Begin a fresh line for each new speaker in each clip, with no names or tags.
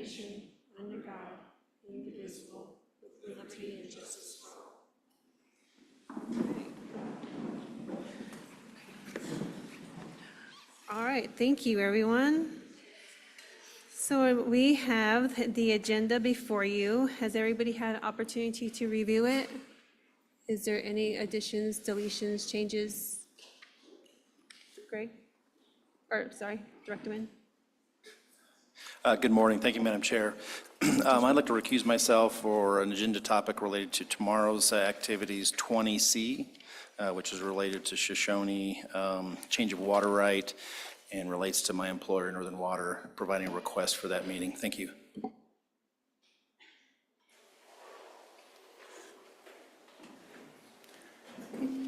nation, under God, indivisible, with liberty and justice for all. All right, thank you, everyone. So we have the agenda before you. Has everybody had an opportunity to review it? Is there any additions, deletions, changes? Greg? Or, sorry, Director Wynn?
Good morning. Thank you, Madam Chair. I'd like to recuse myself for an agenda topic related to tomorrow's activities 20C, which is related to Shoshone change of water right and relates to my employer, Northern Water, providing a request for that meeting. Thank you.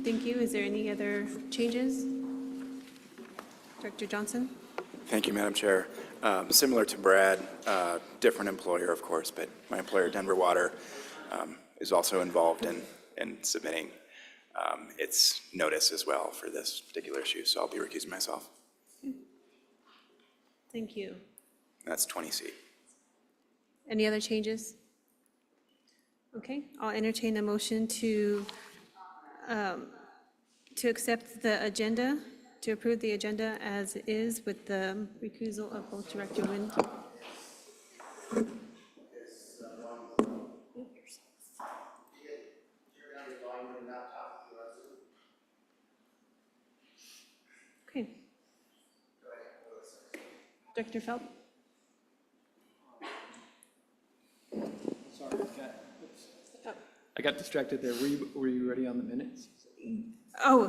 Thank you. Is there any other changes? Director Johnson?
Thank you, Madam Chair. Similar to Brad, different employer, of course, but my employer, Denver Water, is also involved in submitting its notice as well for this particular issue, so I'll be recusing myself.
Thank you.
That's 20C.
Any other changes? Okay, I'll entertain a motion to accept the agenda, to approve the agenda as is with the recusal of both Director Wynn. Okay. Director Felt?
Sorry, I got distracted there. Were you ready on the minutes?
Oh,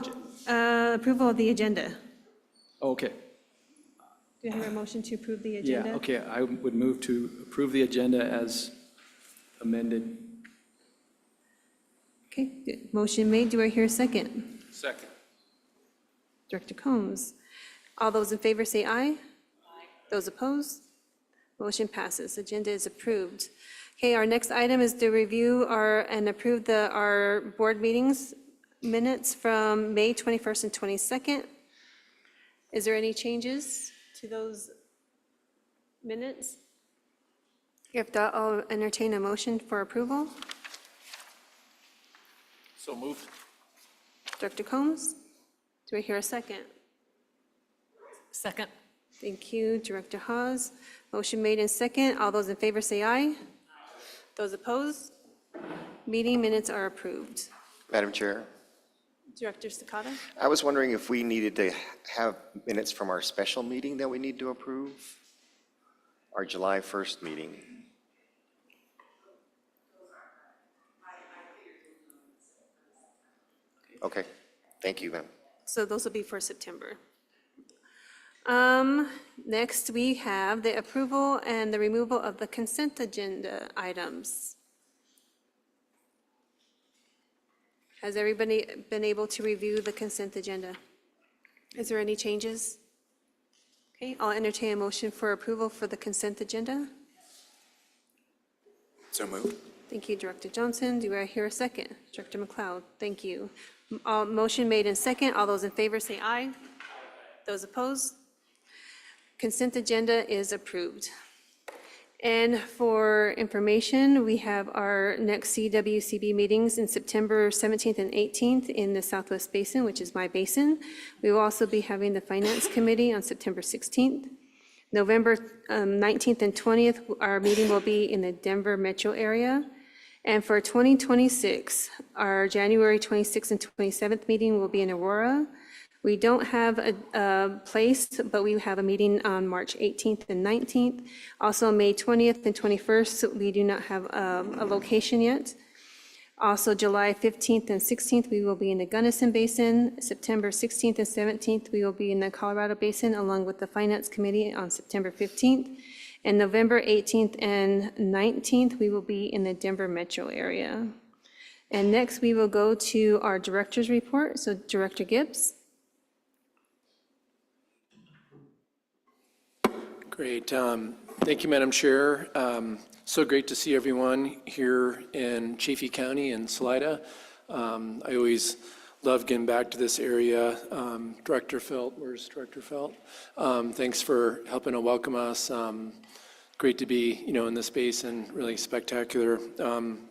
approval of the agenda.
Oh, okay.
Do you have a motion to approve the
Yeah,
agenda?
okay. I would move to approve the agenda as amended.
Okay, good. Motion made. Do I hear a second?
Second.
Director Combs. All those in favor say aye. Aye. Those opposed? Motion passes. Agenda is approved. Okay, our next item is to review and approve our board meetings minutes from May 21st and 22nd. Is there any changes to those minutes? If not, I'll entertain a motion for approval.
So moved.
Director Combs, do I hear a second?
Second.
Thank you, Director Hawes. Motion made in second. All those in favor say aye. Those opposed? Meeting minutes are approved.
Madam Chair,
Director Sakata?
I was wondering if we needed to have minutes from our special meeting that we need to approve, our July 1st meeting. Okay, thank you, ma'am.
So those will be for September. Next, we have the approval and the removal of the consent agenda items. Has everybody been able to review the consent agenda? Is there any changes? Okay, I'll entertain a motion for approval for the consent agenda.
So moved.
Thank you, Director Johnson. Do I hear a second? Director McLeod, thank you. Motion made in second. All those in favor say aye. Those opposed? Consent agenda is approved. And for information, we have our next CWCB meetings in September 17th and 18th in the Southwest Basin, which is my basin. We will also be having the Finance Committee on September 16th. November 19th and 20th, our meeting will be in the Denver metro area. And for 2026, our January 26th and 27th meeting will be in Aurora. We don't have a place, but we have a meeting on March 18th and 19th. Also, May 20th and 21st, we do not have a location yet. Also, July 15th and 16th, we will be in the Gunnison Basin. September 16th and 17th, we will be in the Colorado Basin, along with the Finance Committee on September 15th. And November 18th and 19th, we will be in the Denver metro area. And next, we will go to our director's report. So Director Gibbs.
Great. Thank you, Madam Chair. So great to see everyone here in Chaffee County and Salida. I always love getting back to this area. Director Felt, where's Director Felt? Thanks for helping to welcome us. great to be, in this basin, really spectacular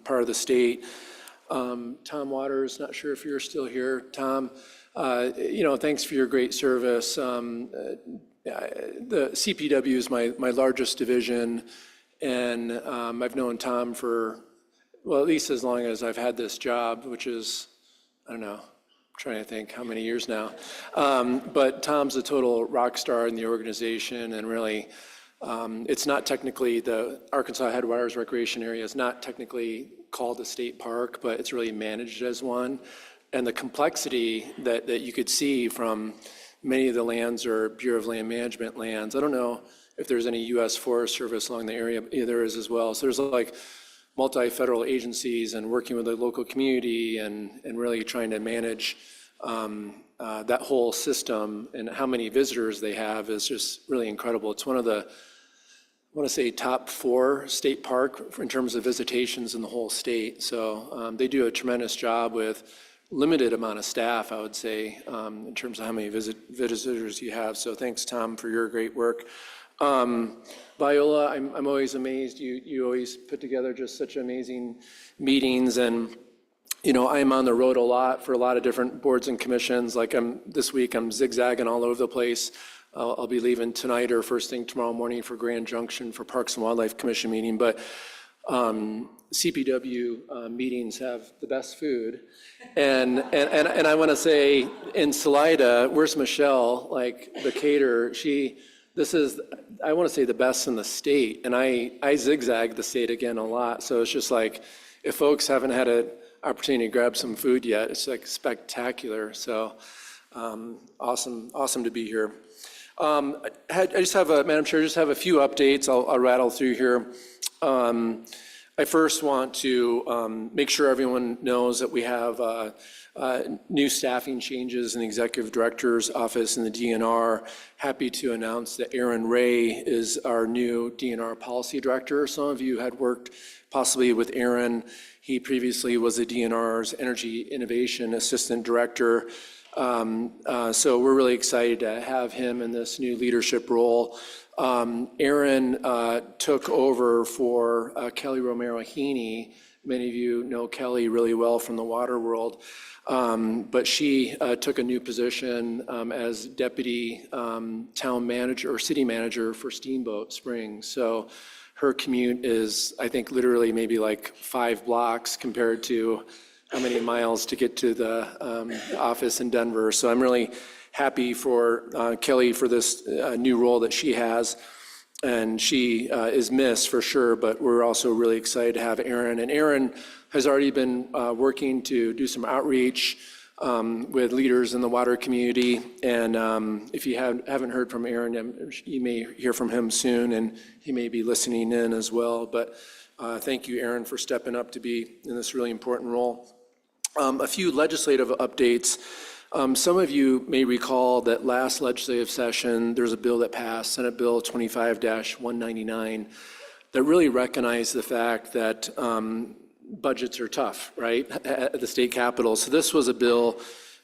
part of the state. Tom Waters, not sure if you're still here. Tom, thanks for your great service. The CPW is my largest division, and I've known Tom for, well, at least as long as I've had this job, which is, I don't know, I'm trying to think how many years now. But Tom's a total rock star in the organization, and really, it's not technically, the Arkansas Headwaters Recreation Area is not technically called a state park, but it's really managed as one. And the complexity that you could see from many of the lands are Bureau of Land Management lands. I don't know if there's any U.S. Forest Service along the area. Yeah, there is as well. So there's like multi-federal agencies and working with the local community and really trying to manage that whole system, and how many visitors they have is just really incredible. It's one of the, I want to say, top 4 state park in terms of visitations in the whole state. So they do a tremendous job with limited amount of staff, I would say, in terms of how many visitors you have. So thanks, Tom, for your great work. Viola, I'm always amazed. You always put together just such amazing meetings, and I'm on the road a lot for a lot of different boards and commissions. Like this week, I'm zigzagging all over the place. I'll be leaving tonight or first thing tomorrow morning for Grand Junction for Parks and Wildlife Commission meeting. But CPW meetings have the best food, and I want to say in Salida, where's Michelle? Like the caterer, this is, I want to say, the best in the state, and I zigzag the state again a lot. So it's just like, if folks haven't had an opportunity to grab some food yet, it's like spectacular. So awesome to be here. I just have Madam Chair, just have a few updates I'll rattle through here. I first want to make sure everyone knows that we have new staffing changes in the Executive Director's Office in the DNR. Happy to announce that Aaron Ray is our new DNR Policy Director. Some of you had worked possibly with Aaron. He previously was the DNR's Energy Innovation Assistant Director. So we're really excited to have him in this new leadership role. Aaron took over for Kelly Romero-Heaney. Many of you know Kelly really well from the water world, but she took a new position as deputy town manager or city manager for Steamboat Springs. So her commute is, I think, literally maybe like 5 blocks compared to how many miles to get to the office in Denver. So I'm really happy for Kelly for this new role that she has. And she is missed for sure, but we're also really excited to have Aaron. And Aaron has already been working to do some outreach with leaders in the water community. And if you haven't heard from Aaron, you may hear from him soon, and he may be listening in as well. But thank you, Aaron, for stepping up to be in this really important role. A few legislative updates. Some of you may recall that last legislative session, there's a bill that passed, Senate Bill 25-199, that really recognized the fact that budgets are tough, right, at the state capitol. So this was a bill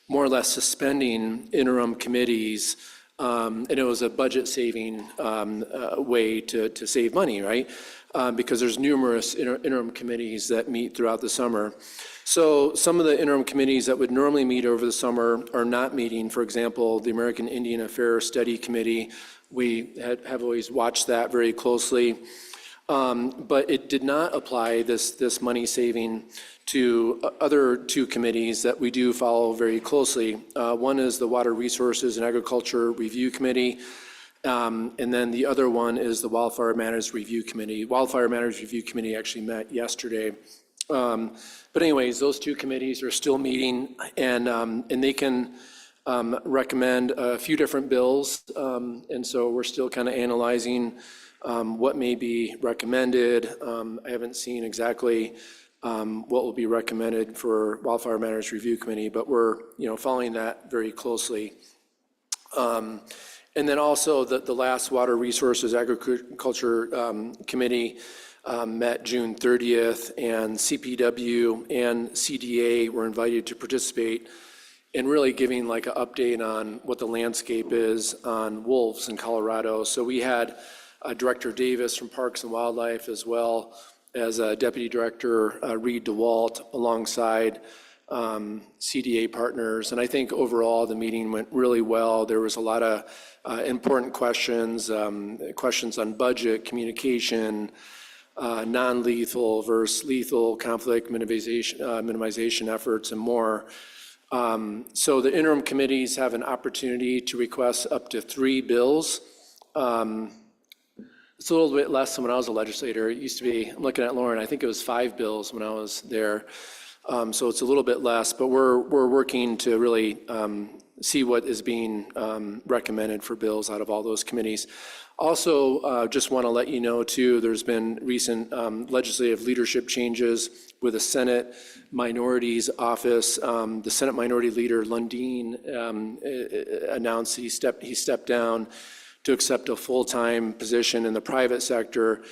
more or less suspending interim committees, and it was a budget-saving way to save money, right, because there's numerous interim committees that meet throughout the summer. So some of the interim committees that would normally meet over the summer are not meeting. For example, the American Indian Affairs Study Committee, we have always watched that very closely. But it did not apply this money saving to other 2 committees that we do follow very closely. One is the Water Resources and Agriculture Review Committee, and then the other one is the Wildfire Matters Review Committee. Wildfire Matters Review Committee actually met yesterday. But anyways, those 2 committees are still meeting, and they can recommend a few different bills. And so we're still kind of analyzing what may be recommended. I haven't seen exactly what will be recommended for Wildfire Matters Review Committee, but we're following that very closely. And then also the last Water Resources Agriculture Committee met June 30th, and CPW and CDA were invited to participate in really giving like an update on what the landscape is on wolves in Colorado. So we had Director Davis from Parks and Wildlife, as well as Deputy Director Reed DeWalt, alongside CDA partners. And I think overall the meeting went really well. There was a lot of important questions, questions on budget, communication, non-lethal versus lethal, conflict minimization efforts, and more. So the interim committees have an opportunity to request up to 3 bills. It's a little bit less than when I was a legislator. It used to be, I'm looking at Lauren, I think it was 5 bills when I was there. So it's a little bit less, but we're working to really see what is being recommended for bills out of all those committees. Also, just want to let you know too, there's been recent legislative leadership changes with the Senate Minorities Office. The Senate Minority Leader, Lundeen, announced he stepped down to accept a full-time position in the private sector.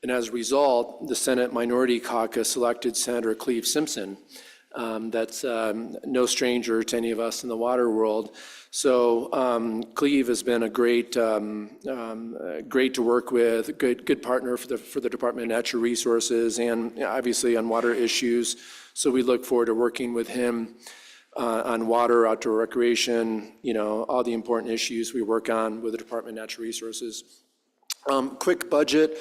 And as a result, the Senate Minority Caucus selected Senator Cleve Simpson. That's no stranger to any of us in the water world. So Cleve has been a great to work with, good partner for the Department of Natural Resources and obviously on water issues. So we look forward to working with him on water, outdoor recreation, all the important issues we work on with the Department of Natural Resources. Quick budget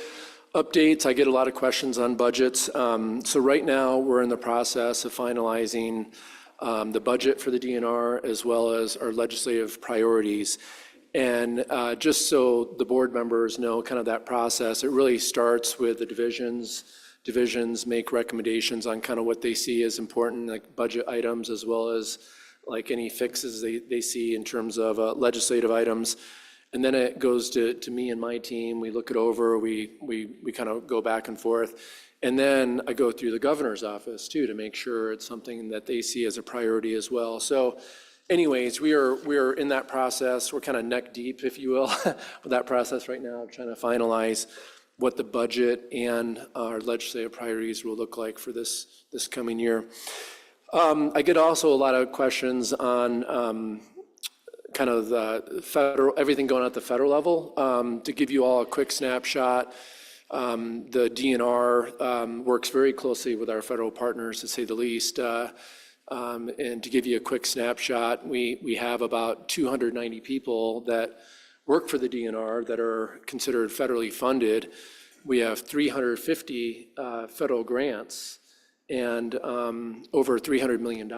updates. I get a lot of questions on budgets. So right now we're in the process of finalizing the budget for the DNR as well as our legislative priorities. And just so the board members know kind of that process, it really starts with the divisions. Divisions make recommendations on kind of what they see as important, like budget items, as well as like any fixes they see in terms of legislative items. And then it goes to me and my team. We look it over. We kind of go back and forth. And then I go through the governor's office too to make sure it's something that they see as a priority as well. So anyways, we are in that process. We're kind of neck deep, if you will, with that process right now, trying to finalize what the budget and our legislative priorities will look like for this coming year. I get also a lot of questions on kind of the federal, everything going on at the federal level. To give you all a quick snapshot, the DNR works very closely with our federal partners, to say the least. And to give you a quick snapshot, we have about 290 people that work for the DNR that are considered federally funded. We have 350 federal grants and over $300 million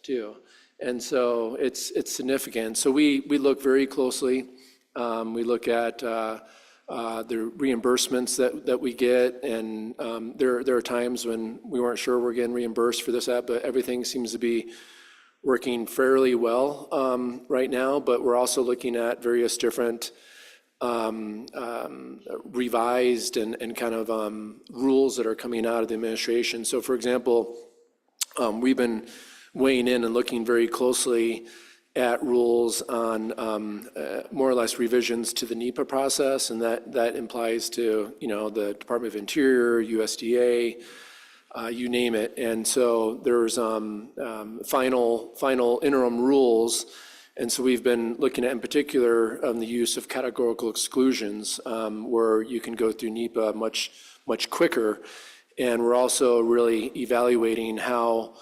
too. And so it's significant. So we look very closely. We look at the reimbursements that we get, and there are times when we weren't sure we're getting reimbursed for this, but everything seems to be working fairly well right now. But we're also looking at various different revised and kind of rules that are coming out of the administration. So for example, we've been weighing in and looking very closely at rules on more or less revisions to the NEPA process, and that implies to the Department of Interior, USDA, you name it. And so there's final interim rules, and so we've been looking at in particular the use of categorical exclusions, where you can go through NEPA much quicker, and we're also really evaluating how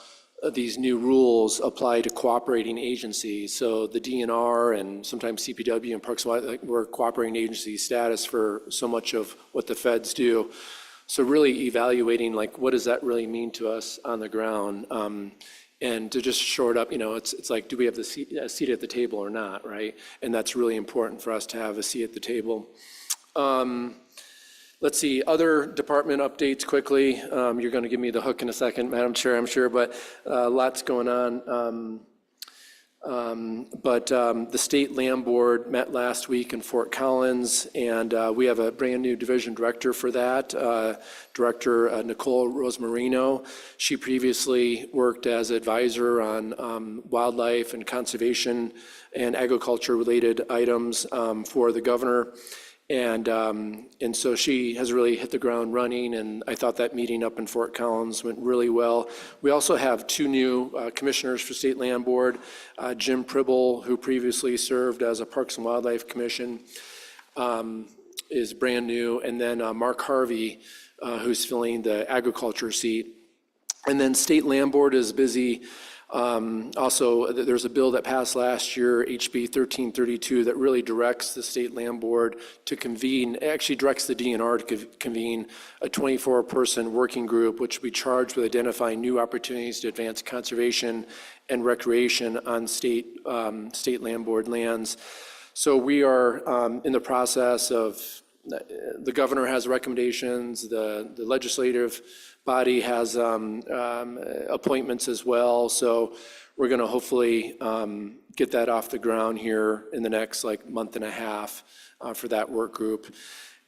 these new rules apply to cooperating agencies. So the DNR and sometimes CPW and Parks and Wildlife, we're cooperating agency status for so much of what the feds do. So really evaluating what does that really mean to us on the ground? And to just short up, it's like, do we have a seat at the table or not, right? And that's really important for us to have a seat at the table. Let's see, other department updates quickly. You're going to give me the hook in a second, Madam Chair, I'm sure, but lots going on. But the State Land Board met last week in Fort Collins, and we have a brand new division director for that, Director Nicole Rosemarino. She previously worked as advisor on wildlife and conservation and agriculture-related items for the governor. And so she has really hit the ground running, and I thought that meeting up in Fort Collins went really well. We also have 2 new commissioners for State Land Board, Jim Pribble, who previously served as a Parks and Wildlife Commission is brand new, and then Mark Harvey, who's filling the agriculture seat. And then State Land Board is busy. Also, there's a bill that passed last year, HB 1332, that really directs the State Land Board to convene, actually directs the DNR to convene a 24-person working group, which will be charged with identifying new opportunities to advance conservation and recreation on state land board lands. So we are in the process of, the governor has recommendations, the legislative body has appointments as well. So we're going to hopefully get that off the ground here in the next month and a half for that work group.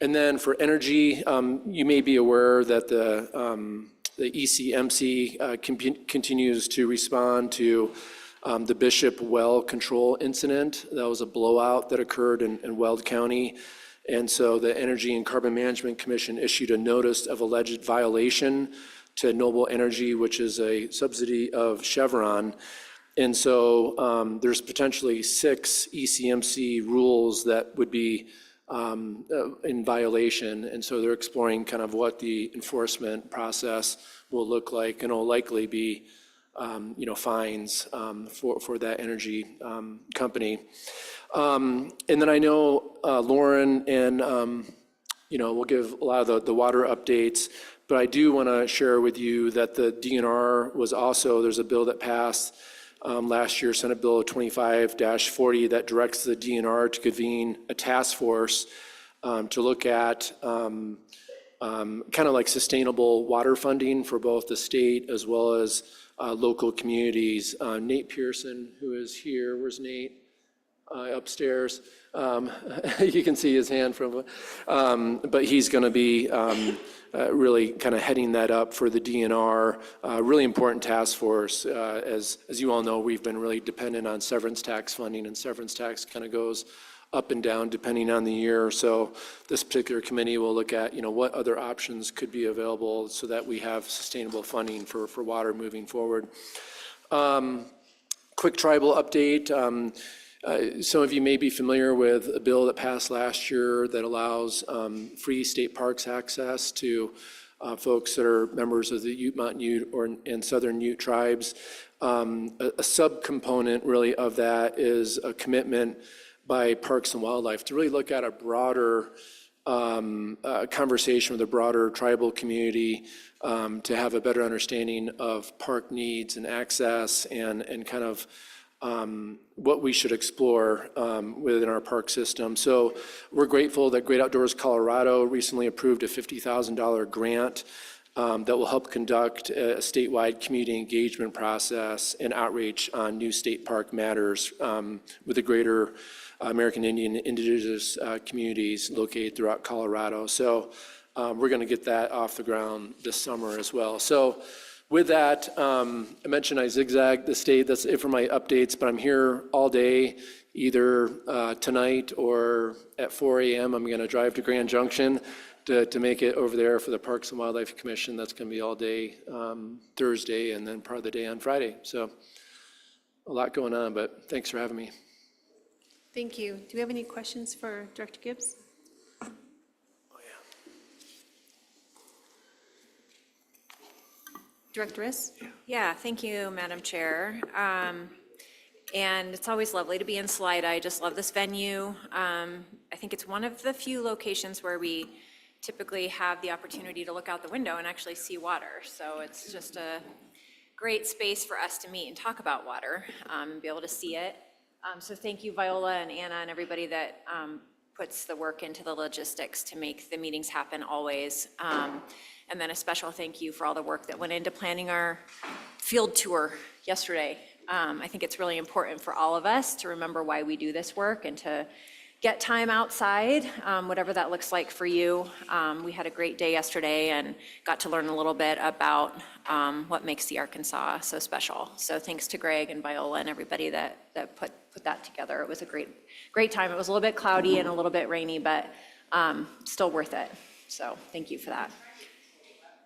And then for energy, you may be aware that the ECMC continues to respond to the Bishop well control incident. That was a blowout that occurred in Weld County. And so the Energy and Carbon Management Commission issued a notice of alleged violation to Noble Energy, which is a subsidy of Chevron. And so there's potentially 6 ECMC rules that would be in violation. And so they're exploring kind of what the enforcement process will look like, and it'll likely be fines for that energy company. And then I know Lauren and, we'll give a lot of the water updates, but I do want to share with you that the DNR was also, there's a bill that passed last year, Senate Bill 25-40, that directs the DNR to convene a task force to look at kind of like sustainable water funding for both the state as well as local communities. Nate Pearson, who is here, where's Nate? Upstairs. You can see his hand from, but he's going to be really kind of heading that up for the DNR. Really important task force. As you all know, we've been really dependent on severance tax funding, and severance tax kind of goes up and down depending on the year. So this particular committee will look at, what other options could be available so that we have sustainable funding for water moving forward. Quick tribal update. Some of you may be familiar with a bill that passed last year that allows free state parks access to folks that are members of the Ute, Mountain Ute, and Southern Ute tribes. A subcomponent really of that is a commitment by Parks and Wildlife to really look at a broader conversation with a broader tribal community to have a better understanding of park needs and access and kind of what we should explore within our park system. So we're grateful that Great Outdoors Colorado recently approved a $50,000 grant that will help conduct a statewide community engagement process and outreach on new state park matters with the greater American Indian and indigenous communities located throughout Colorado. So we're going to get that off the ground this summer as well. So with that, I mentioned I zigzagged the state. That's it for my updates, but I'm here all day, either tonight or at 4 a.m. I'm going to drive to Grand Junction to make it over there for the Parks and Wildlife Commission. That's going to be all day Thursday and then part of the day on Friday. So a lot going on, but thanks for having me.
Thank you. Do we have any questions for Director Gibbs? Director Riss?
Yeah, thank you, Madam Chair. And it's always lovely to be in Salida. I just love this venue. I think it's one of the few locations where we typically have the opportunity to look out the window and actually see water. So it's just a great space for us to meet and talk about water and be able to see it. So thank you, Viola and Anna and everybody that puts the work into the logistics to make the meetings happen always. And then a special thank you for all the work that went into planning our field tour yesterday. I think it's really important for all of us to remember why we do this work and to get time outside, whatever that looks like for you. We had a great day yesterday and got to learn a little bit about what makes the Arkansas so special. So thanks to Greg and Viola and everybody that put that together. It was a great time. It was a little bit cloudy and a little bit rainy, but still worth it. So thank you for that.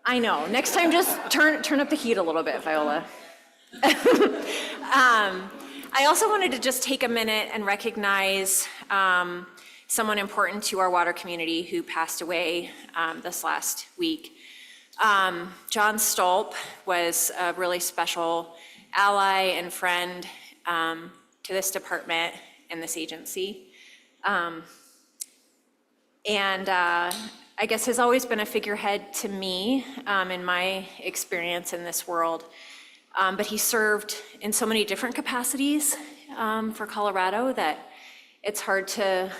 I know. Next time, just turn up the heat a little bit, Viola. I also wanted to just take a minute and recognize someone important to our water community who passed away this last week. John Stolp was a really special ally and friend to this department and this agency. I guess has always been a figurehead to me in my experience in this world. But he served in so many different capacities for Colorado that it's hard to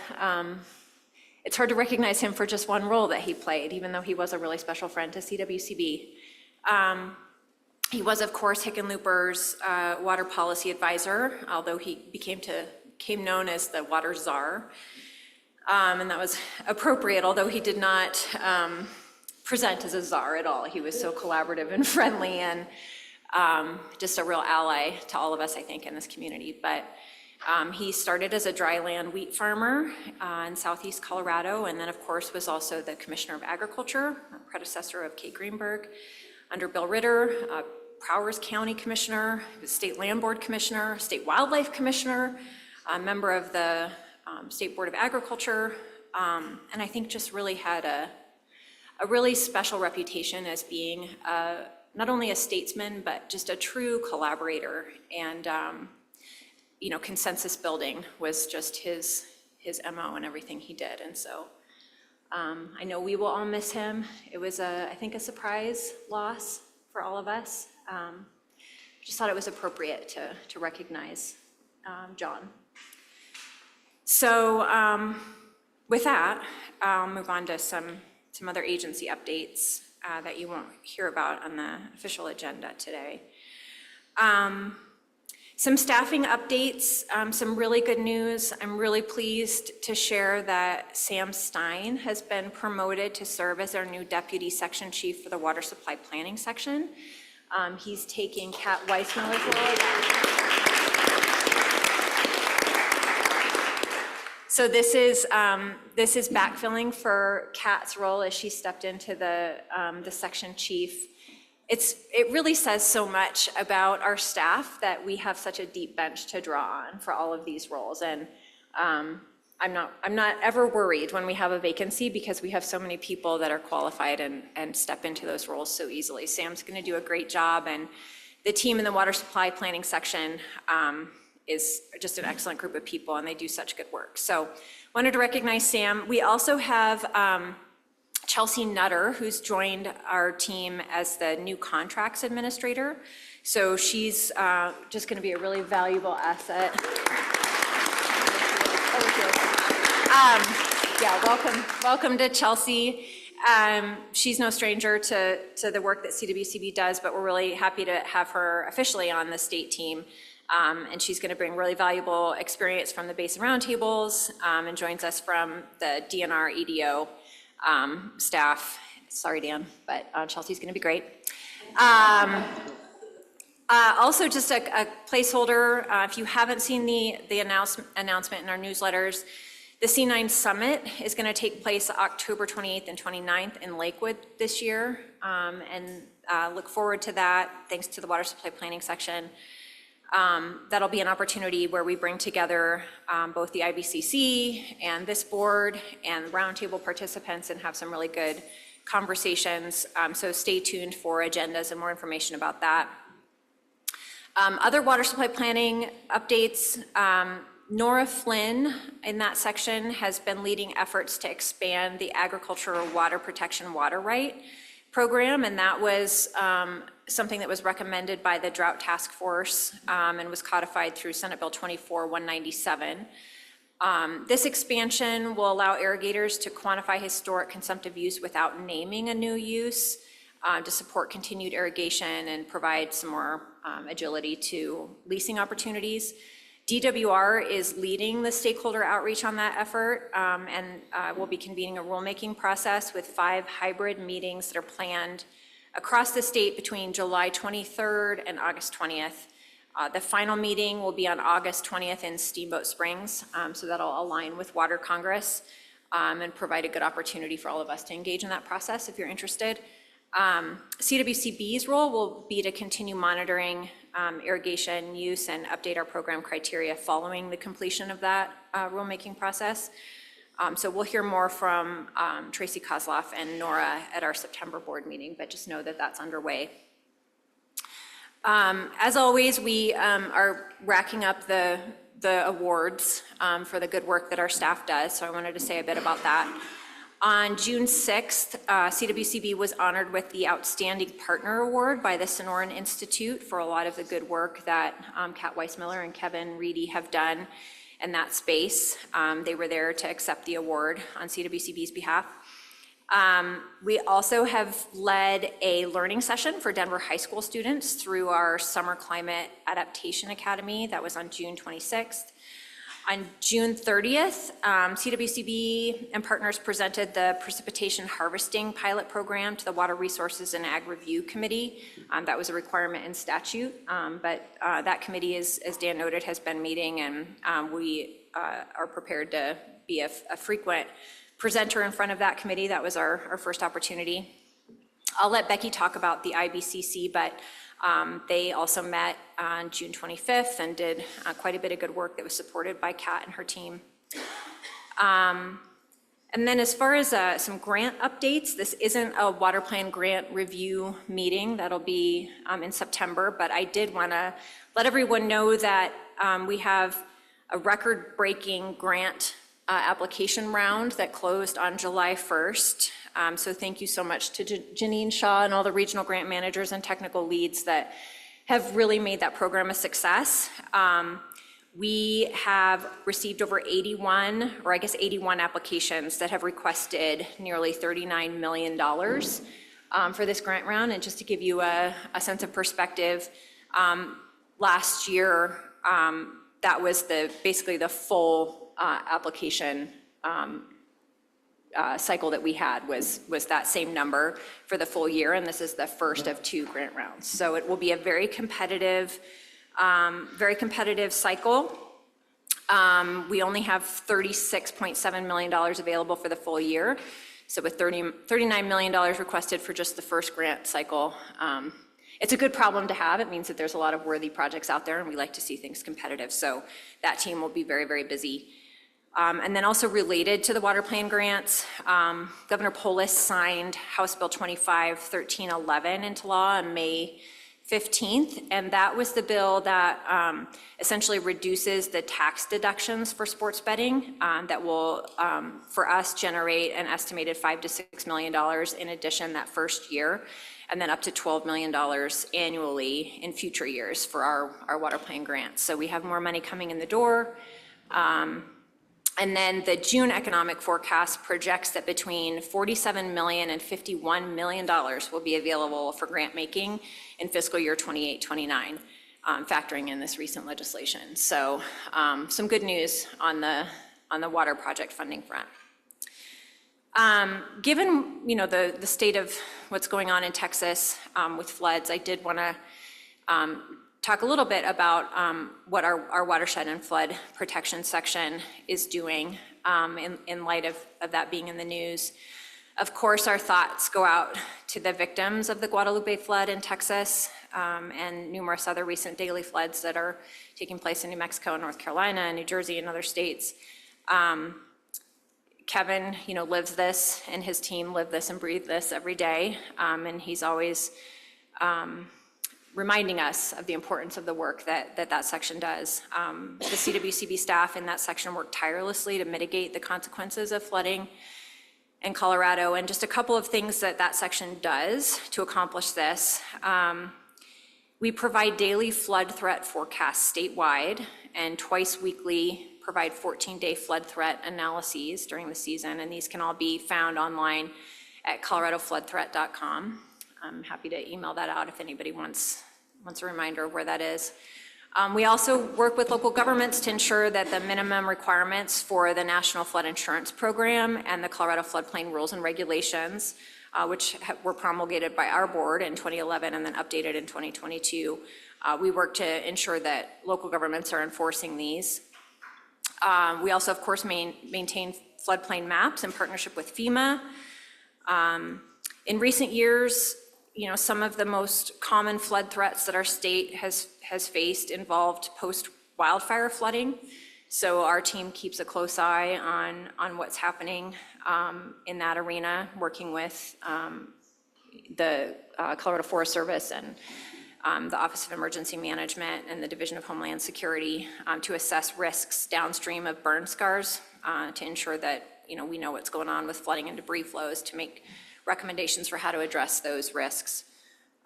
recognize him for just one role that he played, even though he was a really special friend to CWCB. He was, of course, Hickenlooper's water policy advisor, although he became known as the water czar. And that was appropriate, although he did not present as a czar at all. He was so collaborative and friendly and just a real ally to all of us, I think, in this community. But he started as a dryland wheat farmer in southeast Colorado, and then, of course, was also the Commissioner of Agriculture, predecessor of Kate Greenberg, under Bill Ritter, Prowers County Commissioner, State Land Board Commissioner, State Wildlife Commissioner, a member of the State Board of Agriculture, and I think just really had a really special reputation as being not only a statesman, but just a true collaborator. And consensus building was just his MO and everything he did. And so I know we will all miss him. It was, I think, a surprise loss for all of us. Just thought it was appropriate to recognize John. So with that, I'll move on to some other agency updates that you won't hear about on the official agenda today. Some staffing updates, some really good news. I'm really pleased to share that Sam Stein has been promoted to serve as our new Deputy Section Chief for the Water Supply Planning Section. He's taking Kat Weissmiller's role. So this is backfilling for Kat's role as she stepped into the section chief. It really says so much about our staff that we have such a deep bench to draw on for all of these roles. And I'm not ever worried when we have a vacancy because we have so many people that are qualified and step into those roles so easily. Sam's going to do a great job, and the team in the water supply planning section is just an excellent group of people, and they do such good work. So wanted to recognize Sam. We also have Chelsea Nutter, who's joined our team as the new contracts administrator. So she's just gonna be a really valuable asset. Welcome to Chelsea. She's no stranger to the work that CWCB does, but we're really happy to have her officially on the state team. And she's going to bring really valuable experience from the Basin Roundtables and joins us from the DNR EDO staff. Sorry, Dan, but Chelsea's going to be great. Also, just a placeholder, if you haven't seen the announcement in our newsletters, the C9 Summit is going to take place October 28th and 29th in Lakewood this year. And look forward to that, thanks to the Water Supply Planning section. That'll be an opportunity where we bring together both the IBCC and this board and roundtable participants and have some really good conversations. So stay tuned for agendas and more information about that. Other water supply planning updates, Nora Flynn in that section has been leading efforts to expand the agricultural water protection water right program, and that was something that was recommended by the Drought Task Force and was codified through Senate Bill 24-197. This expansion will allow irrigators to quantify historic consumptive use without naming a new use to support continued irrigation and provide some more agility to leasing opportunities. DWR is leading the stakeholder outreach on that effort, and we'll be convening a rulemaking process with 5 hybrid meetings that are planned across the state between July 23rd and August 20th. The final meeting will be on August 20th in Steamboat Springs, so that'll align with Water Congress and provide a good opportunity for all of us to engage in that process if you're interested. CWCB's role will be to continue monitoring irrigation use and update our program criteria following the completion of that rulemaking process. So we'll hear more from Tracy Kozloff and Nora at our September board meeting, but just know that that's underway. As always, we are racking up the awards for the good work that our staff does, so I wanted to say a bit about that. On June 6th, CWCB was honored with the Outstanding Partner Award by the Sonoran Institute for a lot of the good work that Kat Weissmiller and Kevin Reedy have done in that space. They were there to accept the award on CWCB's behalf. We also have led a learning session for Denver high school students through our Summer Climate Adaptation Academy. That was on June 26th. On June 30th, CWCB and partners presented the Precipitation Harvesting Pilot Program to the Water Resources and Ag Review Committee. That was a requirement in statute, but that committee, as Dan noted, has been meeting, and we are prepared to be a frequent presenter in front of that committee. That was our first opportunity. I'll let Becky talk about the IBCC, but they also met on June 25th and did quite a bit of good work that was supported by Kat and her team. And then as far as some grant updates, this isn't a water plan grant review meeting. That'll be in September, but I did want to let everyone know that we have a record-breaking grant application round that closed on July 1st. So thank you so much to Janine Shaw and all the regional grant managers and technical leads that have really made that program a success. We have received over 81 applications that have requested nearly $39 million for this grant round. And just to give you a sense of perspective, last year, that was basically the full application cycle that we had was that same number for the full year, and this is the first of 2 grant rounds. So it will be a very competitive cycle. We only have $36.7 million available for the full year. So with $39 million requested for just the first grant cycle, it's a good problem to have. It means that there's a lot of worthy projects out there, and we like to see things competitive. So that team will be very, very busy. And then also related to the water plan grants, Governor Polis signed House Bill 25-1311 into law on May 15th, and that was the bill that essentially reduces the tax deductions for sports betting that will, for us, generate an estimated $5 to $6 million in addition that first year, and then up to $12 million annually in future years for our water plan grants. So we have more money coming in the door. And then the June economic forecast projects that between $47 million and $51 million will be available for grant making in fiscal year 28-29, factoring in this recent legislation. So some good news on the water project funding front. Given the state of what's going on in Texas with floods, I did want to talk a little bit about what our watershed and flood protection section is doing in light of that being in the news. Of course, our thoughts go out to the victims of the Guadalupe flood in Texas and numerous other recent daily floods that are taking place in New Mexico, North Carolina, and New Jersey, and other states. Kevin, lives this, and his team live this and breathe this every day, and he's always reminding us of the importance of the work that section does. The CWCB staff in that section work tirelessly to mitigate the consequences of flooding in Colorado, and just a couple of things that section does to accomplish this. We provide daily flood threat forecasts statewide, and twice weekly provide 14-day flood threat analyses during the season, and these can all be found online at coloradofloodthreat.com. I'm happy to email that out if anybody wants a reminder of where that is. We also work with local governments to ensure that the minimum requirements for the National Flood Insurance Program and the Colorado Floodplain Rules and Regulations, which were promulgated by our board in 2011 and then updated in 2022. We work to ensure that local governments are enforcing these. We also, of course, maintain floodplain maps in partnership with FEMA. In recent years, some of the most common flood threats that our state has faced involved post-wildfire flooding. So our team keeps a close eye on what's happening in that arena, working with the Colorado Forest Service and the Office of Emergency Management and the Division of Homeland Security to assess risks downstream of burn scars to ensure that we know what's going on with flooding and debris flows to make recommendations for how to address those risks.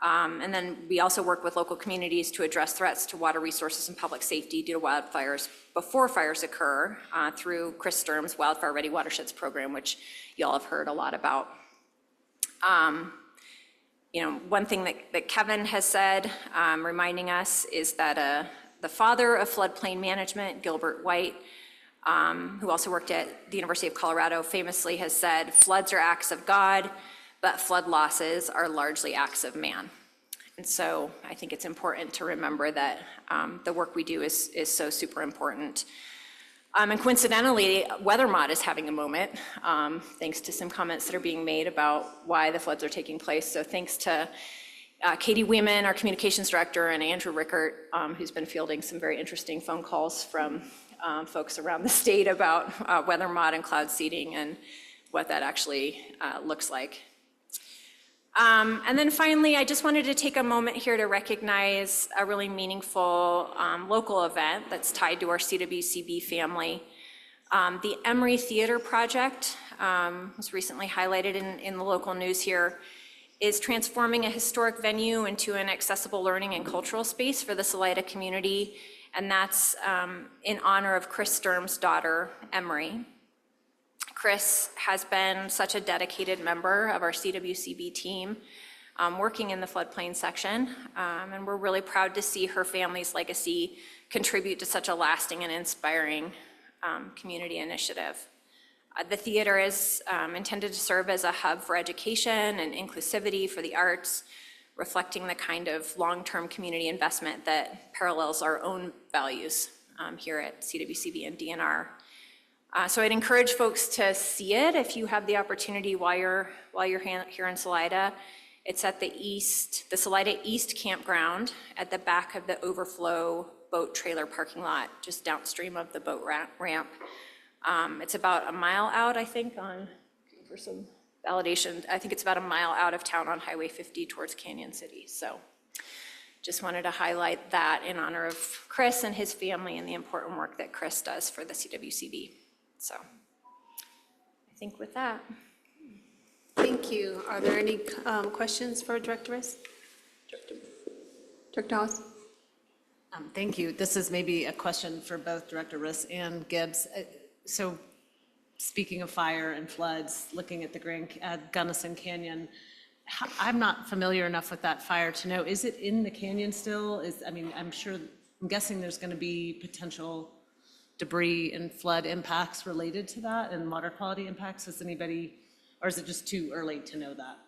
And then we also work with local communities to address threats to water resources and public safety due to wildfires before fires occur through Chris Sturm's Wildfire Ready Watersheds program, which you all have heard a lot about. One thing that Kevin has said, reminding us, is that the father of floodplain management, Gilbert White, who also worked at the University of Colorado, famously has said, floods are acts of God, but flood losses are largely acts of man. And so I think it's important to remember that the work we do is so super important. And coincidentally, WeatherMod is having a moment, thanks to some comments that are being made about why the floods are taking place. So thanks to Katie Weeman, our communications director, and Andrew Rickert, who's been fielding some very interesting phone calls from folks around the state about WeatherMod and cloud seeding and what that actually looks like. And then finally, I just wanted to take a moment here to recognize a really meaningful local event that's tied to our CWCB family. The Emory Theater Project was recently highlighted in the local news here, is transforming a historic venue into an accessible learning and cultural space for the Salida community, and that's in honor of Chris Sturm's daughter, Emory. Chris has been such a dedicated member of our CWCB team, working in the floodplain section, and we're really proud to see her family's legacy contribute to such a lasting and inspiring community initiative. The theater is intended to serve as a hub for education and inclusivity for the arts, reflecting the kind of long-term community investment that parallels our own values here at CWCB and DNR. So I'd encourage folks to see it if you have the opportunity while you're here in Salida. It's at the Salida East Campground at the back of the overflow boat trailer parking lot, just downstream of the boat ramp. It's about a mile out, I think, for some validation, I think it's about a mile out of town on Highway 50 towards Canyon City. So just wanted to highlight that in honor of Chris and his family and the important work that Chris does for the CWCB. So I think with that.
Thank you. Are there any questions for Director Riss? Director Hawes?
Thank you. This is maybe a question for both Director Riss and Gibbs. So speaking of fire and floods, looking at the Gunnison Canyon, I'm not familiar enough with that fire to know, is it in the canyon still? I'm guessing there's going to be potential debris and flood impacts related to that and water quality impacts. Is anybody, or is it just too early to know that?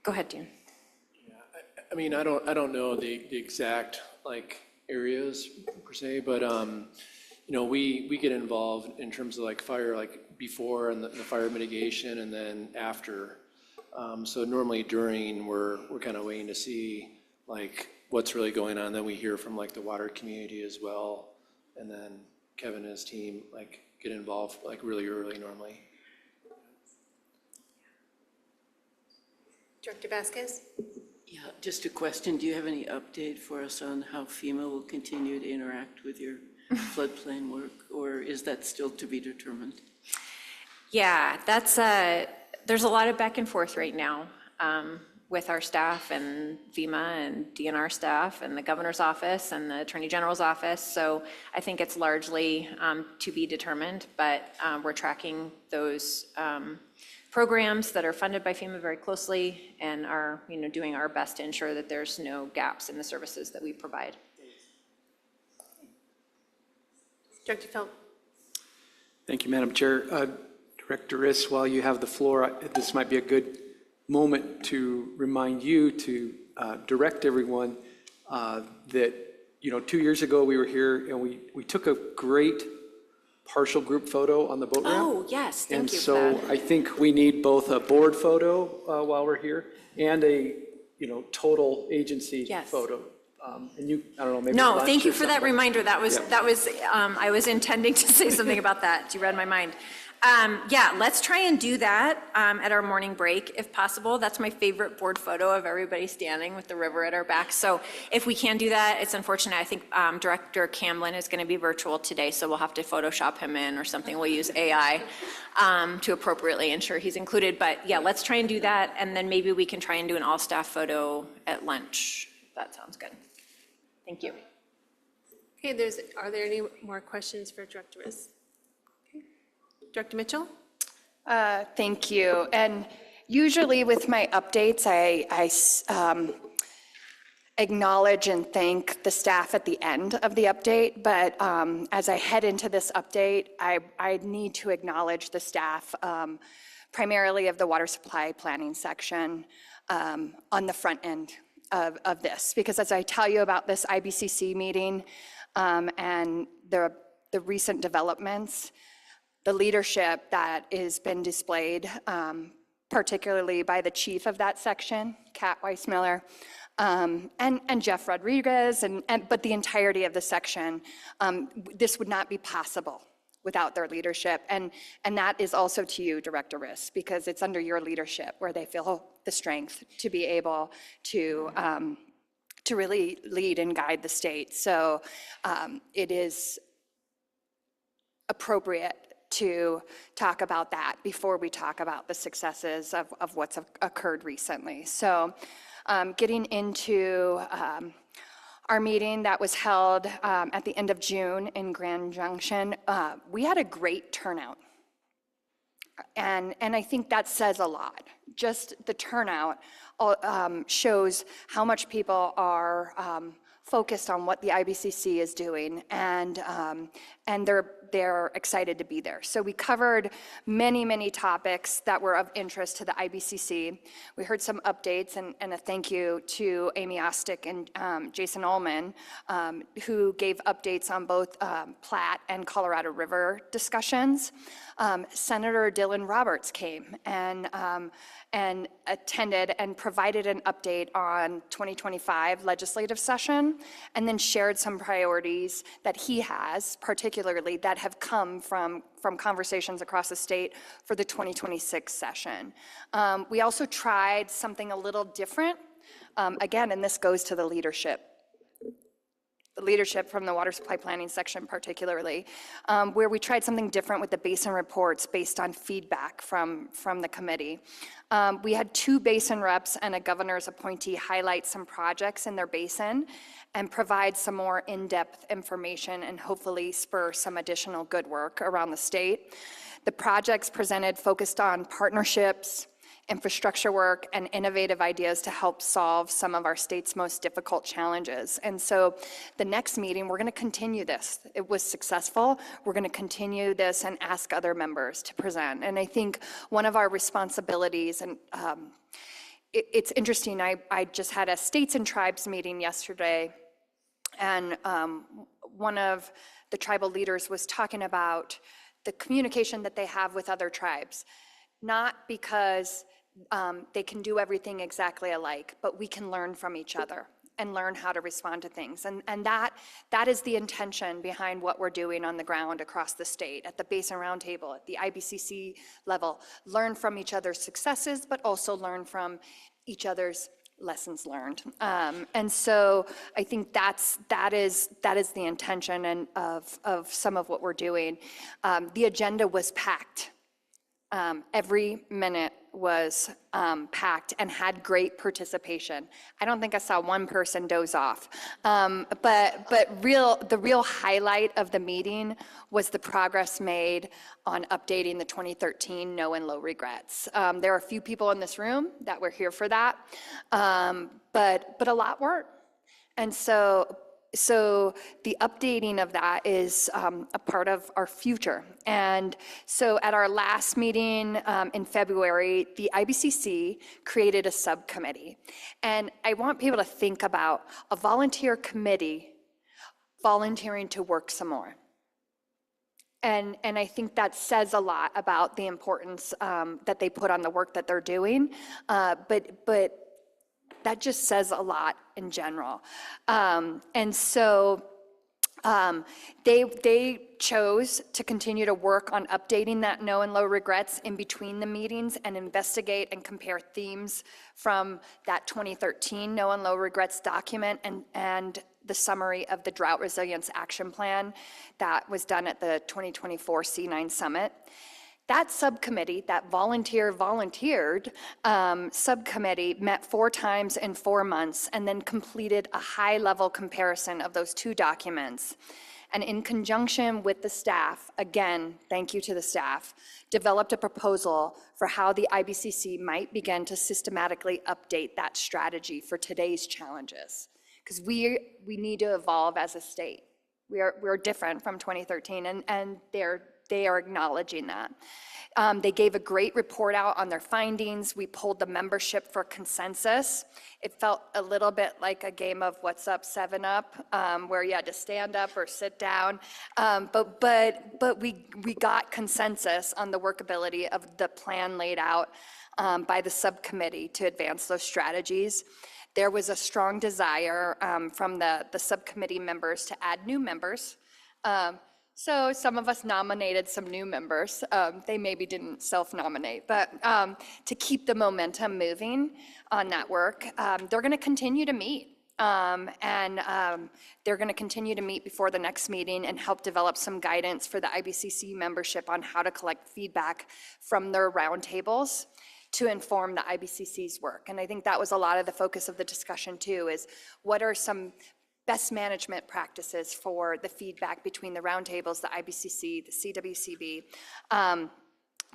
Go ahead, Dan.
Yeah, I don't know the exact areas per se, but we get involved in terms of fire before and the fire mitigation and then after. So normally during we're kind of waiting to see what's really going on. Then we hear from the water community as well, and then Kevin and his team get involved really early normally.
Director Vasquez?
Yeah, just a question. Do you have any update for us on how FEMA will continue to interact with your floodplain work, or is that still to be determined?
Yeah, there's a lot of back and forth right now with our staff and FEMA and DNR staff and the governor's office and the attorney general's office. So I think it's largely to be determined, but we're tracking those programs that are funded by FEMA very closely and are doing our best to ensure that there's no gaps in the services that we provide.
Director Feld?
Thank you, Madam Chair. Director Riss, while you have the floor, this might be a good moment to remind you to direct everyone that 2 years ago we were here and we took a great partial group photo on the boat ramp.
Oh, yes, thank you for
And
that.
so I think we need both a board photo while we're here and a total agency
Yes.
photo And you, I don't know, maybe.
No,
lunch
thank you
or
for that
something.
reminder. That was, I was intending to say something about that. You read my mind. Yeah, let's try and do that at our morning break if possible. That's my favorite board photo of everybody standing with the river at our back. So if we can do that, it's unfortunate. I think Director Camlin is going to be virtual today, so we'll have to Photoshop him in or something. We'll use AI to appropriately ensure he's included. But yeah, let's try and do that, and then maybe we can try and do an all-staff photo at lunch. That sounds good. Thank you.
Okay, are there any more questions for Director Riss? Okay. Director Mitchell?
Thank you. And usually with my updates, I acknowledge and thank the staff at the end of the update. But as I head into this update, I need to acknowledge the staff, primarily of the water supply planning section on the front end of this. Because as I tell you about this IBCC meeting and the recent developments, the leadership that has been displayed, particularly by the chief of that section, Kat Weissmiller, and Jeff Rodriguez, but the entirety of the section, this would not be possible without their leadership. And that is also to you, Director Riss, because it's under your leadership where they feel the strength to be able to really lead and guide the state. So it is appropriate to talk about that before we talk about the successes of what's occurred recently. So getting into our meeting that was held at the end of June in Grand Junction, we had a great turnout. And I think that says a lot. Just the turnout shows how much people are focused on what the IBCC is doing, and they're excited to be there. So we covered many topics that were of interest to the IBCC. We heard some updates, and a thank you to Amy Ostick and Jason Ullman, who gave updates on both Platte and Colorado River discussions. Senator Dylan Roberts came and attended and provided an update on 2025 legislative session, and then shared some priorities that he has, particularly that have come from conversations across the state for the 2026 session. We also tried something a little different, again, and this goes to the leadership from the water supply planning section particularly, where we tried something different with the basin reports based on feedback from the committee. We had 2 basin reps and a governor's appointee highlight some projects in their basin and provide some more in-depth information and hopefully spur some additional good work around the state. The projects presented focused on partnerships, infrastructure work, and innovative ideas to help solve some of our state's most difficult challenges. And so the next meeting, we're going to continue this. It was successful. We're going to continue this and ask other members to present. And I think one of our responsibilities, and it's interesting, I just had a States and Tribes meeting yesterday, and one of the tribal leaders was talking about the communication that they have with other tribes, not because they can do everything exactly alike, but we can learn from each other and learn how to respond to things. And that is the intention behind what we're doing on the ground across the state, at the Basin Roundtable, at the IBCC level. Learn from each other's successes, but also learn from each other's lessons learned. And so I think that is the intention of some of what we're doing. The agenda was packed. Every minute was packed and had great participation. I don't think I saw one person doze off. But the real highlight of the meeting was the progress made on updating the 2013 no and low regrets. There are a few people in this room that were here for that, but a lot weren't. And so the updating of that is a part of our future. And so at our last meeting in February, the IBCC created a subcommittee. And I want people to think about a volunteer committee volunteering to work some more. And I think that says a lot about the importance that they put on the work that they're doing. But that just says a lot in general. And so they chose to continue to work on updating that no and low regrets in between the meetings and investigate and compare themes from that 2013 no and low regrets document and the summary of the Drought Resilience Action Plan that was done at the 2024 C9 Summit. That subcommittee, that volunteered subcommittee met 4 times in 4 months and then completed a high-level comparison of those 2 documents. And in conjunction with the staff, again, thank you to the staff, developed a proposal for how the IBCC might begin to systematically update that strategy for today's challenges. Because we need to evolve as a state. We're different from 2013, and they are acknowledging that. They gave a great report out on their findings. We polled the membership for consensus. It felt a little bit like a game of What's Up, 7 Up, where you had to stand up or sit down. But we got consensus on the workability of the plan laid out by the subcommittee to advance those strategies. There was a strong desire from the subcommittee members to add new members. So some of us nominated some new members. They maybe didn't self-nominate, but to keep the momentum moving on that work, they're going to continue to meet. They're going to continue to meet before the next meeting and help develop some guidance for the IBCC membership on how to collect feedback from their roundtables to inform the IBCC's work. And I think that was a lot of the focus of the discussion too, is what are some best management practices for the feedback between the roundtables, the IBCC, the CWCB.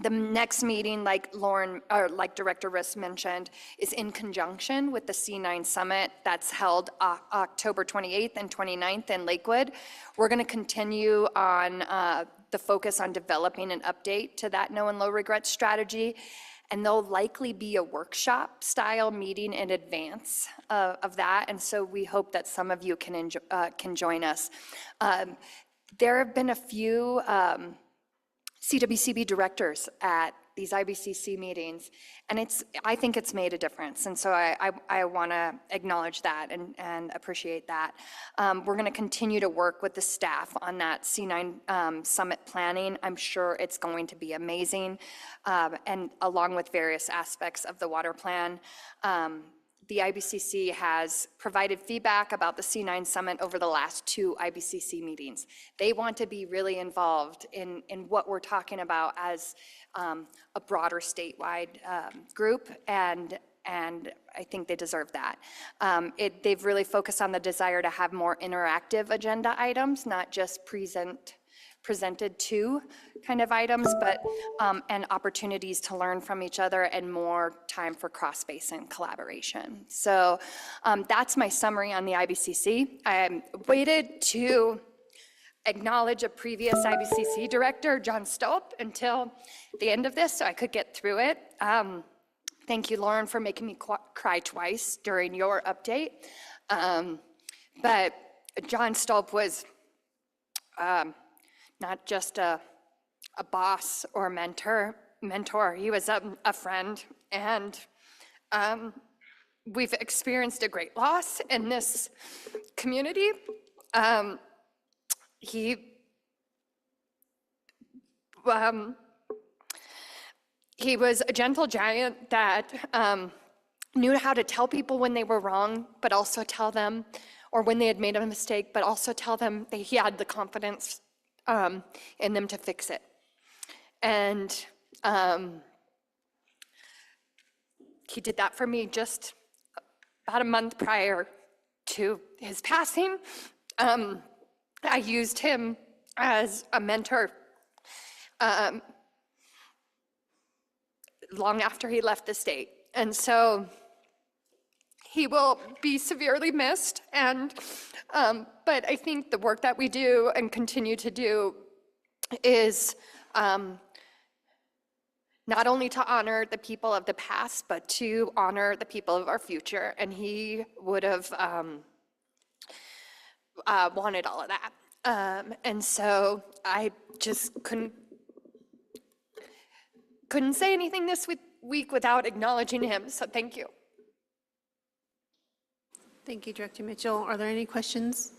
The next meeting, like Director Riss mentioned, is in conjunction with the C9 Summit that's held October 28th and 29th in Lakewood. We're going to continue on the focus on developing an update to that no and low regret strategy. And there'll likely be a workshop style meeting in advance of that. And so we hope that some of you can join us. There have been a few CWCB directors at these IBCC meetings, and I think it's made a difference. And so I want to acknowledge that and appreciate that. We're going to continue to work with the staff on that C9 Summit planning. I'm sure it's going to be amazing, and along with various aspects of the water plan. The IBCC has provided feedback about the C9 Summit over the last 2 IBCC meetings. They want to be really involved in what we're talking about as a broader statewide group, and I think they deserve that. They've really focused on the desire to have more interactive agenda items, not just presented to kind of items, but and opportunities to learn from each other and more time for cross-basin collaboration. So that's my summary on the IBCC. I waited to acknowledge a previous IBCC director, John Stolp, until the end of this so I could get through it. Thank you, Lauren, for making me cry twice during your update. But John Stolp was not just a boss or mentor. He was a friend, and we've experienced a great loss in this community. He was a gentle giant that knew how to tell people when they were wrong, but also tell them, or when they had made a mistake, but also tell them that he had the confidence in them to fix it. And he did that for me just about a month prior to his passing. I used him as a mentor long after he left the state. And so he will be severely missed, but I think the work that we do and continue to do is not only to honor the people of the past, but to honor the people of our future. And he would have wanted all of that. And so I just couldn't say anything this week without acknowledging him, so thank you.
Thank you, Director Mitchell. Are there any questions?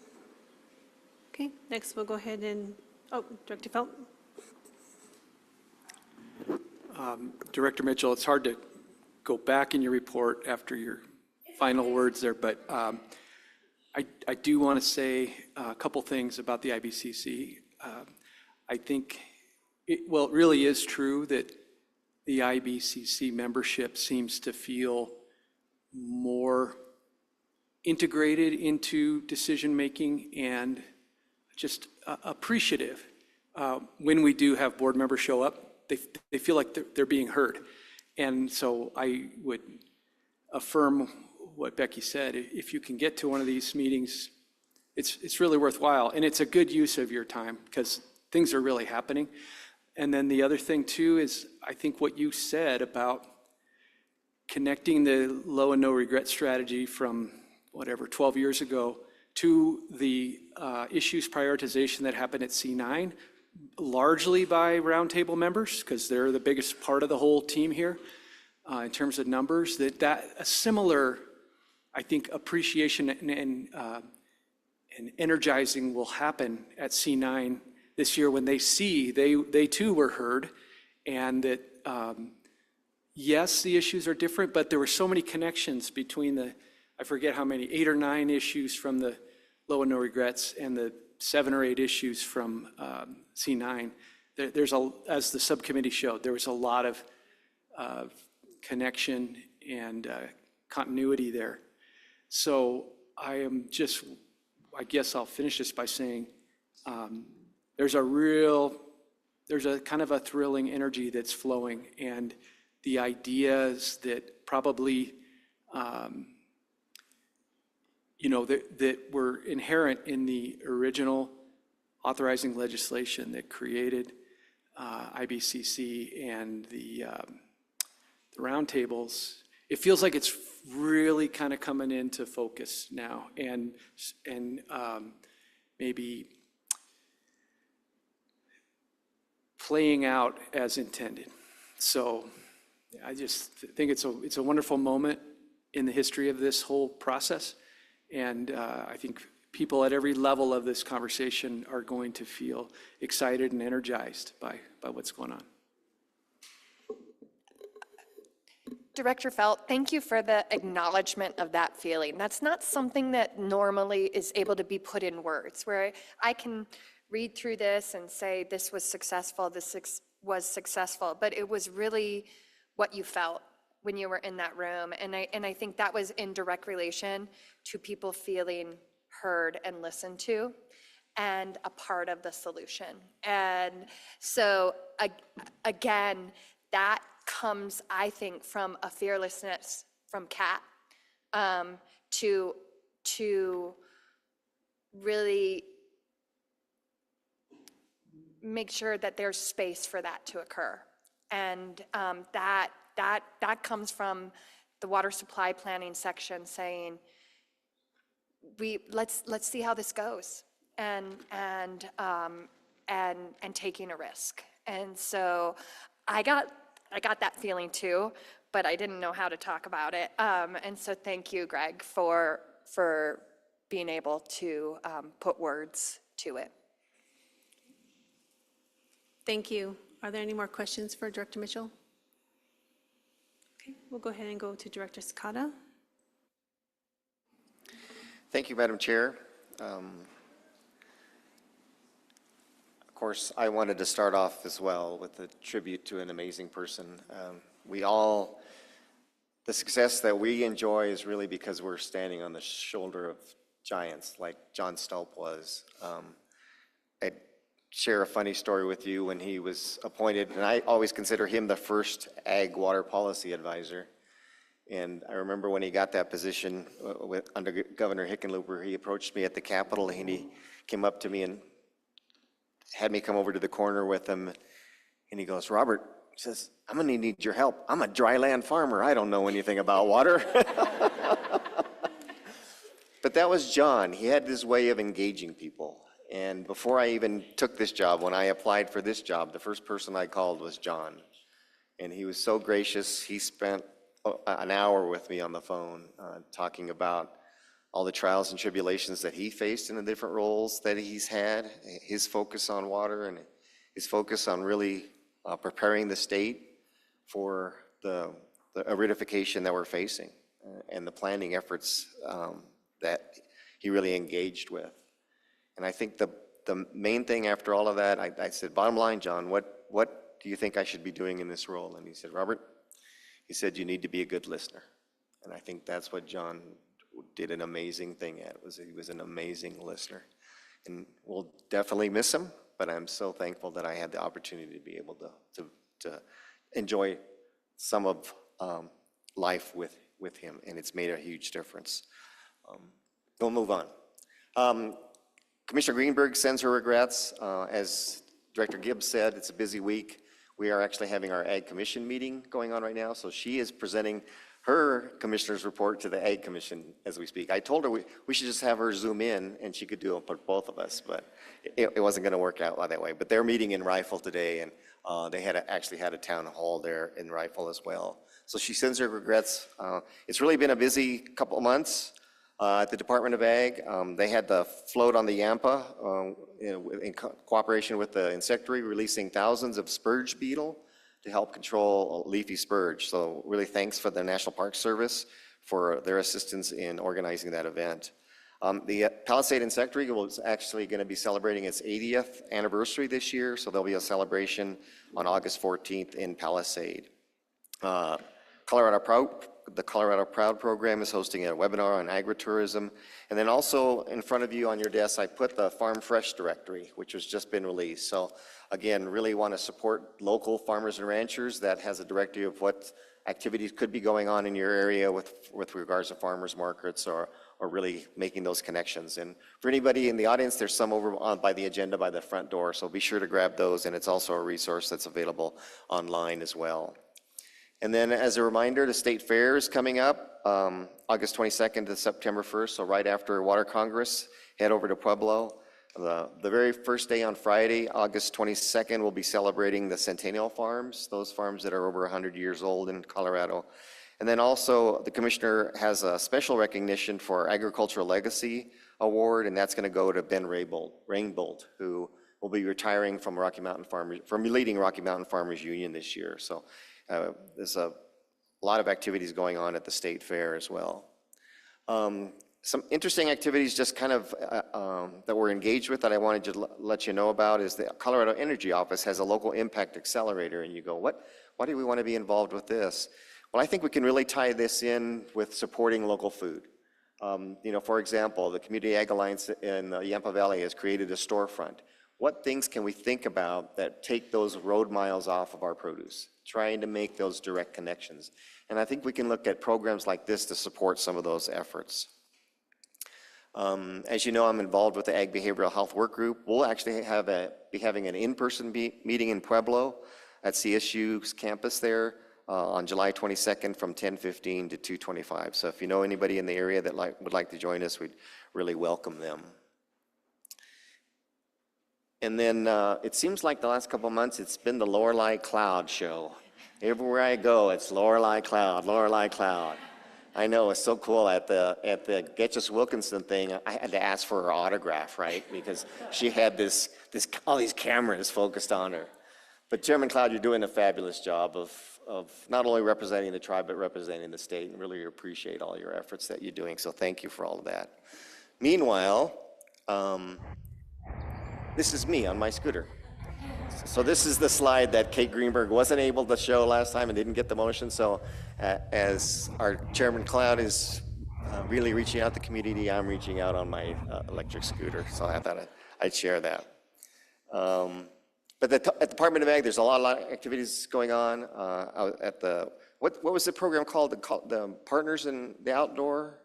Okay, next we'll go ahead and, Director Felt.
Director Mitchell, it's hard to go back in your report after your final words there, but I do want to say a couple things about the IBCC. I think, it really is true that the IBCC membership seems to feel more integrated into decision-making and just appreciative. When we do have board members show up, they feel like they're being heard. And so I would affirm what Becky said. If you can get to one of these meetings, it's really worthwhile. And it's a good use of your time because things are really happening. And then the other thing too is I think what you said about connecting the low and no regret strategy from 12 years ago to the issues prioritization that happened at C9, largely by roundtable members, because they're the biggest part of the whole team here in terms of numbers, that a similar, I think, appreciation and energizing will happen at C9 this year when they see they too were heard, and that yes, the issues are different, but there were so many connections between I forget how many, 8 or 9 issues from the low and no regrets and the 7 or 8 issues from C9. As the subcommittee showed, there was a lot of connection and continuity there. So I guess I'll finish this by saying there's a kind of a thrilling energy that's flowing, and the ideas that probably that were inherent in the original authorizing legislation that created IBCC and the roundtables, it feels like it's really kind of coming into focus now, and maybe playing out as intended. So I just think it's a wonderful moment in the history of this whole process. And I think people at every level of this conversation are going to feel excited and energized by what's going on.
Director Felt, thank you for the acknowledgement of that feeling. That's not something that normally is able to be put in words, where I can read through this and say this was successful, was successful, but it was really what you felt when you were in that room. And I think that was in direct relation to people feeling heard and listened to and a part of the solution. And so again, that comes, I think, from a fearlessness from Kat to really make sure that there's space for that to occur. And that comes from the water supply planning section saying, let's see how this goes, and taking a risk. And so I got that feeling too, but I didn't know how to talk about it. And so thank you, Greg, for being able to put words to it.
Thank you. Are there any more questions for Director Mitchell? Okay, we'll go ahead and go to Director Sakata.
Thank you, Madam Chair. Of course, I wanted to start off as well with a tribute to an amazing person. The success that we enjoy is really because we're standing on the shoulder of giants like John Stolp was. I'd share a funny story with you when he was appointed, and I always consider him the first ag water policy advisor. And I remember when he got that position under Governor Hickenlooper, he approached me at the Capitol, and he came up to me and had me come over to the corner with him. And he goes, "Robert," he says, "I'm gonna need your help. I'm a dry land farmer. I don't know anything about water." But that was John. He had this way of engaging people. And before I even took this job, when I applied for this job, the first person I called was John. And he was so gracious. He spent an hour with me on the phone talking about all the trials and tribulations that he faced in the different roles that he's had, his focus on water and his focus on really preparing the state for the aridification that we're facing and the planning efforts that he really engaged with. And I think the main thing after all of that, I said, bottom line, John, what do you think I should be doing in this role? And he said, Robert, he said, you need to be a good listener. And I think that's what John did an amazing thing at, he was an amazing listener. And we'll definitely miss him, but I'm so thankful that I had the opportunity to be able to enjoy some of life with him, and it's made a huge difference. We'll move on. Commissioner Greenberg sends her regrets. As Director Gibbs said, it's a busy week. We are actually having our Ag Commission meeting going on right now, so she is presenting her commissioner's report to the Ag Commission as we speak. I told her we should just have her Zoom in and she could do it for both of us, but it wasn't going to work out that way. But they're meeting in Rifle today, and they actually had a town hall there in Rifle as well. So she sends her regrets. It's really been a busy couple of months at the Department of Ag. They had the float on the Yampa in cooperation with the insectary, releasing thousands of spurge beetle to help control leafy spurge. So really thanks for the National Park Service for their assistance in organizing that event. The Palisade Insectary is actually going to be celebrating its 80th anniversary this year, so there'll be a celebration on August 14th in Palisade. The Colorado Proud program is hosting a webinar on agritourism. And then also in front of you on your desk, I put the Farm Fresh directory, which has just been released. So again, really want to support local farmers and ranchers. That has a directory of what activities could be going on in your area with regards to farmers markets or really making those connections. And for anybody in the audience, there's some over by the agenda by the front door. So be sure to grab those. And it's also a resource that's available online as well. And then as a reminder, the State Fair is coming up August 22nd to September 1st, so right after Water Congress, head over to Pueblo. The very first day on Friday, August 22nd, we'll be celebrating the Centennial Farms, those farms that are over 100 years old in Colorado. And then also the Commissioner has a special recognition for Agricultural Legacy Award, and that's going to go to Ben Rainbolt, who will be retiring from leading Rocky Mountain Farmers Union this year. So there's a lot of activities going on at the State Fair as well. Some interesting activities just kind of that we're engaged with that I wanted to let you know about is the Colorado Energy Office has a local impact accelerator, and you go, why do we want to be involved with this? Well, I think we can really tie this in with supporting local food. For example, the Community Ag Alliance in the Yampa Valley has created a storefront. What things can we think about that take those road miles off of our produce? Trying to make those direct connections. And I think we can look at programs like this to support some of those efforts. As you know, I'm involved with the Ag Behavioral Health Work Group. We'll actually be having an in-person meeting in Pueblo at CSU's campus there on July 22nd from 10:15 to 2:25. So if you know anybody in the area that would like to join us, we'd really welcome them. And then it seems like the last couple of months, it's been the Lorelei Cloud show. Everywhere I go, it's Lorelei Cloud, Lorelei Cloud. I know, it's so cool at the Getchus Wilkinson thing. I had to ask for her autograph, right? Because she had all these cameras focused on her. But Chairman Cloud, you're doing a fabulous job of not only representing the tribe, but representing the state, and really appreciate all your efforts that you're doing. So thank you for all of that. Meanwhile, this is me on my scooter. So this is the slide that Kate Greenberg wasn't able to show last time and didn't get the motion. So as our Chairman Cloud is really reaching out to the community, I'm reaching out on my electric scooter. So I thought I'd share that. But at the Department of Ag, there's a lot of activities going on. At the what was the program called? The Partners in the Outdoor?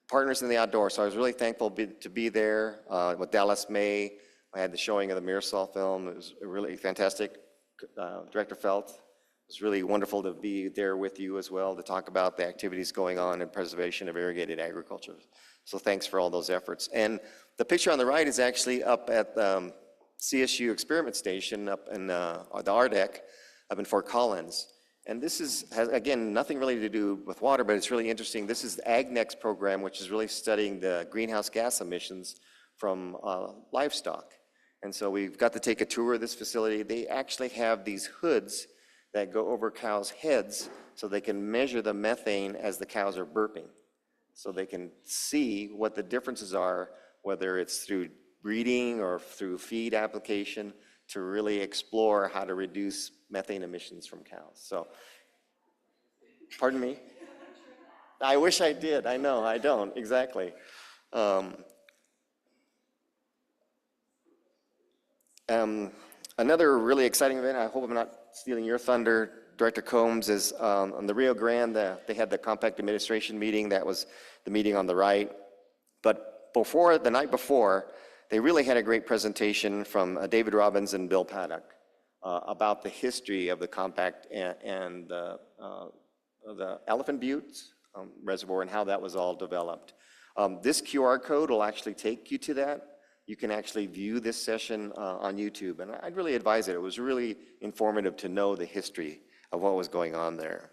Partners in the Outdoor. So I was really thankful to be there with Dallas May. I had the showing of the Mirasol film. It was really fantastic. Director Felt, it was really wonderful to be there with you as well to talk about the activities going on in preservation of irrigated agriculture. So thanks for all those efforts. And the picture on the right is actually up at CSU Experiment Station up in the RDEC up in Fort Collins. And this has, again, nothing really to do with water, but it's really interesting. This is the AgNext program, which is really studying the greenhouse gas emissions from livestock. And so we've got to take a tour of this facility. They actually have these hoods that go over cows' heads so they can measure the methane as the cows are burping. So they can see what the differences are, whether it's through breeding or through feed application, to really explore how to reduce methane emissions from cows. So, pardon me? I wish I did. I know, I don't, exactly. Another really exciting event, I hope I'm not stealing your thunder, Director Combs, is on the Rio Grande, they had the compact administration meeting. That was the meeting on the right. But the night before, they really had a great presentation from David Robbins and Bill Paddock about the history of the compact and the Elephant Butte Reservoir and how that was all developed. This QR code will actually take you to that. You can actually view this session on YouTube, and I'd really advise it. It was really informative to know the history of what was going on there.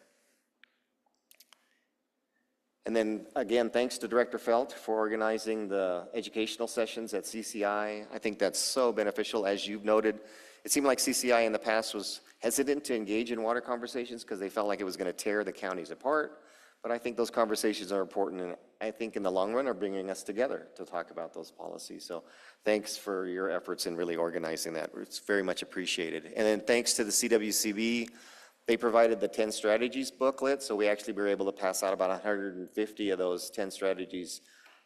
And then again, thanks to Director Felt for organizing the educational sessions at CCI. I think that's so beneficial. As you've noted, it seemed like CCI in the past was hesitant to engage in water conversations because they felt like it was going to tear the counties apart. But I think those conversations are important, and I think in the long run are bringing us together to talk about those policies. So thanks for your efforts in really organizing that. It's very much appreciated. And then thanks to the CWCB, they provided the 10 strategies booklet, so we actually were able to pass out about 150 of those 10 strategies,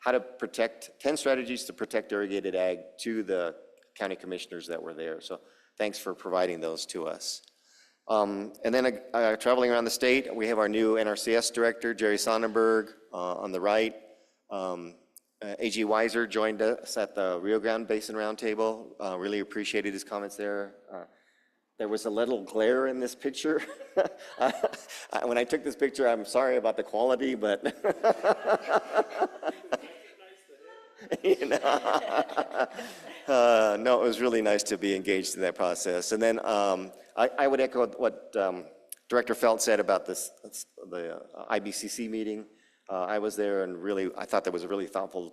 10 strategies to protect irrigated ag to the county commissioners that were there. So thanks for providing those to us. And then traveling around the state, we have our new NRCS director, Jerry Sonnenberg, on the right. A.G. Weiser joined us at the Rio Grande Basin Roundtable. Really appreciated his comments there. There was a little glare in this picture. When I took this picture, I'm sorry about the quality, but you know, no, it was really nice to be engaged in that process. And then I would echo what Director Felt said about the IBCC meeting. I was there, and really, I thought there was a really thoughtful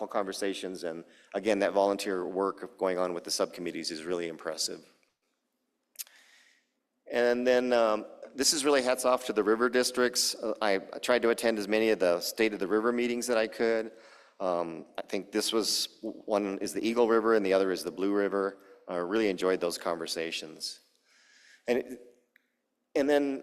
conversations. And again, that volunteer work going on with the subcommittees is really impressive. And then this is really hats off to the river districts. I tried to attend as many of the State of the River meetings that I could. I think this was, one is the Eagle River and the other is the Blue River. I really enjoyed those conversations. And then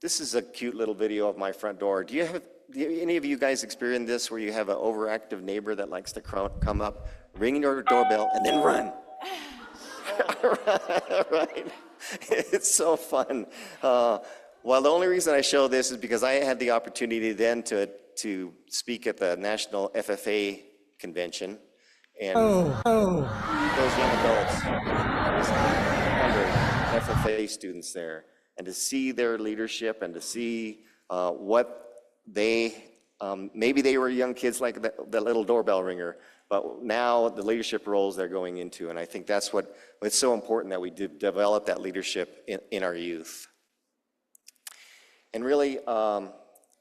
this is a cute little video of my front door. Do any of you guys experience this where you have an overactive neighbor that likes to come up, ring your doorbell, and then run? Right? It's so fun. Well, the only reason I show this is because I had the opportunity then to speak at the National FFA convention, and those young adults, 100 FFA students there, and to see their leadership and to see what they, maybe they were young kids like the little doorbell ringer, but now the leadership roles they're going into, and I think that's it's so important that we develop that leadership in our youth. And really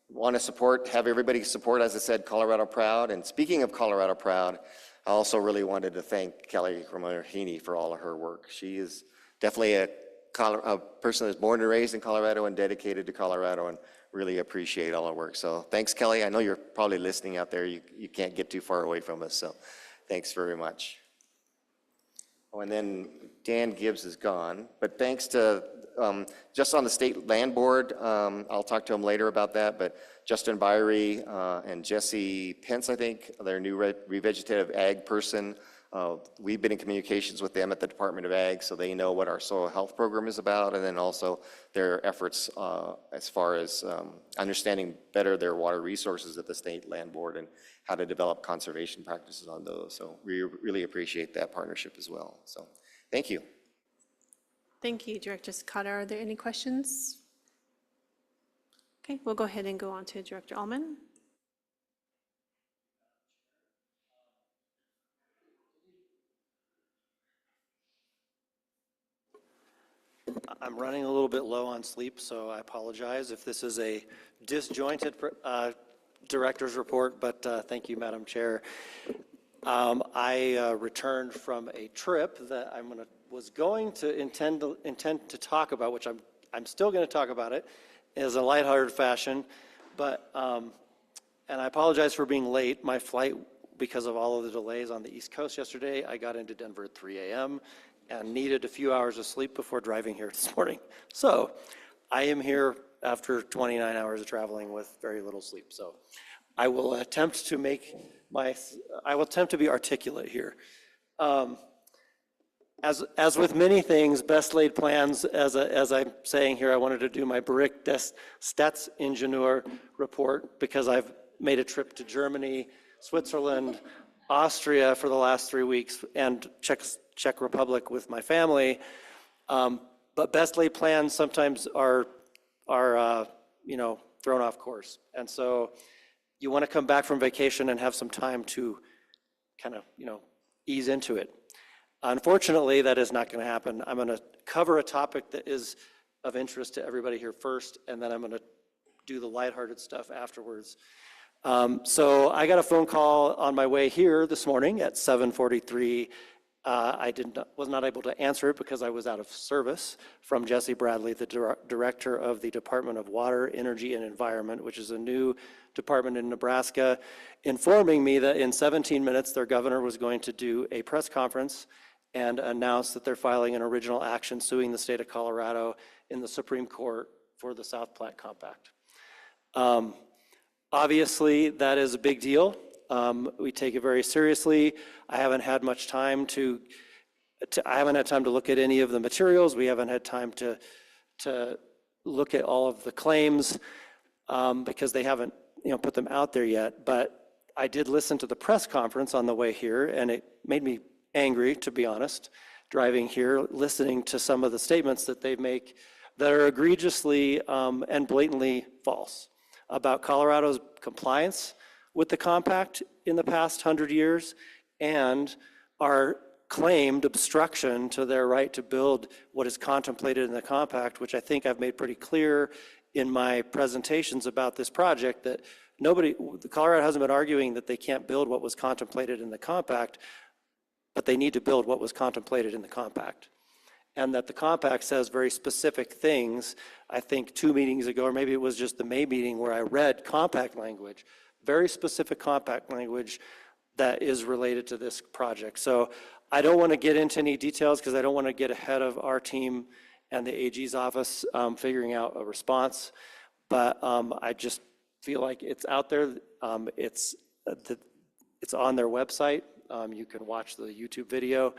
want to have everybody support, as I said, Colorado Proud. And speaking of Colorado Proud, I also really wanted to thank Kelly Romanini for all of her work. She is definitely a person that's born and raised in Colorado and dedicated to Colorado, and really appreciate all her work. So thanks, Kelly. I know you're probably listening out there. You can't get too far away from us, so thanks very much. Oh, and then Dan Gibbs is gone, but thanks to, just on the State Land Board, I'll talk to him later about that, but Justin Byrie and Jesse Pence, I think, their new revegetative ag person. We've been in communications with them at the Department of Ag, so they know what our soil health program is about, and then also their efforts as far as understanding better their water resources at the State Land Board and how to develop conservation practices on those. So we really appreciate that partnership as well. So thank you.
Thank you, Director Sakata. Are there any questions? Okay, we'll go ahead and go on to Director Allman.
I'm running a little bit low on sleep, so I apologize if this is a disjointed director's report, but thank you, Madam Chair. I returned from a trip that was going to intend to talk about, which I'm still going to talk about it as a lighthearted fashion, but and I apologize for being late. My flight, because of all of the delays on the East Coast yesterday, I got into Denver at 3 a.m. and needed a few hours of sleep before driving here this morning. So I am here after 29 hours of traveling with very little sleep. So I will attempt to be articulate here. As with many things, best laid plans, as I'm saying here, I wanted to do my Bericht des Staatsingenieur report because I've made a trip to Germany, Switzerland, Austria for the last 3 weeks, and Czech Republic with my family. But best laid plans sometimes are thrown off course. And so you want to come back from vacation and have some time to kind of, ease into it. Unfortunately, that is not going to happen. I'm going to cover a topic that is of interest to everybody here first, and then I'm going to do the lighthearted stuff afterwards. So I got a phone call on my way here this morning at 7:43. I was not able to answer it because I was out of service, from Jesse Bradley, the director of the Department of Water, Energy, and Environment, which is a new department in Nebraska, informing me that in 17 minutes their governor was going to do a press conference and announce that they're filing an original action suing the state of Colorado in the Supreme Court for the South Platte Compact. Obviously, that is a big deal. We take it very seriously. I haven't had much time to look at any of the materials. We haven't had time to look at all of the claims because they haven't put them out there yet. But I did listen to the press conference on the way here, and it made me angry, to be honest, driving here, listening to some of the statements that they make that are egregiously and blatantly false about Colorado's compliance with the compact in the past 100 years and our claimed obstruction to their right to build what is contemplated in the compact, which I think I've made pretty clear in my presentations about this project, that Colorado hasn't been arguing that they can't build what was contemplated in the compact, but they need to build what was contemplated in the compact. And that the compact says very specific things. I think 2 meetings ago, or maybe it was just the May meeting, where I read compact language, very specific compact language that is related to this project. So I don't want to get into any details because I don't want to get ahead of our team and the AG's office figuring out a response. But I just feel like it's out there. It's on their website. You can watch the YouTube video.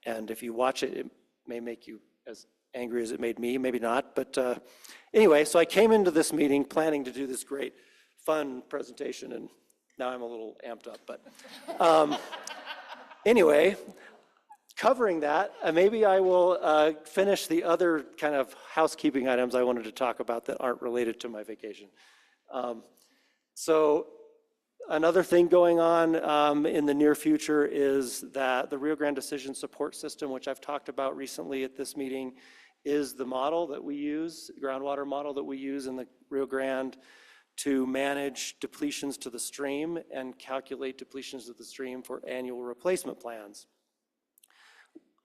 And if you watch it, it may make you as angry as it made me, maybe not. But anyway, so I came into this meeting planning to do this great, fun presentation, and now I'm a little amped up. But anyway, covering that, maybe I will finish the other kind of housekeeping items I wanted to talk about that aren't related to my vacation. So another thing going on in the near future is that the Rio Grande Decision Support System, which I've talked about recently at this meeting, is the model that we use, groundwater model that we use in the Rio Grande to manage depletions to the stream and calculate depletions to the stream for annual replacement plans.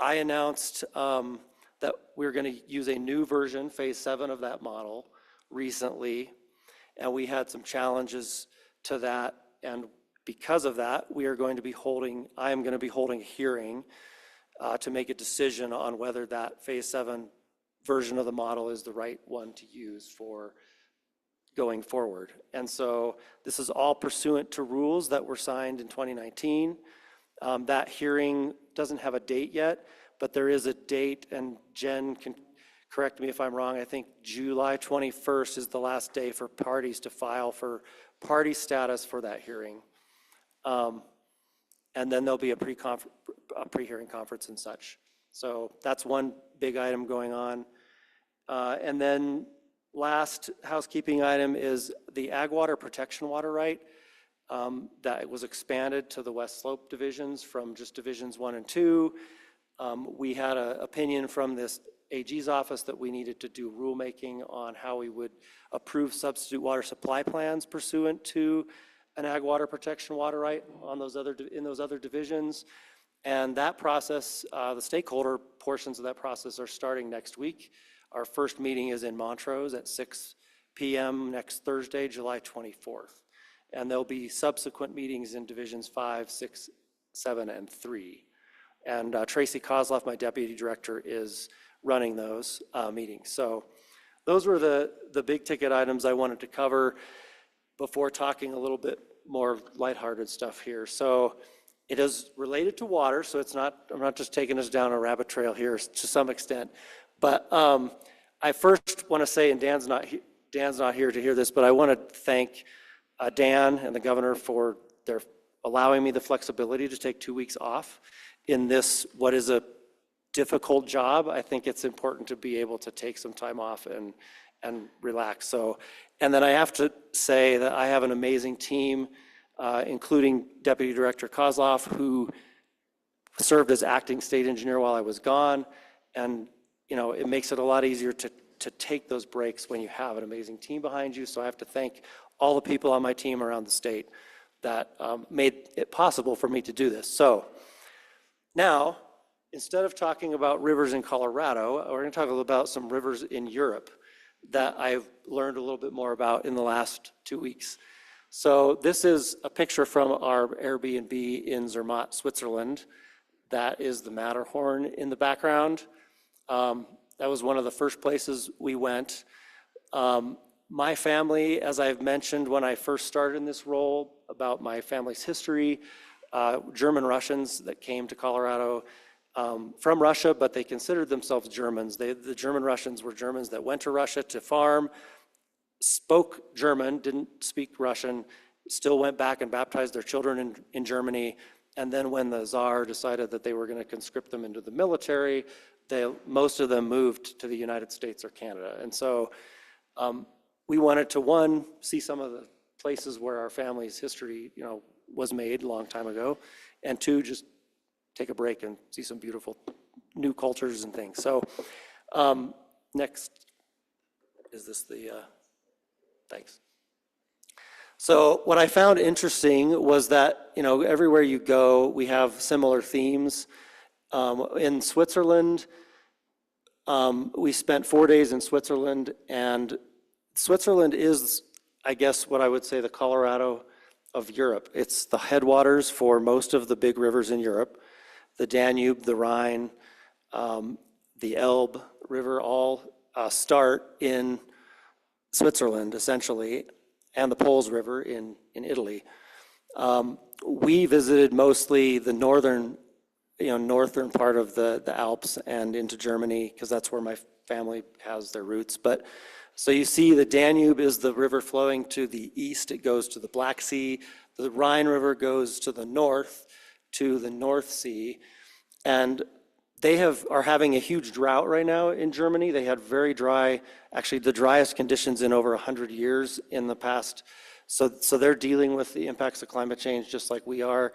I announced that we're going to use a new version, phase 7 of that model, recently, and we had some challenges to that. And because of that, I am going to be holding a hearing to make a decision on whether that phase 7 version of the model is the right one to use for going forward. And so this is all pursuant to rules that were signed in 2019. That hearing doesn't have a date yet, but there is a date, and Jen can correct me if I'm wrong. I think July 21st is the last day for parties to file for party status for that hearing. And then there'll be a pre-hearing conference and such. So that's one big item going on. And then last housekeeping item is the ag water protection water right that was expanded to the West Slope divisions from just divisions 1 and 2. We had an opinion from this AG's office that we needed to do rulemaking on how we would approve substitute water supply plans pursuant to an ag water protection water right on in those other divisions. And that process, the stakeholder portions of that process are starting next week. Our first meeting is in Montrose at 6 p.m. next Thursday, July 24th. And there'll be subsequent meetings in divisions 5, 6, 7, and 3. And Tracy Kozloff, my deputy director, is running those meetings. So those were the big ticket items I wanted to cover before talking a little bit more lighthearted stuff here. So it is related to water, so it's not, I'm not just taking us down a rabbit trail here to some extent. But I first want to say, and Dan's not here to hear this, but I want to thank Dan and the governor for their allowing me the flexibility to take 2 weeks off in this, what is a difficult job. I think it's important to be able to take some time off and relax. So, and then I have to say that I have an amazing team, including Deputy Director Kozloff, who served as acting state engineer while I was gone. And, you know, it makes it a lot easier to take those breaks when you have an amazing team behind you. So I have to thank all the people on my team around the state that made it possible for me to do this. So now, instead of talking about rivers in Colorado, we're going to talk a little about some rivers in Europe that I've learned a little bit more about in the last 2 weeks. So this is a picture from our Airbnb in Zermatt, Switzerland. That is the Matterhorn in the background. That was one of the first places we went. My family, as I've mentioned when I first started in this role, about my family's history, German Russians that came to Colorado from Russia, but they considered themselves Germans. The German Russians were Germans that went to Russia to farm, spoke German, didn't speak Russian, still went back and baptized their children in Germany. And then when the Tsar decided that they were going to conscript them into the military, most of them moved to the United States or Canada. And so we wanted to, one, see some of the places where our family's history, you know, was made a long time ago, and two, just take a break and see some beautiful new cultures and things. So next, is this the, thanks. So what I found interesting was that, you know, everywhere you go, we have similar themes. In Switzerland, we spent 4 days in Switzerland, and Switzerland is, I guess, what I would say the Colorado of Europe. It's the headwaters for most of the big rivers in Europe. The Danube, the Rhine, the Elbe River all start in Switzerland, essentially, and the Poles River in Italy. We visited mostly the northern part of the Alps and into Germany, because that's where my family has their roots. But so you see the Danube is the river flowing to the east. It goes to the Black Sea. The Rhine River goes to the north, to the North Sea. And they are having a huge drought right now in Germany. They had very dry, actually the driest conditions in over 100 years in the past. So they're dealing with the impacts of climate change just like we are,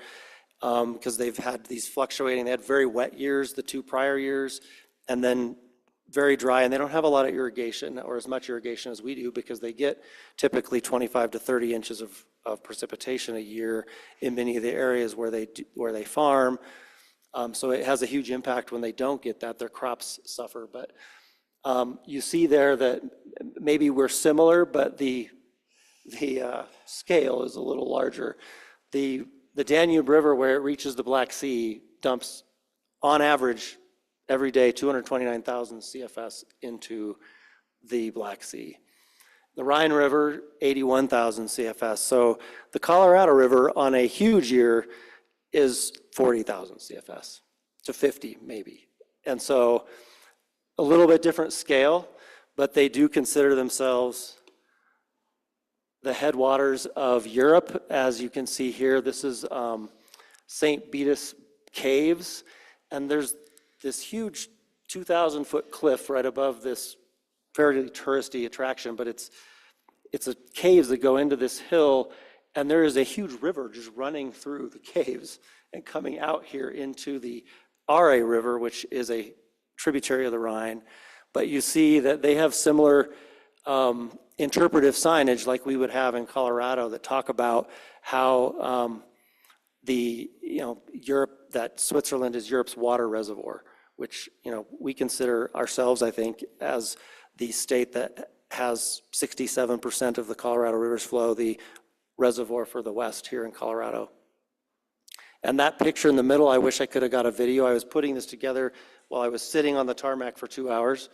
because they've had these fluctuating, they had very wet years the 2 prior years, and then very dry, and they don't have a lot of irrigation or as much irrigation as we do, because they get typically 25 to 30 inches of precipitation a year in many of the areas where they farm. So it has a huge impact when they don't get that. Their crops suffer. But you see there that maybe we're similar, but the scale is a little larger. The Danube River, where it reaches the Black Sea, dumps on average every day 229,000 CFS into the Black Sea. The Rhine River, 81,000 CFS. So the Colorado River on a huge year is 40,000 CFS to 50 maybe. And so a little bit different scale, but they do consider themselves the headwaters of Europe. As you can see here, this is St. Beatus Caves, and there's this huge 2,000-foot cliff right above this fairly touristy attraction, but it's a caves that go into this hill, and there is a huge river just running through the caves and coming out here into the Aare River, which is a tributary of the Rhine. But you see that they have similar interpretive signage like we would have in Colorado that talk about how Europe, that Switzerland is Europe's water reservoir, which, we consider ourselves, I think, as the state that has 67% of the Colorado River's flow, the reservoir for the West here in Colorado. And that picture in the middle, I wish I could have got a video. I was putting this together while I was sitting on the tarmac for 2 hours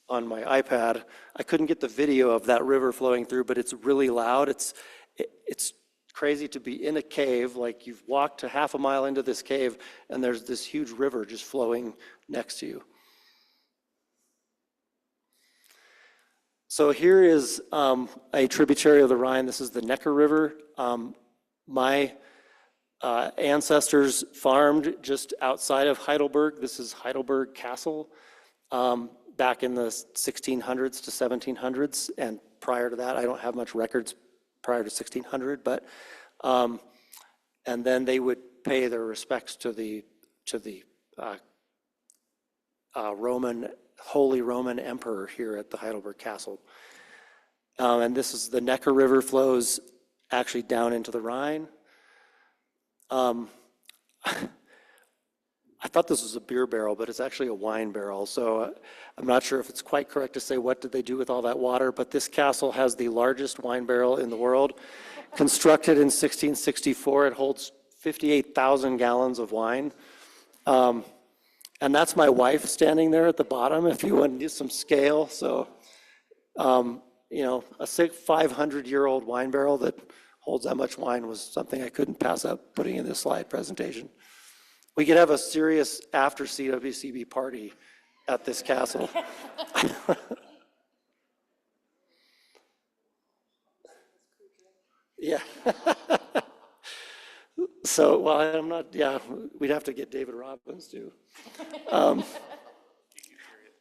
on my iPad. I couldn't get the video of that river flowing through, but it's really loud. It's crazy to be in a cave, like you've walked a half a mile into this cave, and there's this huge river just flowing next to you. So here is a tributary of the Rhine. This is the Neckar River. My ancestors farmed just outside of Heidelberg. This is Heidelberg Castle back in the 1600s to 1700s. And prior to that, I don't have much records prior to 1600, but and then they would pay their respects to the Holy Roman Emperor here at the Heidelberg Castle. And this is the Neckar River flows actually down into the Rhine. I thought this was a beer barrel, but it's actually a wine barrel. So I'm not sure if it's quite correct to say what did they do with all that water, but this castle has the largest wine barrel in the world. Constructed in 1664, it holds 58,000 gallons of wine. And that's my wife standing there at the bottom, if you want to do some scale. So, a 500-year-old wine barrel that holds that much wine was something I couldn't pass up putting in this slide presentation. We could have a serious after CWCB party at this castle. Yeah. So, well, I'm not, we'd have to get David Robbins too.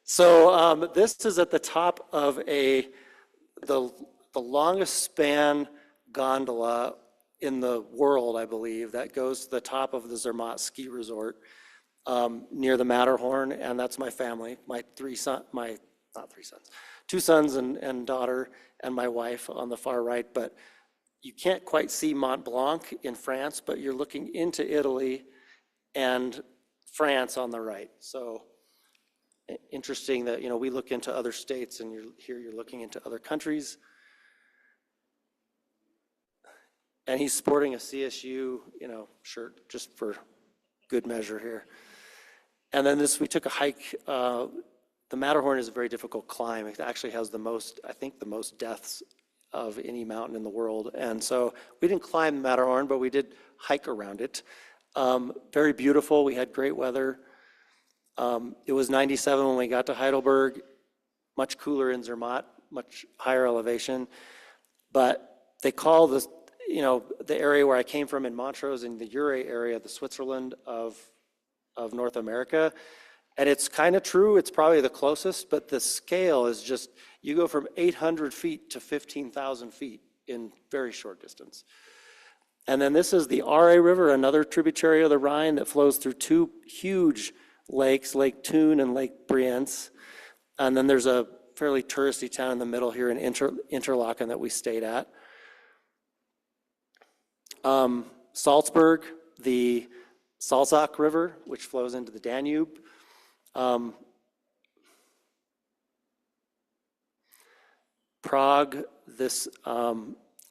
So this is at the top of the longest span gondola in the world, I believe, that goes to the top of the Zermatt ski resort near the Matterhorn, and that's my family, two sons and daughter, and my wife on the far right. But you can't quite see Mont Blanc in France, but you're looking into Italy and France on the right. So interesting that, we look into other states, and you're looking into other countries. And he's sporting a CSU, shirt just for good measure here. And then we took a hike. The Matterhorn is a very difficult climb. It actually has the most deaths of any mountain in the world. And so we didn't climb the Matterhorn, but we did hike around it. Very beautiful. We had great weather. It was 97 when we got to Heidelberg, much cooler in Zermatt, much higher elevation. But they call this, the area where I came from in Montrose, in the Uray area, the Switzerland of North America. And it's kind of true, it's probably the closest, but the scale is just, you go from 800 feet to 15,000 feet in very short distance. And then this is the Aare River, another tributary of the Rhine that flows through two huge lakes, Lake Thun and Lake Brienz. And then there's a fairly touristy town in the middle here in Interlaken that we stayed at. Salzburg, the Salzach River, which flows into the Danube. Prague, this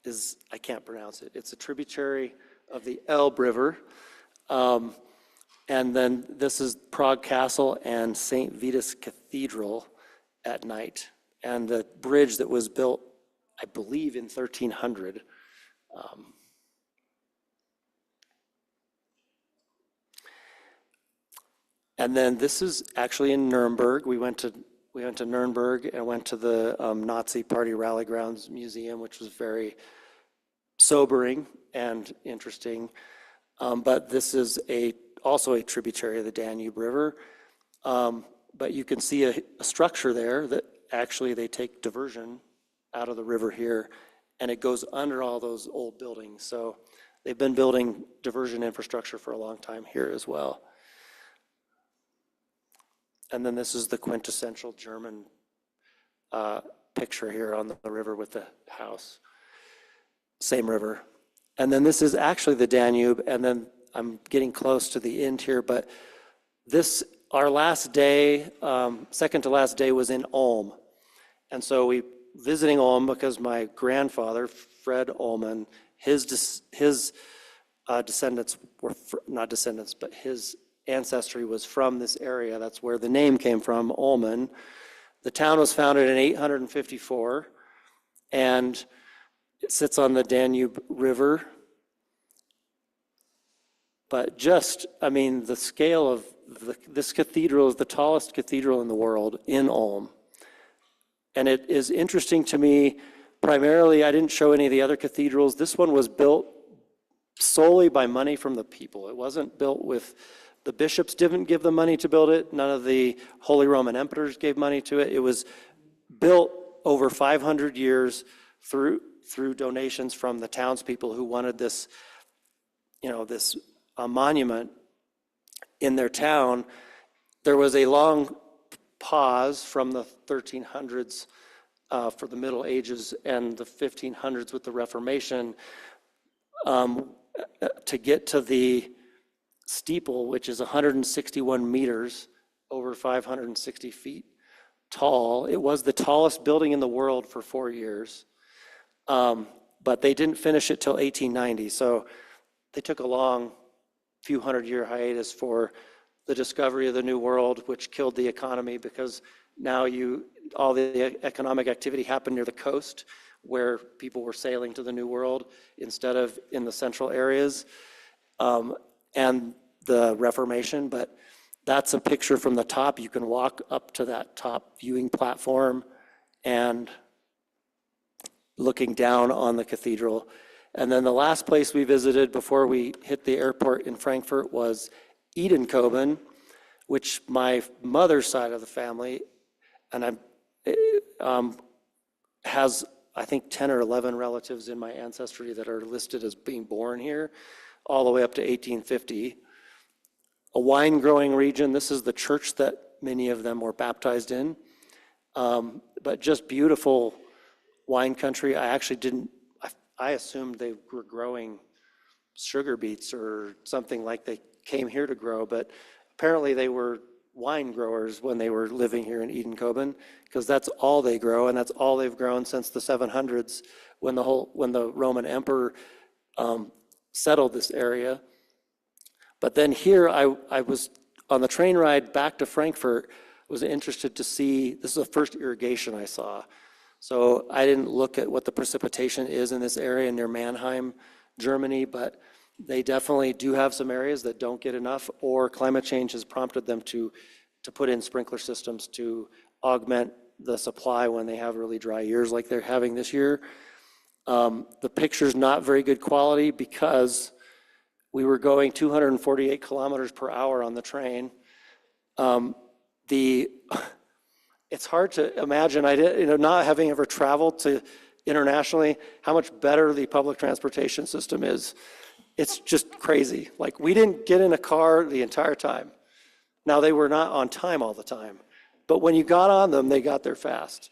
is, I can't pronounce it. It's a tributary of the Elbe River. And then this is Prague Castle and St. Vitus Cathedral at night. And the bridge that was built, I believe, in 1300. And then this is actually in Nuremberg. We went to Nuremberg and went to the Nazi Party Rally Grounds Museum, which was very sobering and interesting. But this is also a tributary of the Danube River. But you can see a structure there that actually they take diversion out of the river here, and it goes under all those old buildings. So they've been building diversion infrastructure for a long time here as well. And then this is the quintessential German picture here on the river with the house. Same river. And then this is actually the Danube, and then I'm getting close to the end here, but this, our last day, second to last day was in Ulm. And so we visiting Ulm because my grandfather, Fred Ullman, his descendants were, not descendants, but his ancestry was from this area. That's where the name came from, Ullman. The town was founded in 854, and it sits on the Danube River. But just, I mean, the scale of this cathedral is the tallest cathedral in the world in Ulm. And it is interesting to me, primarily, I didn't show any of the other cathedrals. This one was built solely by money from the people. It wasn't built with, the bishops didn't give the money to build it. None of the Holy Roman emperors gave money to it. It was built over 500 years through donations from the townspeople who wanted this, you know, this monument in their town. There was a long pause from the 1300s for the Middle Ages and the 1500s with the Reformation to get to the steeple, which is 161 meters, over 560 feet tall. It was the tallest building in the world for 4 years, but they didn't finish it till 1890. So they took a long few hundred-year hiatus for the discovery of the New World, which killed the economy because now all the economic activity happened near the coast where people were sailing to the New World instead of in the central areas, and the Reformation. But that's a picture from the top. You can walk up to that top viewing platform and looking down on the cathedral. And then the last place we visited before we hit the airport in Frankfurt was Edenkoben, which my mother's side of the family, and has, I think, 10 or 11 relatives in my ancestry that are listed as being born here, all the way up to 1850. A wine-growing region. This is the church that many of them were baptized in, but just beautiful wine country. I actually didn't, I assumed they were growing sugar beets or something like they came here to grow, but apparently they were wine growers when they were living here in Edenkoben, because that's all they grow, and that's all they've grown since the 700s when the Roman emperor settled this area. But then here I was on the train ride back to Frankfurt, was interested to see, this is the first irrigation I saw. So I didn't look at what the precipitation is in this area near Mannheim, Germany, but they definitely do have some areas that don't get enough, or climate change has prompted them to put in sprinkler systems to augment the supply when they have really dry years like they're having this year. The picture's not very good quality because we were going 248 kilometers per hour on the train. It's hard to imagine, not having ever traveled to internationally, how much better the public transportation system is. It's just crazy. Like, we didn't get in a car the entire time. Now, they were not on time all the time, but when you got on them, they got there fast.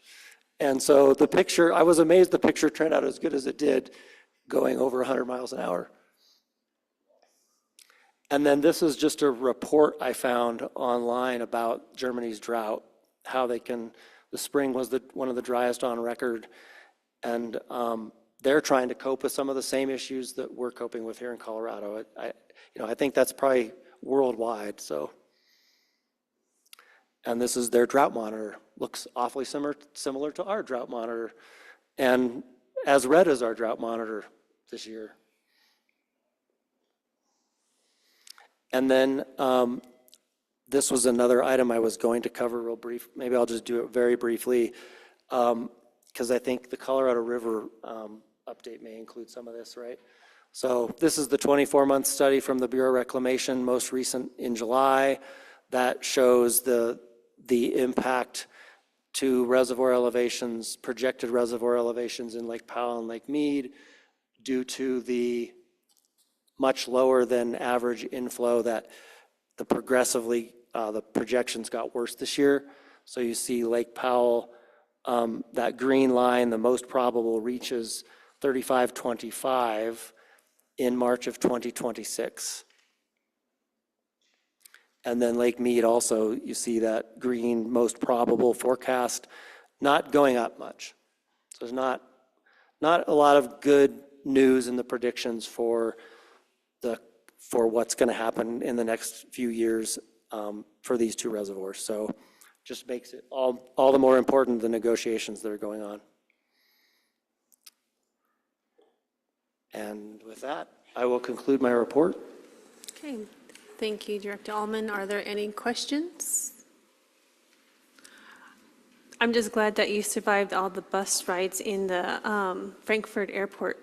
And so the picture, I was amazed the picture turned out as good as it did, going over 100 miles an hour. And then this is just a report I found online about Germany's drought, how they can, the spring was one of the driest on record, and they're trying to cope with some of the same issues that we're coping with here in Colorado. I think that's probably worldwide. So, and this is their drought monitor. Looks awfully similar to our drought monitor, and as red as our drought monitor this year. And then this was another item I was going to cover real brief. Maybe I'll just do it very briefly, because I think the Colorado River update may include some of this, right? So this is the 24-month study from the Bureau of Reclamation, most recent in July, that shows the impact to reservoir elevations, projected reservoir elevations in Lake Powell and Lake Mead due to the much lower than average inflow that the progressively the projections got worse this year. So you see Lake Powell, that green line, the most probable reaches 3525 in March of 2026. And then Lake Mead also, you see that green most probable forecast not going up much. So there's not a lot of good news in the predictions for what's going to happen in the next few years for these two reservoirs. So just makes it all the more important, the negotiations that are going on. And with that, I will conclude my report.
Okay, thank you, Director Allman. Are there any questions? I'm just glad that you survived all the bus rides in the Frankfurt Airport.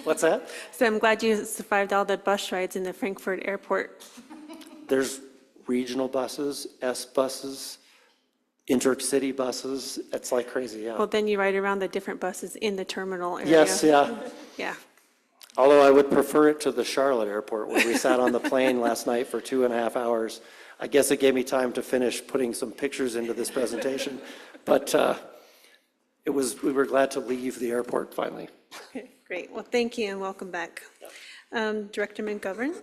What's that?
So I'm glad you survived all the bus rides in the Frankfurt Airport.
There's regional buses, S buses, intercity buses. It's like crazy, yeah.
Well, then you ride around the different buses in the terminal area.
Yes, yeah.
Yeah.
Although I would prefer it to the Charlotte airport where we sat on the plane last night for 2.5 hours. I guess it gave me time to finish putting some pictures into this presentation. But we were glad to leave the airport finally.
Okay, great. Well, thank you and welcome back. Director McGovern.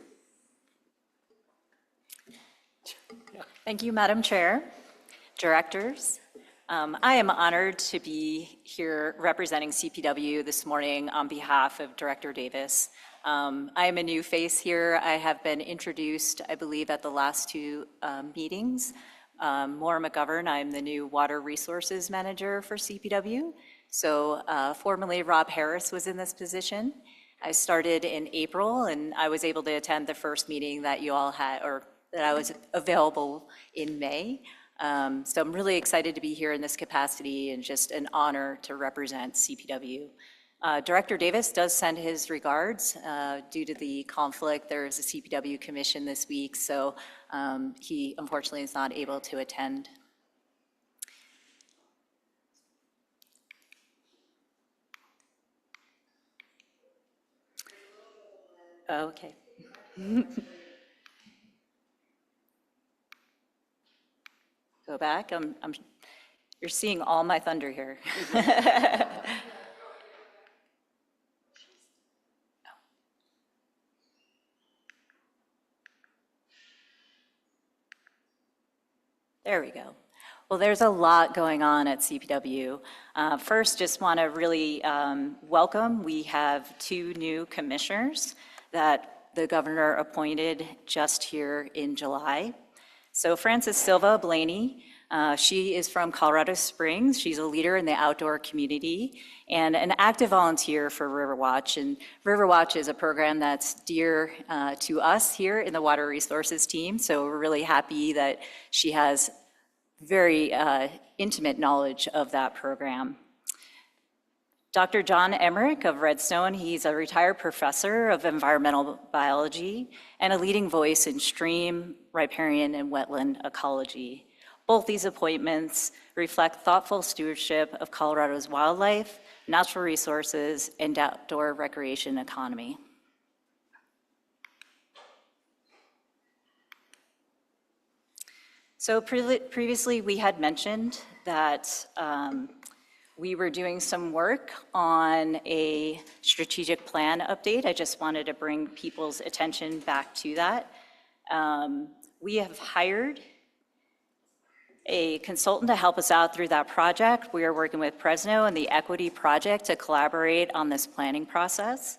Thank you, Madam Chair, directors. I am honored to be here representing CPW this morning on behalf of Director Davis. I am a new face here. I have been introduced, I believe, at the last two meetings. Maura McGovern, I'm the new Water Resources Manager for CPW. So formerly Rob Harris was in this position. I started in April and I was able to attend the first meeting that you all had, or that I was available in May. So I'm really excited to be here in this capacity and just an honor to represent CPW. Director Davis does send his regards. Due to the conflict, there is a CPW commission this week, so he unfortunately is not able to attend. Okay. Go back. You're seeing all my thunder here. There we go. Well, there's a lot going on at CPW. First, just want to really welcome. We have two new commissioners that the governor appointed just here in July. So Frances Silva Blaney, she is from Colorado Springs. She's a leader in the outdoor community and an active volunteer for Riverwatch. And Riverwatch is a program that's dear to us here in the Water Resources team. So we're really happy that she has very intimate knowledge of that program. Dr. John Emmerich of Redstone, he's a retired professor of environmental biology and a leading voice in stream, riparian, and wetland ecology. Both these appointments reflect thoughtful stewardship of Colorado's wildlife, natural resources, and outdoor recreation economy. So previously we had mentioned that we were doing some work on a strategic plan update. I just wanted to bring people's attention back to that. We have hired a consultant to help us out through that project. We are working with Fresno and the Equity Project to collaborate on this planning process.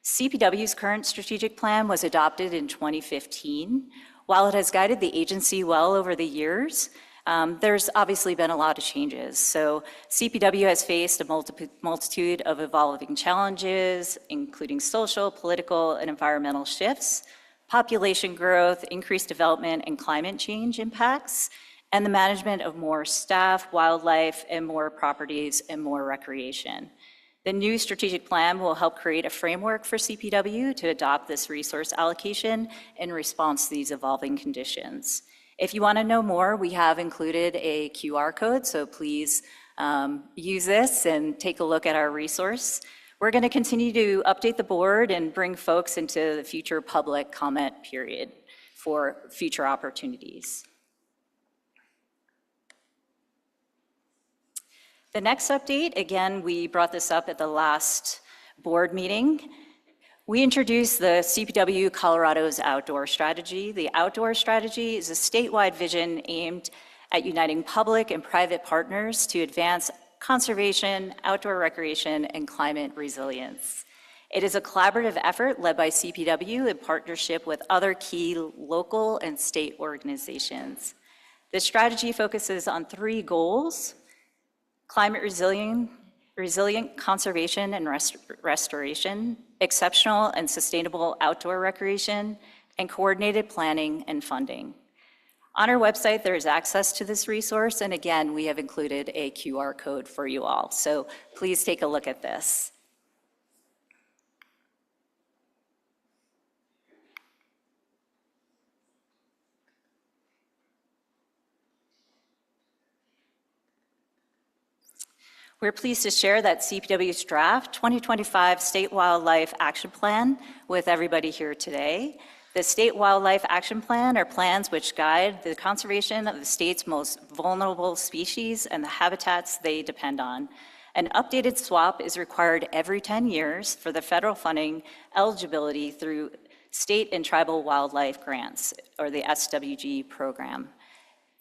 CPW's current strategic plan was adopted in 2015. While it has guided the agency well over the years, there's obviously been a lot of changes. So CPW has faced a multitude of evolving challenges, including social, political, and environmental shifts, population growth, increased development and climate change impacts, and the management of more staff, wildlife, and more properties and more recreation. The new strategic plan will help create a framework for CPW to adopt this resource allocation in response to these evolving conditions. If you want to know more, we have included a QR code, so please use this and take a look at our resource. We're going to continue to update the board and bring folks into the future public comment period. for future opportunities. The next update, again, we brought this up at the last board meeting. We introduced the CPW Colorado's Outdoor Strategy. The Outdoor Strategy is a statewide vision aimed at uniting public and private partners to advance conservation, outdoor recreation, and climate resilience. It is a collaborative effort led by CPW in partnership with other key local and state organizations. The strategy focuses on 3 goals: climate resilient conservation and restoration, exceptional and sustainable outdoor recreation, and coordinated planning and funding. On our website, there is access to this resource, and again, we have included a QR code for you all, so please take a look at this. We're pleased to share that CPW's draft 2025 State Wildlife Action Plan with everybody here today. The State Wildlife Action Plan are plans which guide the conservation of the state's most vulnerable species and the habitats they depend on. An updated SWAP is required every 10 years for the federal funding eligibility through state and tribal wildlife grants, or the SWG program.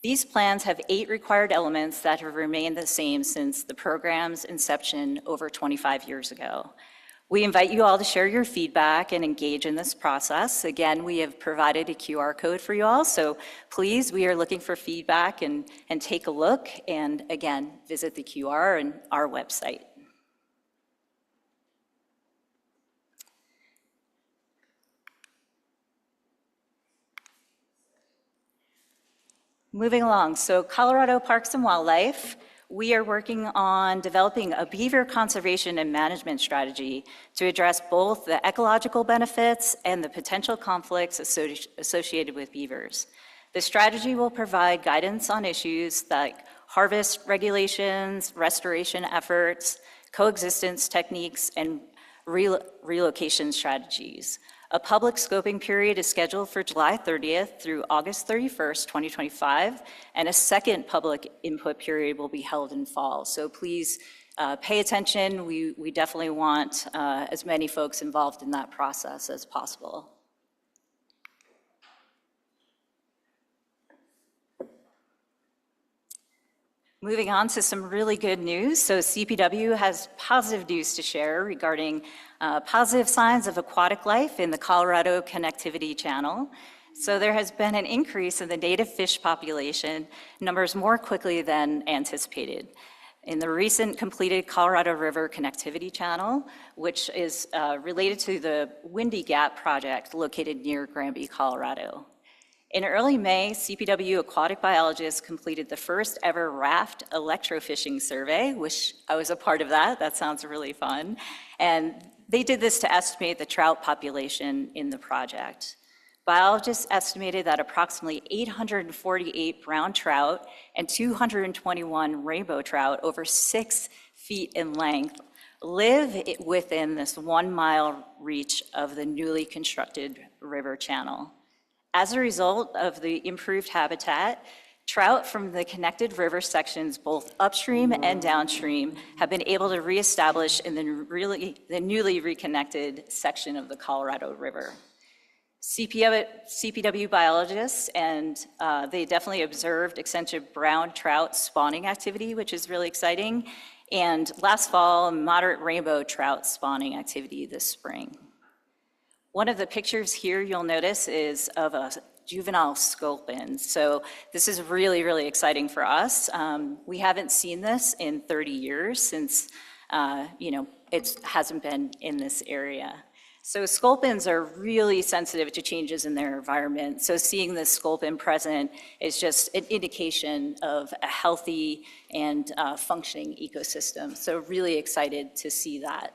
These plans have 8 required elements that have remained the same since the program's inception over 25 years ago. We invite you all to share your feedback and engage in this process. Again, we have provided a QR code for you all, so please, we are looking for feedback and take a look, and again, visit the QR and our website. Moving along, so Colorado Parks and Wildlife, we are working on developing a beaver conservation and management strategy to address both the ecological benefits and the potential conflicts associated with beavers. The strategy will provide guidance on issues like harvest regulations, restoration efforts, coexistence techniques, and relocation strategies. A public scoping period is scheduled for July 30th through August 31st, 2025, and a second public input period will be held in fall. So please pay attention. We definitely want as many folks involved in that process as possible. Moving on to some really good news. So CPW has positive news to share regarding positive signs of aquatic life in the Colorado Connectivity Channel. So there has been an increase in the native fish population numbers more quickly than anticipated. In the recent completed Colorado River Connectivity Channel, which is related to the Windy Gap project located near Granby, Colorado. In early May, CPW aquatic biologists completed the first ever raft electrofishing survey, which I was a part of that. That sounds really fun. And they did this to estimate the trout population in the project. Biologists estimated that approximately 848 brown trout and 221 rainbow trout over 6 feet in length live within this 1-mile reach of the newly constructed river channel. As a result of the improved habitat, trout from the connected river sections, both upstream and downstream, have been able to reestablish in the newly reconnected section of the Colorado River. CPW biologists, and they definitely observed extensive brown trout spawning activity, which is really exciting, and last fall, moderate rainbow trout spawning activity this spring. One of the pictures here you'll notice is of a juvenile sculpin. So this is really, really exciting for us. We haven't seen this in 30 years since, it hasn't been in this area. So sculpins are really sensitive to changes in their environment. So seeing this sculpin present is just an indication of a healthy and functioning ecosystem. So really excited to see that.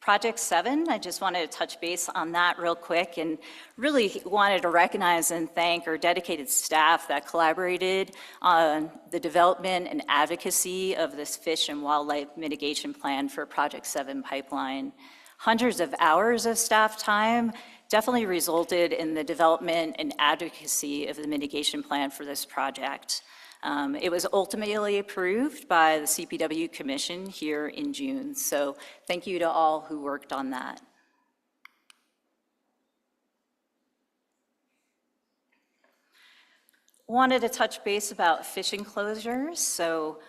Project 7, I just wanted to touch base on that real quick and really wanted to recognize and thank our dedicated staff that collaborated on the development and advocacy of this fish and wildlife mitigation plan for Project 7 pipeline. hundreds of hours of staff time, definitely resulted in the development and advocacy of the mitigation plan for this project. It was ultimately approved by the CPW Commission here in June. So thank you to all who worked on that. Wanted to touch base about fish enclosures. So,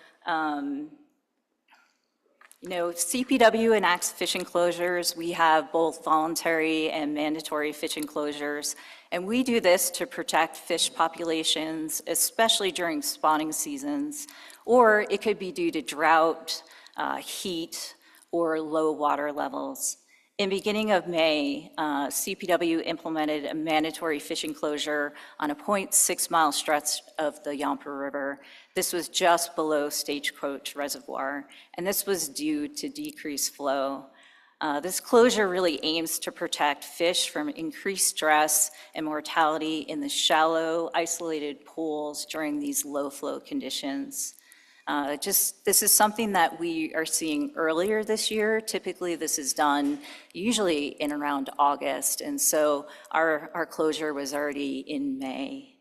CPW enacts fish enclosures. We have both voluntary and mandatory fish enclosures. And we do this to protect fish populations, especially during spawning seasons, or it could be due to drought, heat, or low water levels. In beginning of May, CPW implemented a mandatory fish enclosure on a 0.6-mile stretch of the Yampa River. This was just below Stagecoach Reservoir, and this was due to decreased flow. This closure really aims to protect fish from increased stress and mortality in the shallow, isolated pools during these low flow conditions. This is something that we are seeing earlier this year. Typically, this is done usually in around August, and so our closure was already in May.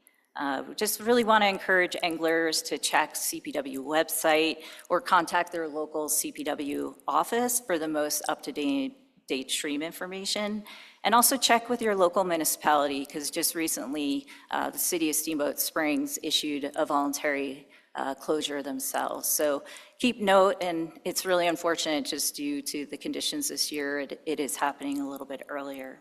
We just really want to encourage anglers to check CPW website or contact their local CPW office for the most up-to-date stream information. And also check with your local municipality, because just recently, the city of Steamboat Springs issued a voluntary closure themselves. So keep note, and it's really unfortunate just due to the conditions this year, it is happening a little bit earlier.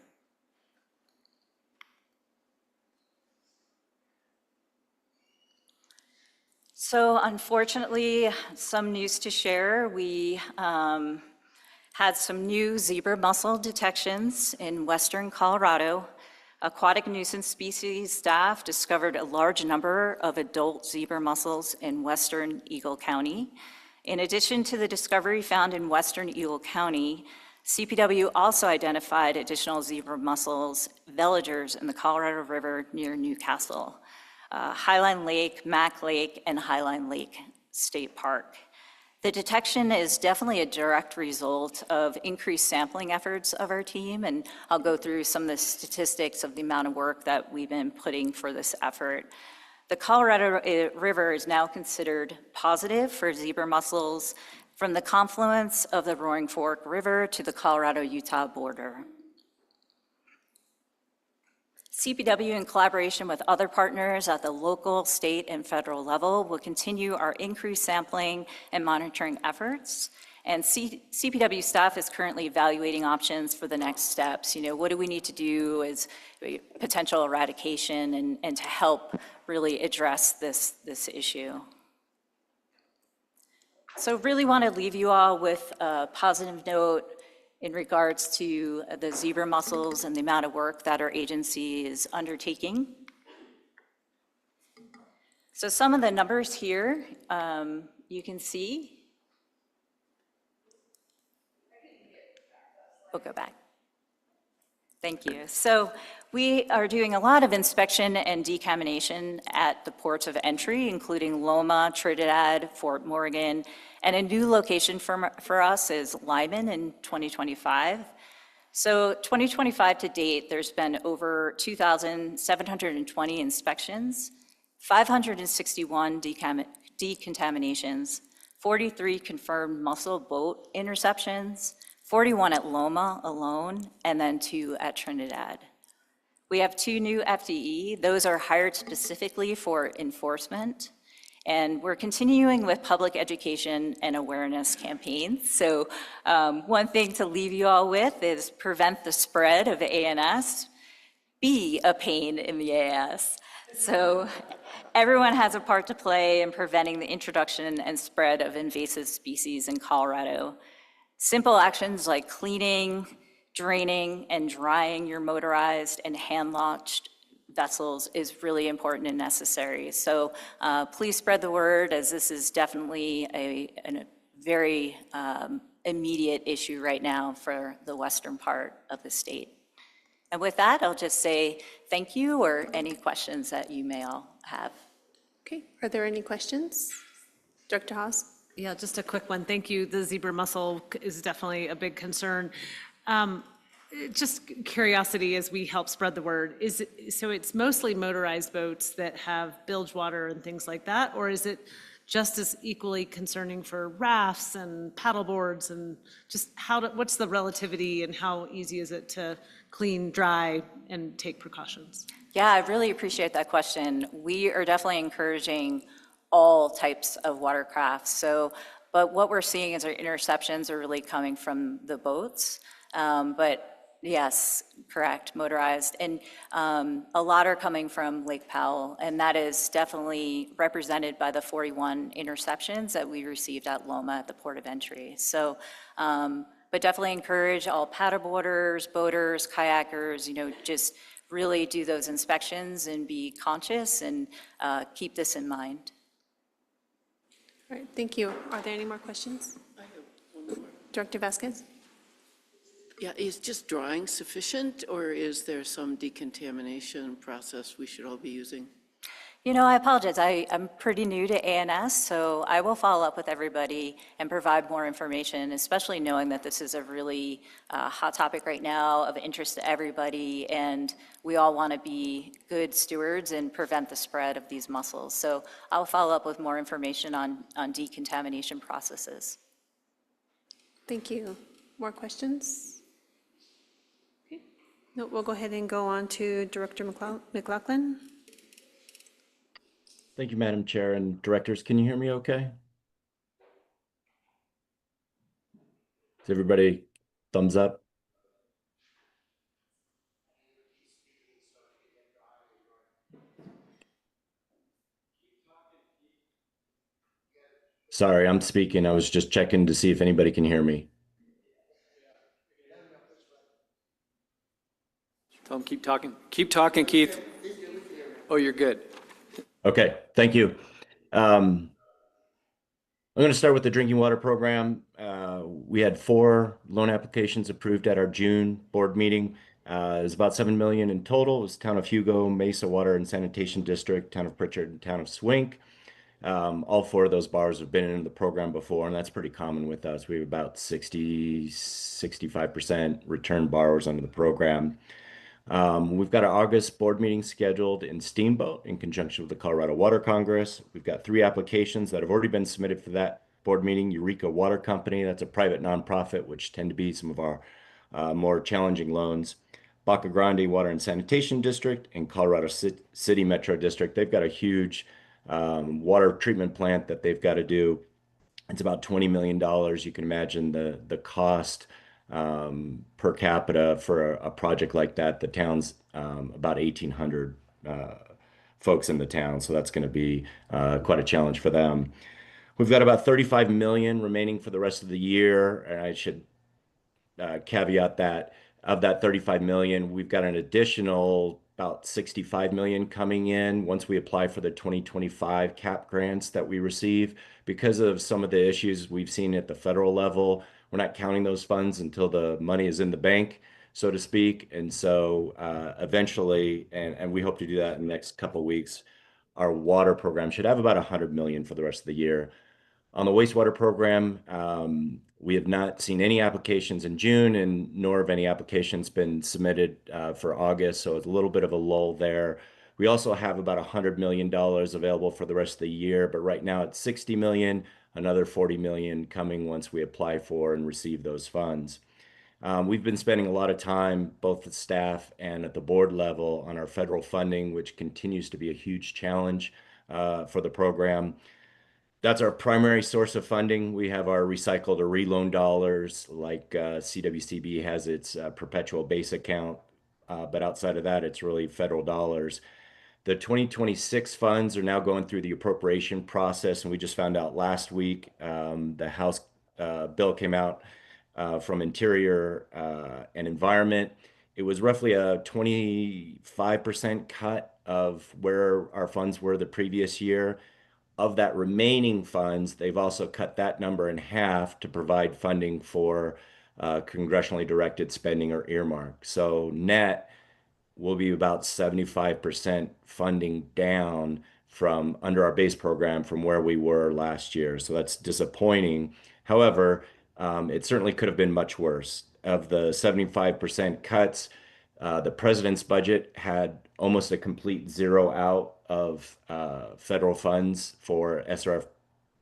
So unfortunately, some news to share. We had some new zebra mussel detections in western Colorado. Aquatic nuisance species staff discovered a large number of adult zebra mussels in western Eagle County. In addition to the discovery found in western Eagle County, CPW also identified additional zebra mussels villagers in the Colorado River near Newcastle, Highline Lake, Mack Lake, and Highline Lake State Park. The detection is definitely a direct result of increased sampling efforts of our team, and I'll go through some of the statistics of the amount of work that we've been putting for this effort. The Colorado River is now considered positive for zebra mussels from the confluence of the Roaring Fork River to the Colorado-Utah border. CPW, in collaboration with other partners at the local, state, and federal level, will continue our increased sampling and monitoring efforts. And CPW staff is currently evaluating options for the next steps. What do we need to do as potential eradication and to help really address this issue? So really want to leave you all with a positive note in regards to the zebra mussels and the amount of work that our agency is undertaking. So some of the numbers here you can see. We'll go back. Thank you. So we are doing a lot of inspection and decontamination at the ports of entry, including Loma, Trinidad, Fort Morgan, and a new location for us is Lyman in 2025. So 2025 to date, there's been over 2,720 inspections, 561 decontaminations, 43 confirmed mussel boat interceptions, 41 at Loma alone, and then 2 at Trinidad. We have 2 new FDE. Those are hired specifically for enforcement. And we're continuing with public education and awareness campaigns. So one thing to leave you all with is prevent the spread of ANS, be a pain in the AS. So everyone has a part to play in preventing the introduction and spread of invasive species in Colorado. Simple actions like cleaning, draining, and drying your motorized and hand-launched vessels is really important and necessary. So please spread the word, as this is definitely a very immediate issue right now for the western part of the state. And with that, I'll just say thank you, or any questions that you may all have.
Okay, are there any questions? Director Haas?
Yeah, just a quick one. Thank you. The zebra mussel is definitely a big concern. Just curiosity as we help spread the word, so it's mostly motorized boats that have bilge water and things like that? Or is it just as equally concerning for rafts and paddle boards, and just what's the relativity and how easy is it to clean, dry, and take precautions?
Yeah, I really appreciate that question. We are definitely encouraging all types of watercraft. But what we're seeing is our interceptions are really coming from the boats. But yes, correct, motorized. And a lot are coming from Lake Powell, and that is definitely represented by the 41 interceptions that we received at Loma at the port of entry. So, but definitely encourage all paddleboarders, boaters, kayakers, just really do those inspections and be conscious and keep this in mind.
All right, thank you. Are there any more questions?
I have one more.
Director Vasquez?
Yeah, is just drying sufficient, or is there some decontamination process we should all be using?
I apologize. I'm pretty new to ANS, so I will follow up with everybody and provide more information, especially knowing that this is a really hot topic right now of interest to everybody, and we all want to be good stewards and prevent the spread of these mussels. So I'll follow up with more information on decontamination processes.
Thank you. More questions? Okay. No, we'll go ahead and go on to Director McLaughlin.
Thank you, Madam Chair and directors. Can you hear me okay? Is everybody thumbs up? Sorry, I'm speaking. I was just checking to see if anybody can hear me.
Tell them keep talking. Keep talking, Keith. Oh, you're good.
Okay, thank you. I'm going to start with the drinking water program. We had 4 loan applications approved at our June board meeting. It was about $7 million in total. It was Town of Hugo, Mesa Water and Sanitation District, Town of Pritchard, and Town of Swink. All 4 of those bars have been in the program before, and that's pretty common with us. We have about 65% return borrowers under the program. We've got our August board meeting scheduled in Steamboat in conjunction with the Colorado Water Congress. We've got 3 applications that have already been submitted for that board meeting. Eureka Water Company, that's a private nonprofit, which tend to be some of our more challenging loans. Baca Grande Water and Sanitation District and Colorado City Metro District. They've got a huge water treatment plant that they've got to do. It's about $20 million. You can imagine the cost per capita for a project like that. The town's about 1,800 folks in the town, so that's going to be quite a challenge for them. We've got about $35 million remaining for the rest of the year, and I should caveat that of that $35 million, we've got an additional about $65 million coming in once we apply for the 2025 CAP grants that we receive. Because of some of the issues we've seen at the federal level, we're not counting those funds until the money is in the bank, so to speak. And so eventually, and we hope to do that in the next couple of weeks, our water program should have about $100 million for the rest of the year. On the wastewater program, we have not seen any applications in June, and nor have any applications been submitted for August, so it's a little bit of a lull there. We also have about $100 million available for the rest of the year, but right now it's $60 million, another $40 million coming once we apply for and receive those funds. We've been spending a lot of time, both the staff and at the board level, on our federal funding, which continues to be a huge challenge for the program. That's our primary source of funding. We have our recycled or reloan dollars, like CWCB has its perpetual base account, but outside of that, it's really federal dollars. The 2026 funds are now going through the appropriation process, and we just found out last week the House bill came out from Interior and Environment. It was roughly a 25% cut of where our funds were the previous year. Of that remaining funds, they've also cut that number in half to provide funding for congressionally directed spending or earmark. So net will be about 75% funding down from under our base program from where we were last year. So that's disappointing. However, it certainly could have been much worse. of the 75% cuts, the president's budget had almost a complete zero out of federal funds for SRF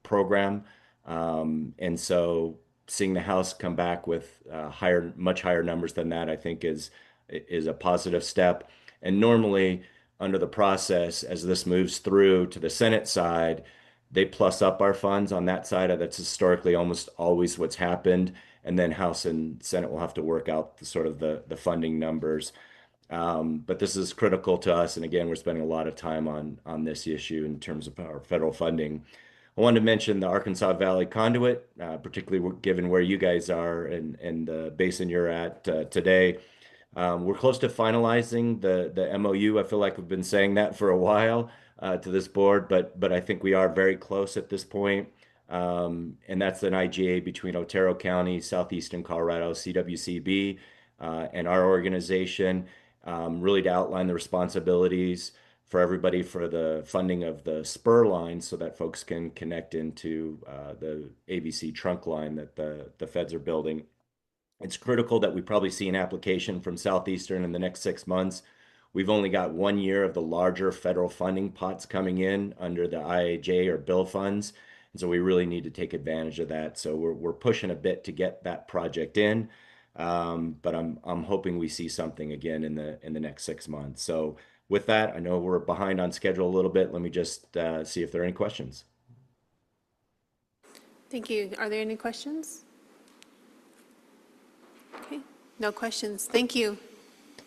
program. And so seeing the House come back with much higher numbers than that, I think is a positive step. And normally, under the process, as this moves through to the Senate side, they plus up our funds on that side. That's historically almost always what's happened. And then House and Senate will have to work out the sort of the funding numbers. But this is critical to us. And again, we're spending a lot of time on this issue in terms of our federal funding. I wanted to mention the Arkansas Valley Conduit, particularly given where you guys are and the basin you're at today. We're close to finalizing the MOU. I feel like we've been saying that for a while to this board, but I think we are very close at this point. And that's an IGA between Otero County, Southeastern Colorado, CWCB, and our organization, really to outline the responsibilities for everybody for the funding of the spur line so that folks can connect into the ABC trunk line that the feds are building. It's critical that we probably see an application from Southeastern in the next 6 months. We've only got 1 year of the larger federal funding pots coming in under the IIJ or bill funds. And so we really need to take advantage of that. So we're pushing a bit to get that project in. But I'm hoping we see something again in the next 6 months. So with that, I know we're behind on schedule a little bit. Let me just see if there are any questions.
Thank you. Are there any questions? Okay, no questions. Thank you.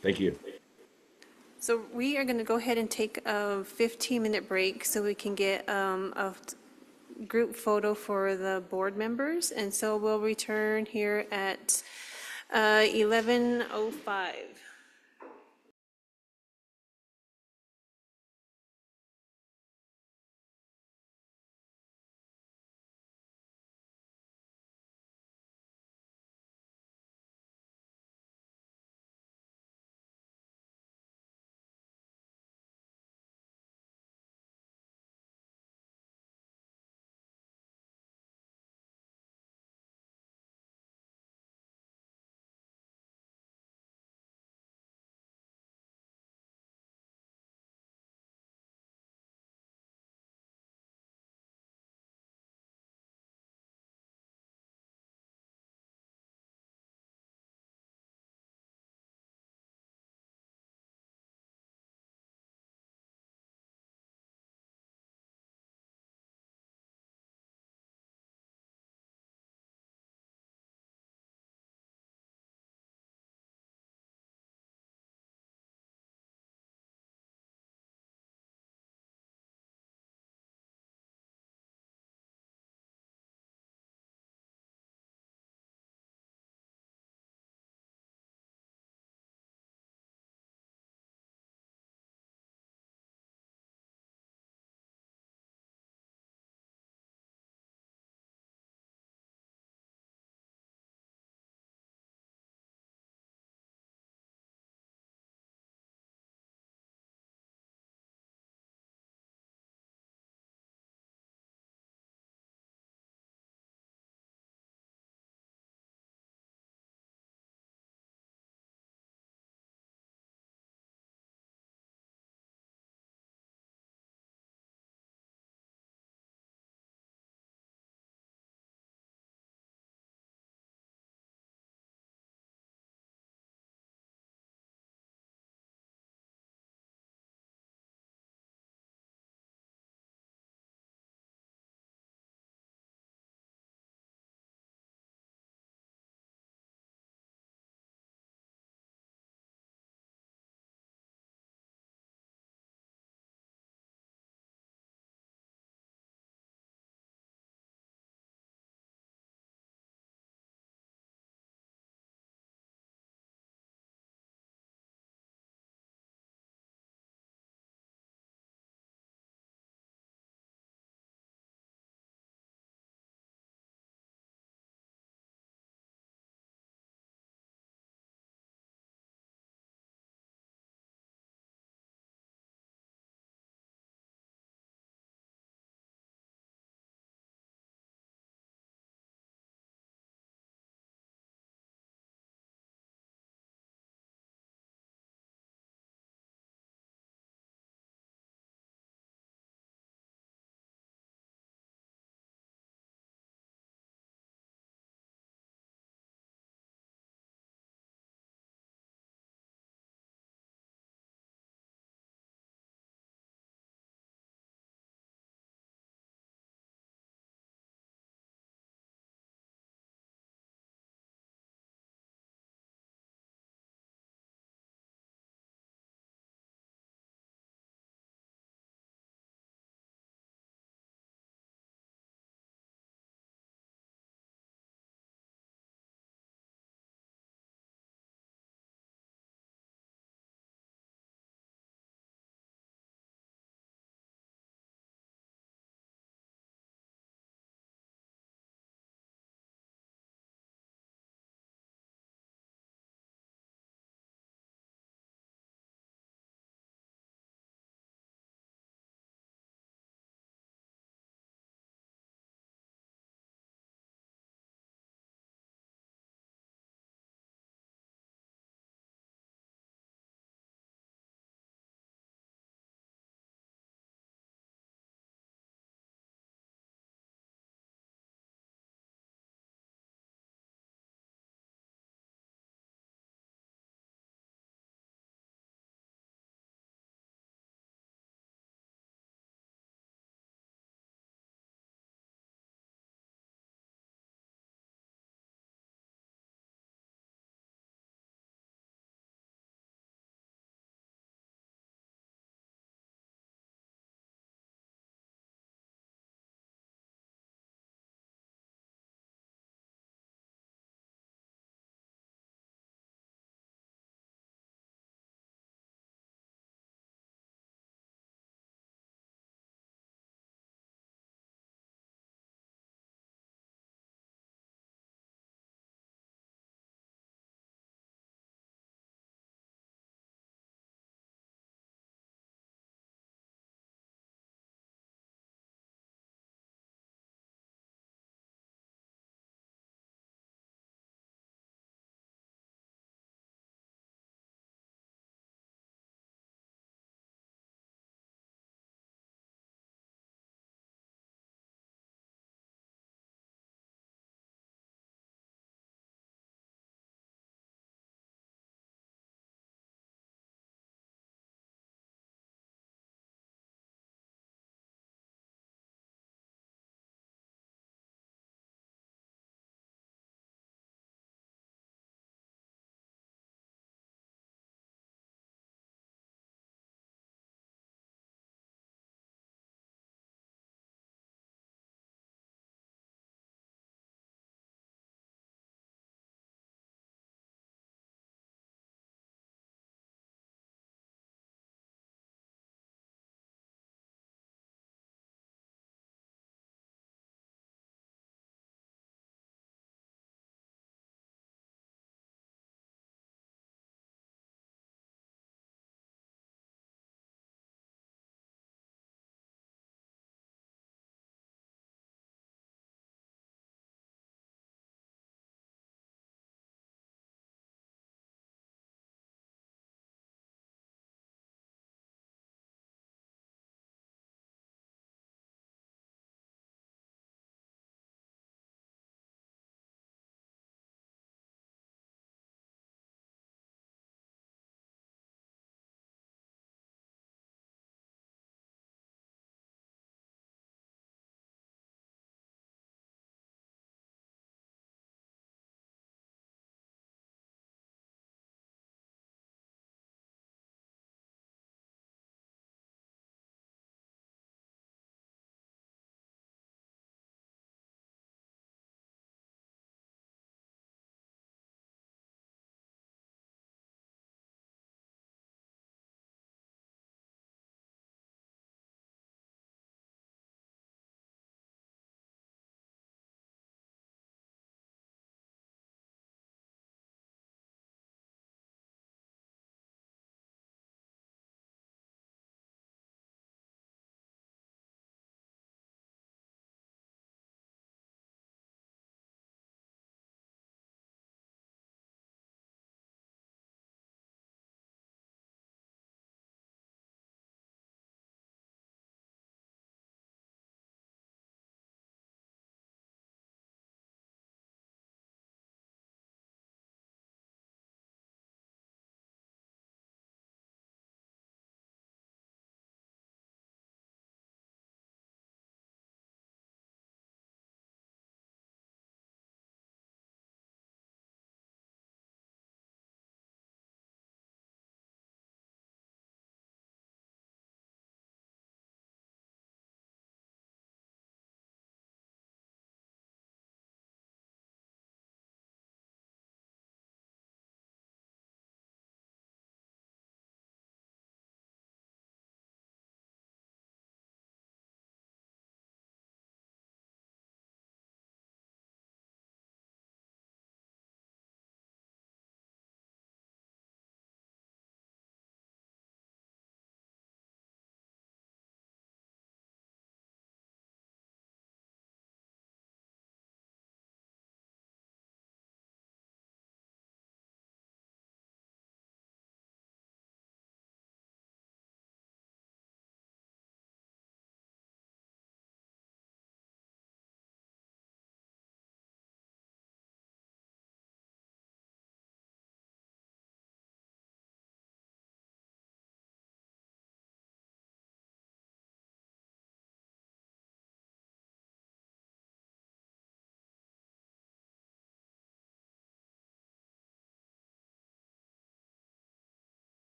Thank you.
So we are going to go ahead and take a 15-minute break so we can get a group photo for the board members. And so we'll return here at 11:05.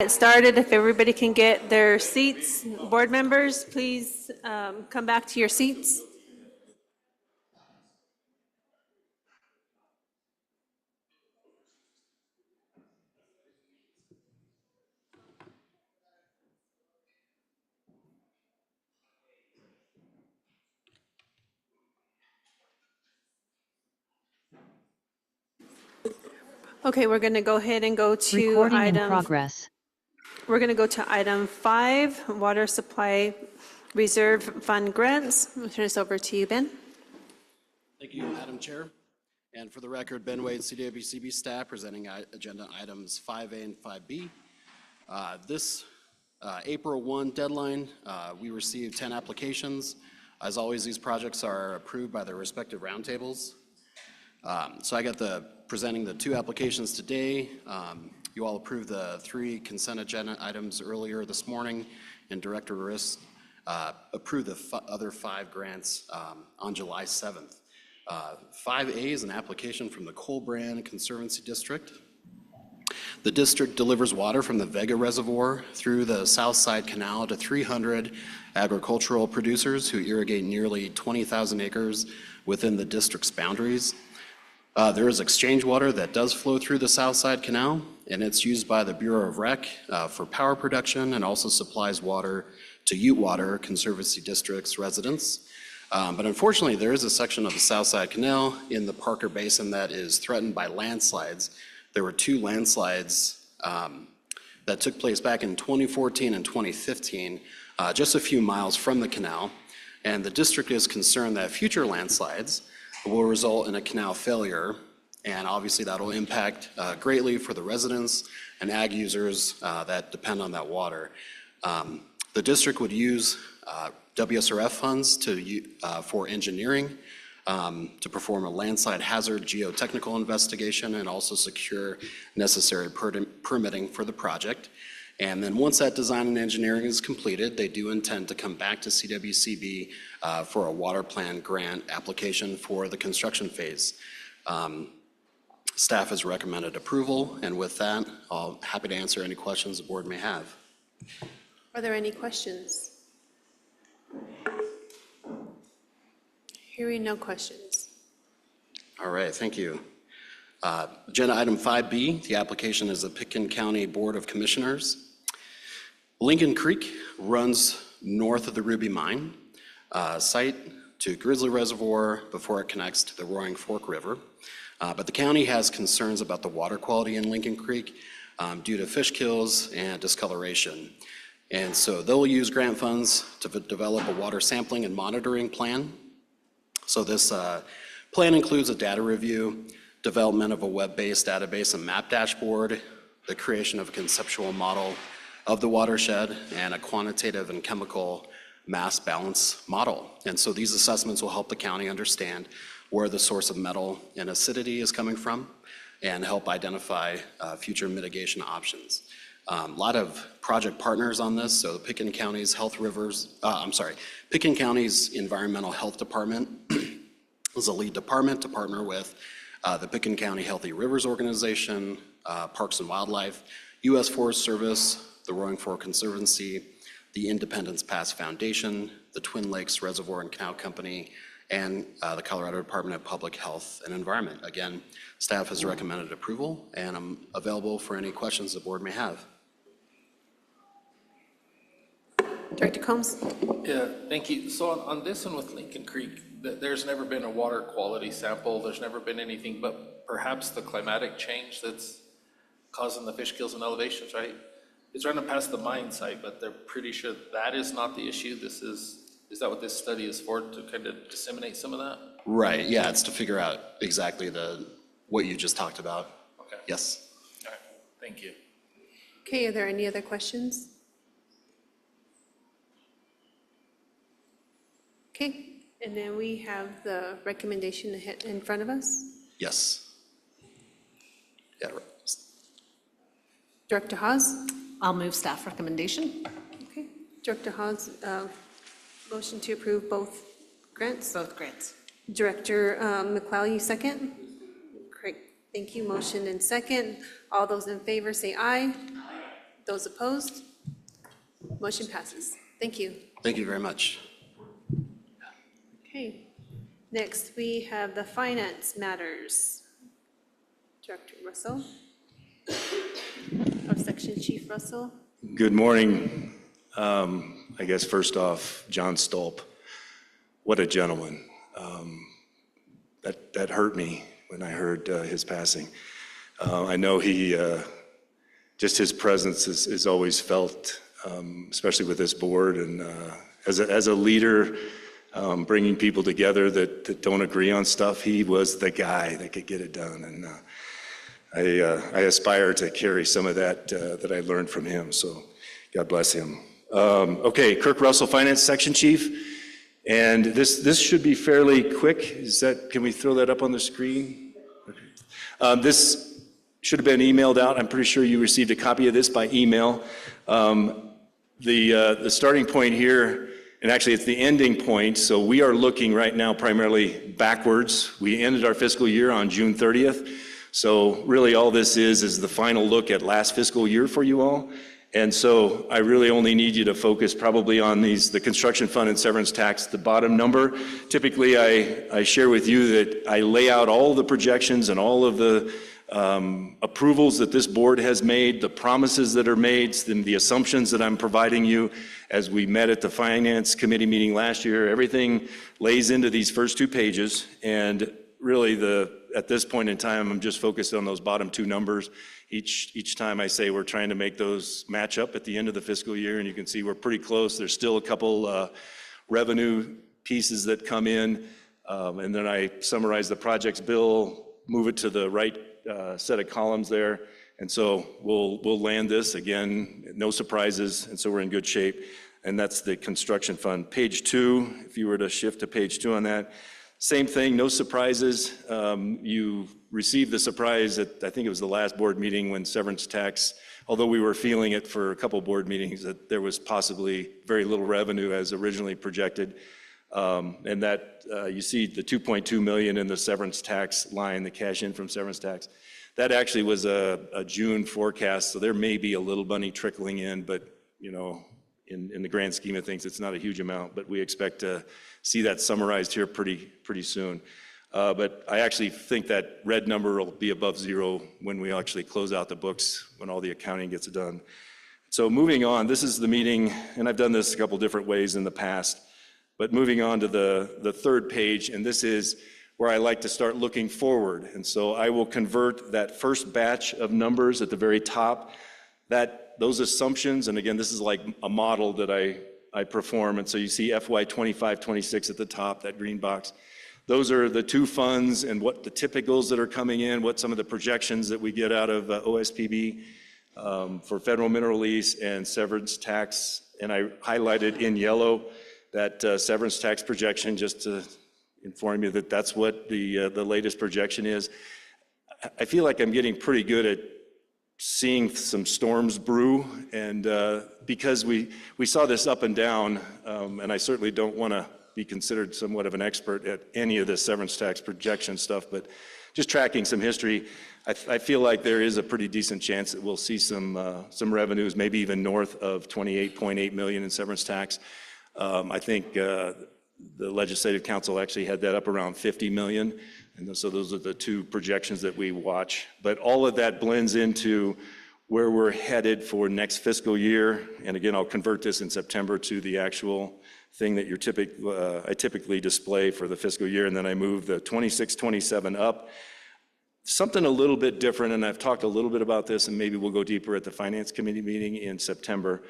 Get started. If everybody can get their seats, board members, please come back to your seats. Okay, we're going to go ahead and go to
Recording in
item.
progress.
We're going to go to item 5, Water Supply Reserve Fund Grants. I'll turn this over to you, Ben.
Thank you, Madam Chair. And for the record, Ben Wade, CWCB staff, presenting agenda items 5A and 5B. This April 1 deadline, we received 10 applications. As always, these projects are approved by their respective roundtables. So I got presenting the 2 applications today. You all approved the 3 consent agenda items earlier this morning, and Director Riss approved the other 5 grants on July 7th. 5A is an application from the Colbrand Conservancy District. The district delivers water from the Vega Reservoir through the Southside Canal to 300 agricultural producers who irrigate nearly 20,000 acres within the district's boundaries. There is exchange water that does flow through the Southside Canal, and it's used by the Bureau of Rec for power production and also supplies water to Ute Water Conservancy District's residents. But unfortunately, there is a section of the Southside Canal in the Parker Basin that is threatened by landslides. There were 2 landslides that took place back in 2014 and 2015, just a few miles from the canal. And the district is concerned that future landslides will result in a canal failure, and obviously that will impact greatly for the residents and ag users that depend on that water. The district would use WSRF funds for engineering to perform a landslide hazard geotechnical investigation and also secure necessary permitting for the project. And then once that design and engineering is completed, they do intend to come back to CWCB for a water plan grant application for the construction phase. Staff has recommended approval, and with that, I'm happy to answer any questions the board may have.
Are there any questions? Hearing no questions.
All right, thank you. Agenda item 5B, the application is the Pitkin County Board of Commissioners. Lincoln Creek runs north of the Ruby Mine site to Grizzly Reservoir before it connects to the Roaring Fork River. But the county has concerns about the water quality in Lincoln Creek due to fish kills and discoloration. And so they'll use grant funds to develop a water sampling and monitoring plan. So this plan includes a data review, development of a web-based database and map dashboard, the creation of a conceptual model of the watershed, and a quantitative and chemical mass balance model. And so these assessments will help the county understand where the source of metal and acidity is coming from and help identify future mitigation options. A lot of project partners on this, so the Pitkin County's Pitkin County's Environmental Health Department is a lead department to partner with the Pitkin County Healthy Rivers Organization, Parks and Wildlife, U.S. Forest Service, the Roaring Fork Conservancy, the Independence Pass Foundation, the Twin Lakes Reservoir and Canal Company, and the Colorado Department of Public Health and Environment. Again, staff has recommended approval, and I'm available for any questions the board may have.
Director Combs?
Yeah, thank you. So on this one with Lincoln Creek, there's never been a water quality sample. There's never been anything but perhaps the climatic change that's causing the fish kills and elevations, right? It's running past the mine site, but they're pretty sure that is not the issue. Is that what this study is for, to kind of disseminate some of that?
Right, yeah, it's to figure out exactly what you just talked about.
Okay.
Yes.
All right, thank you.
Okay, are there any other questions? Okay, and then we have the recommendation in front of us.
Yes. Yeah, right.
Director Haas?
I'll move staff recommendation.
Okay, Director Haas, motion to approve both grants?
Both grants.
Director McLeod, you second? Great, thank you. Motion and second. All those in favor say aye. Those opposed? Motion passes. Thank you.
Thank you very much.
Okay. Next, we have the finance matters. Director Russell? Or Section Chief Russell?
Good morning. I guess first off, John Stolp, what a gentleman. That hurt me when I heard his passing. I know just his presence is always felt, especially with this board, and as a leader, bringing people together that don't agree on stuff, he was the guy that could get it done. And I aspire to carry some of that that I learned from him, so God bless him. Okay, Kirk Russell, Finance Section Chief. And this should be fairly quick. Can we throw that up on the screen? Okay. This should have been emailed out. I'm pretty sure you received a copy of this by email. The starting point here, and actually it's the ending point, so we are looking right now primarily backwards. We ended our fiscal year on June 30th. So really all this is the final look at last fiscal year for you all. And so I really only need you to focus probably on the construction fund and severance tax, the bottom number. Typically, I share with you that I lay out all the projections and all of the approvals that this board has made, the promises that are made, the assumptions that I'm providing you as we met at the Finance Committee meeting last year. Everything lays into these first two pages. And really, at this point in time, I'm just focused on those bottom two numbers. Each time I say we're trying to make those match up at the end of the fiscal year, and you can see we're pretty close. There's still a couple revenue pieces that come in, and then I summarize the projects bill, move it to the right set of columns there, and so we'll land this again, no surprises, and so we're in good shape. And that's the construction fund. Page 2, if you were to shift to page 2 on that, same thing, no surprises. You received the surprise at, I think it was the last board meeting when severance tax, although we were feeling it for a couple board meetings, that there was possibly very little revenue as originally projected. And that you see the 2.2 million in the severance tax line, the cash in from severance tax. That actually was a June forecast, so there may be a little money trickling in, but you know, in the grand scheme of things, it's not a huge amount, but we expect to see that summarized here pretty soon. But I actually think that red number will be above zero when we actually close out the books, when all the accounting gets done. So moving on, this is the meeting, and I've done this a couple different ways in the past, but moving on to the third page, and this is where I like to start looking forward. And so I will convert that first batch of numbers at the very top, those assumptions, and again, this is like a model that I perform, and so you see FY 25-26 at the top, that green box. Those are the two funds and what the typicals that are coming in, what some of the projections that we get out of OSPB for federal mineral lease and severance tax. And I highlighted in yellow that severance tax projection just to inform you that that's what the latest projection is. I feel like I'm getting pretty good at seeing some storms brew, and because we saw this up and down, and I certainly don't want to be considered somewhat of an expert at any of this severance tax projection stuff, but just tracking some history, I feel like there is a pretty decent chance that we'll see some revenues, maybe even north of 28.8 million in severance tax. I think the Legislative Council actually had that up around 50 million. And so those are the two projections that we watch. But all of that blends into where we're headed for next fiscal year. And again, I'll convert this in September to the actual thing that I typically display for the fiscal year. And then I move the 26-27 up. Something a little bit different, and I've talked a little bit about this, and maybe we'll go deeper at the Finance Committee meeting in September,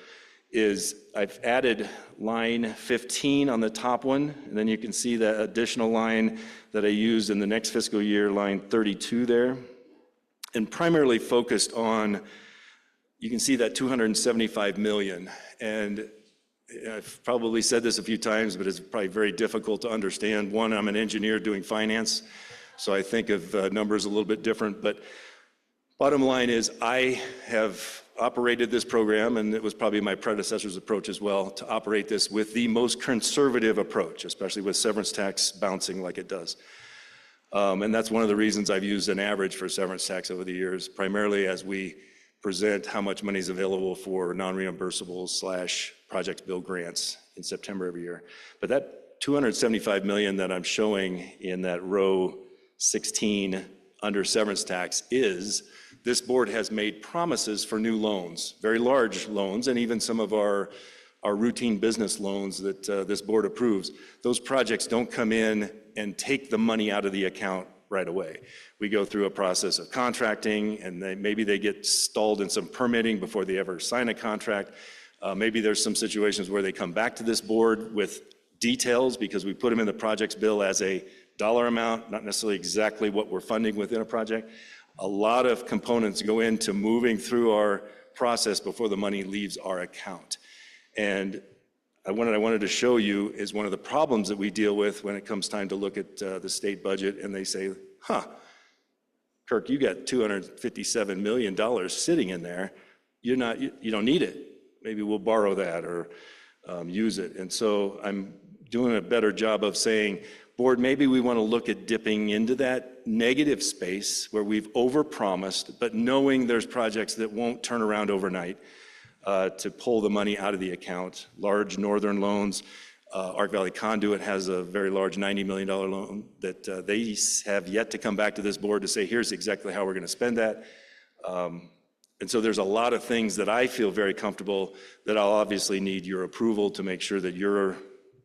is I've added line 15 on the top one, and then you can see that additional line that I used in the next fiscal year, line 32 there, and primarily focused on, you can see that 275 million. And I've probably said this a few times, but it's probably very difficult to understand. One, I'm an engineer doing finance, so I think of numbers a little bit different, but bottom line is I have operated this program, and it was probably my predecessor's approach as well, to operate this with the most conservative approach, especially with severance tax bouncing like it does. And that's one of the reasons I've used an average for severance tax over the years, primarily as we present how much money is available for non-reimbursable / project bill grants in September every year. But that $275 million that I'm showing in that row 16 under severance tax is, this board has made promises for new loans, very large loans, and even some of our routine business loans that this board approves. Those projects don't come in and take the money out of the account right away. We go through a process of contracting, and maybe they get stalled in some permitting before they ever sign a contract. Maybe there's some situations where they come back to this board with details because we put them in the project's bill as a dollar amount, not necessarily exactly what we're funding within a project. A lot of components go into moving through our process before the money leaves our account. And what I wanted to show you is one of the problems that we deal with when it comes time to look at the state budget, and they say, Kirk, you got $257 million sitting in there. You don't need it. Maybe we'll borrow that or use it. And so I'm doing a better job of saying, board, maybe we want to look at dipping into that negative space where we've overpromised, but knowing there's projects that won't turn around overnight, to pull the money out of the account. Large northern loans. Ark Valley Conduit has a very large $90 million loan that they have yet to come back to this board to say, here's exactly how we're going to spend that. And so there's a lot of things that I feel very comfortable that I'll obviously need your approval to make sure that you're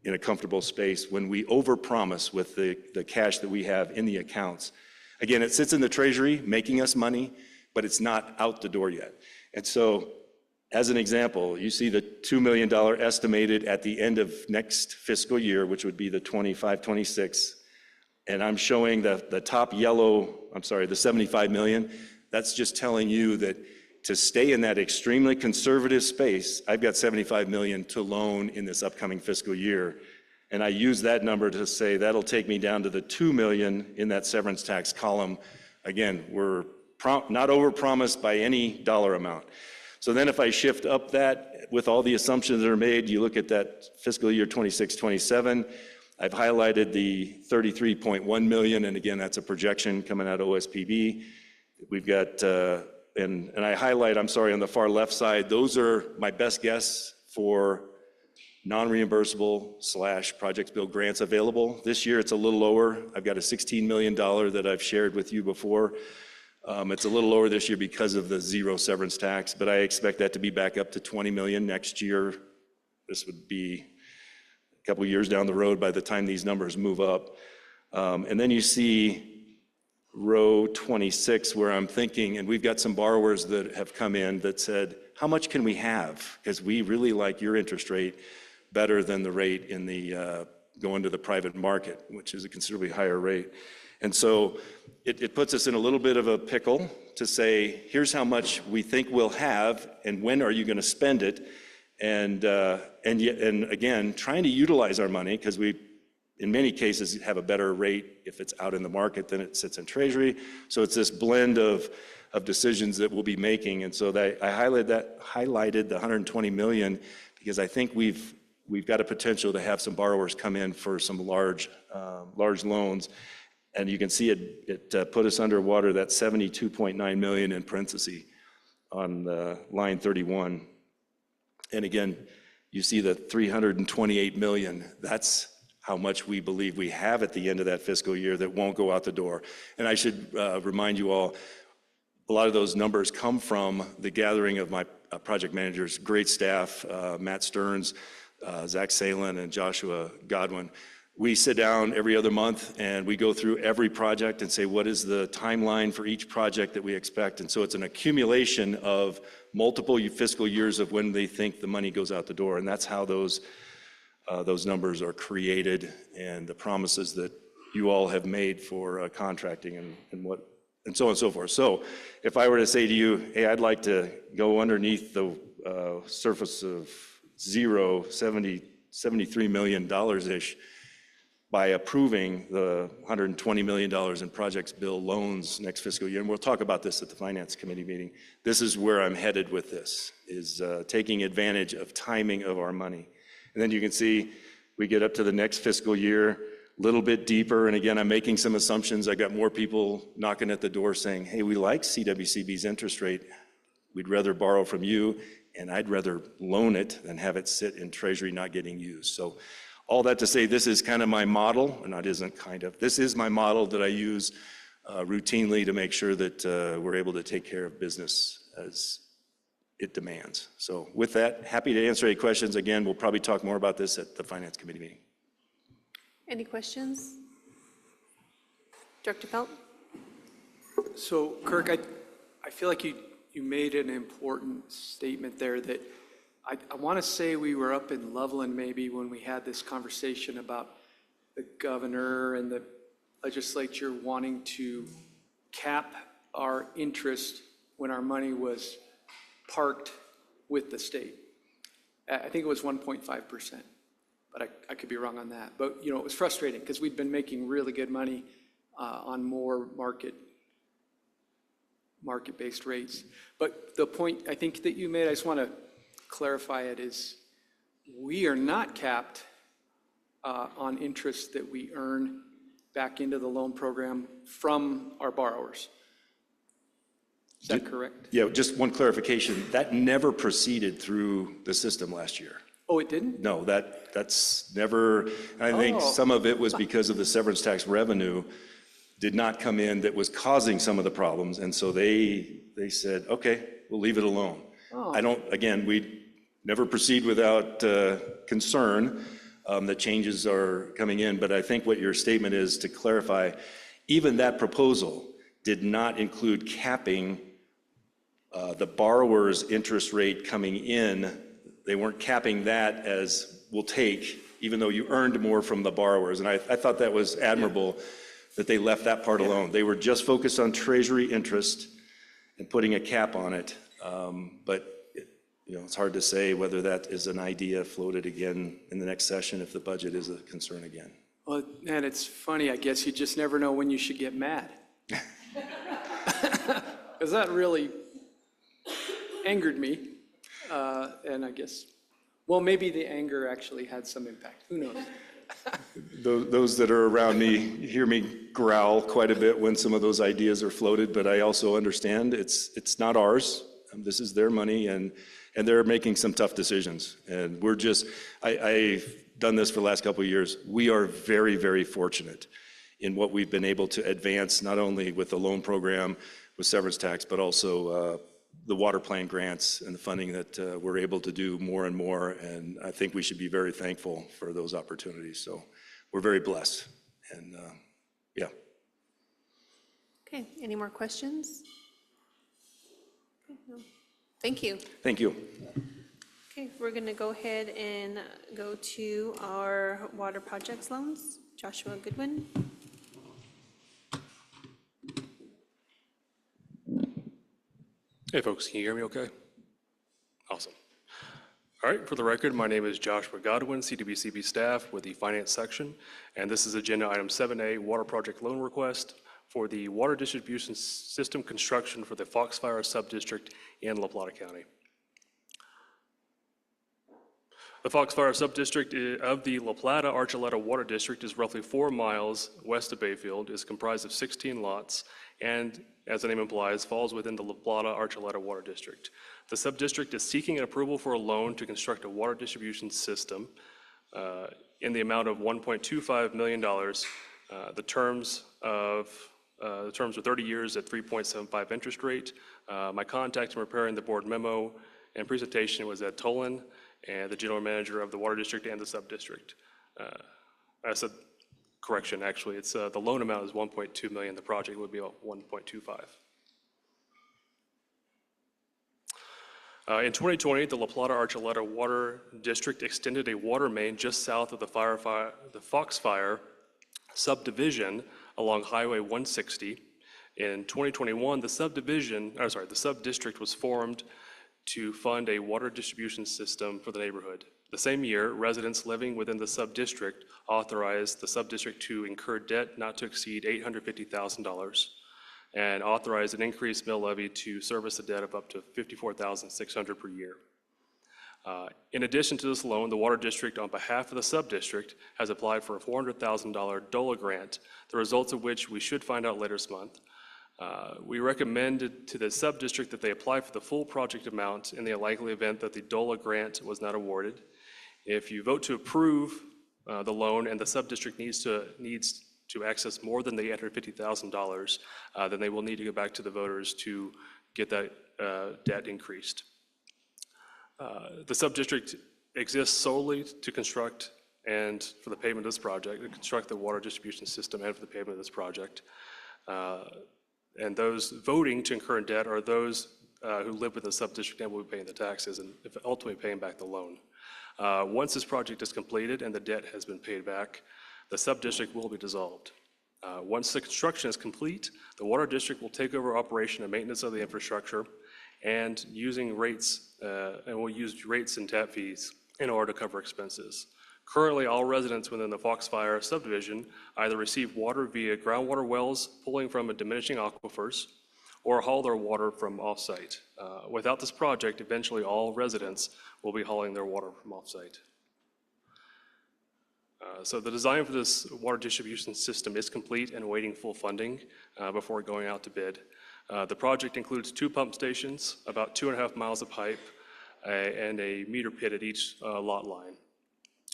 in a comfortable space when we overpromise with the cash that we have in the accounts. Again, it sits in the treasury making us money, but it's not out the door yet. And so as an example, you see the $2 million estimated at the end of next fiscal year, which would be the 25-26. And I'm showing the top yellow, the 75 million. That's just telling you that to stay in that extremely conservative space, I've got 75 million to loan in this upcoming fiscal year. And I use that number to say that'll take me down to the 2 million in that severance tax column. Again, we're not overpromised by any dollar amount. So then if I shift up that with all the assumptions that are made, you look at that fiscal year 26-27, I've highlighted the 33.1 million, and again, that's a projection coming out of OSPB. We've got, and I highlight, on the far left side, those are my best guess for non-reimbursable / project bill grants available. This year, it's a little lower. I've got a $16 million that I've shared with you before. It's a little lower this year because of the zero severance tax, but I expect that to be back up to 20 million next year. This would be a couple years down the road by the time these numbers move up. And then you see row 26 where I'm thinking, and we've got some borrowers that have come in that said, how much can we have? Because we really like your interest rate better than the rate in the going to the private market, which is a considerably higher rate. And so it puts us in a little bit of a pickle to say, here's how much we think we'll have, and when are you going to spend it? And again, trying to utilize our money, because we, in many cases, have a better rate if it's out in the market than it sits in Treasury. So it's this blend of decisions that we'll be making. And so I highlighted the 120 million because I think we've got a potential to have some borrowers come in for some large loans. And you can see it put us underwater, that 72.9 million in parentheses on line 31. And again, you see the 328 million. That's how much we believe we have at the end of that fiscal year that won't go out the door. And I should remind you all, a lot of those numbers come from the gathering of my project managers, great staff, Matt Stearns, Zach Salen, and Joshua Godwin. We sit down every other month and we go through every project and say, what is the timeline for each project that we expect? And so it's an accumulation of multiple fiscal years of when they think the money goes out the door. And that's how those numbers are created and the promises that you all have made for contracting and so on and so forth. So if I were to say to you, hey, I'd like to go underneath the surface of $73 million-ish, by approving the $120 million in projects bill loans next fiscal year. And we'll talk about this at the Finance Committee meeting. This is where I'm headed with this, is taking advantage of timing of our money. And then you can see we get up to the next fiscal year, a little bit deeper. And again, I'm making some assumptions. I got more people knocking at the door saying, hey, we like CWCB's interest rate. We'd rather borrow from you, and I'd rather loan it than have it sit in Treasury not getting used. So all that to say, this is kind of my model, and it isn't kind of, this is my model that I use routinely to make sure that we're able to take care of business as it demands. So with that, happy to answer any questions. Again, we'll probably talk more about this at the Finance Committee meeting.
Any questions? Director Pelt?
So Kirk, I feel like you made an important statement there that I want to say we were up in Loveland maybe when we had this conversation about the governor and the legislature wanting to cap our interest when our money was parked with the state. I think it was 1.5%, but I could be wrong on that. But, you know, it was frustrating because we'd been making really good money on more market-based rates. But the point I think that you made, I just want to clarify it, is we are not capped on interest that we earn back into the loan program from our borrowers. Is that correct?
Yeah, just one clarification. That never proceeded through the system last year.
Oh, it didn't?
No, that's never, I think some of it was because of the severance tax revenue did not come in that was causing some of the problems. And so they said, okay, we'll leave it alone. Again, we never proceed without concern that changes are coming in. But I think what your statement is, to clarify, even that proposal did not include capping the borrower's interest rate coming in. They weren't capping that as we'll take, even though you earned more from the borrowers. And I thought that was admirable that they left that part alone. They were just focused on Treasury interest and putting a cap on it. But it's hard to say whether that is an idea floated again in the next session if the budget is a concern again.
Well, and it's funny, I guess you just never know when you should get mad. Because that really angered me. And I guess, well, maybe the anger actually had some impact. Who knows?
Those that are around me hear me growl quite a bit when some of those ideas are floated, but I also understand it's not ours. This is their money, and they're making some tough decisions. And we're just, I've done this for the last couple of years. We are very, very fortunate in what we've been able to advance, not only with the loan program, with severance tax, but also the water plan grants and the funding that we're able to do more and more. And I think we should be very thankful for those opportunities. So we're very blessed. And yeah.
Okay, any more questions? Okay, no. Thank you.
Thank you.
Okay, we're going to go ahead and go to our water projects loans. Joshua Goodwin.
Hey folks, can you hear me okay? Awesome. All right, for the record, my name is Joshua Godwin, CWCB staff with the finance section, and this is agenda item 7A, water project loan request for the water distribution system construction for the Foxfire subdistrict in La Plata County. The Foxfire subdistrict of the La Plata Archuleta Water District is roughly 4 miles west of Bayfield, is comprised of 16 lots, and as the name implies, falls within the La Plata Archuleta Water District. The subdistrict is seeking an approval for a loan to construct a water distribution system in the amount of $1.25 million. The terms are 30 years at 3.75 interest rate. My contact in preparing the board memo and presentation was Ed Tolan, and the general manager of the water district and the subdistrict. I said, correction, actually, it's the loan amount is 1.2 million. The project would be about 1.25. In 2020, the La Plata Archuleta Water District extended a water main just south of the Foxfire subdivision along Highway 160. In 2021, the subdistrict was formed to fund a water distribution system for the neighborhood. The same year, residents living within the sub-district authorized the sub-district to incur debt not to exceed $850,000 and authorized an increased mill levy to service the debt of up to $54,600 per year. In addition to this loan, the water district, on behalf of the sub-district, has applied for a $400,000 DOLA grant, the results of which we should find out later this month. We recommended to the sub-district that they apply for the full project amount in the likely event that the DOLA grant was not awarded. If you vote to approve the loan and the sub-district needs to access more than the $850,000, then they will need to go back to the voters to get that debt increased. The sub-district exists solely to construct and for the payment of this project, to construct the water distribution system and for the payment of this project. And those voting to incur in debt are those who live with the sub-district and will be paying the taxes and ultimately paying back the loan. Once this project is completed and the debt has been paid back, the sub-district will be dissolved. Once the construction is complete, the water district will take over operation and maintenance of the infrastructure and using rates, and will use rates and tap fees in order to cover expenses. Currently, all residents within the Foxfire subdivision either receive water via groundwater wells pulling from diminishing aquifers or haul their water from offsite. Without this project, eventually all residents will be hauling their water from offsite. So the design for this water distribution system is complete and awaiting full funding before going out to bid. The project includes 2 pump stations, about 2.5 miles of pipe, and a meter pit at each lot line.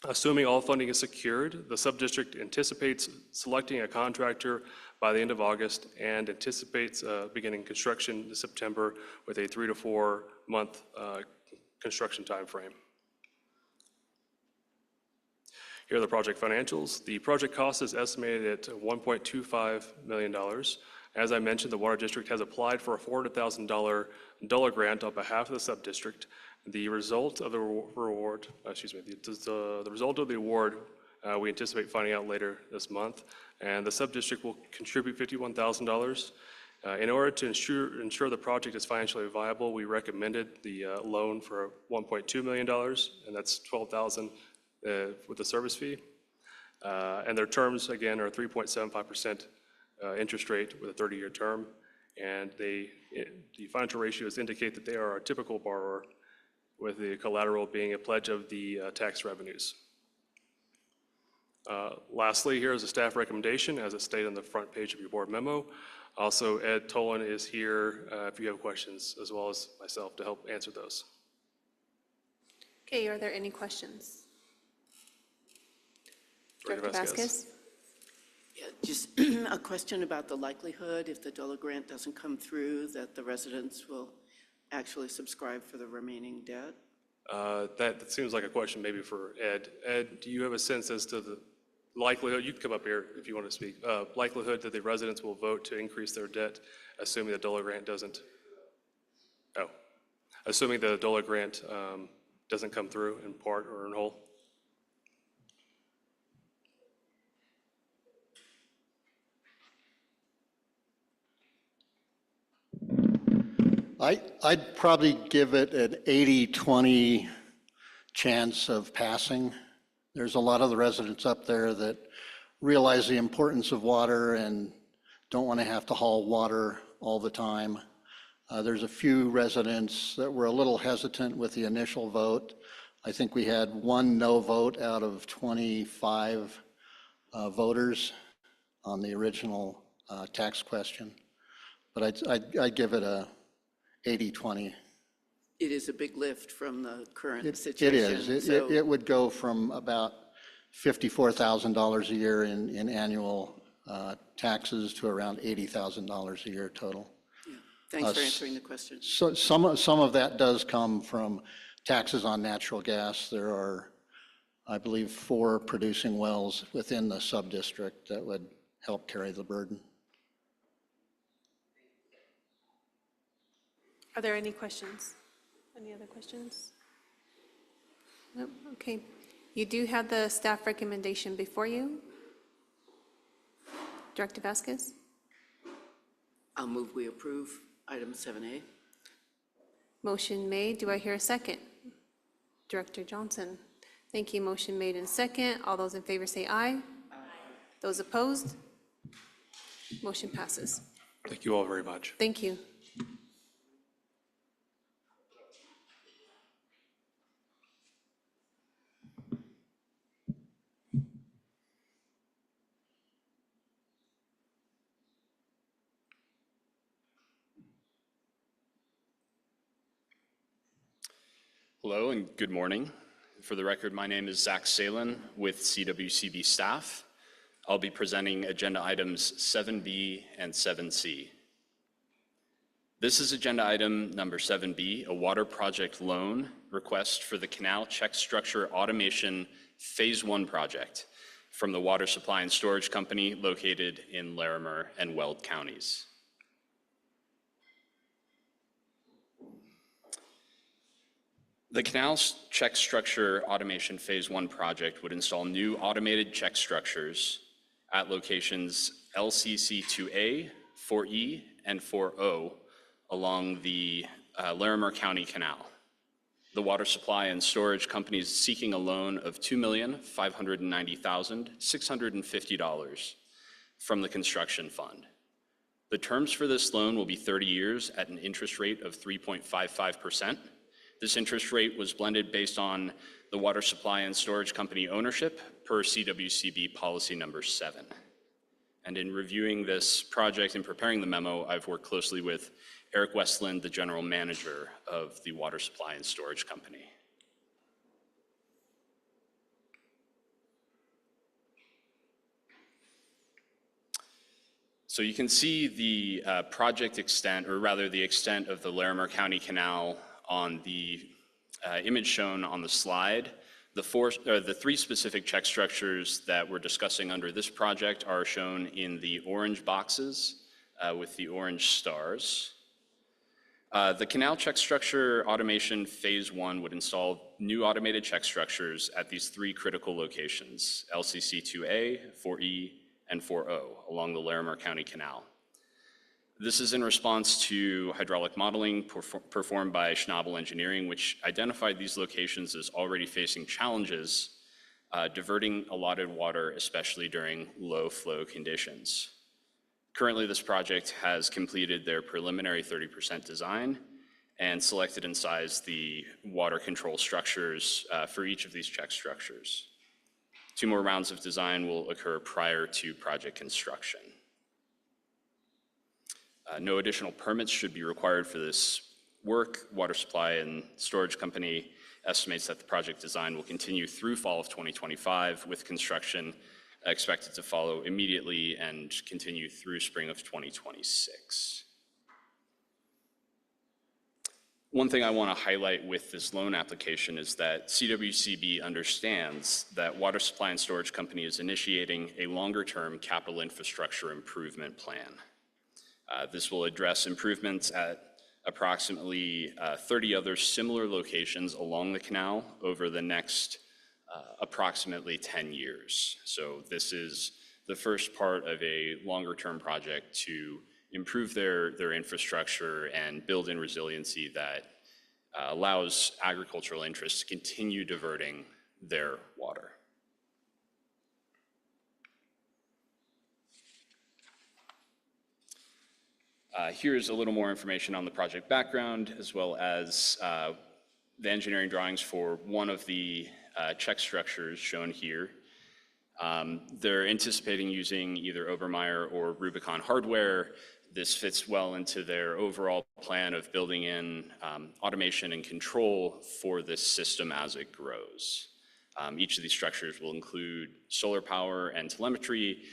Assuming all funding is secured, the sub-district anticipates selecting a contractor by the end of August and anticipates beginning construction in September with a 3 to 4 month construction timeframe. Here are the project financials. The project cost is estimated at $1.25 million. As I mentioned, the Water District has applied for a $400,000 DOLA grant on behalf of the sub-district. The result of the award, the result of the award, we anticipate finding out later this month, and the sub-district will contribute $51,000. In order to ensure the project is financially viable, we recommended the loan for $1.2 million, and that's $12,000 with the service fee. And their terms, again, are 3.75% interest rate with a 30-year term. And the financial ratios indicate that they are a typical borrower, with the collateral being a pledge of the tax revenues. Lastly, here is a staff recommendation as it's stated on the front page of your board memo. Also, Ed Tolan is here if you have questions, as well as myself, to help answer those.
Okay, are there any questions? Director Vasquez?
Yeah, just a question about the likelihood, if the DOLA grant doesn't come through, that the residents will actually subscribe for the remaining debt?
That seems like a question maybe for Ed. Ed, do you have a sense as to the likelihood, you can come up here if you want to speak, likelihood that the residents will vote to increase their debt, assuming the DOLA grant doesn't? Oh, assuming the DOLA grant doesn't come through in part or in whole?
I'd probably give it an 80-20 chance of passing. There's a lot of the residents up there that realize the importance of water and don't want to have to haul water all the time. There's a few residents that were a little hesitant with the initial vote. I think we had 1 no vote out of 25 voters on the original tax question. But I'd give it a 80-20.
It is a big lift from the current
It
situation.
is. It would go from about $54,000 a year in annual taxes to around $80,000 a year total.
Yeah. Thanks for answering the question.
So some of that does come from taxes on natural gas. There are, I believe, 4 producing wells within the sub-district that would help carry the burden.
Are there any questions? Any other questions? Nope, okay. You do have the staff recommendation before you. Director Vasquez?
I'll move we approve item 7A.
Motion made. Do I hear a second? Director Johnson? Thank you. Motion made in second. All those in favor say aye. Aye. Those opposed? Motion passes.
Thank you all very much.
Thank you.
Hello and good morning. For the record, my name is Zach Salin with CWCB staff. I'll be presenting agenda items 7B and 7C. This is agenda item number 7B, a water project loan request for the Canal Check Structure Automation Phase 1 project from the Water Supply and Storage Company located in Larimer and Weld counties. The Canal Check Structure Automation Phase 1 project would install new automated check structures at locations LCC2A, 4E, and 4O along the Larimer County Canal. The Water Supply and Storage Company is seeking a loan of $2,590,650 from the construction fund. The terms for this loan will be 30 years at an interest rate of 3.55%. This interest rate was blended based on the Water Supply and Storage Company ownership per CWCB policy number 7. And in reviewing this project and preparing the memo, I've worked closely with Eric Westland, the general manager of the Water Supply and Storage Company. So you can see the project extent, or rather the extent of the Larimer County Canal on the image shown on the slide. The three specific check structures that we're discussing under this project are shown in the orange boxes with the orange stars. The Canal Check Structure Automation Phase 1 would install new automated check structures at these three critical locations, LCC2A, 4E, and 4O along the Larimer County Canal. This is in response to hydraulic modeling performed by Schnabel Engineering, which identified these locations as already facing challenges diverting allotted water, especially during low flow conditions. Currently, this project has completed their preliminary 30% design and selected and sized the water control structures for each of these check structures. 2 more rounds of design will occur prior to project construction. No additional permits should be required for this work. Water Supply and Storage Company estimates that the project design will continue through fall of 2025, with construction expected to follow immediately and continue through spring of 2026. One thing I want to highlight with this loan application is that CWCB understands that Water Supply and Storage Company is initiating a longer-term capital infrastructure improvement plan. This will address improvements at approximately 30 other similar locations along the canal over the next approximately 10 years. So this is the first part of a longer-term project to improve their infrastructure and build in resiliency that allows agricultural interests to continue diverting their water. Here's a little more information on the project background, as well as the engineering drawings for one of the check structures shown here. They're anticipating using either Obermeyer or Rubicon hardware. This fits well into their overall plan of building in automation and control for this system as it grows. Each of these structures will include solar power and telemetry,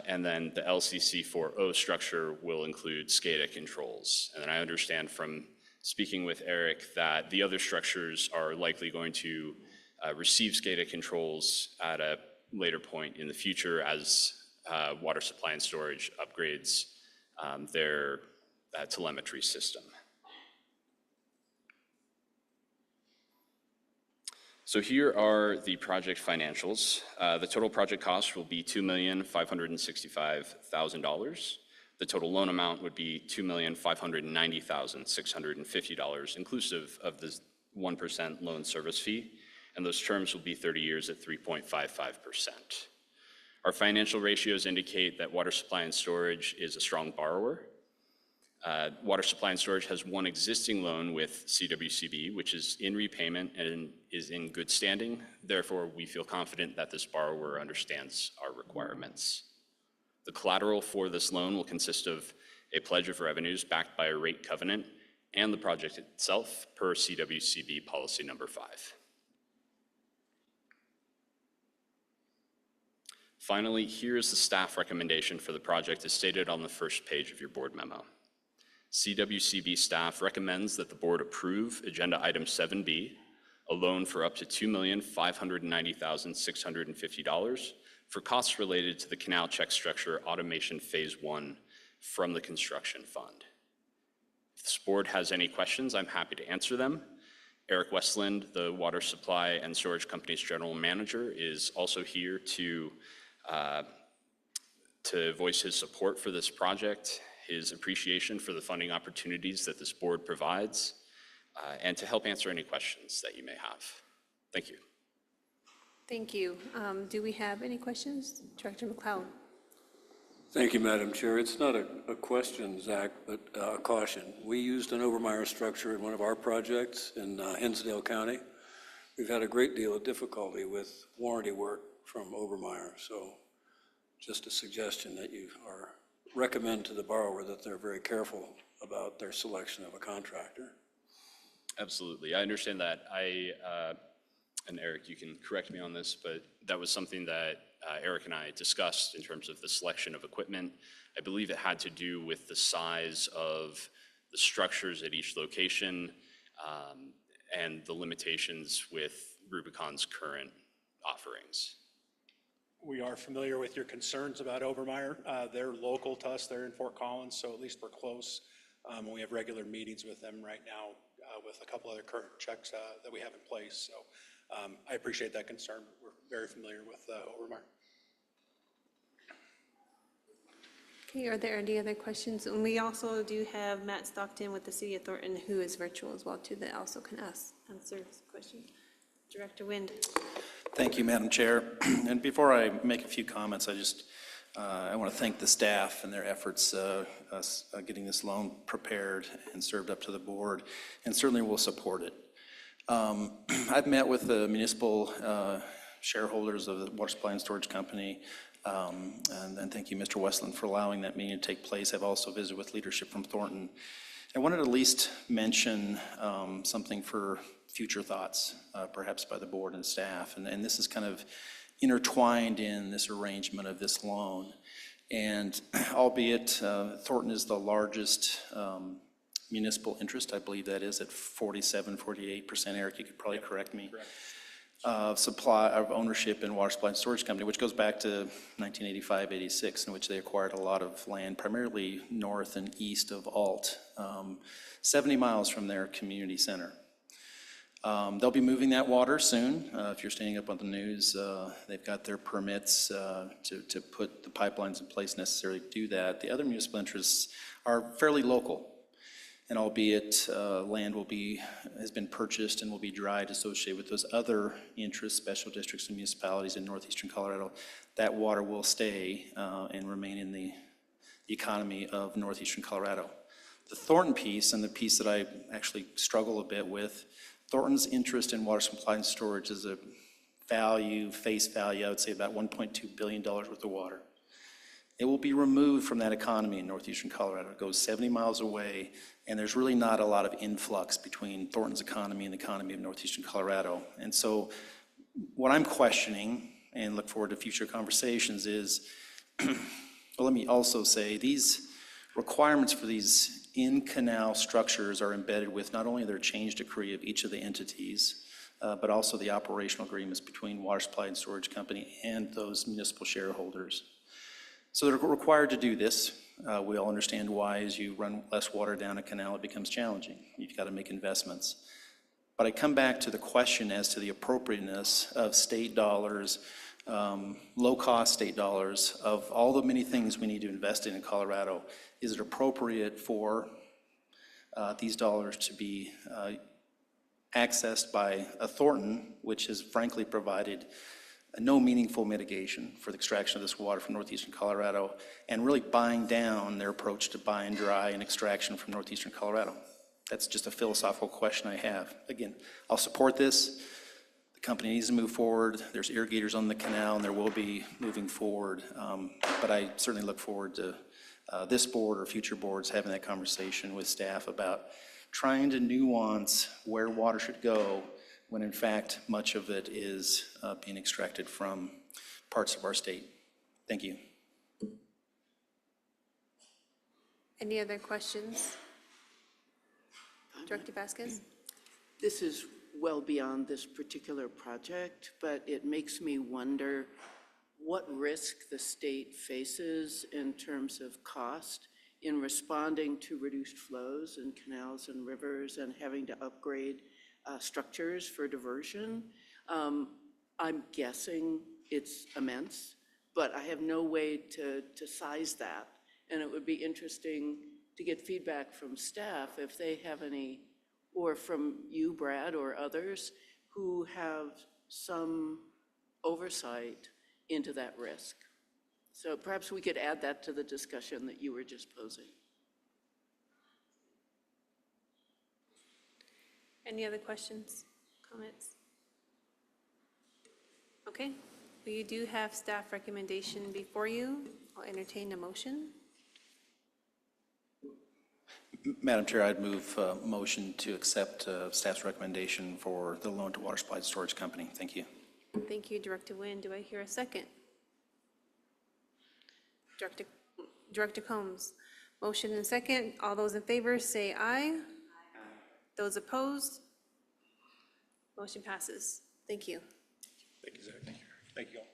and then the LCC4O structure will include SCADA controls. And then I understand from speaking with Eric that the other structures are likely going to receive SCADA controls at a later point in the future as Water Supply and Storage upgrades their telemetry system. So here are the project financials. The total project cost will be $2,565,000. The total loan amount would be $2,590,650, inclusive of the 1% loan service fee, and those terms will be 30 years at 3.55%. Our financial ratios indicate that Water Supply and Storage is a strong borrower. Water Supply and Storage has one existing loan with CWCB, which is in repayment and is in good standing. Therefore, we feel confident that this borrower understands our requirements. The collateral for this loan will consist of a pledge of revenues backed by a rate covenant and the project itself per CWCB policy number 5. Finally, here is the staff recommendation for the project as stated on the first page of your board memo. CWCB staff recommends that the board approve Agenda Item 7B, a loan for up to $2,590,650 for costs related to the canal check structure automation phase 1 from the construction fund. If this board has any questions, I'm happy to answer them. Eric Westland, the Water Supply and Storage Company's general manager, is also here to voice his support for this project, his appreciation for the funding opportunities that this board provides, and to help answer any questions that you may have. Thank you.
Thank you. Do we have any questions? Director McLeod.
Thank you, Madam Chair. It's not a question, Zach, but a caution. We used an Obermeyer structure in one of our projects in Hinsdale County. We've had a great deal of difficulty with warranty work from Obermeyer, so just a suggestion that you recommend to the borrower that they're very careful about their selection of a contractor.
Absolutely. I understand that. And Eric, you can correct me on this, but that was something that Eric and I discussed in terms of the selection of equipment. I believe it had to do with the size of the structures at each location and the limitations with Rubicon's current offerings.
We are familiar with your concerns about Obermeyer. They're local to us. They're in Fort Collins, so at least we're close. We have regular meetings with them right now with a couple other current checks that we have in place. So I appreciate that concern. We're very familiar with Obermeyer.
Okay, are there any other questions? And we also do have Matt Stockton with the City of Thornton, who is virtual as well too, that also can answer this question. Director Wind.
Thank you, Madam Chair. And before I make a few comments, I want to thank the staff and their efforts getting this loan prepared and served up to the board, and certainly will support it. I've met with the municipal shareholders of the Water Supply and Storage Company, and thank you, Mr. Westland, for allowing that meeting to take place. I've also visited with leadership from Thornton. I wanted to at least mention something for future thoughts, perhaps by the board and staff, and this is kind of intertwined in this arrangement of this loan. And albeit Thornton is the largest municipal interest, I believe that is at 47-48%. Eric, you could probably correct me. Supply of ownership in Water Supply and Storage Company, which goes back to 1985-86, in which they acquired a lot of land, primarily north and east of Alt, 70 miles from their community center. They'll be moving that water soon. If you're staying up on the news, they've got their permits to put the pipelines in place necessary to do that. The other municipal interests are fairly local, and albeit land has been purchased and will be dried associated with those other interests, special districts and municipalities in northeastern Colorado, that water will stay and remain in the economy of northeastern Colorado. The Thornton piece, and the piece that I actually struggle a bit with, Thornton's interest in water supply and storage is a face value, I would say about $1.2 billion worth of water. It will be removed from that economy in northeastern Colorado. It goes 70 miles away, and there's really not a lot of influx between Thornton's economy and the economy of northeastern Colorado. And so what I'm questioning, and look forward to future conversations, is, well, let me also say, these requirements for these in-canal structures are embedded with not only their change decree of each of the entities, but also the operational agreements between Water Supply and Storage Company and those municipal shareholders. So they're required to do this. We all understand why. As you run less water down a canal, it becomes challenging. You've got to make investments. But I come back to the question as to the appropriateness of state dollars, low-cost state dollars, of all the many things we need to invest in Colorado. Is it appropriate for these dollars to be accessed by a Thornton, which has frankly provided no meaningful mitigation for the extraction of this water from northeastern Colorado, and really buying down their approach to buy and dry and extraction from northeastern Colorado? That's just a philosophical question I have. Again, I'll support this. The company needs to move forward. There's irrigators on the canal, and there will be moving forward. But I certainly look forward to this board or future boards having that conversation with staff about trying to nuance where water should go when in fact much of it is being extracted from parts of our state. Thank you.
Any other questions? Director Vasquez?
This is well beyond this particular project, but it makes me wonder what risk the state faces in terms of cost in responding to reduced flows in canals and rivers and having to upgrade structures for diversion. I'm guessing it's immense, but I have no way to size that. And it would be interesting to get feedback from staff if they have any, or from you, Brad, or others who have some oversight into that risk. So perhaps we could add that to the discussion that you were just posing.
Any other questions, comments? Okay, we do have staff recommendation before you. I'll entertain a motion.
Madam Chair, I'd move a motion to accept staff's recommendation for the loan to Water Supply and Storage Company. Thank you.
Thank you, Director Nguyen. Do I hear a second? Director Combs. Motion and second. All those in favor say aye. Those opposed? Motion passes. Thank you.
Thank you, Zach. Thank you all.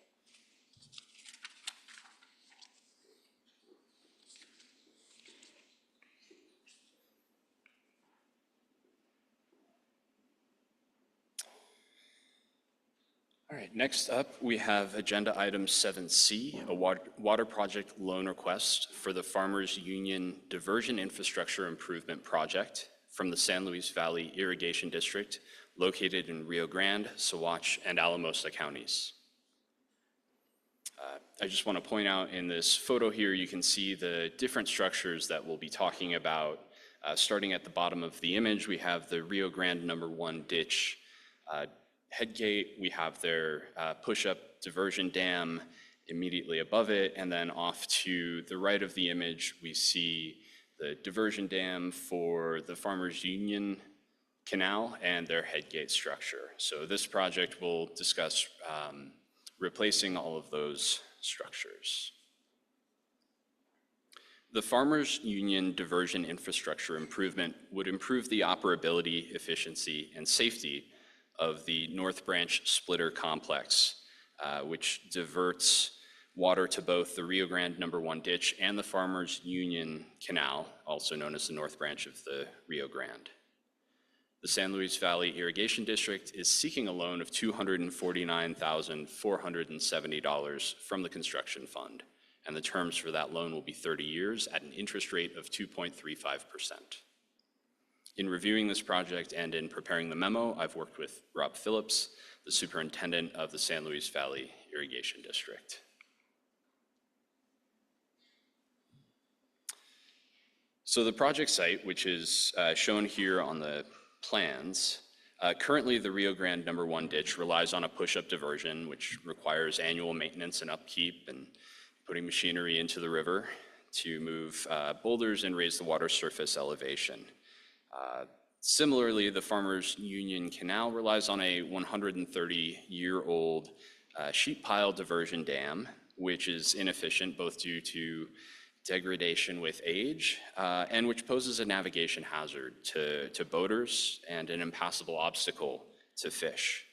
All right, next up, we have agenda item 7C, a water project loan request for the Farmers Union Diversion Infrastructure Improvement Project from the San Luis Valley Irrigation District located in Rio Grande, Saguache, and Alamosa counties. I just want to point out in this photo here, you can see the different structures that we'll be talking about. Starting at the bottom of the image, we have the Rio Grande #1 ditch headgate. We have their push-up diversion dam immediately above it, and then off to the right of the image, we see the diversion dam for the Farmers Union Canal and their headgate structure. So this project will discuss replacing all of those structures. The Farmers Union Diversion Infrastructure Improvement would improve the operability, efficiency, and safety of the North Branch Splitter Complex, which diverts water to both the Rio Grande #1 ditch and the Farmers Union Canal, also known as the North Branch of the Rio Grande. The San Luis Valley Irrigation District is seeking a loan of $249,470 from the construction fund, and the terms for that loan will be 30 years at an interest rate of 2.35%. In reviewing this project and in preparing the memo, I've worked with Rob Phillips, the superintendent of the San Luis Valley Irrigation District. So the project site, which is shown here on the plans, currently the Rio Grande #1 ditch relies on a push-up diversion, which requires annual maintenance and upkeep and putting machinery into the river to move boulders and raise the water surface elevation. Similarly, the Farmers Union Canal relies on a 130-year-old sheet pile diversion dam, which is inefficient both due to degradation with age and which poses a navigation hazard to boaters and an impassable obstacle to fish.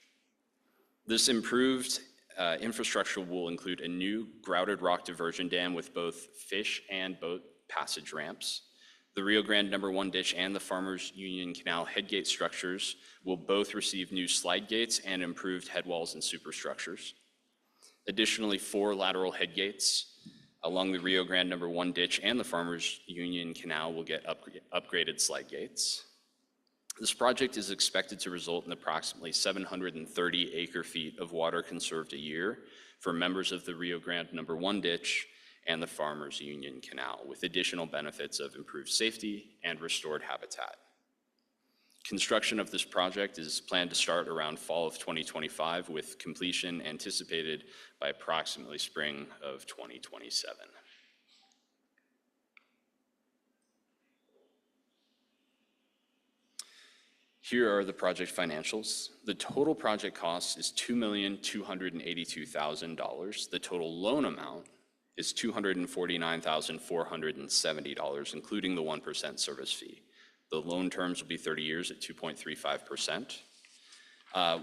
This improved infrastructure will include a new grouted rock diversion dam with both fish and boat passage ramps. The Rio Grande #1 ditch and the Farmers Union Canal headgate structures will both receive new slide gates and improved headwalls and superstructures. Additionally, 4 lateral headgates along the Rio Grande #1 ditch and the Farmers Union Canal will get upgraded slide gates. This project is expected to result in approximately 730 acre-feet of water conserved a year for members of the Rio Grande #1 ditch and the Farmers Union Canal, with additional benefits of improved safety and restored habitat. Construction of this project is planned to start around fall of 2025, with completion anticipated by approximately spring of 2027. Here are the project financials. The total project cost is $2,282,000. The total loan amount is $249,470, including the 1% service fee. The loan terms will be 30 years at 2.35%.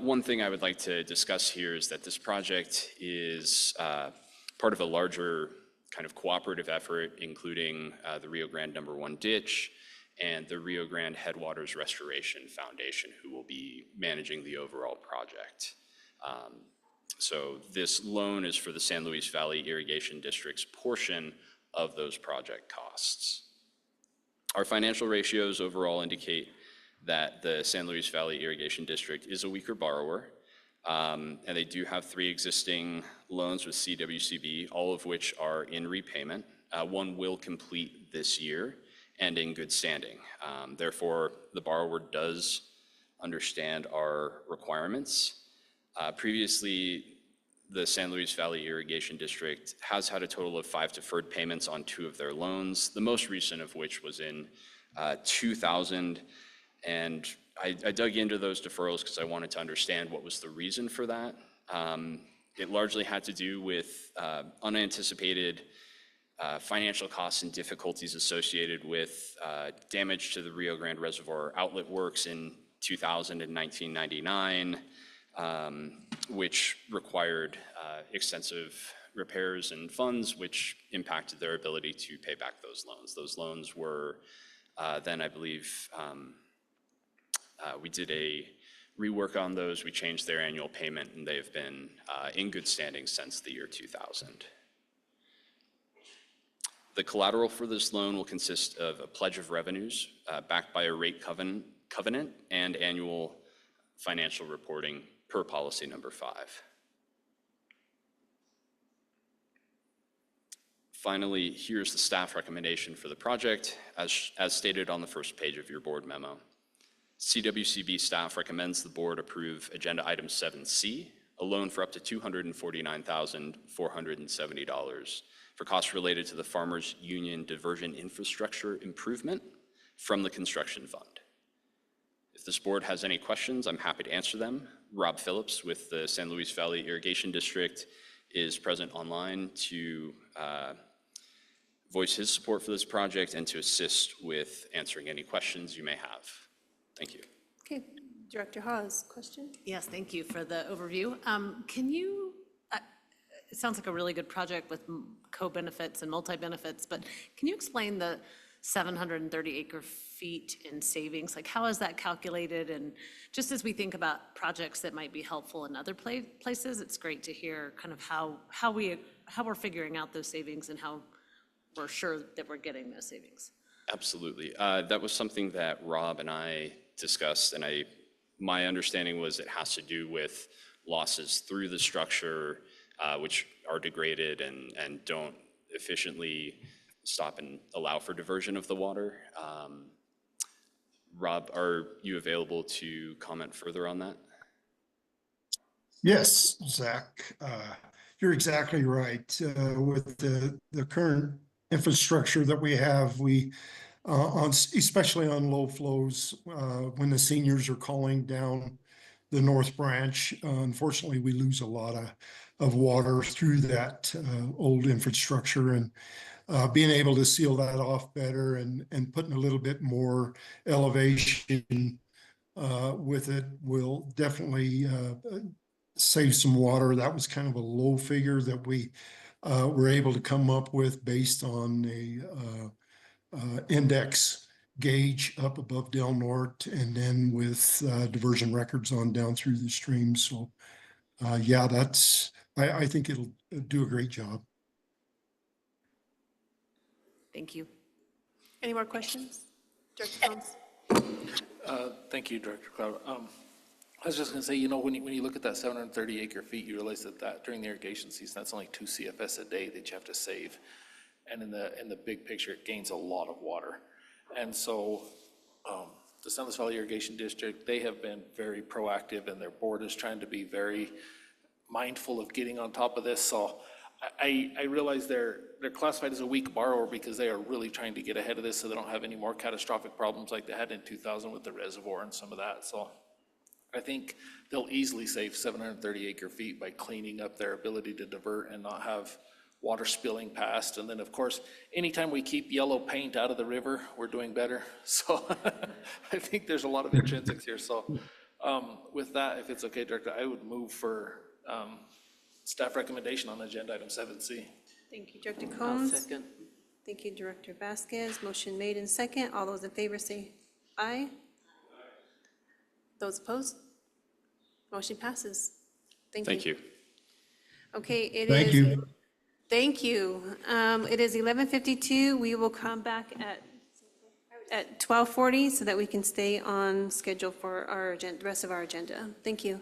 One thing I would like to discuss here is that this project is part of a larger kind of cooperative effort, including the Rio Grande No. 1 ditch and the Rio Grande Headwaters Restoration Foundation, who will be managing the overall project. So this loan is for the San Luis Valley Irrigation District's portion of those project costs. Our financial ratios overall indicate that the San Luis Valley Irrigation District is a weaker borrower, and they do have 3 existing loans with CWCB, all of which are in repayment. One will complete this year and in good standing. Therefore, the borrower does understand our requirements. Previously, the San Luis Valley Irrigation District has had a total of 5 deferred payments on 2 of their loans, the most recent of which was in 2000. And I dug into those deferrals because I wanted to understand what was the reason for that. It largely had to do with unanticipated financial costs and difficulties associated with damage to the Rio Grande Reservoir outlet works in 2000 and 1999, which required extensive repairs and funds, which impacted their ability to pay back those loans. Those loans were then, I believe, we did a rework on those. We changed their annual payment, and they've been in good standing since the year 2000. The collateral for this loan will consist of a pledge of revenues backed by a rate covenant and annual financial reporting per policy number 5. Finally, here's the staff recommendation for the project, as stated on the first page of your board memo. CWCB staff recommends the board approve Agenda Item 7C, a loan for up to $249,470 for costs related to the Farmers Union Diversion Infrastructure Improvement from the Construction Fund. If this board has any questions, I'm happy to answer them. Rob Phillips with the San Luis Valley Irrigation District is present online to voice his support for this project and to assist with answering any questions you may have. Thank you.
Okay, Director Hawes, question?
Yes, thank you for the overview. It sounds like a really good project with co-benefits and multi-benefits, but can you explain the 730 acre-feet in savings? Like, how is that calculated? And just as we think about projects that might be helpful in other places, it's great to hear kind of how we're figuring out those savings and how we're sure that we're getting those savings.
Absolutely. That was something that Rob and I discussed, and my understanding was it has to do with losses through the structure, which are degraded and don't efficiently stop and allow for diversion of the water. Rob, are you available to comment further on that?
Yes, Zach, you're exactly right. With the current infrastructure that we have, especially on low flows, when the seniors are calling down the North Branch, unfortunately, we lose a lot of water through that old infrastructure, and being able to seal that off better and putting a little bit more elevation with it will definitely save some water. That was kind of a low figure that we were able to come up with based on a index gauge up above Del Norte, and then with diversion records on down through the stream. So yeah, I think it'll do a great job.
Thank you. Any more questions? Director Jones?
Thank you, Director Cloud. I was just going to say, when you look at that 730 acre feet, you realize that during the irrigation season, that's only 2 CFS a day that you have to save. And in the big picture, it gains a lot of water. And so the San Luis Valley Irrigation District, they have been very proactive, and their board is trying to be very mindful of getting on top of this. So I realize they're classified as a weak borrower because they are really trying to get ahead of this so they don't have any more catastrophic problems like they had in 2000 with the reservoir and some of that. So I think they'll easily save 730 acre feet by cleaning up their ability to divert and not have water spilling past. And then, of course, anytime we keep yellow paint out of the river, we're doing better. So I think there's a lot of intrinsics here. So with that, if it's okay, Director, I would move for staff recommendation on agenda item 7C.
Thank you, Director
I'll
Combs.
second.
Thank you, Director Vasquez. Motion made in second. All those in favor say aye. Those opposed? Motion passes. Thank you.
Thank you.
Okay, it is.
Thank you.
Thank you. It is 11:52. We will come back at 12:40 so that we can stay on schedule for our agenda, the rest of our agenda. Thank you.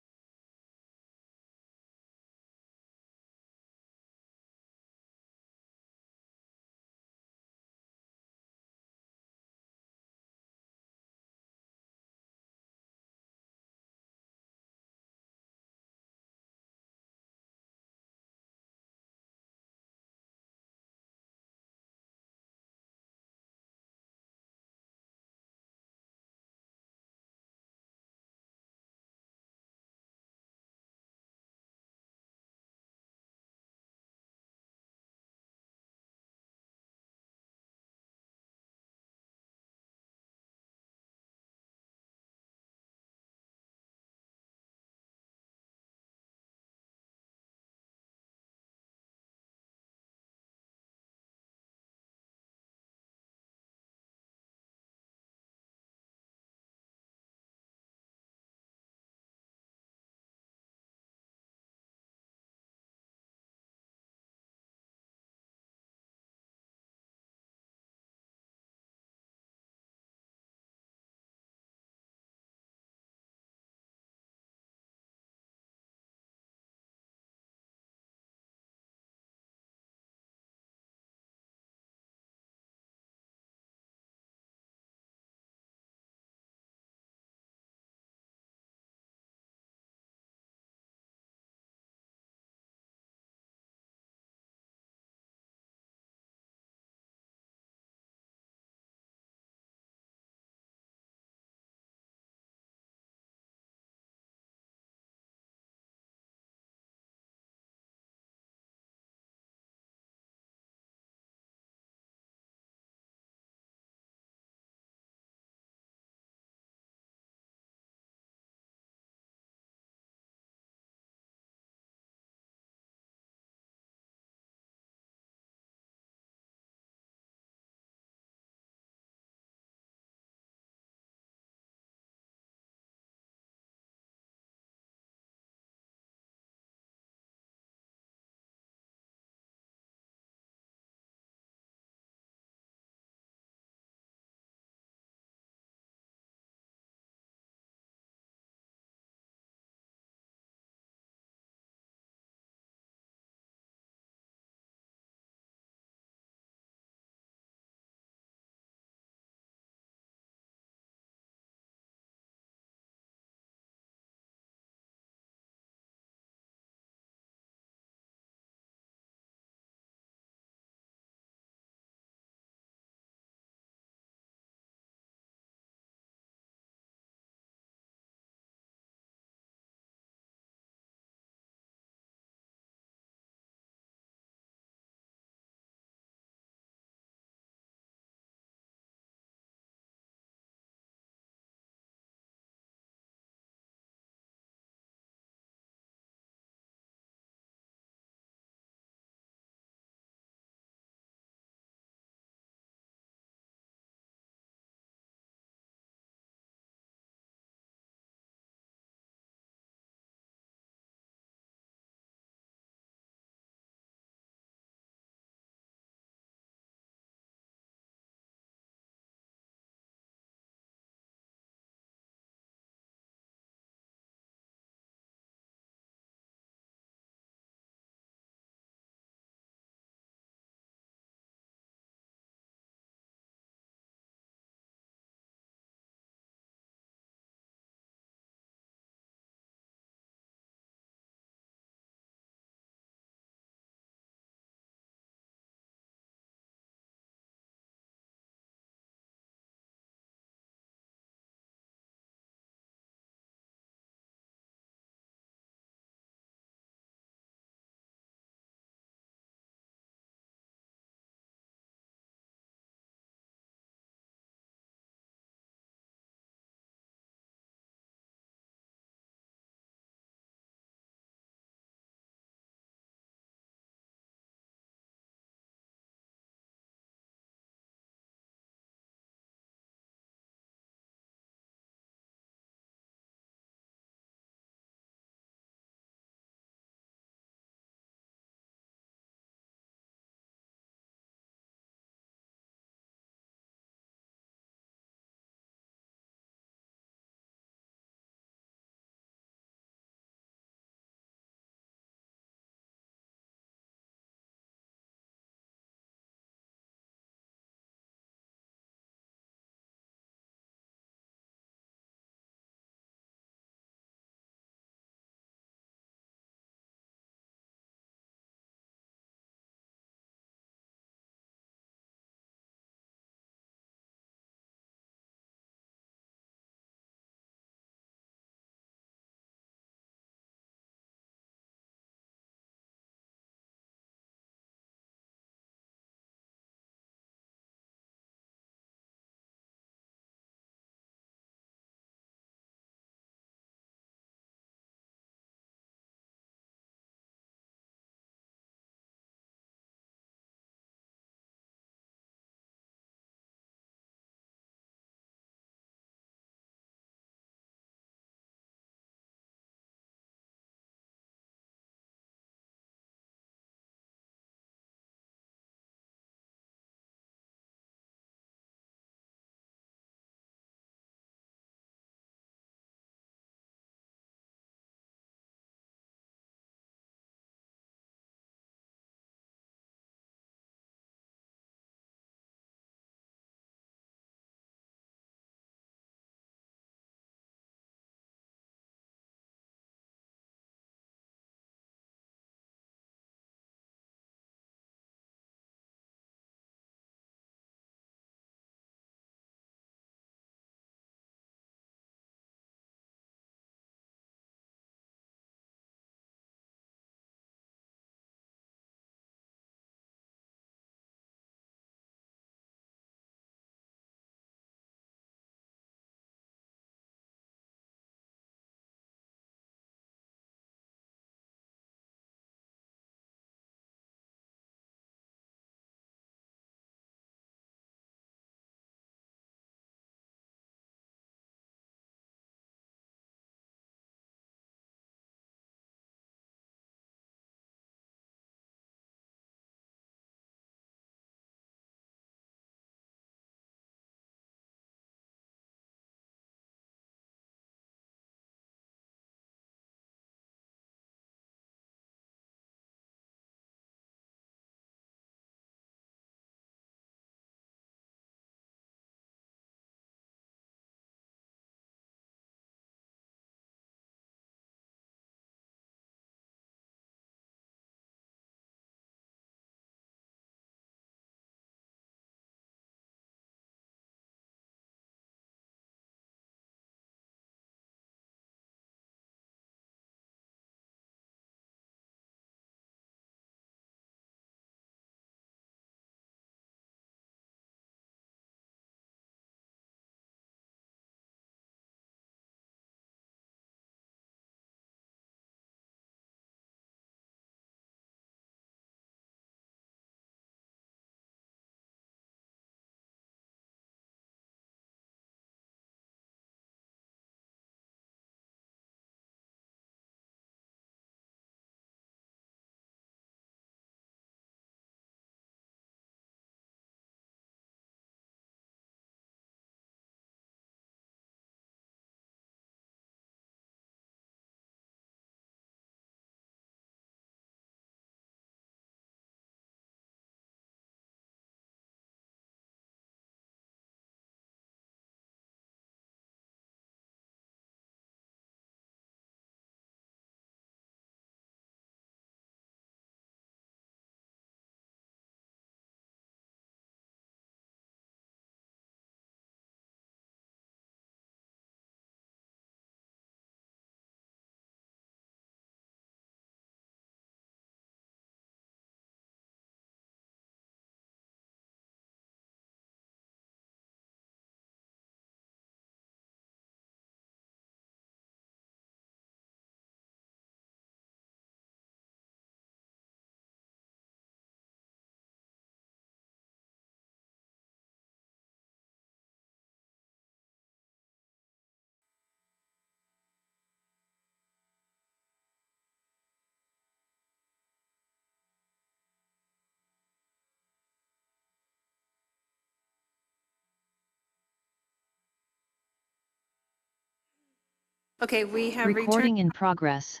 Okay, we have
Recording
returned.
in progress.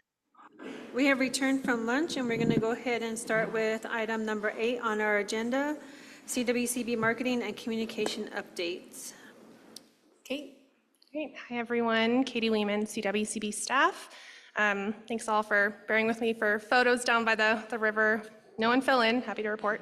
We have returned from lunch, and we're going to go ahead and start with item number 8 on our agenda, CWCB Marketing and Communication Updates.
Okay, great. Hi, everyone. Katie Lehman, CWCB staff. Thanks all for bearing with me for photos down by the river. No one fell in, happy to report.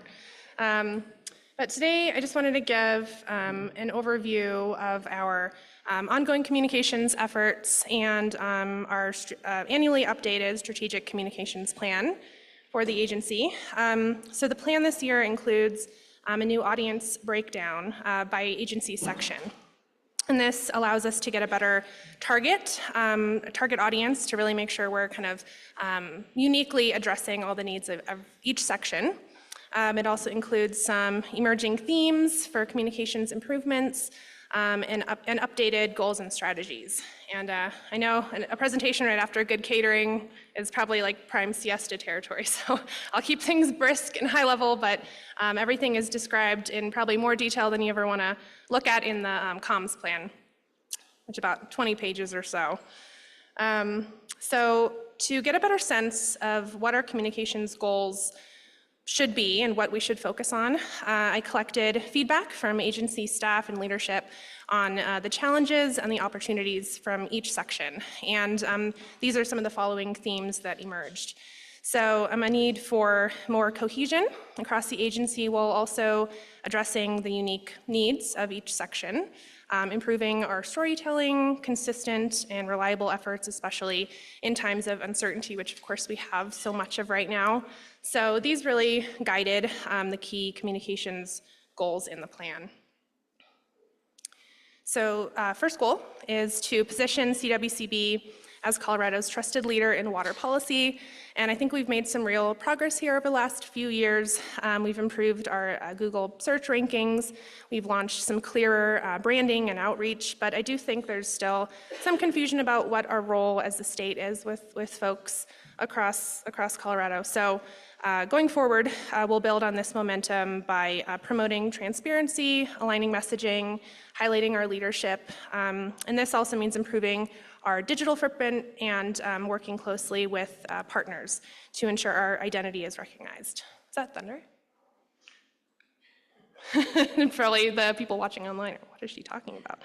But today, I just wanted to give an overview of our ongoing communications efforts and our annually updated strategic communications plan for the agency. So the plan this year includes a new audience breakdown by agency section. And this allows us to get a better target audience to really make sure we're kind of uniquely addressing all the needs of each section. It also includes some emerging themes for communications improvements and updated goals and strategies. And I know a presentation right after good catering is probably like prime siesta territory, so I'll keep things brisk and high level, but everything is described in probably more detail than you ever want to look at in the comms plan, which is about 20 pages or so. So to get a better sense of what our communications goals should be and what we should focus on, I collected feedback from agency staff and leadership on the challenges and the opportunities from each section. And these are some of the following themes that emerged. So a need for more cohesion across the agency while also addressing the unique needs of each section, improving our storytelling, consistent and reliable efforts, especially in times of uncertainty, which of course we have so much of right now. So these really guided the key communications goals in the plan. So first goal is to position CWCB as Colorado's trusted leader in water policy. And I think we've made some real progress here over the last few years. We've improved our Google search rankings. We've launched some clearer branding and outreach, but I do think there's still some confusion about what our role as the state is with folks across Colorado. So going forward, we'll build on this momentum by promoting transparency, aligning messaging, highlighting our leadership. And this also means improving our digital footprint and working closely with partners to ensure our identity is recognized. Is that thunder? Probably the people watching online are, what is she talking about?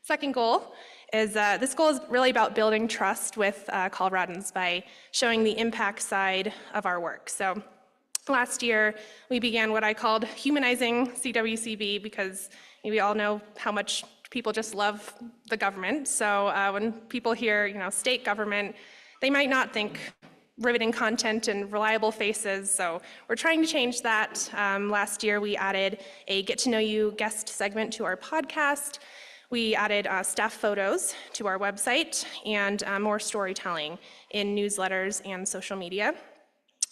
Second goal is this goal is really about building trust with Coloradans by showing the impact side of our work. So last year, we began what I called humanizing CWCB because we all know how much people just love the government. So when people hear, state government, they might not think riveting content and reliable faces. So we're trying to change that. Last year, we added a get to know you guest segment to our podcast. We added staff photos to our website and more storytelling in newsletters and social media.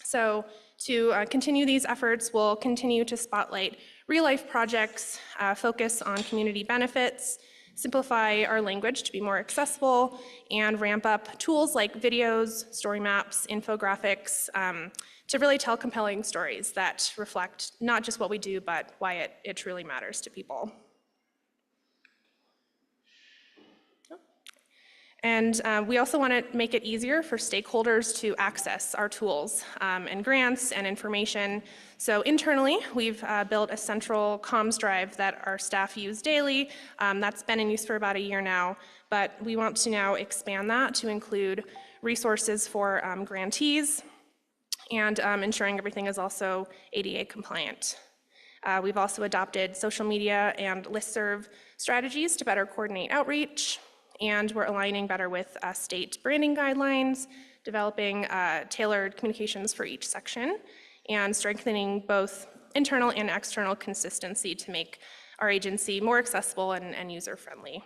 So to continue these efforts, we'll continue to spotlight real-life projects, focus on community benefits, simplify our language to be more accessible, and ramp up tools like videos, story maps, infographics, to really tell compelling stories that reflect not just what we do, but why it truly matters to people. And we also want to make it easier for stakeholders to access our tools and grants and information. So internally, we've built a central comms drive that our staff use daily. That's been in use for about a year now, but we want to now expand that to include resources for grantees and ensuring everything is also ADA compliant. We've also adopted social media and listserv strategies to better coordinate outreach. And we're aligning better with state branding guidelines, developing tailored communications for each section, and strengthening both internal and external consistency to make our agency more accessible and user-friendly.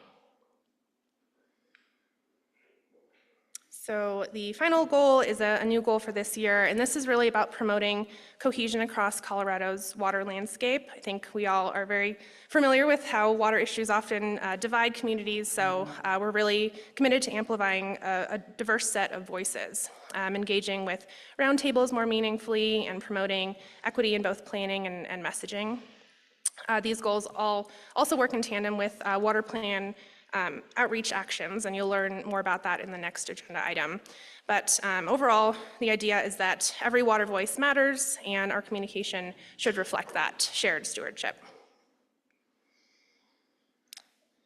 So the final goal is a new goal for this year, and this is really about promoting cohesion across Colorado's water landscape. I think we all are very familiar with how water issues often divide communities, so we're really committed to amplifying a diverse set of voices, engaging with roundtables more meaningfully, and promoting equity in both planning and messaging. These goals all also work in tandem with water plan outreach actions, and you'll learn more about that in the next agenda item. But overall, the idea is that every water voice matters, and our communication should reflect that shared stewardship.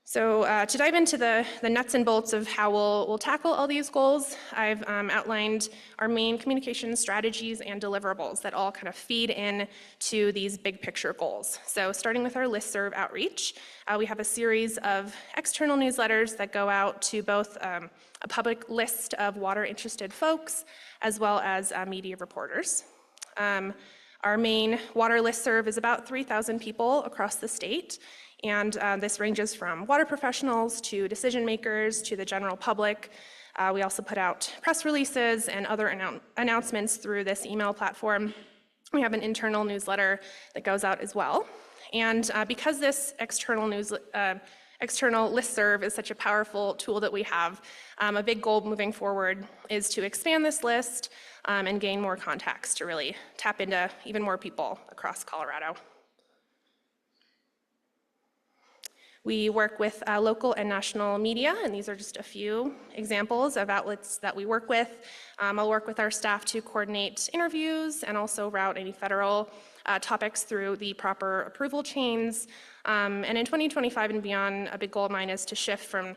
So to dive into the nuts and bolts of how we'll tackle all these goals, I've outlined our main communication strategies and deliverables that all kind of feed in to these big picture goals. So starting with our listserv outreach, we have a series of external newsletters that go out to both a public list of water interested folks as well as media reporters. Our main water listserv is about 3,000 people across the state. And this ranges from water professionals to decision makers to the general public. We also put out press releases and other announcements through this email platform. We have an internal newsletter that goes out as well. And because this external listserv is such a powerful tool that we have, a big goal moving forward is to expand this list and gain more contacts to really tap into even more people across Colorado. We work with local and national media, and these are just a few examples of outlets that we work with. I'll work with our staff to coordinate interviews and also route any federal topics through the proper approval chains. And in 2025 and beyond, a big goal of mine is to shift from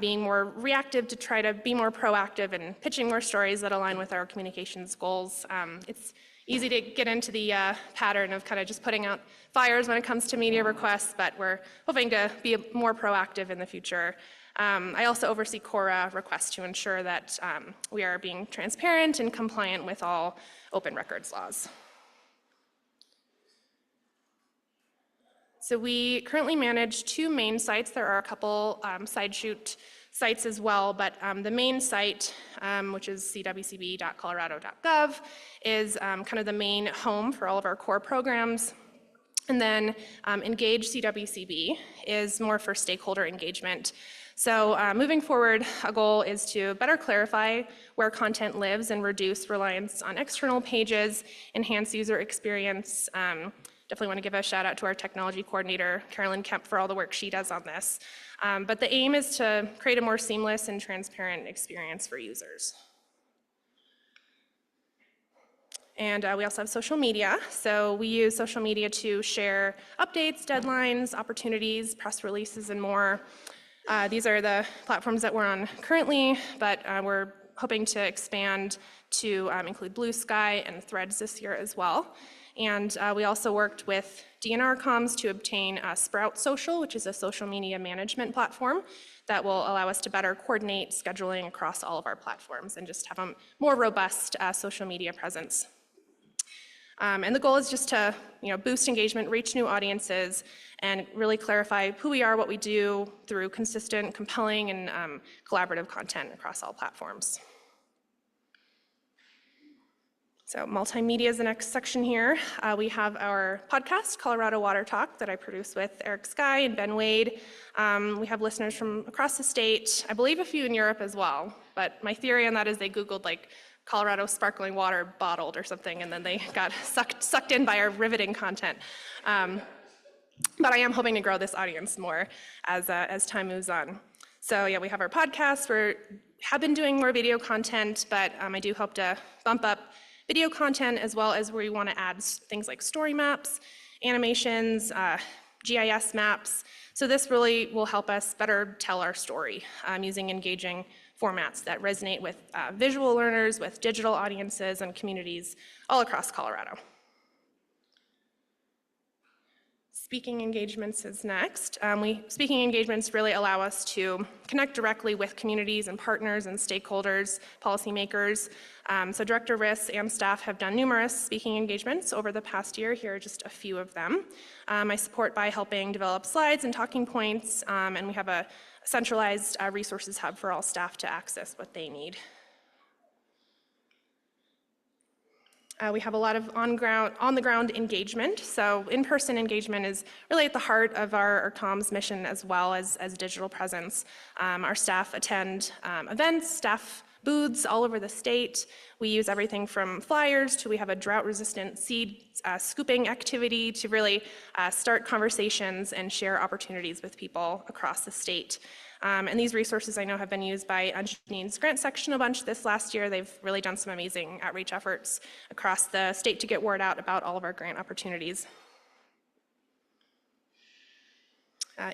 being more reactive to try to be more proactive and pitching more stories that align with our communications goals. It's easy to get into the pattern of kind of just putting out fires when it comes to media requests, but we're hoping to be more proactive in the future. I also oversee CORA requests to ensure that we are being transparent and compliant with all open records laws. So we currently manage 2 main sites. There are a couple side shoot sites as well, but the main site, which is cwcb.colorado.gov, is kind of the main home for all of our core programs. And then Engage CWCB is more for stakeholder engagement. So moving forward, a goal is to better clarify where content lives and reduce reliance on external pages, enhance user experience. Definitely want to give a shout out to our technology coordinator, Carolyn Kemp, for all the work she does on this. But the aim is to create a more seamless and transparent experience for users. And we also have social media. So we use social media to share updates, deadlines, opportunities, press releases, and more. These are the platforms that we're on currently, but we're hoping to expand to include Blue Sky and Threads this year as well. And we also worked with DNR Comms to obtain Sprout Social, which is a social media management platform that will allow us to better coordinate scheduling across all of our platforms and just have a more robust social media presence. And the goal is just to boost engagement, reach new audiences, and really clarify who we are, what we do through consistent, compelling, and collaborative content across all platforms. So multimedia is the next section here. We have our podcast, Colorado Water Talk, that I produce with Eric Skye and Ben Wade. We have listeners from across the state, I believe a few in Europe as well. But my theory on that is they Googled like Colorado sparkling water bottled or something, and then they got sucked in by our riveting content. But I am hoping to grow this audience more as time moves on. So yeah, we have our podcast. We have been doing more video content, but I do hope to bump up video content as well as we want to add things like story maps, animations, GIS maps. So this really will help us better tell our story using engaging formats that resonate with visual learners, with digital audiences, and communities all across Colorado. Speaking engagements is next. Speaking engagements really allow us to connect directly with communities and partners and stakeholders, policymakers. So Director Riss and staff have done numerous speaking engagements over the past year. Here are just a few of them. I support by helping develop slides and talking points, and we have a centralized resources hub for all staff to access what they need. We have a lot of on-the-ground engagement. So in-person engagement is really at the heart of our comms mission as well as digital presence. Our staff attend events, staff booths all over the state. We use everything from flyers to we have a drought-resistant seed scooping activity to really start conversations and share opportunities with people across the state. And these resources I know have been used by Janine's grant section a bunch this last year. They've really done some amazing outreach efforts across the state to get word out about all of our grant opportunities.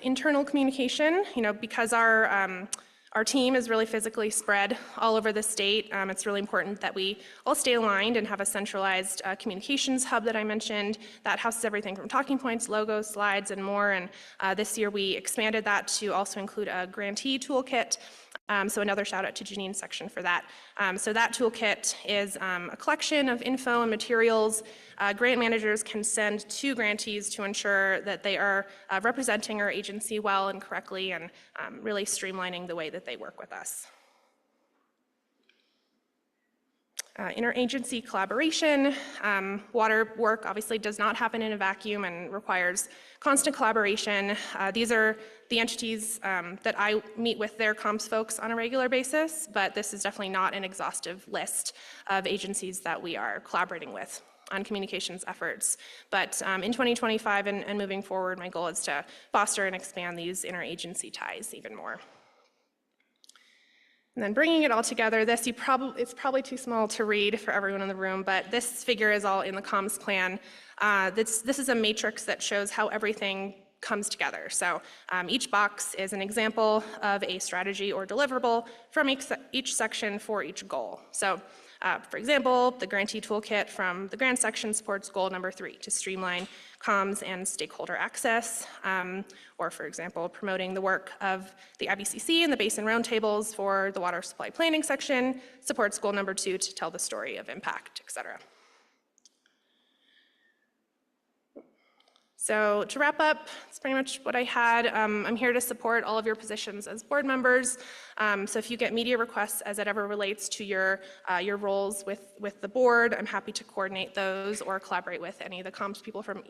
Internal communication, because our team is really physically spread all over the state. It's really important that we all stay aligned and have a centralized communications hub that I mentioned that houses everything from talking points, logos, slides, and more. And this year we expanded that to also include a grantee toolkit. So another shout out to Janine's section for that. So that toolkit is a collection of info and materials grant managers can send to grantees to ensure that they are representing our agency well and correctly and really streamlining the way that they work with us. Interagency collaboration. Water work obviously does not happen in a vacuum and requires constant collaboration. These are the entities that I meet with their comms folks on a regular basis, but this is definitely not an exhaustive list of agencies that we are collaborating with on communications efforts. But in 2025 and moving forward, my goal is to foster and expand these interagency ties even more. And then bringing it all together, it's probably too small to read for everyone in the room, but this figure is all in the comms plan. This is a matrix that shows how everything comes together. So each box is an example of a strategy or deliverable from each section for each goal. So for example, the grantee toolkit from the grant section supports goal number 3 to streamline comms and stakeholder access, or for example, promoting the work of the IBCC and the Basin Roundtables for the water supply planning section supports goal number 2 to tell the story of impact, et cetera. So to wrap up, that's pretty much what I had. I'm here to support all of your positions as board members. So if you get media requests as it ever relates to your roles with the board, I'm happy to coordinate those or collaborate with any of the comms people from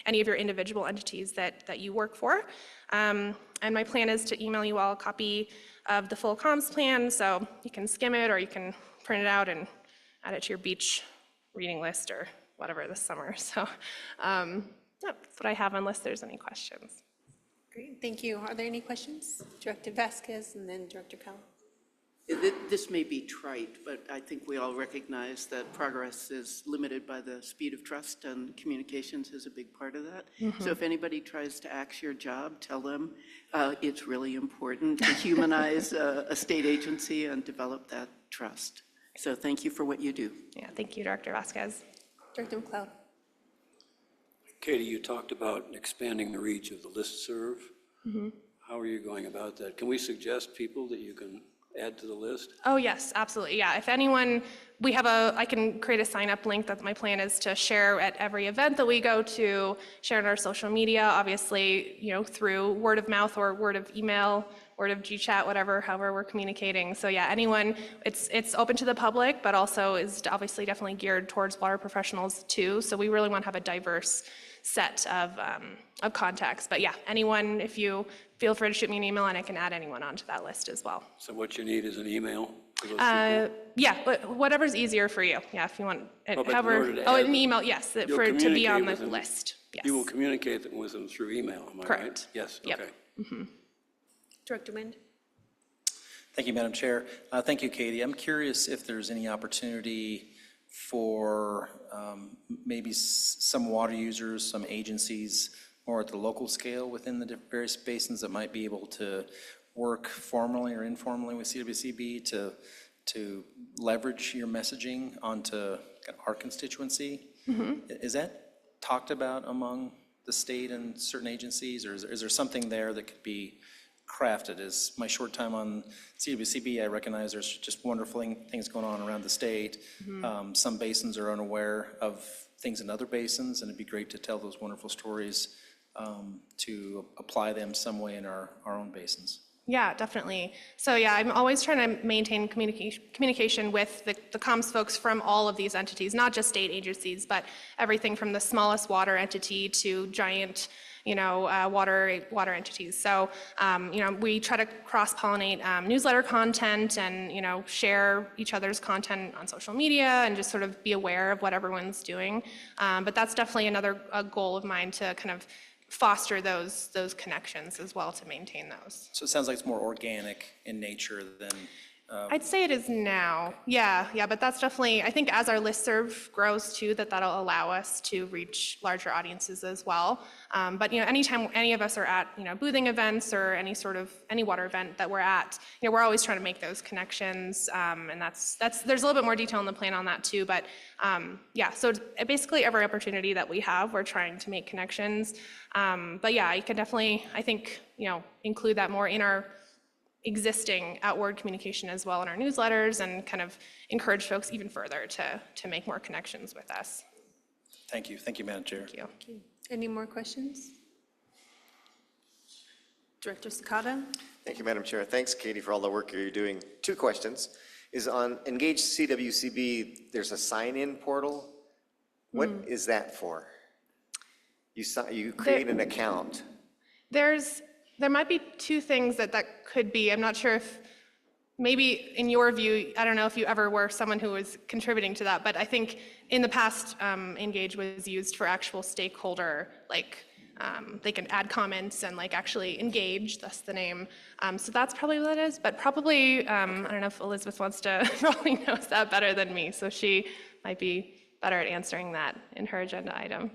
any of your individual entities that you work for. And my plan is to email you all a copy of the full comms plan, so you can skim it or you can print it out and add it to your beach reading list or whatever this summer. So. That's what I have unless there's any questions.
Great, thank you. Are there any questions? Director Vasquez and then Director Cowell.
This may be trite, but I think we all recognize that progress is limited by the speed of trust, and communications is a big part of that. So if anybody tries to axe your job, tell them it's really important to humanize a state agency and develop that trust. So thank you for what you do.
Yeah, thank you, Director Vasquez.
Director McLeod.
Katie, you talked about expanding the reach of the listserv. How are you going about that? Can we suggest people that you can add to the list?
Oh yes, absolutely. Yeah, if anyone, I can create a sign up link that my plan is to share at every event that we go to, share in our social media, obviously, through word of mouth or word of email, word of GChat, however we're communicating. So yeah, anyone, it's open to the public, but also is obviously definitely geared towards water professionals too. So we really want to have a diverse set of contacts. But yeah, anyone, if you feel free to shoot me an email and I can add anyone onto that list as well.
So what you need is an email?
Yeah, but whatever's easier for you. Yeah, if you want,
an
an email, yes, to be on the list. Yes.
You will communicate with them through email, am I right?
Correct.
Yes,
Yep.
okay.
Director Wind.
Thank you, Madam Chair. Thank you, Katie. I'm curious if there's any opportunity for maybe some water users, some agencies, more at the local scale within the various basins that might be able to work formally or informally with CWCB to leverage your messaging onto our constituency. Is that talked about among the state and certain agencies, or is there something there that could be crafted? As my short time on CWCB, I recognize there's just wonderful things going on around the state. Some basins are unaware of things in other basins, and it'd be great to tell those wonderful stories to apply them some way in our own basins.
Yeah, definitely. So yeah, I'm always trying to maintain communication with the comms folks from all of these entities, not just state agencies, but everything from the smallest water entity to giant water entities. So, we try to cross-pollinate newsletter content and, share each other's content on social media and just sort of be aware of what everyone's doing. But that's definitely another goal of mine to kind of foster those connections as well, to maintain those.
So it sounds like it's more organic in nature than,
I'd say it is now. Yeah, but that's definitely, I think as our listserv grows too, that'll allow us to reach larger audiences as well. But anytime any of us are at boothing events or any water event that we're at, we're always trying to make those connections. And that's there's a little bit more detail in the plan on that too. But so basically every opportunity that we have, we're trying to make connections. But yeah, you can definitely, I think, include that more in our existing outward communication as well in our newsletters, and kind of encourage folks even further to make more connections with us.
Thank you, Madam Chair.
Thank you.
Any more questions? Director Sakata?
Thank you, Madam Chair. Thanks, Katie, for all the work you're doing. 2 questions. Is on Engage CWCB, there's a sign-in portal. What is that for? You create an account.
There might be 2 things that could be. I'm not sure if, maybe in your view, I don't know if you ever were someone who was contributing to that, but I think in the past, Engage was used for actual stakeholder, they can add comments and actually engage, thus the name. So that's probably what it is, but probably, I don't know if Elizabeth wants to, probably knows that better than me, so she might be better at answering that in her agenda item.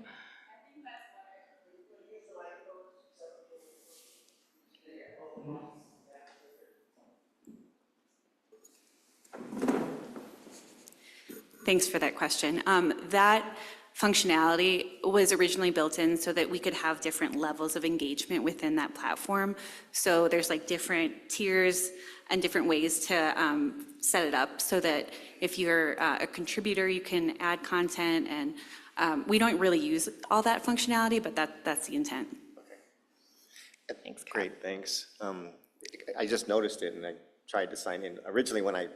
Thanks for that question. That functionality was originally built in so that we could have different levels of engagement within that platform. So there's different tiers and different ways to set it up so that if you're a contributor, you can add content, and we don't really use all that functionality, but that's the intent.
Okay. Thanks, Kat. Great, thanks. I just noticed it and I tried to sign in. Originally, when I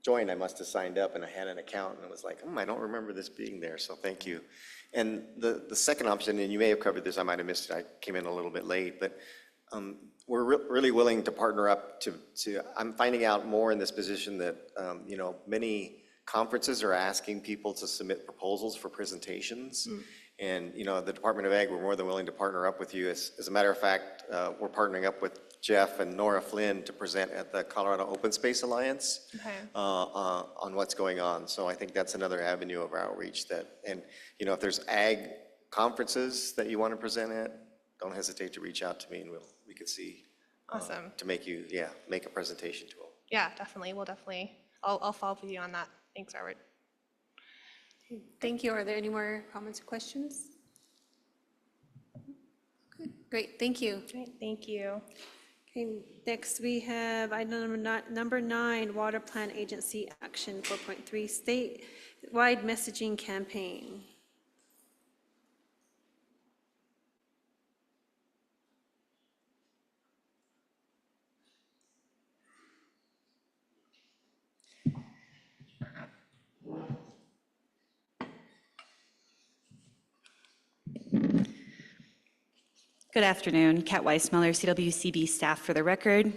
joined, I must have signed up and I had an account and it was like, I don't remember this being there, so thank you. And the second option, and you may have covered this, I might have missed it, I came in a little bit late, but we're really willing to partner up to I'm finding out more in this position that, many conferences are asking people to submit proposals for presentations. And, the Department of Ag, we're more than willing to partner up with you. As a matter of fact, we're partnering up with Jeff and Nora Flynn to present at the Colorado Open Space Alliance on what's going on. So I think that's another avenue of outreach if there's ag conferences that you want to present at, don't hesitate to reach out to me and we could see.
Awesome.
To make a presentation to them.
Yeah, definitely. I'll follow up with you on that. Thanks, Robert.
Thank you. Are there any more comments or questions? Okay, great, thank you.
Great, thank you.
Okay, next we have item number 9, Water Plan Agency Action 4.3, statewide messaging campaign.
Good afternoon, Kat Weissmuller, CWCB staff for the record.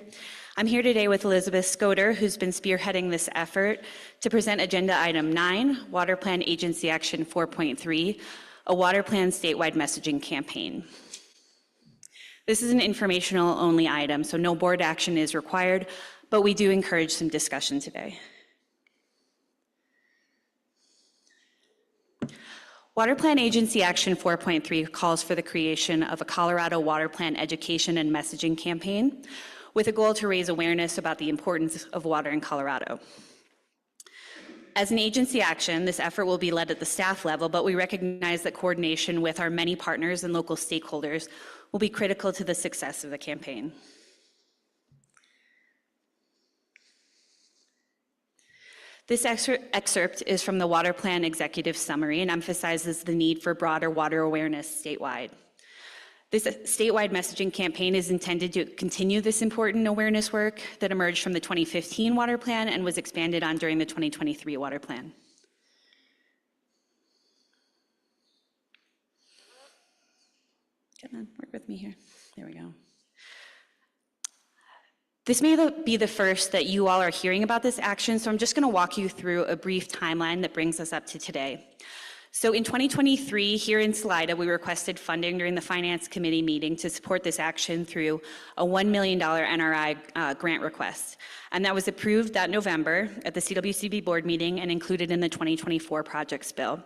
I'm here today with Elizabeth Scoder, who's been spearheading this effort to present agenda item 9, Water Plan Agency Action 4.3, a water plan statewide messaging campaign. This is an informational only item, so no board action is required, but we do encourage some discussion today. Water Plan Agency Action 4.3 calls for the creation of a Colorado Water Plan education and messaging campaign with a goal to raise awareness about the importance of water in Colorado. As an agency action, this effort will be led at the staff level, but we recognize that coordination with our many partners and local stakeholders will be critical to the success of the campaign. This excerpt is from the Water Plan Executive Summary and emphasizes the need for broader water awareness statewide. This statewide messaging campaign is intended to continue this important awareness work that emerged from the 2015 Water Plan and was expanded on during the 2023 Water Plan. gonna work with me here. There we go. This may be the first that you all are hearing about this action, so I'm just gonna walk you through a brief timeline that brings us up to today. So in 2023, here in Salida, we requested funding during the Finance Committee meeting to support this action through a $1 million NRI grant request. And that was approved that November at the CWCB Board Meeting and included in the 2024 projects bill.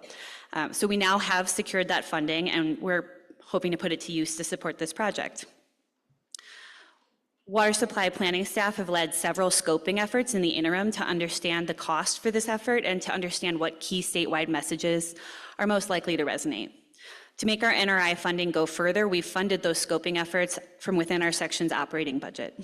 So we now have secured that funding, and we're hoping to put it to use to support this project. Water supply planning staff have led several scoping efforts in the interim to understand the cost for this effort and to understand what key statewide messages are most likely to resonate. To make our NRI funding go further, we've funded those scoping efforts from within our section's operating budget.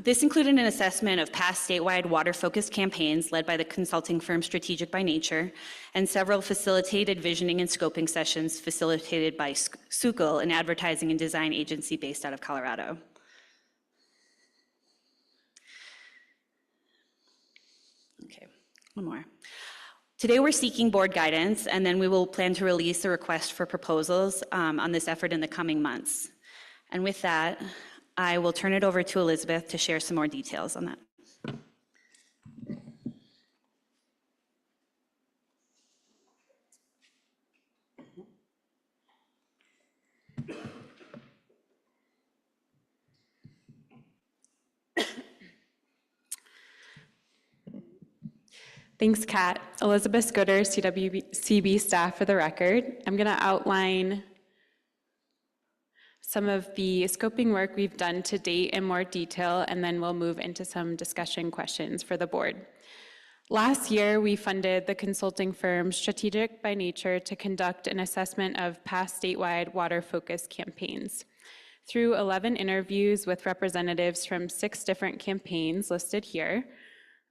This included an assessment of past statewide water-focused campaigns led by the consulting firm Strategic by Nature, and several facilitated visioning and scoping sessions facilitated by SUCL, an advertising and design agency based out of Colorado. Okay, one more. Today we're seeking board guidance, and then we will plan to release a request for proposals on this effort in the coming months. And with that, I will turn it over to Elizabeth to share some more details on that.
Thanks, Kat. Elizabeth Scudder, CWCB staff for the record. I'm going to outline some of the scoping work we've done to date in more detail, and then we'll move into some discussion questions for the board. Last year, we funded the consulting firm Strategic by Nature to conduct an assessment of past statewide water-focused campaigns. Through 11 interviews with representatives from 6 different campaigns listed here,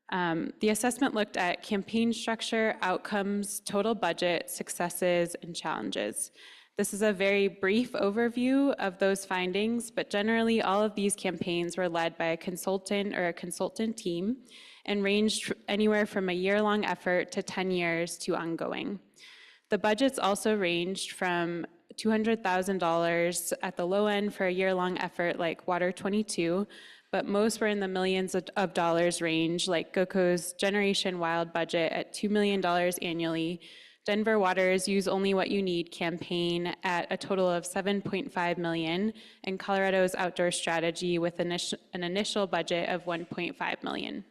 the assessment looked at campaign structure, outcomes, total budget, successes, and challenges. This is a very brief overview of those findings, but generally all of these campaigns were led by a consultant or a consultant team and ranged anywhere from a year-long effort to 10 years to ongoing. The budgets also ranged from $200,000 at the low end for a year-long effort like Water 22, but most were in the millions of dollars range, like GOCO's Generation Wild budget at $2 million annually, Denver Water's Use Only What You Need campaign at a total of $7.5 million, and Colorado's Outdoor Strategy with an initial budget of $1.5 million.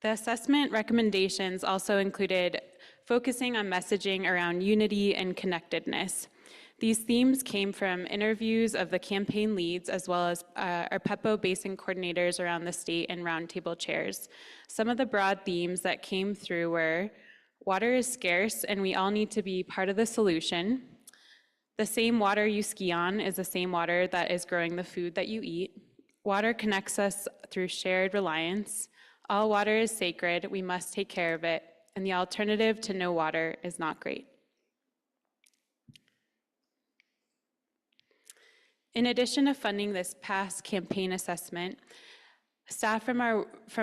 The assessment recommendations also included focusing on messaging around unity and connectedness. These themes came from interviews of the campaign leads as well as our PEPO basin coordinators around the state and roundtable chairs. Some of the broad themes that came through were water is scarce and we all need to be part of the solution. The same water you ski on is the same water that is growing the food that you eat. Water connects us through shared reliance. All water is sacred, we must take care of it, and the alternative to no water is not great. In addition to funding this past campaign assessment, staff from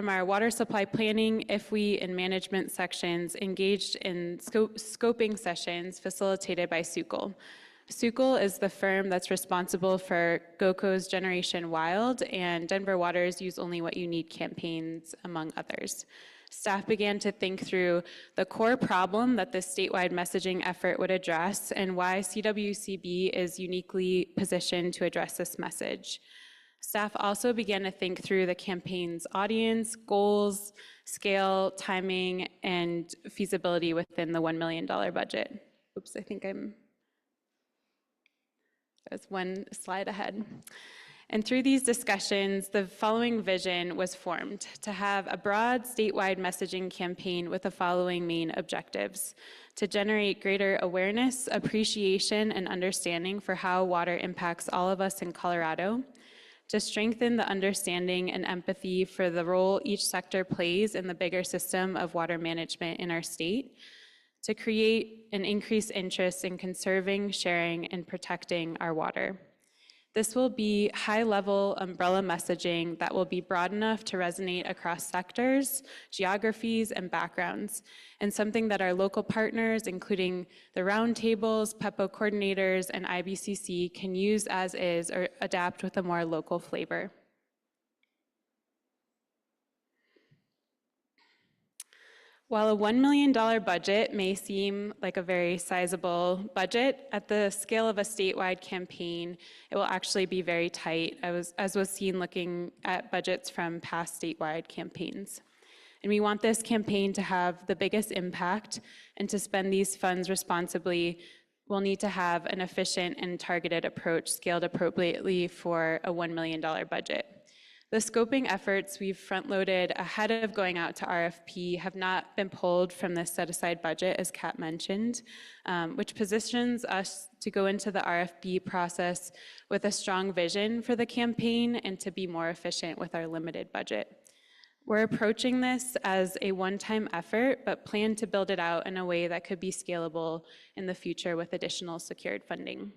our water supply planning, IFWE, and management sections engaged in scoping sessions facilitated by SUCL. SUCL is the firm that's responsible for GOCO's Generation Wild and Denver Water's Use Only What You Need campaigns, among others. Staff began to think through the core problem that this statewide messaging effort would address and why CWCB is uniquely positioned to address this message. Staff also began to think through the campaign's audience, goals, scale, timing, and feasibility within the $1 million budget. Oops, I think I was one slide ahead. And through these discussions, the following vision was formed: to have a broad statewide messaging campaign with the following main objectives: to generate greater awareness, appreciation, and understanding for how water impacts all of us in Colorado, to strengthen the understanding and empathy for the role each sector plays in the bigger system of water management in our state, to create an increased interest in conserving, sharing, and protecting our water. This will be high-level umbrella messaging that will be broad enough to resonate across sectors, geographies, and backgrounds, and something that our local partners, including the roundtables, PEPO coordinators, and IBCC, can use as is or adapt with a more local flavor. While a $1 million budget may seem like a very sizable budget, at the scale of a statewide campaign, it will actually be very tight, as was seen looking at budgets from past statewide campaigns. And we want this campaign to have the biggest impact, and to spend these funds responsibly, we'll need to have an efficient and targeted approach scaled appropriately for a $1 million budget. The scoping efforts we've front-loaded ahead of going out to RFP have not been pulled from this set-aside budget, as Kat mentioned, which positions us to go into the RFP process with a strong vision for the campaign and to be more efficient with our limited budget. We're approaching this as a one-time effort, but plan to build it out in a way that could be scalable in the future with additional secured funding.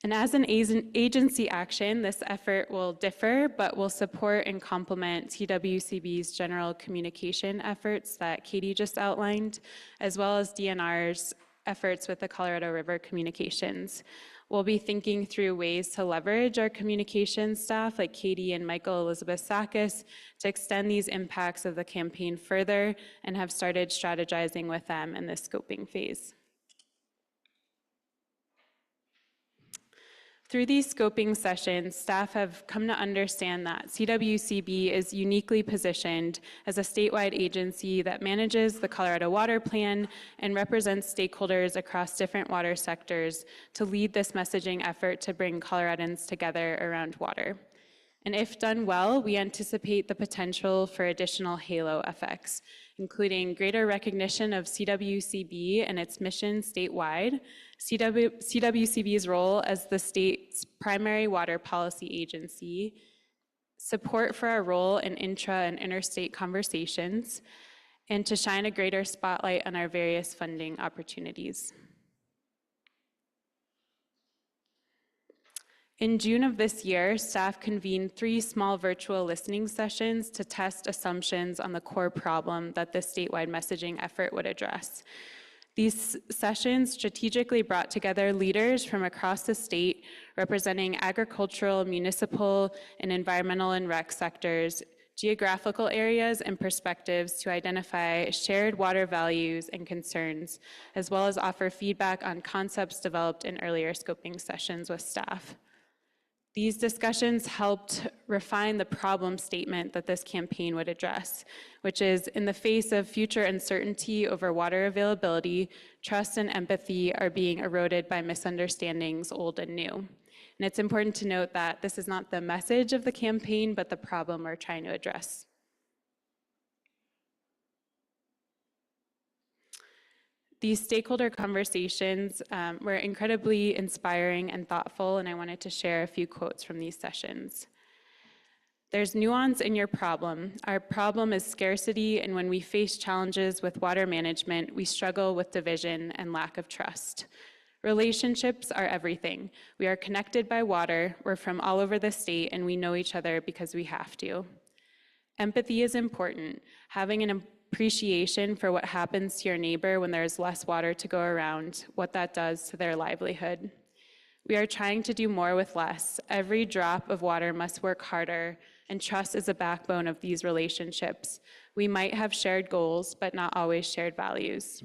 And as an agency action, this effort will differ, but will support and complement CWCB's general communication efforts that Katie just outlined, as well as DNR's efforts with the Colorado River Communications. We'll be thinking through ways to leverage our communications staff like Katie and Michael Elizabeth Sakis to extend these impacts of the campaign further, and have started strategizing with them in this scoping phase. Through these scoping sessions, staff have come to understand that CWCB is uniquely positioned as a statewide agency that manages the Colorado Water Plan and represents stakeholders across different water sectors to lead this messaging effort to bring Coloradans together around water. And if done well, we anticipate the potential for additional halo effects, including greater recognition of CWCB and its mission statewide, CWCB's role as the state's primary water policy agency, support for our role in intra and interstate conversations, and to shine a greater spotlight on our various funding opportunities. In June of this year, staff convened 3 small virtual listening sessions to test assumptions on the core problem that this statewide messaging effort would address. These sessions strategically brought together leaders from across the state representing agricultural, municipal, and environmental and rec sectors, geographical areas, and perspectives to identify shared water values and concerns, as well as offer feedback on concepts developed in earlier scoping sessions with staff. These discussions helped refine the problem statement that this campaign would address, which is, in the face of future uncertainty over water availability, trust and empathy are being eroded by misunderstandings, old and new. And it's important to note that this is not the message of the campaign, but the problem we're trying to address. These stakeholder conversations were incredibly inspiring and thoughtful, and I wanted to share a few quotes from these sessions. There's nuance in your problem. Our problem is scarcity, and when we face challenges with water management, we struggle with division and lack of trust. Relationships are everything. We are connected by water, we're from all over the state, and we know each other because we have to. Empathy is important. Having an appreciation for what happens to your neighbor when there's less water to go around, what that does to their livelihood. We are trying to do more with less. Every drop of water must work harder, and trust is a backbone of these relationships. We might have shared goals, but not always shared values.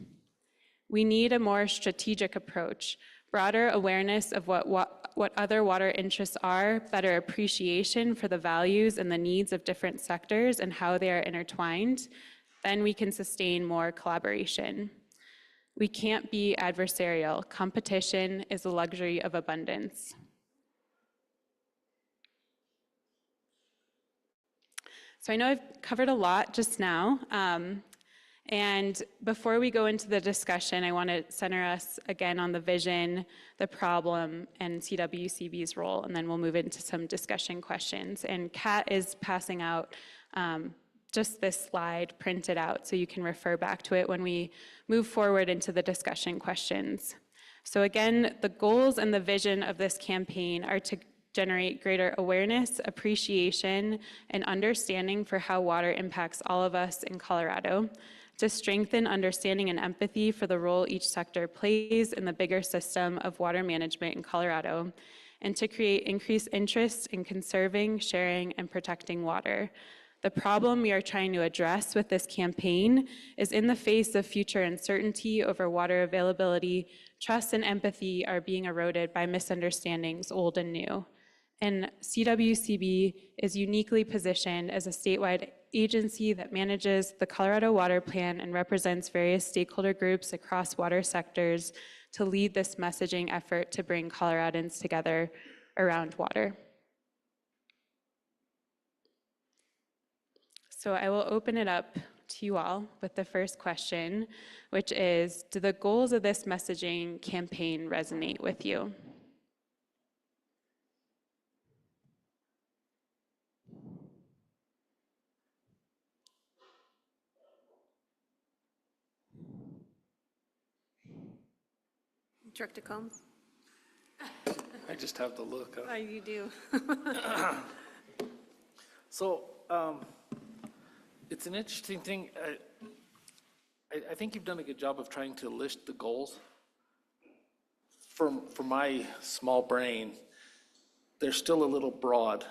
We need a more strategic approach, broader awareness of what other water interests are, better appreciation for the values and the needs of different sectors and how they are intertwined. Then we can sustain more collaboration. We can't be adversarial. Competition is a luxury of abundance. So I know I've covered a lot just now. And before we go into the discussion, I want to center us again on the vision, the problem, and CWCB's role, and then we'll move into some discussion questions. And Kat is passing out just this slide printed out so you can refer back to it when we move forward into the discussion questions. So again, the goals and the vision of this campaign are to generate greater awareness, appreciation, and understanding for how water impacts all of us in Colorado, to strengthen understanding and empathy for the role each sector plays in the bigger system of water management in Colorado, and to create increased interest in conserving, sharing, and protecting water. The problem we are trying to address with this campaign is in the face of future uncertainty over water availability, trust and empathy are being eroded by misunderstandings old and new. And CWCB is uniquely positioned as a statewide agency that manages the Colorado Water Plan and represents various stakeholder groups across water sectors to lead this messaging effort to bring Coloradans together around water. So I will open it up to you all with the first question, which is, do the goals of this messaging campaign resonate with you?
Director Combs?
I just have to look.
Oh, you do.
So, it's an interesting thing. I think you've done a good job of trying to list the goals. For my small brain, they're still a little broad,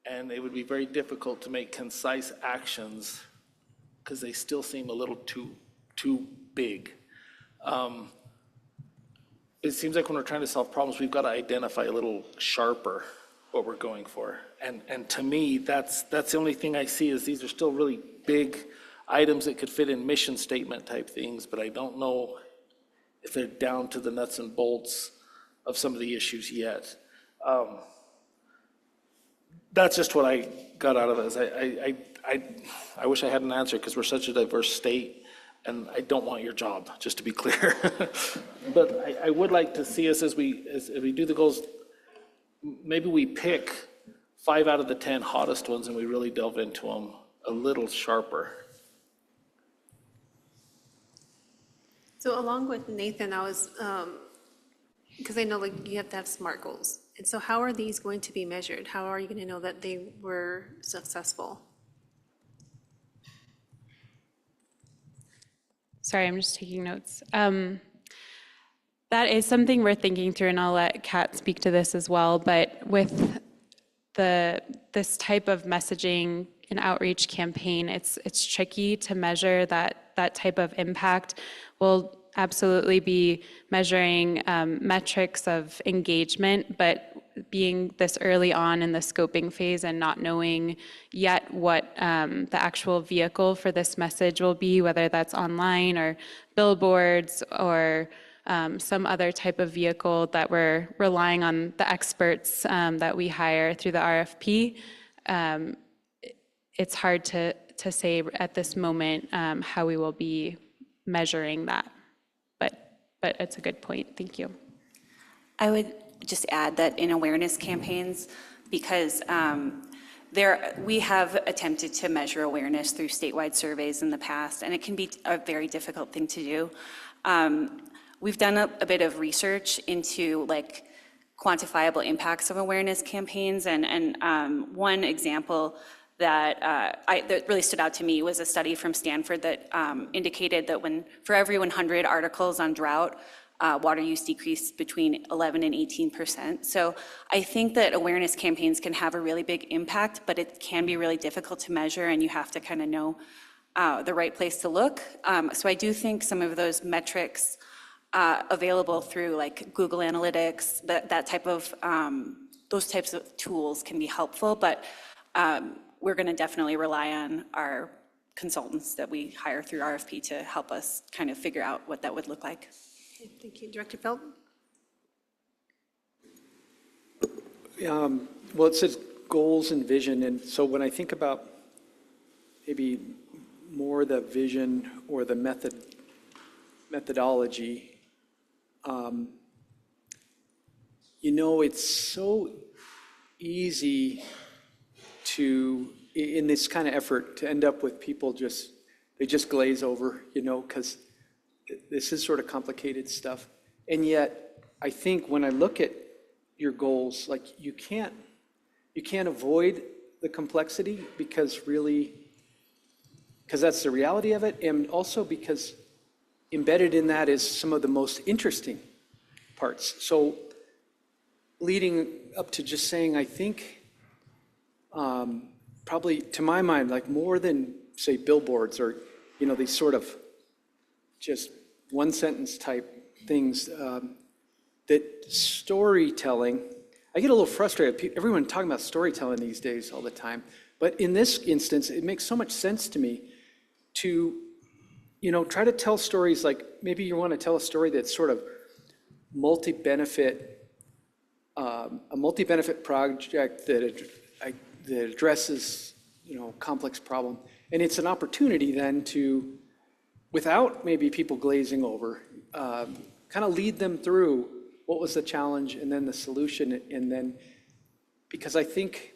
and it would be very difficult to make concise actions because they still seem a little too big. It seems like when we're trying to solve problems, we've got to identify a little sharper what we're going for. And to me, that's the only thing I see is these are still really big items that could fit in mission statement type things, but I don't know if they're down to the nuts and bolts of some of the issues yet. That's just what I got out of it. I wish I had an answer because we're such a diverse state, and I don't want your job, just to be clear. But I would like to see us as we do the goals, maybe we pick 5 out of the 10 hottest ones and we really delve into them a little sharper.
So along with Nathan, I was, because I know like you have to have SMART goals. And so how are these going to be measured? How are you going to know that they were successful?
Sorry, I'm just taking notes. That is something we're thinking through, and I'll let Kat speak to this as well. But with this type of messaging and outreach campaign, it's tricky to measure that type of impact. We'll absolutely be measuring metrics of engagement, but being this early on in the scoping phase and not knowing yet what the actual vehicle for this message will be, whether that's online or billboards or some other type of vehicle that we're relying on the experts that we hire through the RFP. It's hard to say at this moment how we will be measuring that, but it's a good point. Thank you.
I would just add that in awareness campaigns, because we have attempted to measure awareness through statewide surveys in the past, and it can be a very difficult thing to do. We've done a bit of research into like quantifiable impacts of awareness campaigns, and one example that really stood out to me was a study from Stanford that indicated that for every 100 articles on drought, water use decreased between 11% and 18%. So I think that awareness campaigns can have a really big impact, but it can be really difficult to measure, and you have to kind of know the right place to look. So I do think some of those metrics available through like Google Analytics, that type of, those types of tools can be helpful, but we're going to definitely rely on our consultants that we hire through RFP to help us kind of figure out what that would look like.
Okay, thank you. Director Felton?
Well, it says goals and vision, and so when I think about maybe more the vision or the methodology, it's so easy to, in this kind of effort, to end up with people they just glaze over, because this is sort of complicated stuff. And yet, I think when I look at your goals, like you can't avoid the complexity because that's the reality of it, and also because embedded in that is some of the most interesting parts. So leading up to just saying, I think probably to my mind, like more than say billboards or, these sort of just one sentence type things, that storytelling, I get a little frustrated. Everyone talking about storytelling these days all the time. But in this instance, it makes so much sense to me to, try to tell stories like maybe you want to tell a story that's sort of a multi-benefit project that addresses, complex problem. And it's an opportunity then to, without maybe people glazing over, kind of lead them through what was the challenge and then the solution. And then, because I think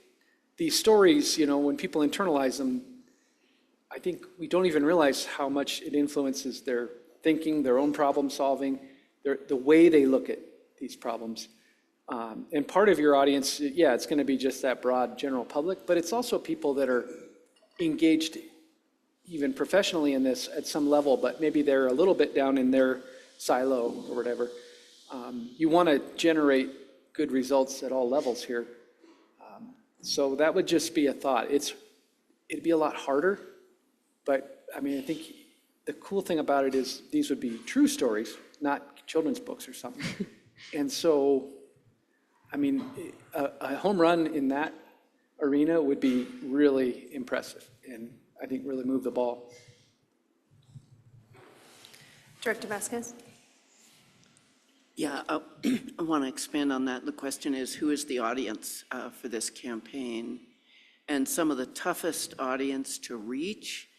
these stories, when people internalize them, I think we don't even realize how much it influences their thinking, their own problem solving, the way they look at these problems. And part of your audience, yeah, it's going to be just that broad general public, but it's also people that are engaged even professionally in this at some level, but maybe they're a little bit down in their silo or whatever. You want to generate good results at all levels here. So that would just be a thought. It'd be a lot harder, but I mean, I think the cool thing about it is these would be true stories, not children's books or something. And so, I mean, a home run in that arena would be really impressive and I think really move the ball.
Director Vasquez?
Yeah, I want to expand on that. The question is, who is the audience for this campaign? And some of the toughest audience to reach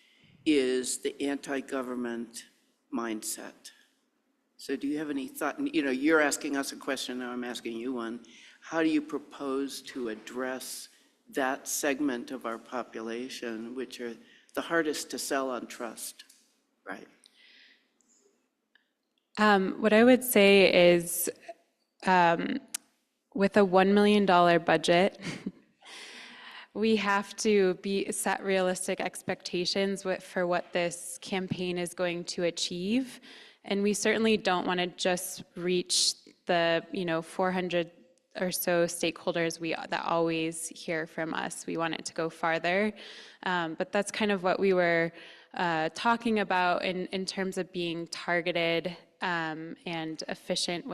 is the anti-government mindset. So do you have any thought, you're asking us a question, now I'm asking you one. How do you propose to address that segment of our population, which are the hardest to sell on trust, right?
What I would say is with a $1 million budget, we have to set realistic expectations for what this campaign is going to achieve. And we certainly don't want to just reach the 400 or so stakeholders that always hear from us. We want it to go farther. But that's kind of what we were talking about in terms of being targeted and efficient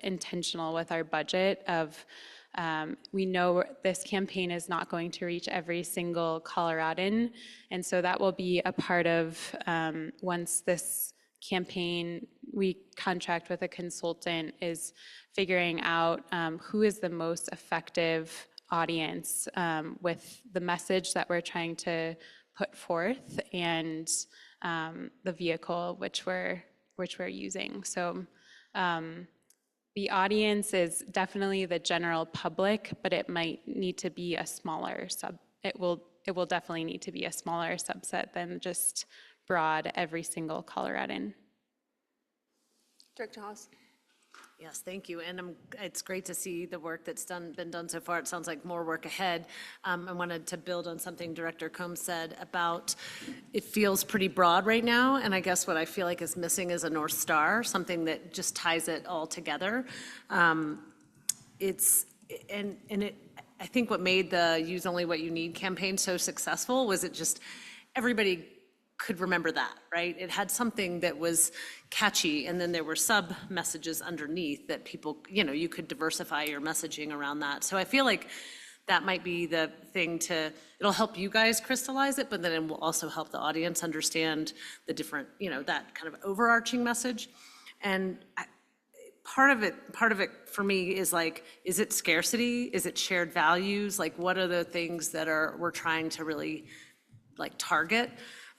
intentional with our budget of, we know this campaign is not going to reach every single Coloradan. And so that will be a part of, once this campaign, we contract with a consultant, is figuring out who is the most effective audience with the message that we're trying to put forth and the vehicle which we're using. So the audience is definitely the general public, but it might need to be a smaller it will definitely need to be a smaller subset than just broad every single Coloradan.
Director Haas?
Yes, thank you. And it's great to see the work that's been done so far. It sounds like more work ahead. I wanted to build on something Director Combs said about it feels pretty broad right now. And I guess what I feel like is missing is a North Star, something that just ties it all together. I think what made the Use Only What You Need campaign so successful was it just, everybody could remember that, right? It had something that was catchy, and then there were sub messages underneath that people, you could diversify your messaging around that. So I feel like that might be the thing it'll help you guys crystallize it, but then it will also help the audience understand the different, that kind of overarching message. And part of it for me is like, is it scarcity? Is it shared values? Like, what are the things that we're trying to really like target?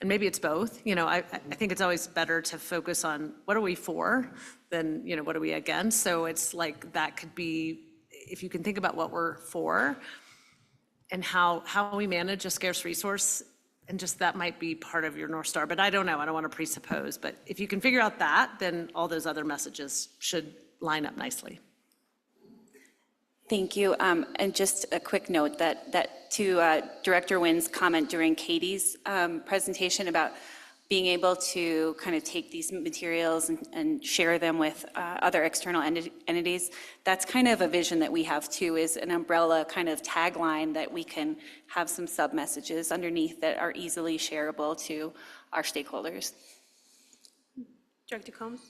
And maybe it's both. I think it's always better to focus on what are we for than, what are we against? So it's like that could be, if you can think about what we're for and how we manage a scarce resource And just that might be part of your North Star, but I don't know. I don't want to presuppose. But if you can figure out that, then all those other messages should line up nicely.
Thank you. And just a quick note that to Director Nguyen's comment during Katie's presentation about being able to kind of take these materials and share them with other external entities, that's kind of a vision that we have too, is an umbrella kind of tagline that we can have some sub-messages underneath that are easily shareable to our stakeholders.
Director Combs?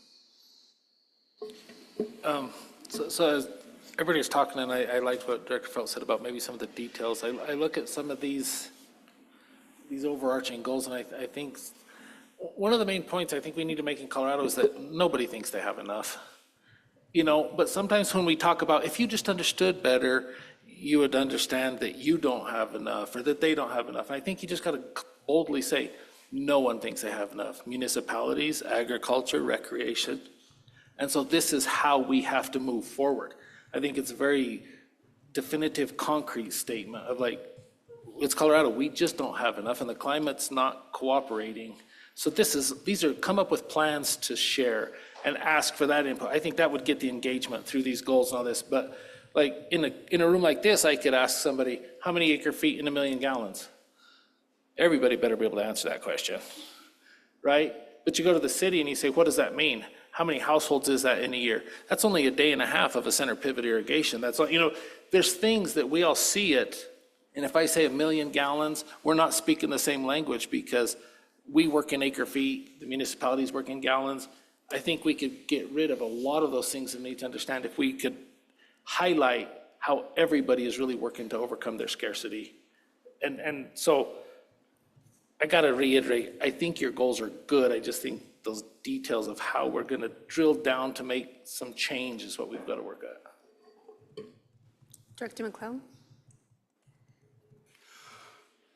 So as everybody's talking, and I liked what Director Felt said about maybe some of the details. I look at some of these overarching goals, and I think one of the main points I think we need to make in Colorado is that nobody thinks they have enough. But sometimes when we talk about, if you just understood better, you would understand that you don't have enough or that they don't have enough. And I think you just got to boldly say, no one thinks they have enough. Municipalities, agriculture, recreation. And so this is how we have to move forward. I think it's a very definitive, concrete statement of like, it's Colorado, we just don't have enough and the climate's not cooperating. So these are come up with plans to share and ask for that input. I think that would get the engagement through these goals and all this. But like in a room like this, I could ask somebody, how many acre feet in 1 million gallons? Everybody better be able to answer that question, right? But you go to the city and you say, what does that mean? How many households is that in a year? That's only a day and a half of a center pivot irrigation. That's all, there's things that we all see it. And if I say 1 million gallons, we're not speaking the same language because we work in acre feet, the municipalities work in gallons. I think we could get rid of a lot of those things that we need to understand if we could highlight how everybody is really working to overcome their scarcity. And so I got to reiterate, I think your goals are good. I just think those details of how we're going to drill down to make some change is what we've got to work at.
Director McClellan?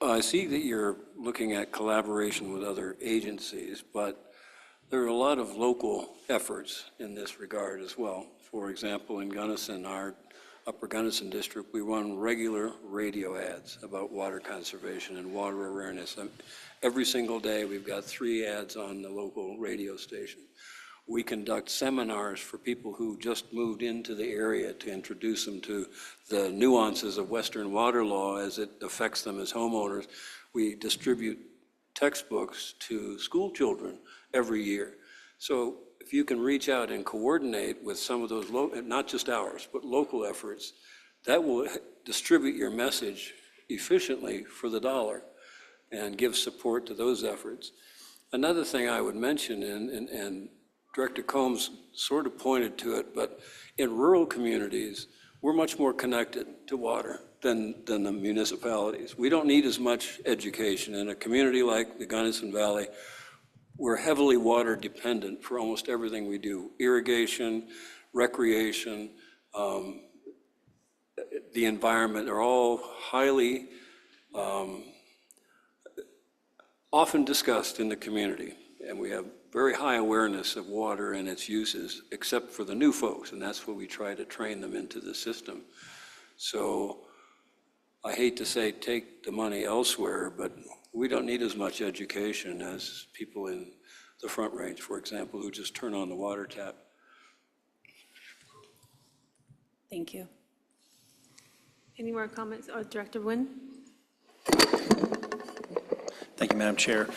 I see that you're looking at collaboration with other agencies, but there are a lot of local efforts in this regard as well. For example, in Gunnison, our Upper Gunnison district, we run regular radio ads about water conservation and water awareness. Every single day, we've got 3 ads on the local radio station. We conduct seminars for people who just moved into the area to introduce them to the nuances of Western water law as it affects them as homeowners. We distribute textbooks to school children every year. So if you can reach out and coordinate with some of those, not just ours, but local efforts, that will distribute your message efficiently for the dollar and give support to those efforts. Another thing I would mention, and Director Combs sort of pointed to it, but in rural communities, we're much more connected to water than the municipalities. We don't need as much education. In a community like the Gunnison Valley, we're heavily water dependent for almost everything we do. Irrigation, recreation, the environment are all highly often discussed in the community. And we have very high awareness of water and its uses, except for the new folks, and that's what we try to train them into the system. So I hate to say take the money elsewhere, but we don't need as much education as people in the Front Range, for example, who just turn on the water tap.
Thank you.
Any more comments? Director Nguyen?
Thank you, Madam Chair.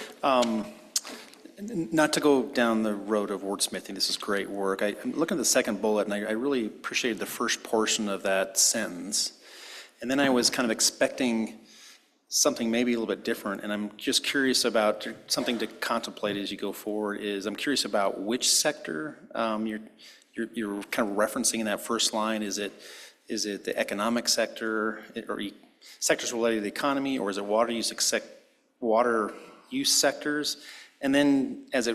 Not to go down the road of wordsmithing, this is great work. I'm looking at the second bullet, and I really appreciated the first portion of that sentence. And then I was kind of expecting something maybe a little bit different, and I'm just curious about something to contemplate as you go forward. I'm curious about which sector you're kind of referencing in that first line. Is it the economic sector, or sectors related to the economy, or is it water use sectors? And then as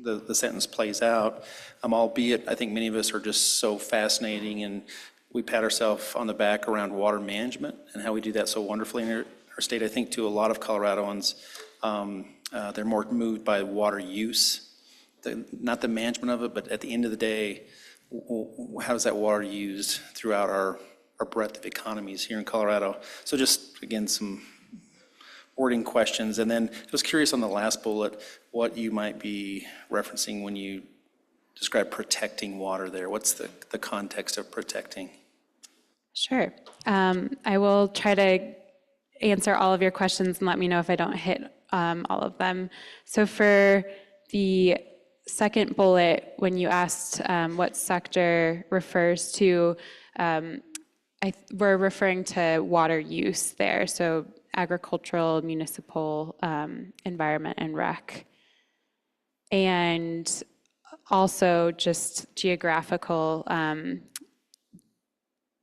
the sentence plays out, albeit I think many of us are just so fascinating and we pat ourselves on the back around water management and how we do that so wonderfully in our state. I think to a lot of Coloradoans, they're more moved by water use, not the management of it, but at the end of the day, how is that water used throughout our breadth of economies here in Colorado? So just, again, some wording questions. And then I was curious on the last bullet, what you might be referencing when you describe protecting water there. What's the context of protecting?
Sure. I will try to answer all of your questions and let me know if I don't hit all of them. So for the second bullet, when you asked what sector refers to, we're referring to water use there. So agricultural, municipal, environment, and rec. And also just geographical,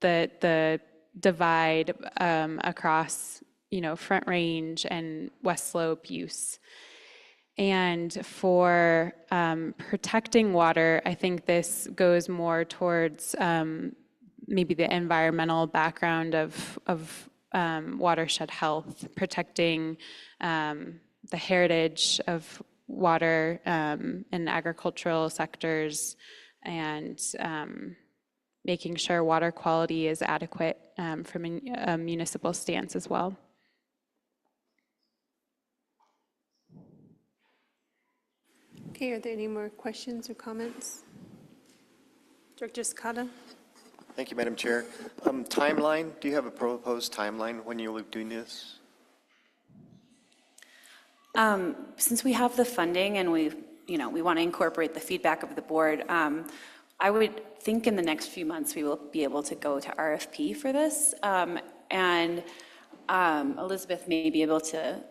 the divide across, Front Range and West Slope use. And for protecting water, I think this goes more towards maybe the environmental background of watershed health, protecting the heritage of water in agricultural sectors, and making sure water quality is adequate from a municipal stance as well.
Okay, are there any more questions or comments? Director Sakata?
Thank you, Madam Chair. Timeline, do you have a proposed timeline when you'll be doing this?
Since we have the funding and we want to incorporate the feedback of the board, I would think in the next few months we will be able to go to RFP for this. And Elizabeth may be able to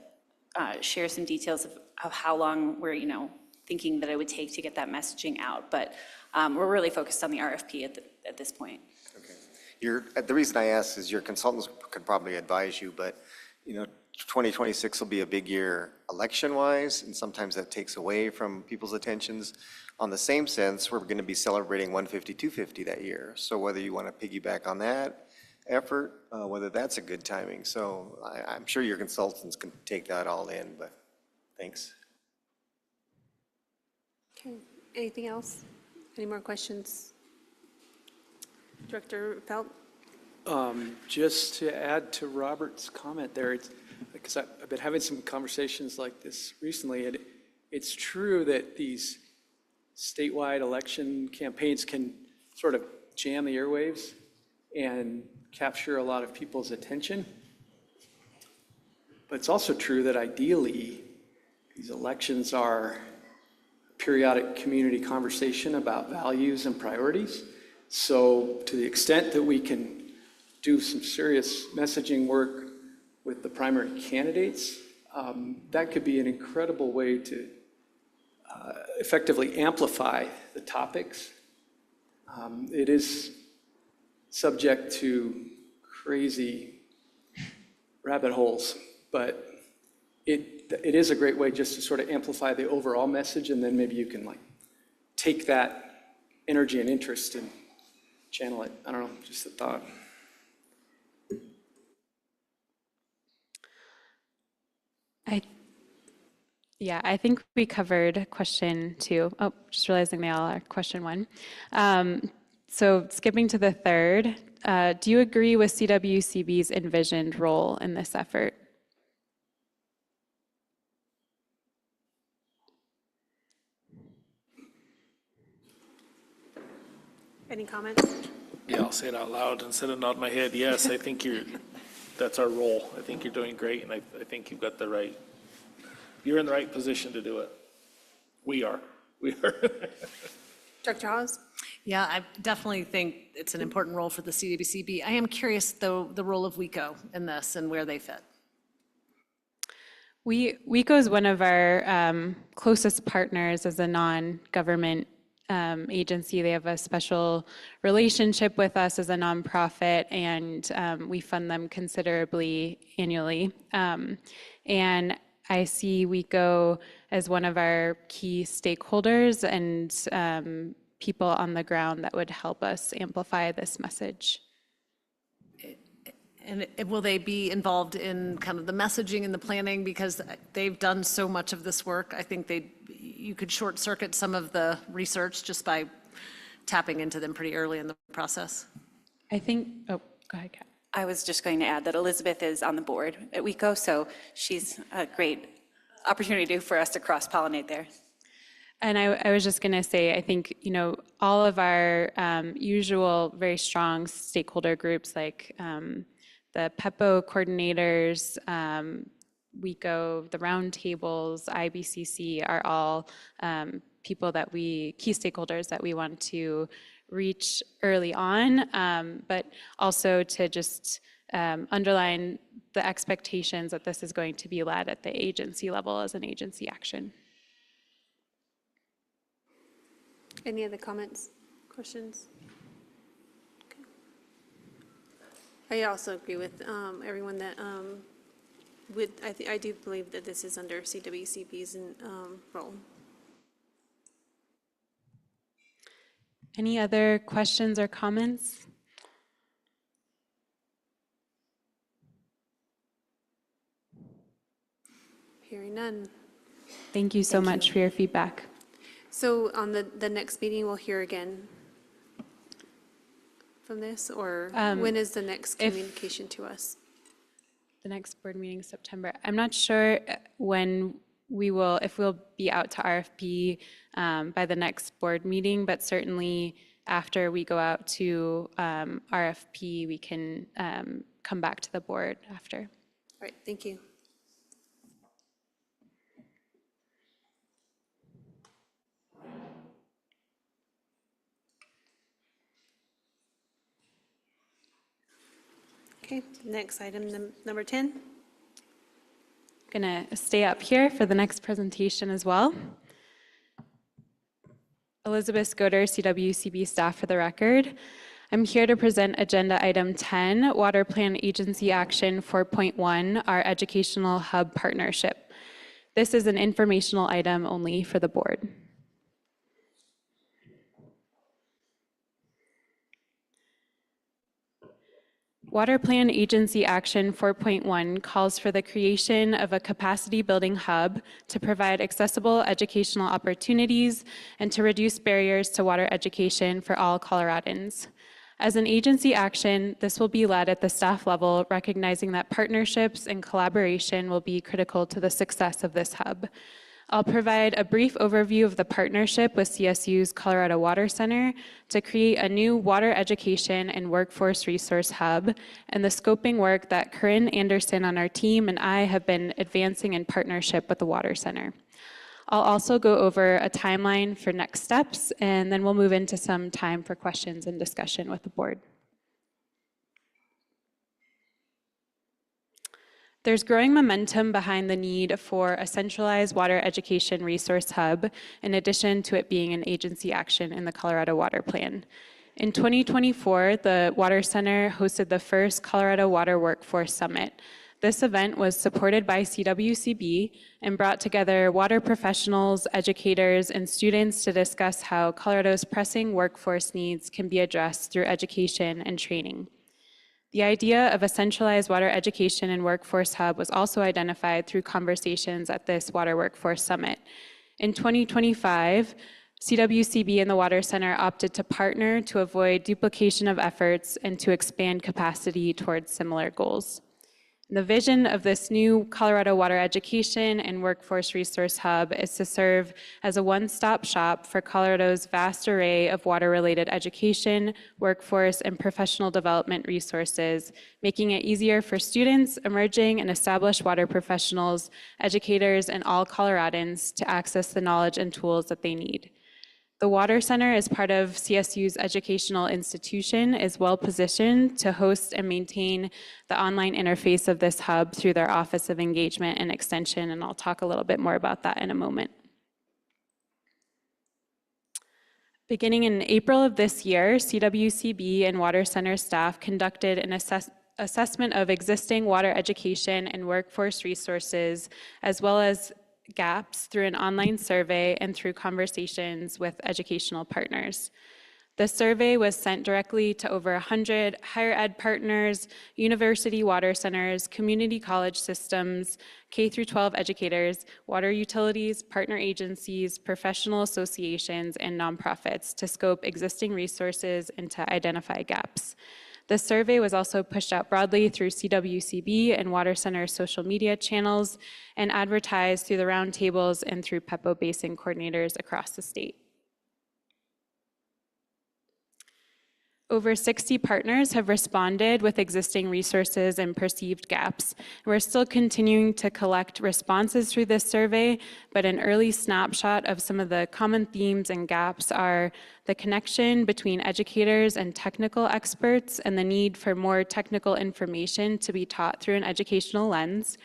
share some details of how long we're, thinking that it would take to get that messaging out. But we're really focused on the RFP at this point.
Okay. The reason I ask is your consultants could probably advise you, but 2026 will be a big year election-wise, and sometimes that takes away from people's attentions. On the same sense, we're going to be celebrating 150, 250 that year. So whether you want to piggyback on that effort, whether that's a good timing. So I'm sure your consultants can take that all in, but thanks.
Okay, anything else? Any more questions? Director Felt?
Just to add to Robert's comment there, because I've been having some conversations like this recently, and it's true that these statewide election campaigns can sort of jam the airwaves and capture a lot of people's attention. But it's also true that ideally, these elections are periodic community conversation about values and priorities. So to the extent that we can do some serious messaging work with the primary candidates, that could be an incredible way to effectively amplify the topics. It is subject to crazy rabbit holes, but it is a great way just to sort of amplify the overall message, and then maybe you can take that energy and interest and channel it. I don't know, just a thought.
I think we covered question 2. Oh, just realizing they all are question 1. So skipping to the third, do you agree with CWCB's envisioned role in this effort?
Any comments?
Yeah, I'll say it out loud instead of nod my head. Yes, I think that's our role. I think you're doing great, and I think you've got you're in the right position to do it. We are.
Dr. Hawes?
Yeah, I definitely think it's an important role for the CWCB. I am curious, though, the role of WECO in this and where they fit.
WECO is one of our closest partners as a non-government agency. They have a special relationship with us as a nonprofit, and we fund them considerably annually. And I see WECO as one of our key stakeholders and people on the ground that would help us amplify this message.
And will they be involved in kind of the messaging and the planning, because they've done so much of this work? I think you could short circuit some of the research just by tapping into them pretty early in the process.
I think, oh, go ahead, Kat.
I was just going to add that Elizabeth is on the board at WECO, so she's a great opportunity for us to cross-pollinate there.
And I was just going to say, I think, all of our usual very strong stakeholder groups like the PEPO coordinators, WECO, the roundtables, IBCC are all people that key stakeholders that we want to reach early on, but also to just underline the expectations that this is going to be led at the agency level as an agency action.
Any other comments, questions? Okay. I also agree with everyone that I do believe that this is under CWCB's role.
Any other questions or comments?
Hearing none.
Thank you so much for your feedback.
So on the next meeting, we'll hear again from this, or when is the next communication to us?
The next board meeting is September. I'm not sure when if we'll be out to RFP by the next board meeting, but certainly after we go out to RFP, we can come back to the board after.
All right, thank you. Okay, next item, number 10.
Going to stay up here for the next presentation as well. Elizabeth Scoder, CWCB staff for the record. I'm here to present agenda item 10, Water Plan Agency Action 4.1, our Educational Hub Partnership. This is an informational item only for the board. Water Plan Agency Action 4.1 calls for the creation of a capacity building hub to provide accessible educational opportunities and to reduce barriers to water education for all Coloradans. As an agency action, this will be led at the staff level, recognizing that partnerships and collaboration will be critical to the success of this hub. I'll provide a brief overview of the partnership with CSU's Colorado Water Center to create a new water education and workforce resource hub, and the scoping work that Corinne Anderson on our team and I have been advancing in partnership with the Water Center. I'll also go over a timeline for next steps, and then we'll move into some time for questions and discussion with the board. There's growing momentum behind the need for a centralized water education resource hub, in addition to it being an agency action in the Colorado Water Plan. In 2024, the Water Center hosted the first Colorado Water Workforce Summit. This event was supported by CWCB and brought together water professionals, educators, and students to discuss how Colorado's pressing workforce needs can be addressed through education and training. The idea of a centralized water education and workforce hub was also identified through conversations at this Water Workforce Summit. In 2025, CWCB and the Water Center opted to partner to avoid duplication of efforts and to expand capacity towards similar goals. The vision of this new Colorado Water Education and Workforce Resource Hub is to serve as a one-stop shop for Colorado's vast array of water-related education, workforce, and professional development resources, making it easier for students, emerging and established water professionals, educators, and all Coloradans to access the knowledge and tools that they need. The Water Center, as part of CSU's educational institution, is well positioned to host and maintain the online interface of this hub through their Office of Engagement and Extension, and I'll talk a little bit more about that in a moment. Beginning in April of this year, CWCB and Water Center staff conducted an assessment of existing water education and workforce resources, as well as gaps through an online survey and through conversations with educational partners. The survey was sent directly to over 100 higher ed partners, university water centers, community college systems, K-12 educators, water utilities, partner agencies, professional associations, and nonprofits to scope existing resources and to identify gaps. The survey was also pushed out broadly through CWCB and Water Center social media channels and advertised through the roundtables and through PEPO basin coordinators across the state. Over 60 partners have responded with existing resources and perceived gaps. We're still continuing to collect responses through this survey, but an early snapshot of some of the common themes and gaps are the connection between educators and technical experts and the need for more technical information to be taught through an educational lens,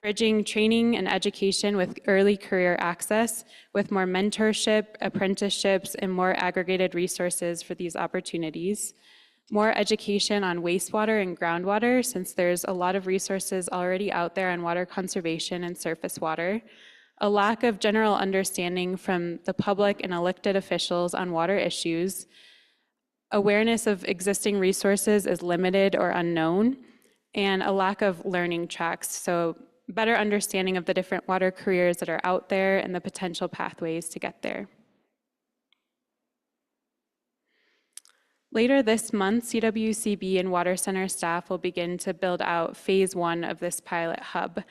bridging training and education with early career access, with more mentorship, apprenticeships, and more aggregated resources for these opportunities. More education on wastewater and groundwater, since there's a lot of resources already out there on water conservation and surface water. A lack of general understanding from the public and elected officials on water issues. Awareness of existing resources is limited or unknown, and a lack of learning tracks. So better understanding of the different water careers that are out there and the potential pathways to get there. Later this month, CWCB and Water Center staff will begin to build out phase 1 of this pilot hub.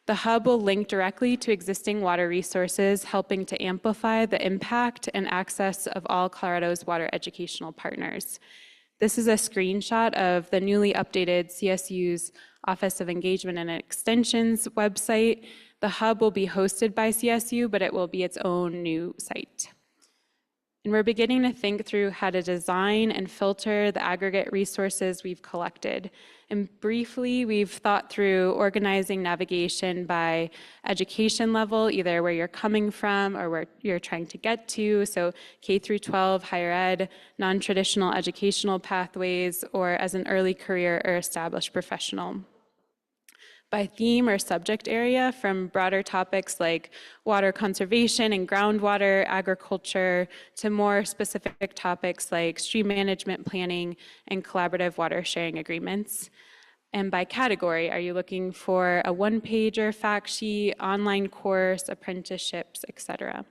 The hub will link directly to existing water resources, helping to amplify the impact and access of all Colorado's water educational partners. This is a screenshot of the newly updated CSU's Office of Engagement and Extensions website. The hub will be hosted by CSU, but it will be its own new site. And we're beginning to think through how to design and filter the aggregate resources we've collected. And briefly, we've thought through organizing navigation by education level, either where you're coming from or where you're trying to get to, so K through 12, higher ed, non-traditional educational pathways, or as an early career or established professional. By theme or subject area, from broader topics like water conservation and groundwater, agriculture, to more specific topics like stream management planning and collaborative water sharing agreements. And by category, are you looking for a one-pager, fact sheet, online course, apprenticeships, etc.?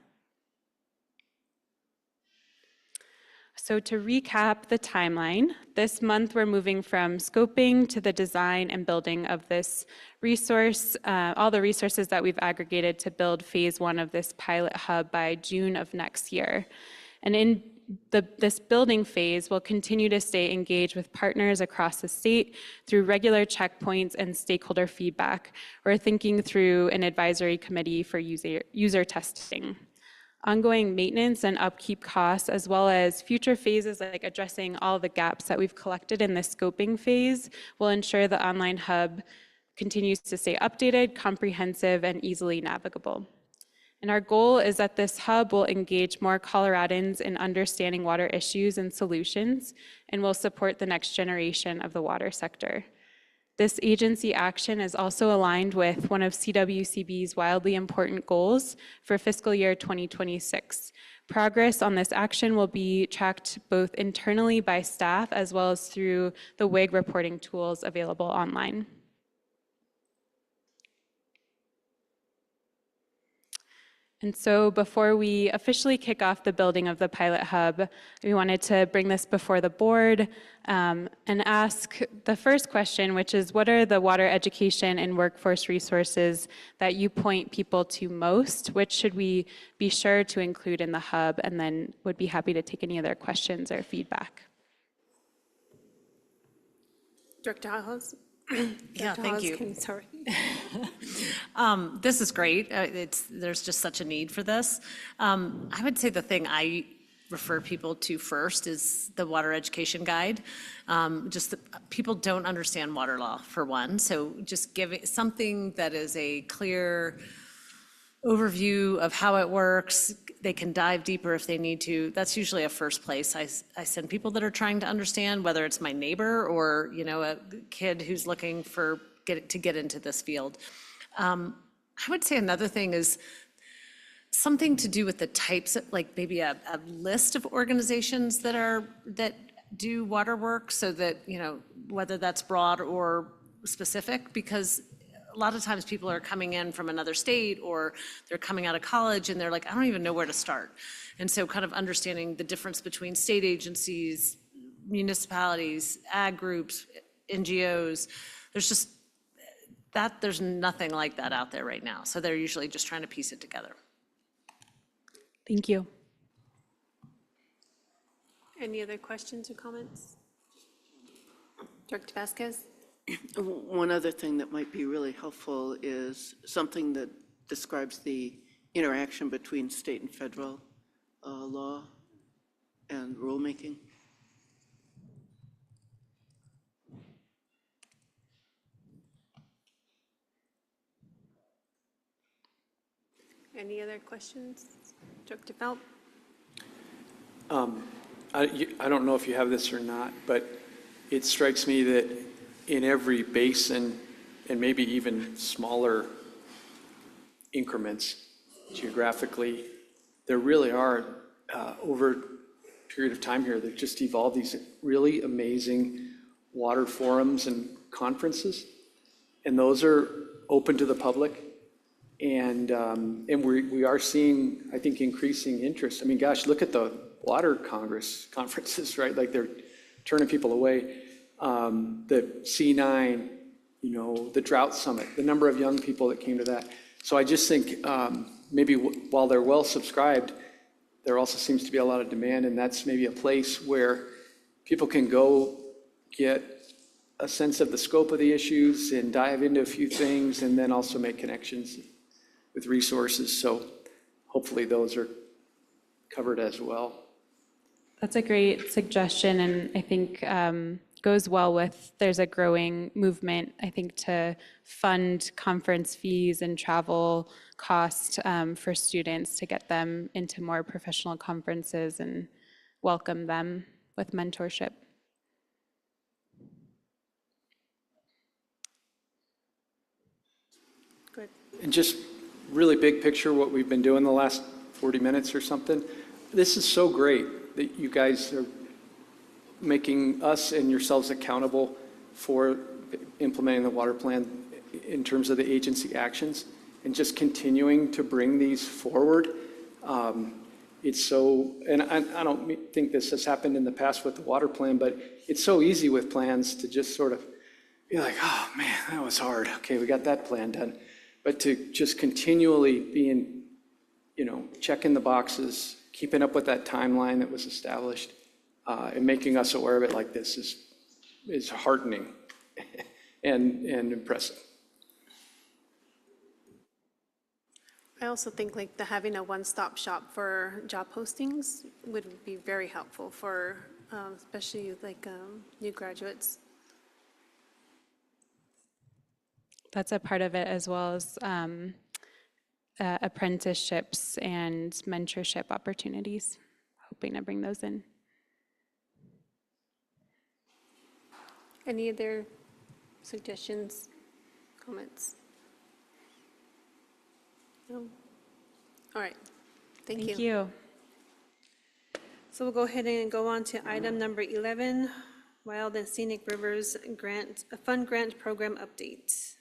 So to recap the timeline, this month we're moving from scoping to the design and building of this resource, all the resources that we've aggregated to build phase 1 of this pilot hub by June of next year. And in this building phase, we'll continue to stay engaged with partners across the state through regular checkpoints and stakeholder feedback. We're thinking through an advisory committee for user testing. Ongoing maintenance and upkeep costs, as well as future phases like addressing all the gaps that we've collected in the scoping phase, will ensure the online hub continues to stay updated, comprehensive, and easily navigable. And our goal is that this hub will engage more Coloradans in understanding water issues and solutions, and will support the next generation of the water sector. This agency action is also aligned with one of CWCB's wildly important goals for fiscal year 2026. Progress on this action will be tracked both internally by staff as well as through the WIG reporting tools available online. And so before we officially kick off the building of the pilot hub, we wanted to bring this before the board and ask the first question, which is, what are the water education and workforce resources that you point people to most? Which should we be sure to include in the hub? And then would be happy to take any other questions or feedback.
Director Hawes?
Yeah, thank you.
Sorry.
This is great. There's just such a need for this. I would say the thing I refer people to first is the water education guide. People don't understand water law, for one, so just giving something that is a clear overview of how it works. They can dive deeper if they need to. That's usually a first place I send people that are trying to understand, whether it's my neighbor or a kid who's looking to get into this field. I would say another thing is something to do with the types of, like maybe a list of organizations that do water work, so that whether that's broad or specific, because a lot of times people are coming in from another state or they're coming out of college and they're like, I don't even know where to start. And so kind of understanding the difference between state agencies, municipalities, ag groups, NGOs. There's nothing like that out there right now. So they're usually just trying to piece it together.
Thank you.
Any other questions or comments? Director Vasquez?
One other thing that might be really helpful is something that describes the interaction between state and federal law and rulemaking.
Any other questions? Director Phelps?
I don't know if you have this or not, but it strikes me that in every basin, and maybe even smaller increments geographically, there really are, over a period of time here, they've just evolved these really amazing water forums and conferences. And those are open to the public. And we are seeing, I think, increasing interest. I mean, gosh, look at the water conferences, right? Like they're turning people away. The C9, the drought summit, the number of young people that came to that. So I just think maybe while they're well subscribed, there also seems to be a lot of demand, and that's maybe a place where people can go get a sense of the scope of the issues and dive into a few things, and then also make connections with resources. So hopefully those are covered as well.
That's a great suggestion, and I think goes well with, there's a growing movement, I think, to fund conference fees and travel costs for students to get them into more professional conferences and welcome them with mentorship.
Good.
And just really big picture, what we've been doing the last 40 minutes or something, this is so great that you guys are making us and yourselves accountable for implementing the water plan in terms of the agency actions and just continuing to bring these forward. It's so, and I don't think this has happened in the past with the water plan, but it's so easy with plans to just sort of be like, oh man, that was hard. Okay, we got that plan done. But to just continually being, checking the boxes, keeping up with that timeline that was established, and making us aware of it like this is heartening and impressive.
I also think like having a one-stop shop for job postings would be very helpful for especially like new graduates.
That's a part of it, as well as apprenticeships and mentorship opportunities. Hoping to bring those in.
Any other suggestions, comments? No? All right, thank you.
Thank you.
So we'll go ahead and go on to item number 11, Wild and Scenic Rivers Grant, a Fund Grant Program Update.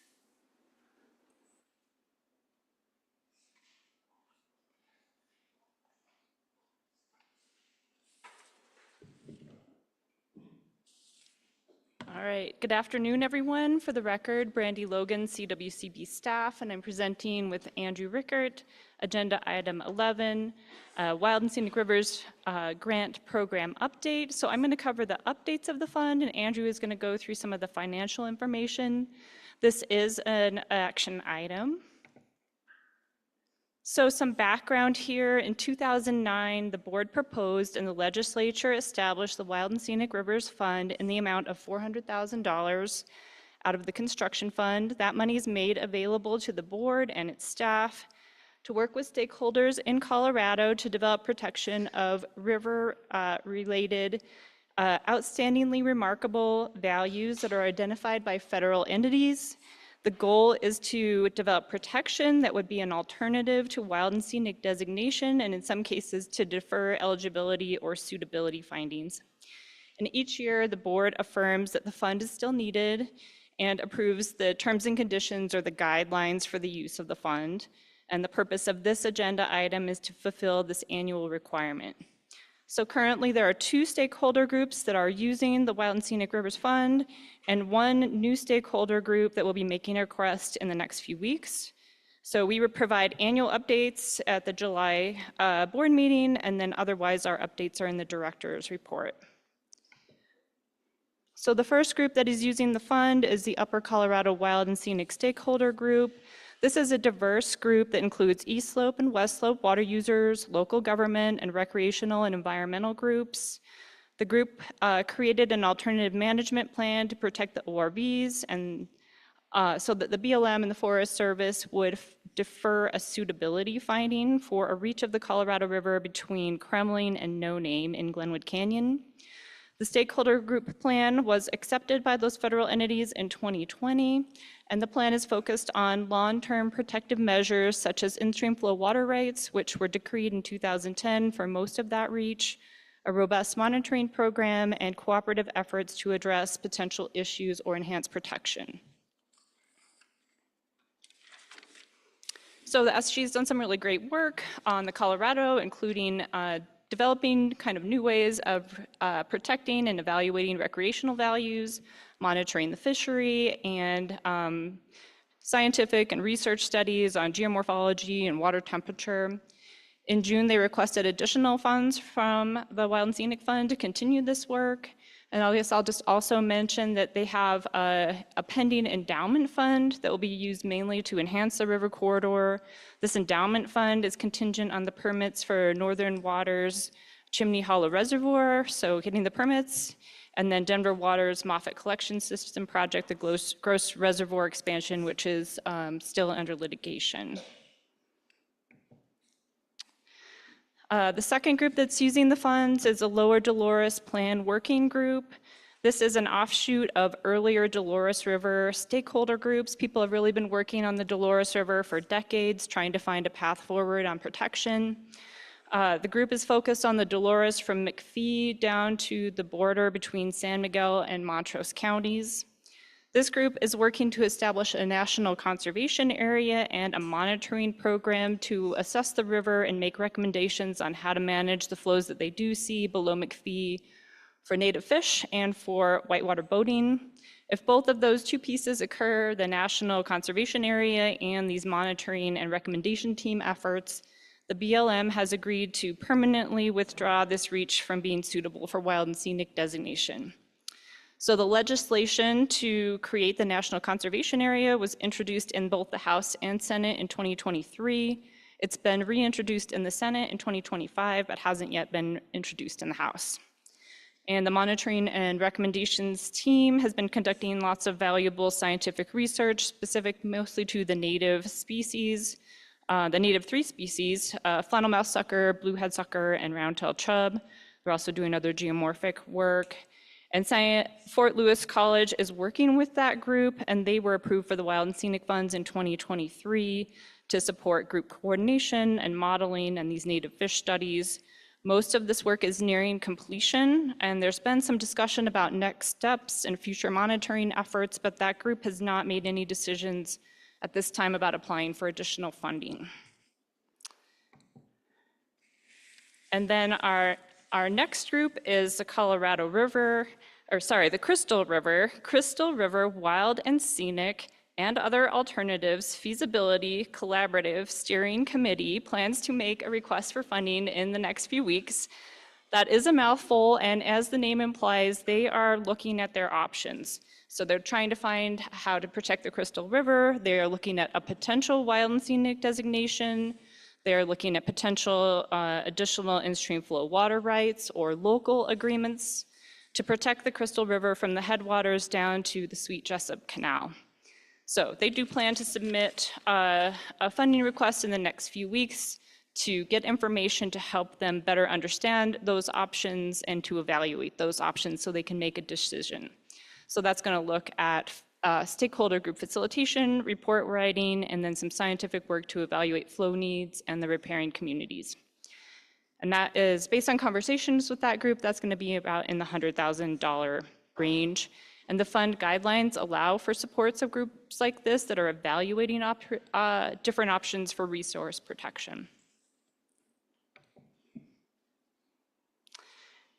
All right, good afternoon, everyone. For the record, Brandy Logan, CWCB staff, and I'm presenting with Andrew Rickert, agenda item 11, Wild and Scenic Rivers Grant Program Update. So I'm going to cover the updates of the fund, and Andrew is going to go through some of the financial information. This is an action item. So some background here, in 2009, the board proposed and the legislature established the Wild and Scenic Rivers Fund in the amount of $400,000 out of the construction fund. That money is made available to the board and its staff to work with stakeholders in Colorado to develop protection of river-related outstandingly remarkable values that are identified by federal entities. The goal is to develop protection that would be an alternative to wild and scenic designation, and in some cases to defer eligibility or suitability findings. And each year, the board affirms that the fund is still needed and approves the terms and conditions or the guidelines for the use of the fund. And the purpose of this agenda item is to fulfill this annual requirement. So currently, there are 2 stakeholder groups that are using the Wild and Scenic Rivers Fund, and 1 new stakeholder group that will be making a request in the next few weeks. So we would provide annual updates at the July board meeting, and then otherwise our updates are in the director's report. So the first group that is using the fund is the Upper Colorado Wild and Scenic Stakeholder Group. This is a diverse group that includes East Slope and West Slope water users, local government, and recreational and environmental groups. The group created an alternative management plan to protect the ORVs, and so that the BLM and the Forest Service would defer a suitability finding for a reach of the Colorado River between Kremling and No Name in Glenwood Canyon. The stakeholder group plan was accepted by those federal entities in 2020, and the plan is focused on long-term protective measures such as in-stream flow water rights, which were decreed in 2010 for most of that reach, a robust monitoring program, and cooperative efforts to address potential issues or enhance protection. So the SG has done some really great work on the Colorado, including developing kind of new ways of protecting and evaluating recreational values, monitoring the fishery, and scientific and research studies on geomorphology and water temperature. In June, they requested additional funds from the Wild and Scenic Fund to continue this work. And I guess I'll just also mention that they have a pending endowment fund that will be used mainly to enhance the river corridor. This endowment fund is contingent on the permits for Northern Waters Chimney Hollow Reservoir, so getting the permits, and then Denver Water's Moffett Collection System Project, the Gross Reservoir expansion, which is still under litigation. The second group that's using the funds is a Lower Dolores Plan Working Group. This is an offshoot of earlier Dolores River stakeholder groups. People have really been working on the Dolores River for decades, trying to find a path forward on protection. The group is focused on the Dolores from McPhee down to the border between San Miguel and Montrose counties. This group is working to establish a national conservation area and a monitoring program to assess the river and make recommendations on how to manage the flows that they do see below McPhee for native fish and for whitewater boating. If both of those 2 pieces occur, the national conservation area and these monitoring and recommendation team efforts, the BLM has agreed to permanently withdraw this reach from being suitable for wild and scenic designation. So the legislation to create the National Conservation Area was introduced in both the House and Senate in 2023. It's been reintroduced in the Senate in 2025, but hasn't yet been introduced in the House. And the monitoring and recommendations team has been conducting lots of valuable scientific research specific mostly to the native species, the native 3 species, flannelmouth sucker, bluehead sucker, and round-tailed chub. They're also doing other geomorphic work. And Fort Lewis College is working with that group, and they were approved for the Wild and Scenic Funds in 2023 to support group coordination and modeling and these native fish studies. Most of this work is nearing completion, and there's been some discussion about next steps and future monitoring efforts, but that group has not made any decisions at this time about applying for additional funding. And then our next group is the Colorado River, the Crystal River Wild and Scenic and Other Alternatives Feasibility Collaborative Steering Committee plans to make a request for funding in the next few weeks. That is a mouthful, and as the name implies, they are looking at their options. So they're trying to find how to protect the Crystal River. They are looking at a potential wild and scenic designation. They're looking at potential additional in-stream flow water rights or local agreements to protect the Crystal River from the headwaters down to the Sweet Jessup Canal. So they do plan to submit a funding request in the next few weeks to get information to help them better understand those options and to evaluate those options so they can make a decision. So that's going to look at stakeholder group facilitation, report writing, and then some scientific work to evaluate flow needs and the riparian communities. And that is based on conversations with that group, that's going to be about in the $100,000 range. And the fund guidelines allow for supports of groups like this that are evaluating different options for resource protection.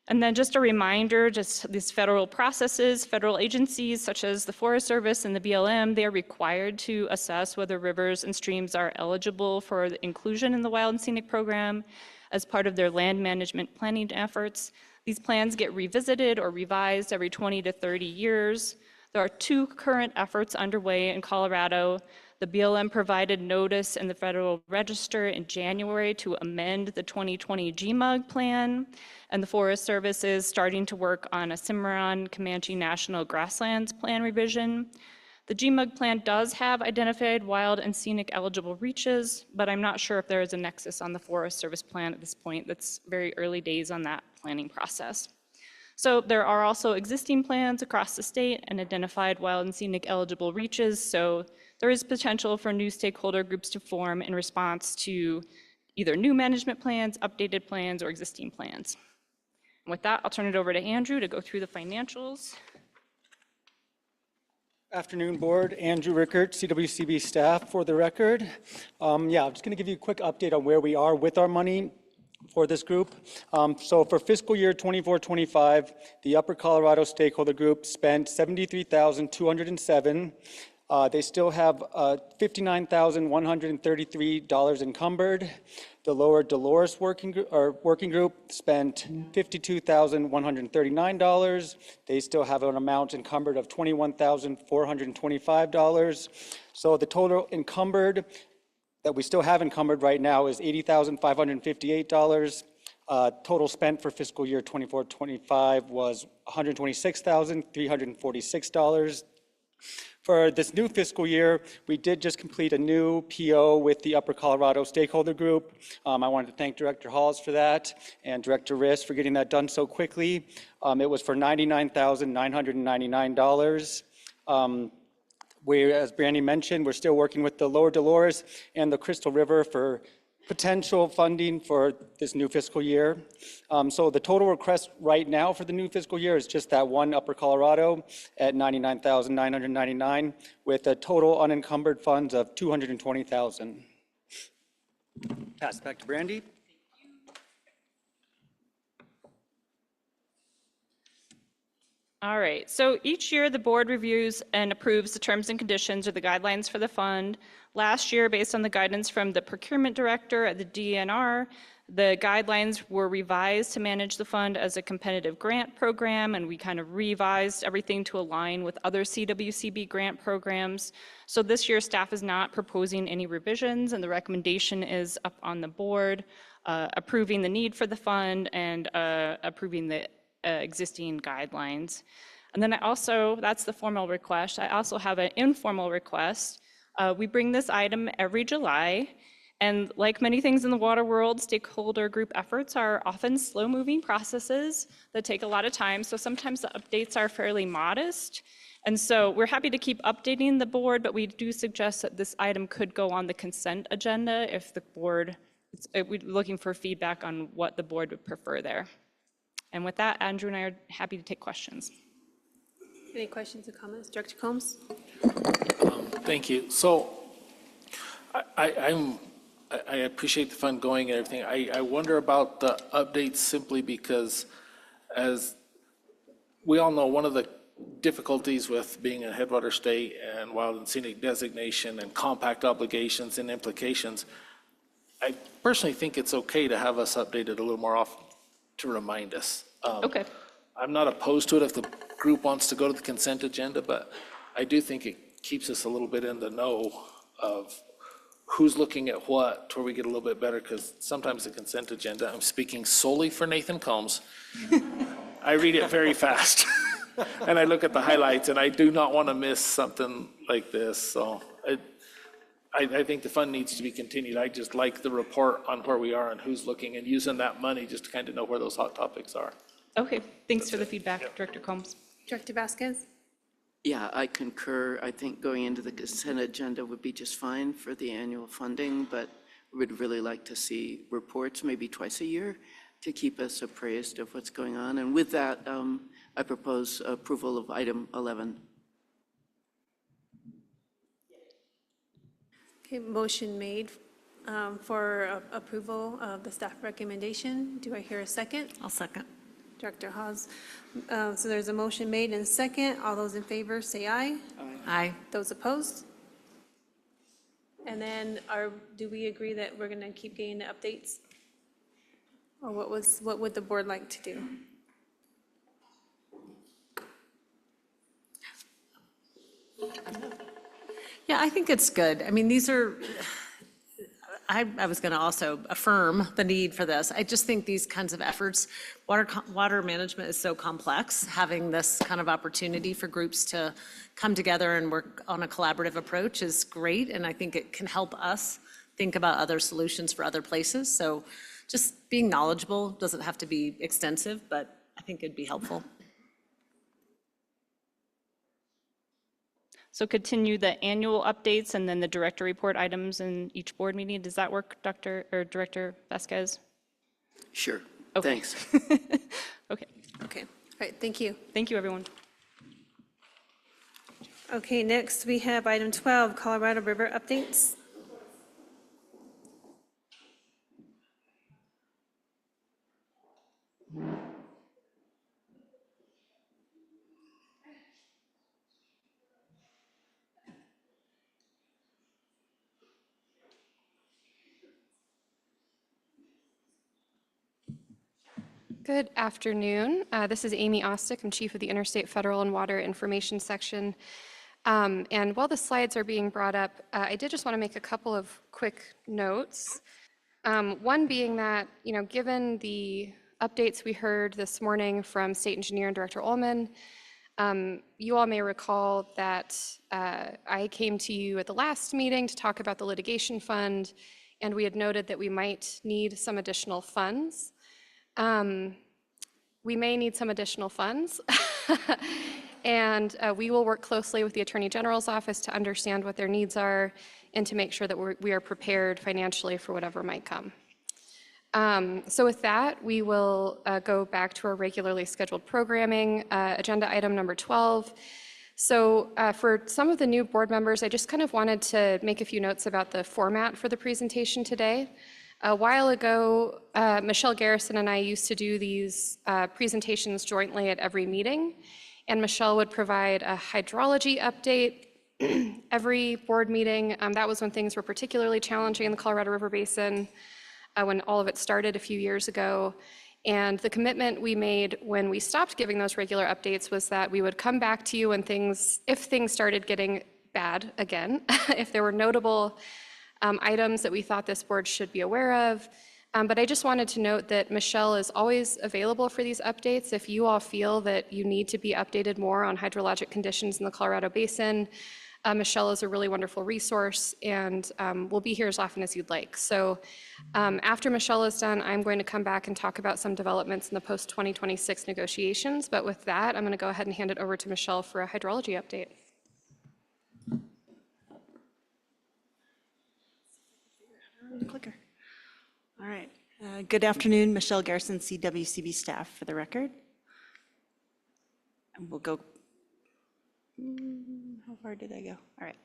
And then just a reminder, just these federal processes, federal agencies such as the Forest Service and the BLM, they are required to assess whether rivers and streams are eligible for the inclusion in the Wild and Scenic Program as part of their land management planning efforts. These plans get revisited or revised every 20 to 30 years. There are 2 current efforts underway in Colorado. The BLM provided notice in the Federal Register in January to amend the 2020 GMUG plan, and the Forest Service is starting to work on a Cimarron Comanche National Grasslands Plan revision. The GMUG plan does have identified wild and scenic eligible reaches, but I'm not sure if there is a nexus on the Forest Service plan at this point. That's very early days on that planning process. So there are also existing plans across the state and identified wild and scenic eligible reaches, so there is potential for new stakeholder groups to form in response to either new management plans, updated plans, or existing plans. And with that, I'll turn it over to Andrew to go through the financials.
Afternoon, Board. Andrew Rickert, CWCB staff for the record. I'm just going to give you a quick update on where we are with our money for this group. So for fiscal year 24-25, the Upper Colorado Stakeholder Group spent $73,207. They still have $59,133 encumbered. The Lower Dolores working group spent $52,139. They still have an amount encumbered of $21,425. So the total encumbered that we still have encumbered right now is $80,558. Total spent for fiscal year 24-25 was $126,346. For this new fiscal year, we did just complete a new PO with the Upper Colorado Stakeholder Group. I wanted to thank Director Halls for that and Director Riss for getting that done so quickly. It was for $99,999. As Brandy mentioned, we're still working with the Lower Dolores and the Crystal River for potential funding for this new fiscal year. So the total request right now for the new fiscal year is just that one Upper Colorado at $99,999 with a total unencumbered funds of $220,000. Pass it back to Brandy.
All right, so each year the board reviews and approves the terms and conditions or the guidelines for the fund. Last year, based on the guidance from the procurement director at the DNR, the guidelines were revised to manage the fund as a competitive grant program, and we kind of revised everything to align with other CWCB grant programs. So this year, staff is not proposing any revisions, and the recommendation is up on the board, approving the need for the fund and approving the existing guidelines. And then that's the formal request. I also have an informal request. We bring this item every July, and like many things in the water world, stakeholder group efforts are often slow-moving processes that take a lot of time, so sometimes the updates are fairly modest. And so we're happy to keep updating the board, but we do suggest that this item could go on the consent agenda if the board, we're looking for feedback on what the board would prefer there. And with that, Andrew and I are happy to take questions.
Any questions or comments? Director Combs?
Thank you. So I appreciate the fund going and everything. I wonder about the updates simply because, as we all know, one of the difficulties with being a headwater state and wild and scenic designation and compact obligations and implications, I personally think it's okay to have us updated a little more often to remind us.
Okay.
I'm not opposed to it if the group wants to go to the consent agenda, but I do think it keeps us a little bit in the know of who's looking at what, to where we get a little bit better, because sometimes the consent agenda, I'm speaking solely for Nathan Combs, I read it very fast. And I look at the highlights, and I do not want to miss something like this. So I think the fund needs to be continued. I just like the report on where we are and who's looking and using that money just to kind of know where those hot topics are.
Okay, thanks for the feedback, Director Combs.
Director Vasquez?
Yeah, I concur. I think going into the consent agenda would be just fine for the annual funding, but we'd really like to see reports maybe twice a year to keep us appraised of what's going on. And with that, I propose approval of item 11.
Okay, motion made for approval of the staff recommendation. Do I hear a second?
I'll second.
Director Hawes. So there's a motion made and second. All those in favor say aye.
Aye.
Those opposed? And then do we agree that we're going to keep getting the updates? Or what would the board like to do?
Yeah, I think it's good. I mean, these are, I was going to also affirm the need for this. I just think these kinds of efforts, water management is so complex. Having this kind of opportunity for groups to come together and work on a collaborative approach is great, and I think it can help us think about other solutions for other places. So just being knowledgeable doesn't have to be extensive, but I think it'd be helpful.
So continue the annual updates and then the director report items in each board meeting. Does that work, Director Vasquez?
Sure.
Okay.
Thanks.
Okay. All right, thank you.
Thank you, everyone.
Okay, next we have item 12, Colorado River updates.
Good afternoon. This is Amy Ostick. I'm Chief of the Interstate Federal and Water Information Section. And while the slides are being brought up, I did just want to make a couple of quick notes. One being that, given the updates we heard this morning from State Engineer and Director Ullman, you all may recall that I came to you at the last meeting to talk about the litigation fund, and we had noted that we might need some additional funds. We may need some additional funds, and we will work closely with the Attorney General's office to understand what their needs are and to make sure that we are prepared financially for whatever might come. So with that, we will go back to our regularly scheduled programming, agenda item number 12. So for some of the new board members, I just kind of wanted to make a few notes about the format for the presentation today. A while ago, Michelle Garrison and I used to do these presentations jointly at every meeting, and Michelle would provide a hydrology update every board meeting. That was when things were particularly challenging in the Colorado River Basin, when all of it started a few years ago. And the commitment we made when we stopped giving those regular updates was that we would come back to you when if things started getting bad again, if there were notable items that we thought this board should be aware of. But I just wanted to note that Michelle is always available for these updates. If you all feel that you need to be updated more on hydrologic conditions in the Colorado Basin, Michelle is a really wonderful resource, and will be here as often as you'd like. So after Michelle is done, I'm going to come back and talk about some developments in the post-2026 negotiations. But with that, I'm going to go ahead and hand it over to Michelle for a hydrology update.
The clicker. All right. Good afternoon, Michelle Garrison, CWCB staff for the record. And we'll go, how far did I go? All right.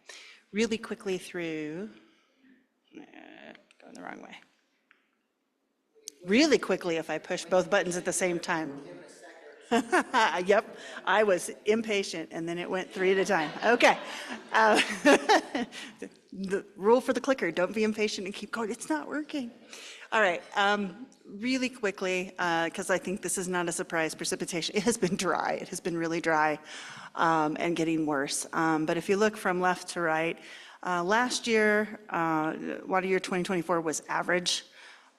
Really quickly through, going the wrong way. Really quickly if I push both buttons at the same time. Yep, I was impatient and then it went 3 at a time. Okay. The rule for the clicker, don't be impatient and keep going. It's not working. All right, really quickly, because I think this is not a surprise, precipitation, it has been dry. It has been really dry and getting worse. But if you look from left to right, last year, water year 2024 was average.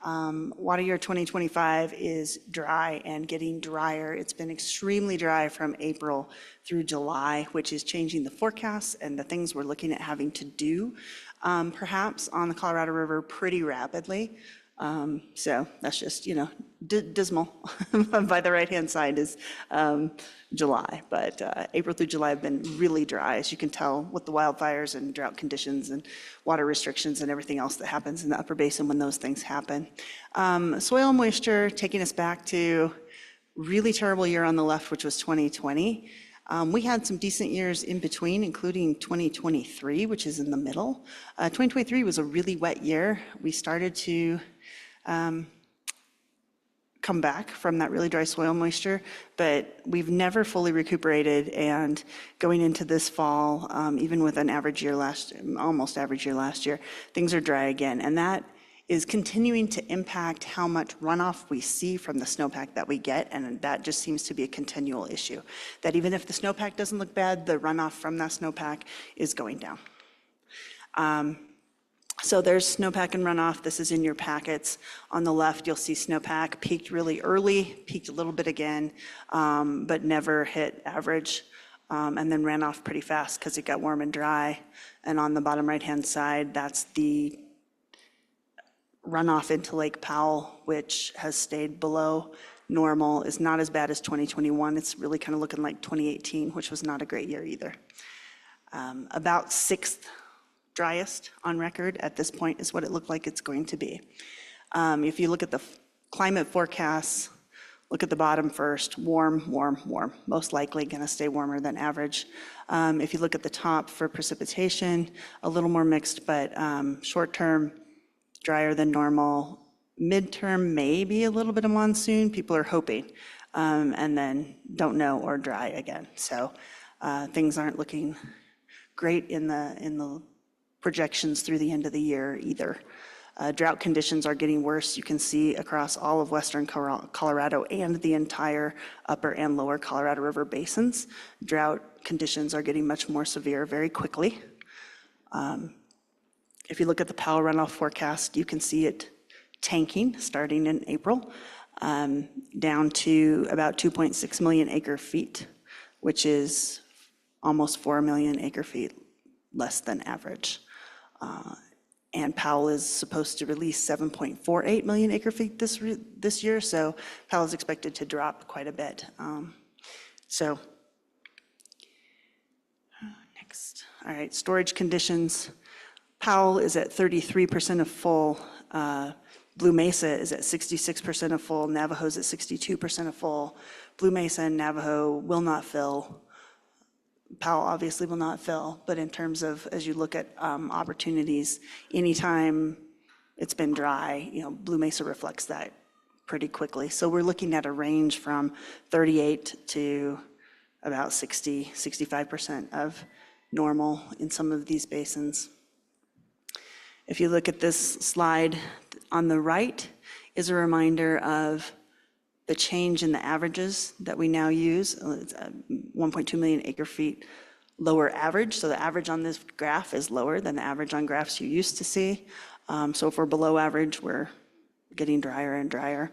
Water year 2025 is dry and getting drier. It's been extremely dry from April through July, which is changing the forecasts and the things we're looking at having to do, perhaps on the Colorado River pretty rapidly. So that's just, dismal. By the right-hand side is July, but April through July have been really dry, as you can tell, with the wildfires and drought conditions and water restrictions and everything else that happens in the upper basin when those things happen. Soil moisture, taking us back to really terrible year on the left, which was 2020. We had some decent years in between, including 2023, which is in the middle. 2023 was a really wet year. We started to come back from that really dry soil moisture, but we've never fully recuperated. And going into this fall, even with an almost average year last year, things are dry again. And that is continuing to impact how much runoff we see from the snowpack that we get, and that just seems to be a continual issue. That even if the snowpack doesn't look bad, the runoff from that snowpack is going down. So there's snowpack and runoff. This is in your packets. On the left, you'll see snowpack peaked really early, peaked a little bit again, but never hit average, and then ran off pretty fast because it got warm and dry. And on the bottom right-hand side, that's the runoff into Lake Powell, which has stayed below normal, is not as bad as 2021. It's really kind of looking like 2018, which was not a great year either. About sixth driest on record at this point is what it looked like it's going to be. If you look at the climate forecasts, look at the bottom first, warm, warm, warm, most likely going to stay warmer than average. If you look at the top for precipitation, a little more mixed, but short term, drier than normal. Midterm, maybe a little bit of monsoon, people are hoping, and then don't know, or dry again. So things aren't looking great in the projections through the end of the year either. Drought conditions are getting worse. You can see across all of western Colorado and the entire upper and lower Colorado River basins, drought conditions are getting much more severe very quickly. If you look at the Powell runoff forecast, you can see it tanking starting in April, down to about 2.6 million acre feet, which is almost 4 million acre feet less than average. And Powell is supposed to release 7.48 million acre feet this year, so Powell is expected to drop quite a bit. Next. All right, storage conditions. Powell is at 33% of full. Blue Mesa is at 66% of full. Navajo's at 62% of full. Blue Mesa and Navajo will not fill. Powell obviously will not fill, but in terms of, as you look at opportunities, anytime it's been dry, Blue Mesa reflects that pretty quickly. So we're looking at a range from 38 to about 60, 65% of normal in some of these basins. If you look at this slide on the right is a reminder of the change in the averages that we now use. It's 1.2 million acre feet lower average. So the average on this graph is lower than the average on graphs you used to see. So if we're below average, we're getting drier and drier.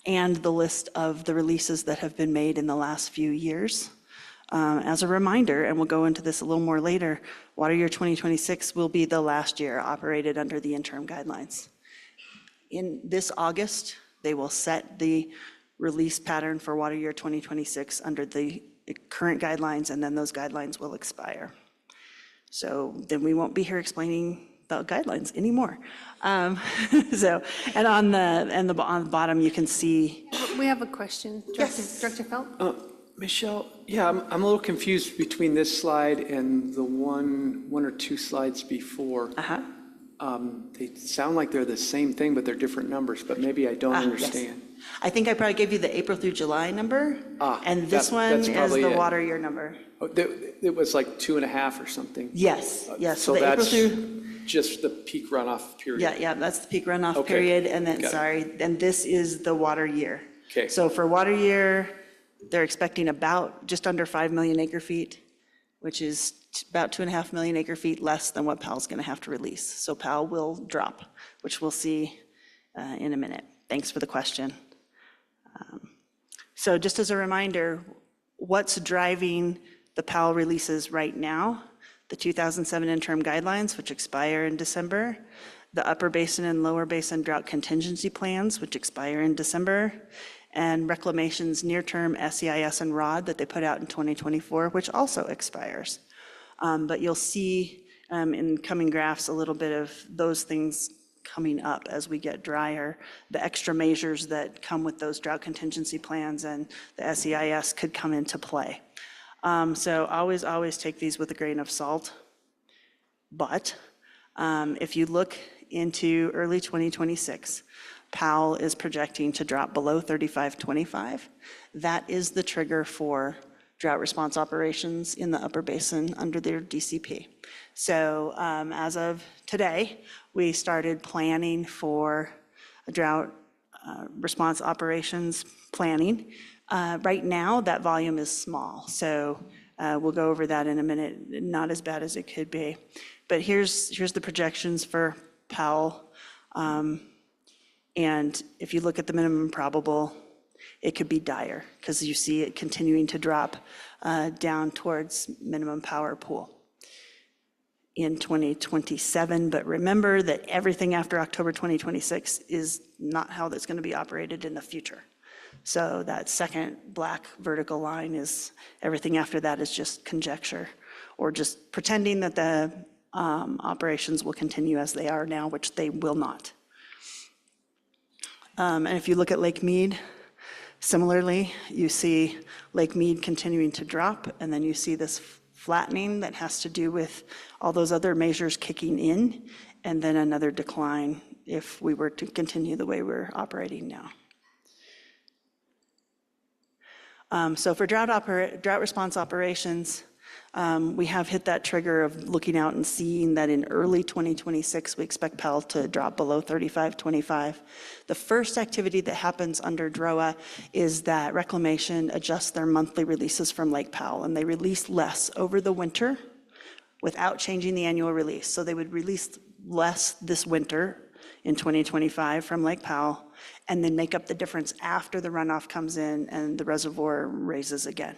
And the list of the releases that have been made in the last few years. As a reminder, and we'll go into this a little more later, water year 2026 will be the last year operated under the interim guidelines. In this August, they will set the release pattern for water year 2026 under the current guidelines, and then those guidelines will expire. So then we won't be here explaining the guidelines anymore. And on the bottom, you can see.
We have a question. Director Felt?
Michelle, yeah, I'm a little confused between this slide and the one or two slides before. They sound like they're the same thing, but they're different numbers, but maybe I don't understand.
Yes. I think I probably gave you the April through July number, and this one is the water year number.
Oh, it was like 2.5 or something.
Yes, yes.
So
the
that's
April through,
just the peak runoff period.
yeah, that's the peak runoff period, and then, and this is the water year.
Okay.
So for water year, they're expecting about just under 5 million acre feet, which is about 2.5 million acre feet less than what Powell's going to have to release. So Powell will drop, which we'll see in a minute. Thanks for the question. So just as a reminder, what's driving the Powell releases right now? The 2007 interim guidelines, which expire in December, the upper basin and lower basin drought contingency plans, which expire in December, and Reclamation's near-term SEIS and ROD that they put out in 2024, which also expires. But you'll see in coming graphs a little bit of those things coming up as we get drier. The extra measures that come with those drought contingency plans and the SEIS could come into play. So always take these with a grain of salt. But if you look into early 2026, Powell is projecting to drop below 35.25. That is the trigger for drought response operations in the upper basin under their DCP. So as of today, we started planning for a drought response operations planning. Right now, that volume is small, so we'll go over that in a minute. Not as bad as it could be. But here's the projections for Powell. And if you look at the minimum probable, it could be dire because you see it continuing to drop down towards minimum power pool in 2027. But remember that everything after October 2026 is not how that's going to be operated in the future. So that second black vertical line is, everything after that is just conjecture or just pretending that the operations will continue as they are now, which they will not. And if you look at Lake Mead, similarly, you see Lake Mead continuing to drop, and then you see this flattening that has to do with all those other measures kicking in, and then another decline if we were to continue the way we're operating now. So for drought response operations, we have hit that trigger of looking out and seeing that in early 2026, we expect Powell to drop below 35.25. The first activity that happens under DROA is that Reclamation adjusts their monthly releases from Lake Powell, and they release less over the winter without changing the annual release. So they would release less this winter in 2025 from Lake Powell, and then make up the difference after the runoff comes in and the reservoir raises again.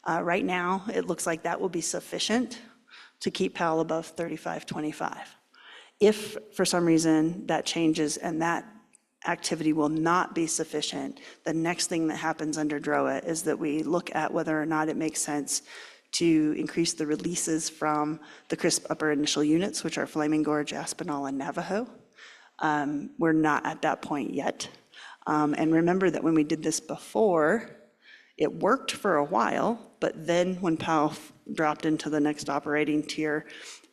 Right now, it looks like that will be sufficient to keep Powell above 35.25. If for some reason that changes and that activity will not be sufficient, the next thing that happens under DROA is that we look at whether or not it makes sense to increase the releases from the CRISP upper initial units, which are Flaming Gorge, Aspinall, and Navajo. We're not at that point yet. And remember that when we did this before, it worked for a while, but then when Powell dropped into the next operating tier,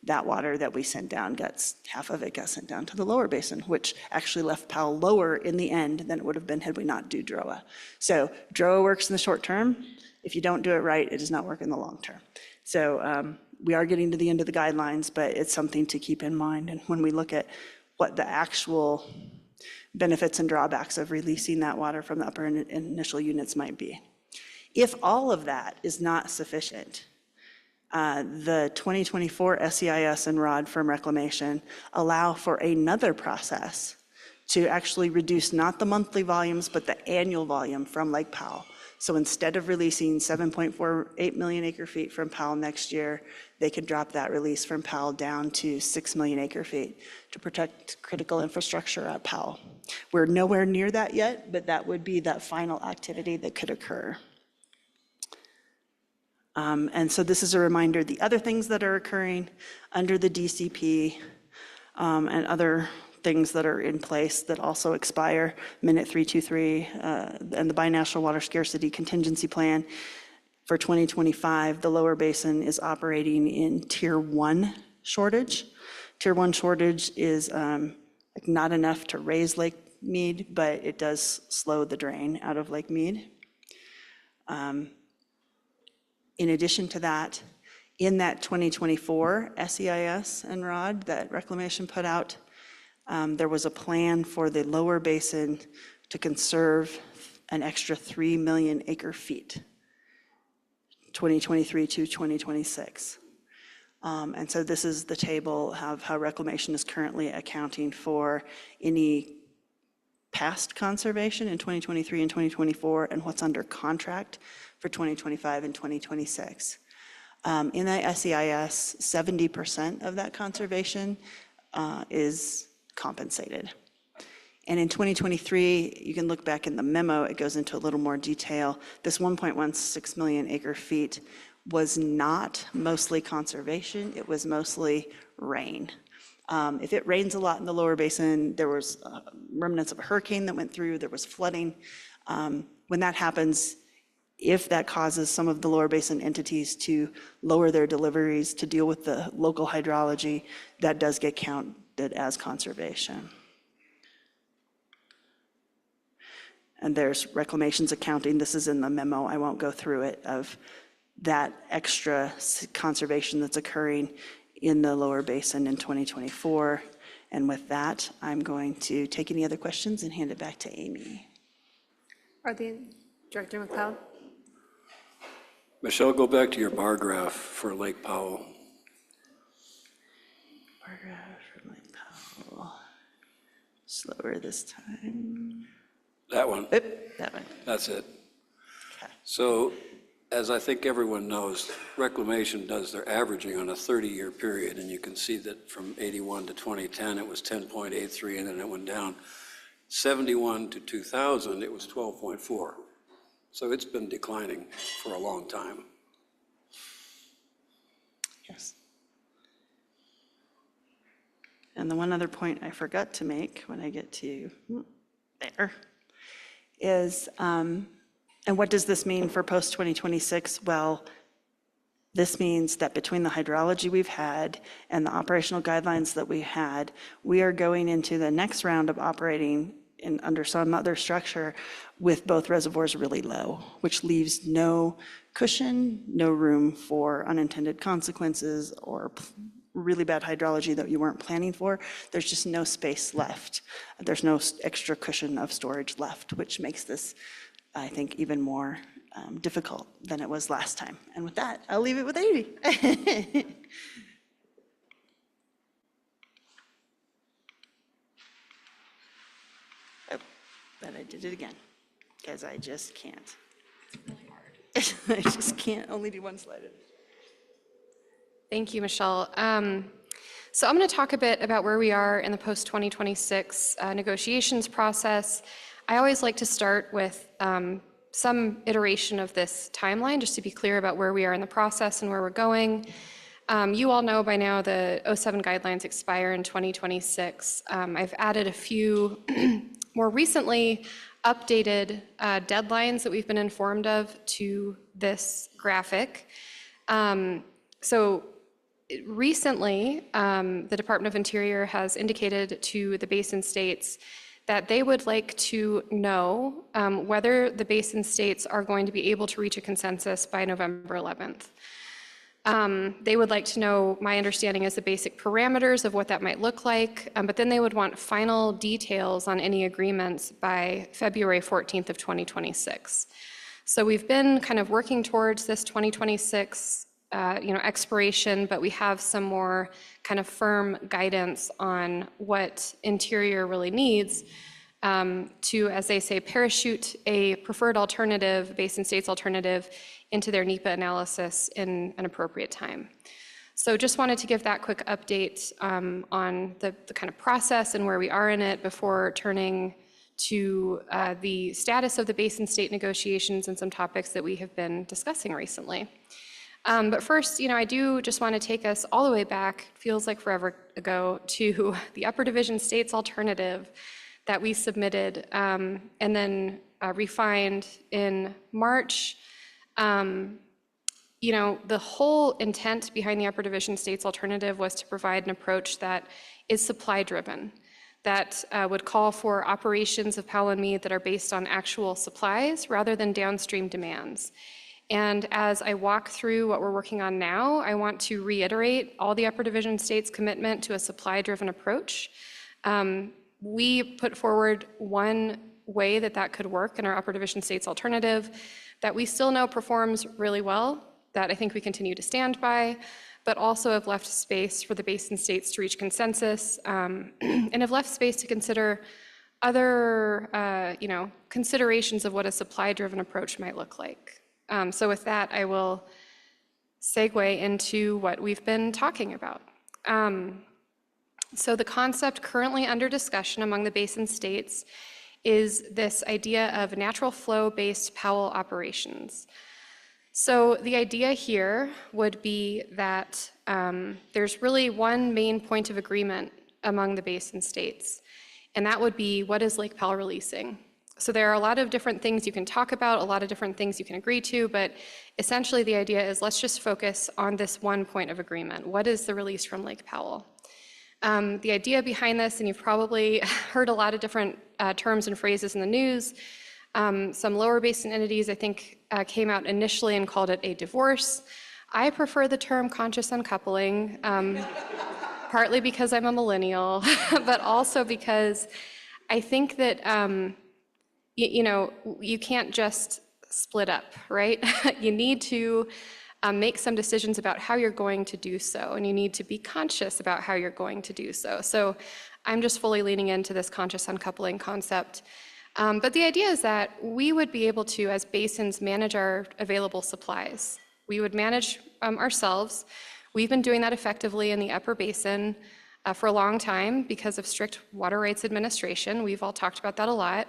that water that we sent down, half of it got sent down to the lower basin, which actually left Powell lower in the end than it would have been had we not do DROA. So DROA works in the short term. If you don't do it right, it does not work in the long term. So we are getting to the end of the guidelines, but it's something to keep in mind. And when we look at what the actual benefits and drawbacks of releasing that water from the upper initial units might be. If all of that is not sufficient, the 2024 SEIS and ROD from Reclamation allow for another process to actually reduce not the monthly volumes, but the annual volume from Lake Powell. So instead of releasing 7.48 million acre feet from Powell next year, they could drop that release from Powell down to 6 million acre feet to protect critical infrastructure at Powell. We're nowhere near that yet, but that would be that final activity that could occur. And so this is a reminder, the other things that are occurring under the DCP and other things that are in place that also expire, Minute 323 and the Binational Water Scarcity Contingency Plan for 2025, the lower basin is operating in Tier 1 shortage. Tier 1 shortage is not enough to raise Lake Mead, but it does slow the drain out of Lake Mead. In addition to that, in that 2024 SEIS and ROD that Reclamation put out, there was a plan for the lower basin to conserve an extra 3 million acre feet, 2023 to 2026. And so this is the table of how Reclamation is currently accounting for any past conservation in 2023 and 2024 and what's under contract for 2025 and 2026. In that SEIS, 70% of that conservation is compensated. And in 2023, you can look back in the memo, it goes into a little more detail. This 1.16 million acre feet was not mostly conservation, it was mostly rain. If it rains a lot in the lower basin, there was remnants of a hurricane that went through, there was flooding. When that happens, if that causes some of the lower basin entities to lower their deliveries to deal with the local hydrology, that does get counted as conservation. And there's reclamations accounting, this is in the memo, I won't go through it, of that extra conservation that's occurring in the lower basin in 2024. And with that, I'm going to take any other questions and hand it back to Amy.
Are the Director McLeod?
Michelle, go back to your bar graph for Lake Powell.
Bar graph for Lake Powell. Slower this time.
That one?
That one.
That's it. So, as I think everyone knows, reclamation does their averaging on a 30-year period, and you can see that from 81 to 2010, it was 10.83, and then it went down. 71 to 2000, it was 12.4. So it's been declining for a long time.
Yes. And the one other point I forgot to make when I get to there is, and what does this mean for post-2026? Well, this means that between the hydrology we've had and the operational guidelines that we had, we are going into the next round of operating under some other structure with both reservoirs really low, which leaves no cushion, no room for unintended consequences or really bad hydrology that you weren't planning for. There's just no space left. There's no extra cushion of storage left, which makes this, I think, even more difficult than it was last time. And with that, I'll leave it with Amy. But I did it again, because I just can't. It's really hard. I just can't only do one slide.
Thank you, Michelle. So I'm going to talk a bit about where we are in the post-2026 negotiations process. I always like to start with some iteration of this timeline, just to be clear about where we are in the process and where we're going. You all know by now the 07 guidelines expire in 2026. I've added a few more recently updated deadlines that we've been informed of to this graphic. So recently, the Department of Interior has indicated to the basin states that they would like to know whether the basin states are going to be able to reach a consensus by November 11th. They would like to know, my understanding is, the basic parameters of what that might look like, but then they would want final details on any agreements by February 14th of 2026. So we've been kind of working towards this 2026 expiration, but we have some more kind of firm guidance on what Interior really needs to, as they say, parachute a preferred alternative, basin states alternative, into their NEPA analysis in an appropriate time. So just wanted to give that quick update on the kind of process and where we are in it before turning to the status of the basin state negotiations and some topics that we have been discussing recently. But first, I do just want to take us all the way back, feels like forever ago, to the Upper Division States alternative that we submitted and then refined in March. The whole intent behind the Upper Division States alternative was to provide an approach that is supply-driven, that would call for operations of Powell and Meade that are based on actual supplies rather than downstream demands. And as I walk through what we're working on now, I want to reiterate all the Upper Division States' commitment to a supply-driven approach. We put forward one way that could work in our Upper Division States alternative that we still know performs really well, that I think we continue to stand by, but also have left space for the basin states to reach consensus and have left space to consider other considerations of what a supply-driven approach might look like. So with that, I will segue into what we've been talking about. So the concept currently under discussion among the basin states is this idea of natural flow-based Powell operations. So the idea here would be that there's really one main point of agreement among the basin states, and that would be, what is Lake Powell releasing? So there are a lot of different things you can talk about, a lot of different things you can agree to, but essentially the idea is, let's just focus on this one point of agreement. What is the release from Lake Powell? The idea behind this, and you've probably heard a lot of different terms and phrases in the news, Some lower basin entities, I think, came out initially and called it a divorce. I prefer the term conscious uncoupling, partly because I'm a millennial, but also because I think that, you can't just split up, right? You need to make some decisions about how you're going to do so, and you need to be conscious about how you're going to do so. So I'm just fully leaning into this conscious uncoupling concept. But the idea is that we would be able to, as basins, manage our available supplies. We would manage ourselves. We've been doing that effectively in the upper basin for a long time because of strict water rights administration. We've all talked about that a lot.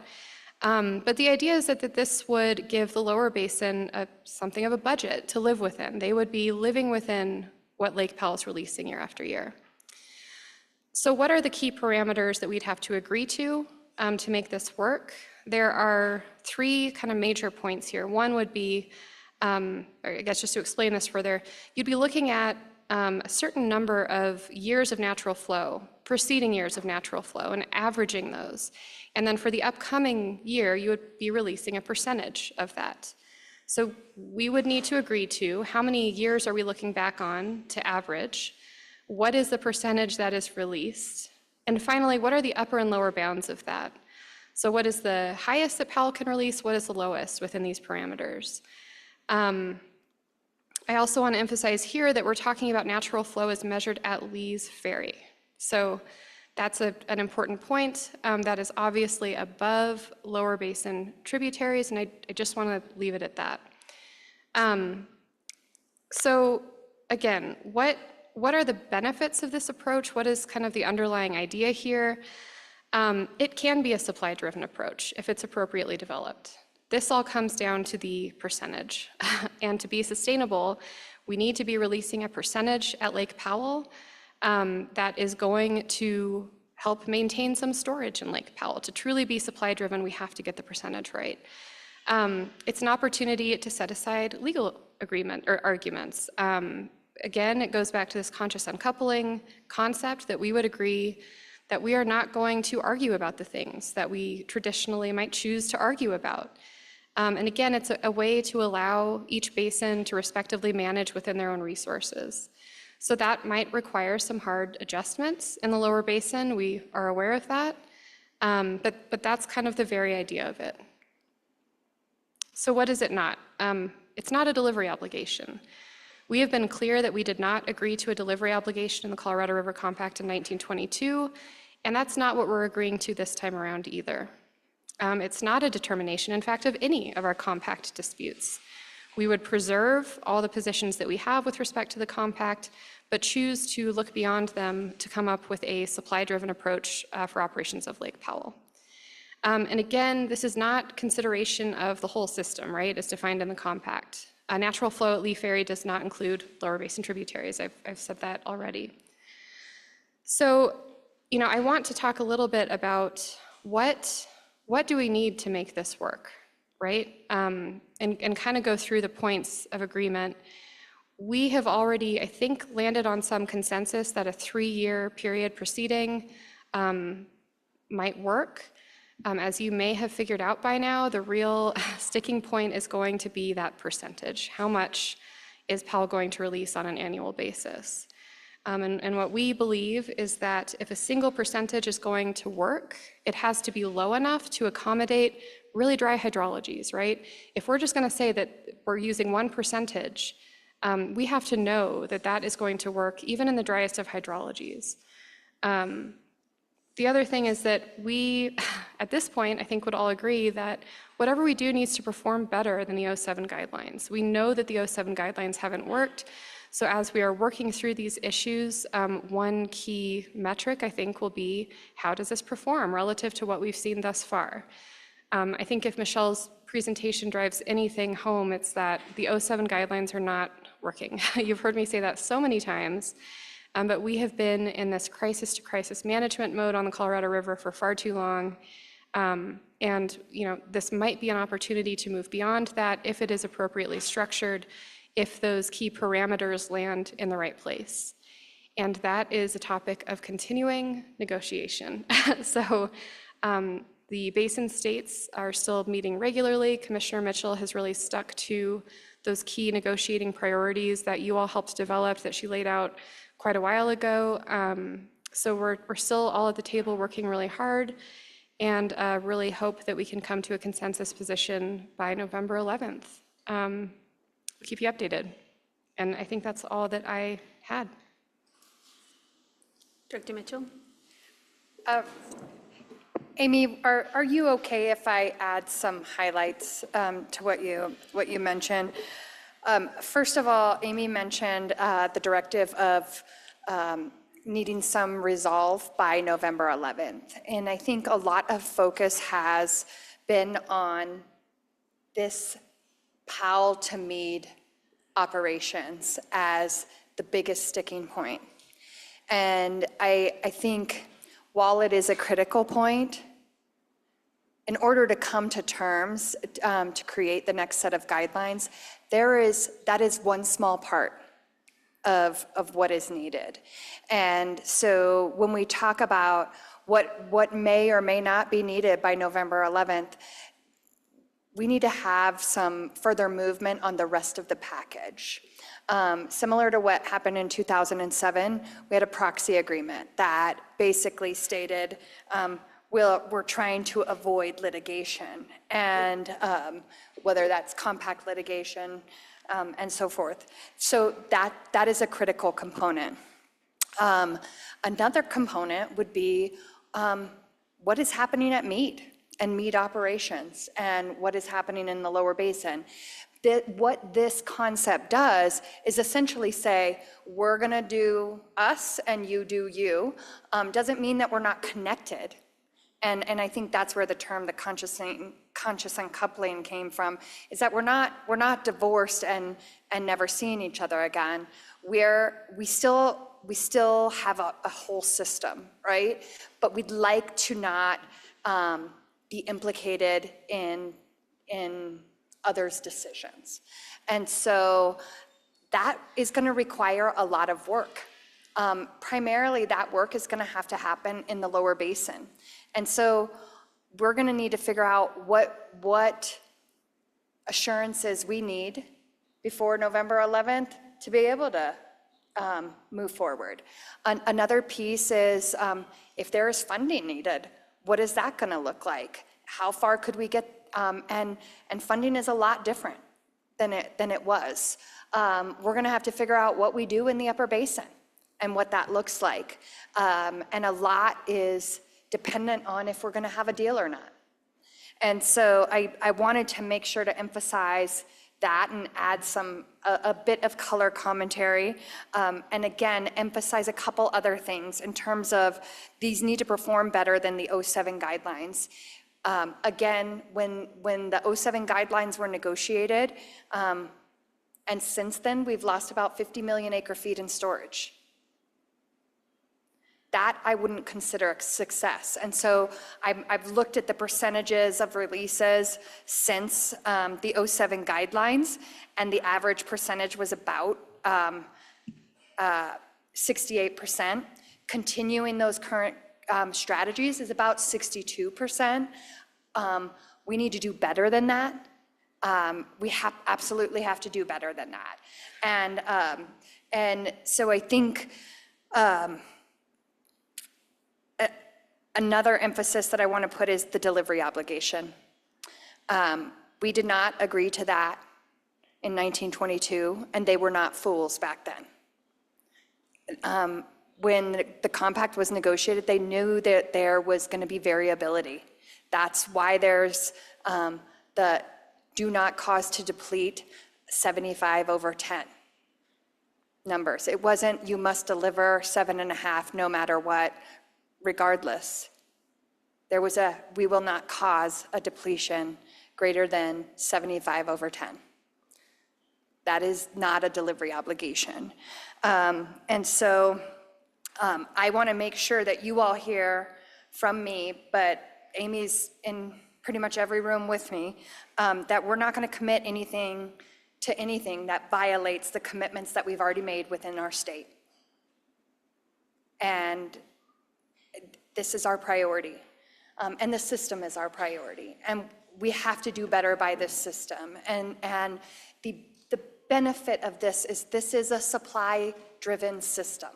But the idea is that this would give the lower basin something of a budget to live within. They would be living within what Lake Powell is releasing year after year. So what are the key parameters that we'd have to agree to make this work? There are three kind of major points here. One would be, or I guess just to explain this further, you'd be looking at a certain number of years of natural flow, preceding years of natural flow, and averaging those. And then for the upcoming year, you would be releasing a percentage of that. So we would need to agree to how many years are we looking back on to average, what is the percentage that is released, and finally, what are the upper and lower bounds of that? So what is the highest that Powell can release? What is the lowest within these parameters? I also want to emphasize here that we're talking about natural flow as measured at Lee's Ferry. So that's an important point. That is obviously above lower basin tributaries, and I just want to leave it at that. So again, what are the benefits of this approach? What is kind of the underlying idea here? It can be a supply-driven approach if it's appropriately developed. This all comes down to the percentage. And to be sustainable, we need to be releasing a percentage at Lake Powell that is going to help maintain some storage in Lake Powell. To truly be supply-driven, we have to get the percentage right. It's an opportunity to set aside legal agreement or arguments. Again, it goes back to this conscious uncoupling concept that we would agree that we are not going to argue about the things that we traditionally might choose to argue about. And again, it's a way to allow each basin to respectively manage within their own resources. So that might require some hard adjustments in the lower basin. We are aware of that. But that's kind of the very idea of it. So what is it not? It's not a delivery obligation. We have been clear that we did not agree to a delivery obligation in the Colorado River Compact in 1922, and that's not what we're agreeing to this time around either. It's not a determination, in fact, of any of our compact disputes. We would preserve all the positions that we have with respect to the compact, but choose to look beyond them to come up with a supply-driven approach for operations of Lake Powell. And again, this is not consideration of the whole system, right, as defined in the compact. Natural flow at Lee Ferry does not include lower basin tributaries. I've said that already. So, I want to talk a little bit about what do we need to make this work, right? And kind of go through the points of agreement. We have already, I think, landed on some consensus that a 3-year period proceeding might work. As you may have figured out by now, the real sticking point is going to be that percentage. How much is Powell going to release on an annual basis? And what we believe is that if a single percentage is going to work, it has to be low enough to accommodate really dry hydrologies, right? If we're just going to say that we're using one percentage, we have to know that that is going to work even in the driest of hydrologies. The other thing is that we, at this point, I think would all agree that whatever we do needs to perform better than the 07 guidelines. We know that the 07 guidelines haven't worked. So as we are working through these issues, one key metric, I think, will be how does this perform relative to what we've seen thus far? I think if Michelle's presentation drives anything home, it's that the 07 guidelines are not working. You've heard me say that so many times. But we have been in this crisis-to-crisis management mode on the Colorado River for far too long. And this might be an opportunity to move beyond that if it is appropriately structured, if those key parameters land in the right place. And that is a topic of continuing negotiation. So The basin states are still meeting regularly. Commissioner Mitchell has really stuck to those key negotiating priorities that you all helped develop, that she laid out quite a while ago. So we're still all at the table working really hard, and really hope that we can come to a consensus position by November 11th. We'll keep you updated. And I think that's all that I had.
Director Mitchell?
Amy, are you okay if I add some highlights to what you mentioned? First of all, Amy mentioned the directive of needing some resolve by November 11th. And I think a lot of focus has been on this Powell to Meade operations as the biggest sticking point. And I think while it is a critical point, in order to come to terms to create the next set of guidelines, that is one small part of what is needed. And so when we talk about what may or may not be needed by November 11th, we need to have some further movement on the rest of the package. Similar to what happened in 2007, we had a proxy agreement that basically stated we're trying to avoid litigation, and whether that's compact litigation and so forth. So that is a critical component. Another component would be what is happening at Meade and Meade operations, and what is happening in the lower basin. What this concept does is essentially say, we're gonna do us and you do you. Doesn't mean that we're not connected. And I think that's where the term the conscious uncoupling came from, is that we're not divorced and never seeing each other again. We still have a whole system, right? But we'd like to not be implicated in others' decisions. And so that is going to require a lot of work. Primarily, that work is going to have to happen in the lower basin. And so we're going to need to figure out what assurances we need before November 11th to be able to move forward. Another piece is if there is funding needed, what is that going to look like? How far could we get? And funding is a lot different than it was. We're going to have to figure out what we do in the upper basin and what that looks like. And a lot is dependent on if we're going to have a deal or not. And so I wanted to make sure to emphasize that and add a bit of color commentary. And again, emphasize a couple other things in terms of these need to perform better than the 07 guidelines. Again, when the 07 guidelines were negotiated, and since then, we've lost about 50 million acre feet in storage. That I wouldn't consider a success. And so I've looked at the percentages of releases since the 07 guidelines, and the average percentage was about 68%. Continuing those current strategies is about 62%. We need to do better than that. We absolutely have to do better than that. And so I think another emphasis that I want to put is the delivery obligation. We did not agree to that in 1922, and they were not fools back then. When the compact was negotiated, they knew that there was going to be variability. That's why there's the do not cause to deplete 75/10 numbers. It wasn't you must deliver 7.5 no matter what, regardless. There was we will not cause a depletion greater than 75/10. That is not a delivery obligation. And so I want to make sure that you all hear from me, but Amy's in pretty much every room with me, that we're not going to commit anything to anything that violates the commitments that we've already made within our state. And this is our priority. And the system is our priority. And we have to do better by this system. And the benefit of this is a supply-driven system.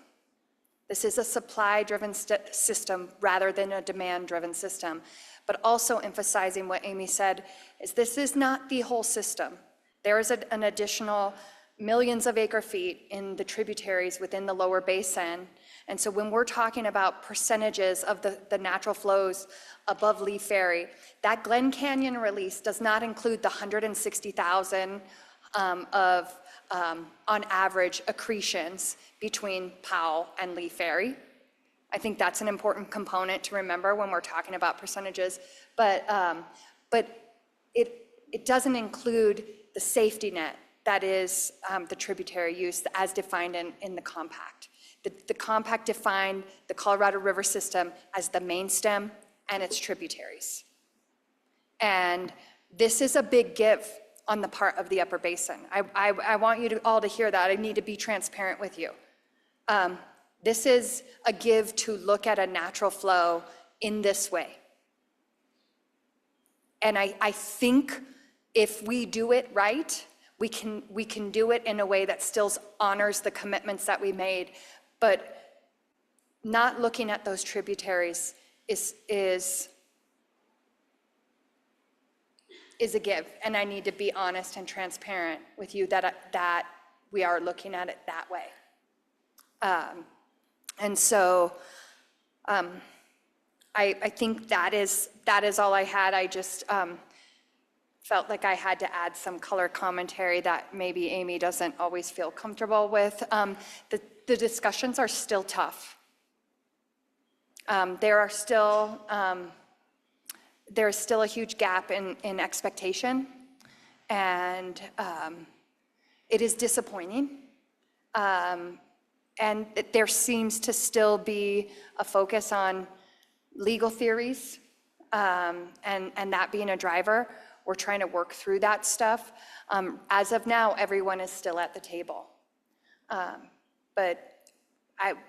This is a supply-driven system rather than a demand-driven system. But also emphasizing what Amy said is this is not the whole system. There is an additional millions of acre feet in the tributaries within the lower basin. And so when we're talking about percentages of the natural flows above Lee Ferry, that Glen Canyon release does not include the 160,000 of, on average, accretions between Powell and Lee Ferry. I think that's an important component to remember when we're talking about percentages. But it doesn't include the safety net that is the tributary use as defined in the compact. The compact defined the Colorado River system as the main stem and its tributaries. And this is a big give on the part of the upper basin. I want you all to hear that. I need to be transparent with you. This is a give to look at a natural flow in this way. And I think if we do it right, we can do it in a way that still honors the commitments that we made, but not looking at those tributaries is a give. And I need to be honest and transparent with you that we are looking at it that way. And so I think that is all I had. I just felt like I had to add some color commentary that maybe Amy doesn't always feel comfortable with. The discussions are still tough. There's still a huge gap in expectation, and it is disappointing. And there seems to still be a focus on legal theories, and that being a driver. We're trying to work through that stuff. As of now, everyone is still at the table. But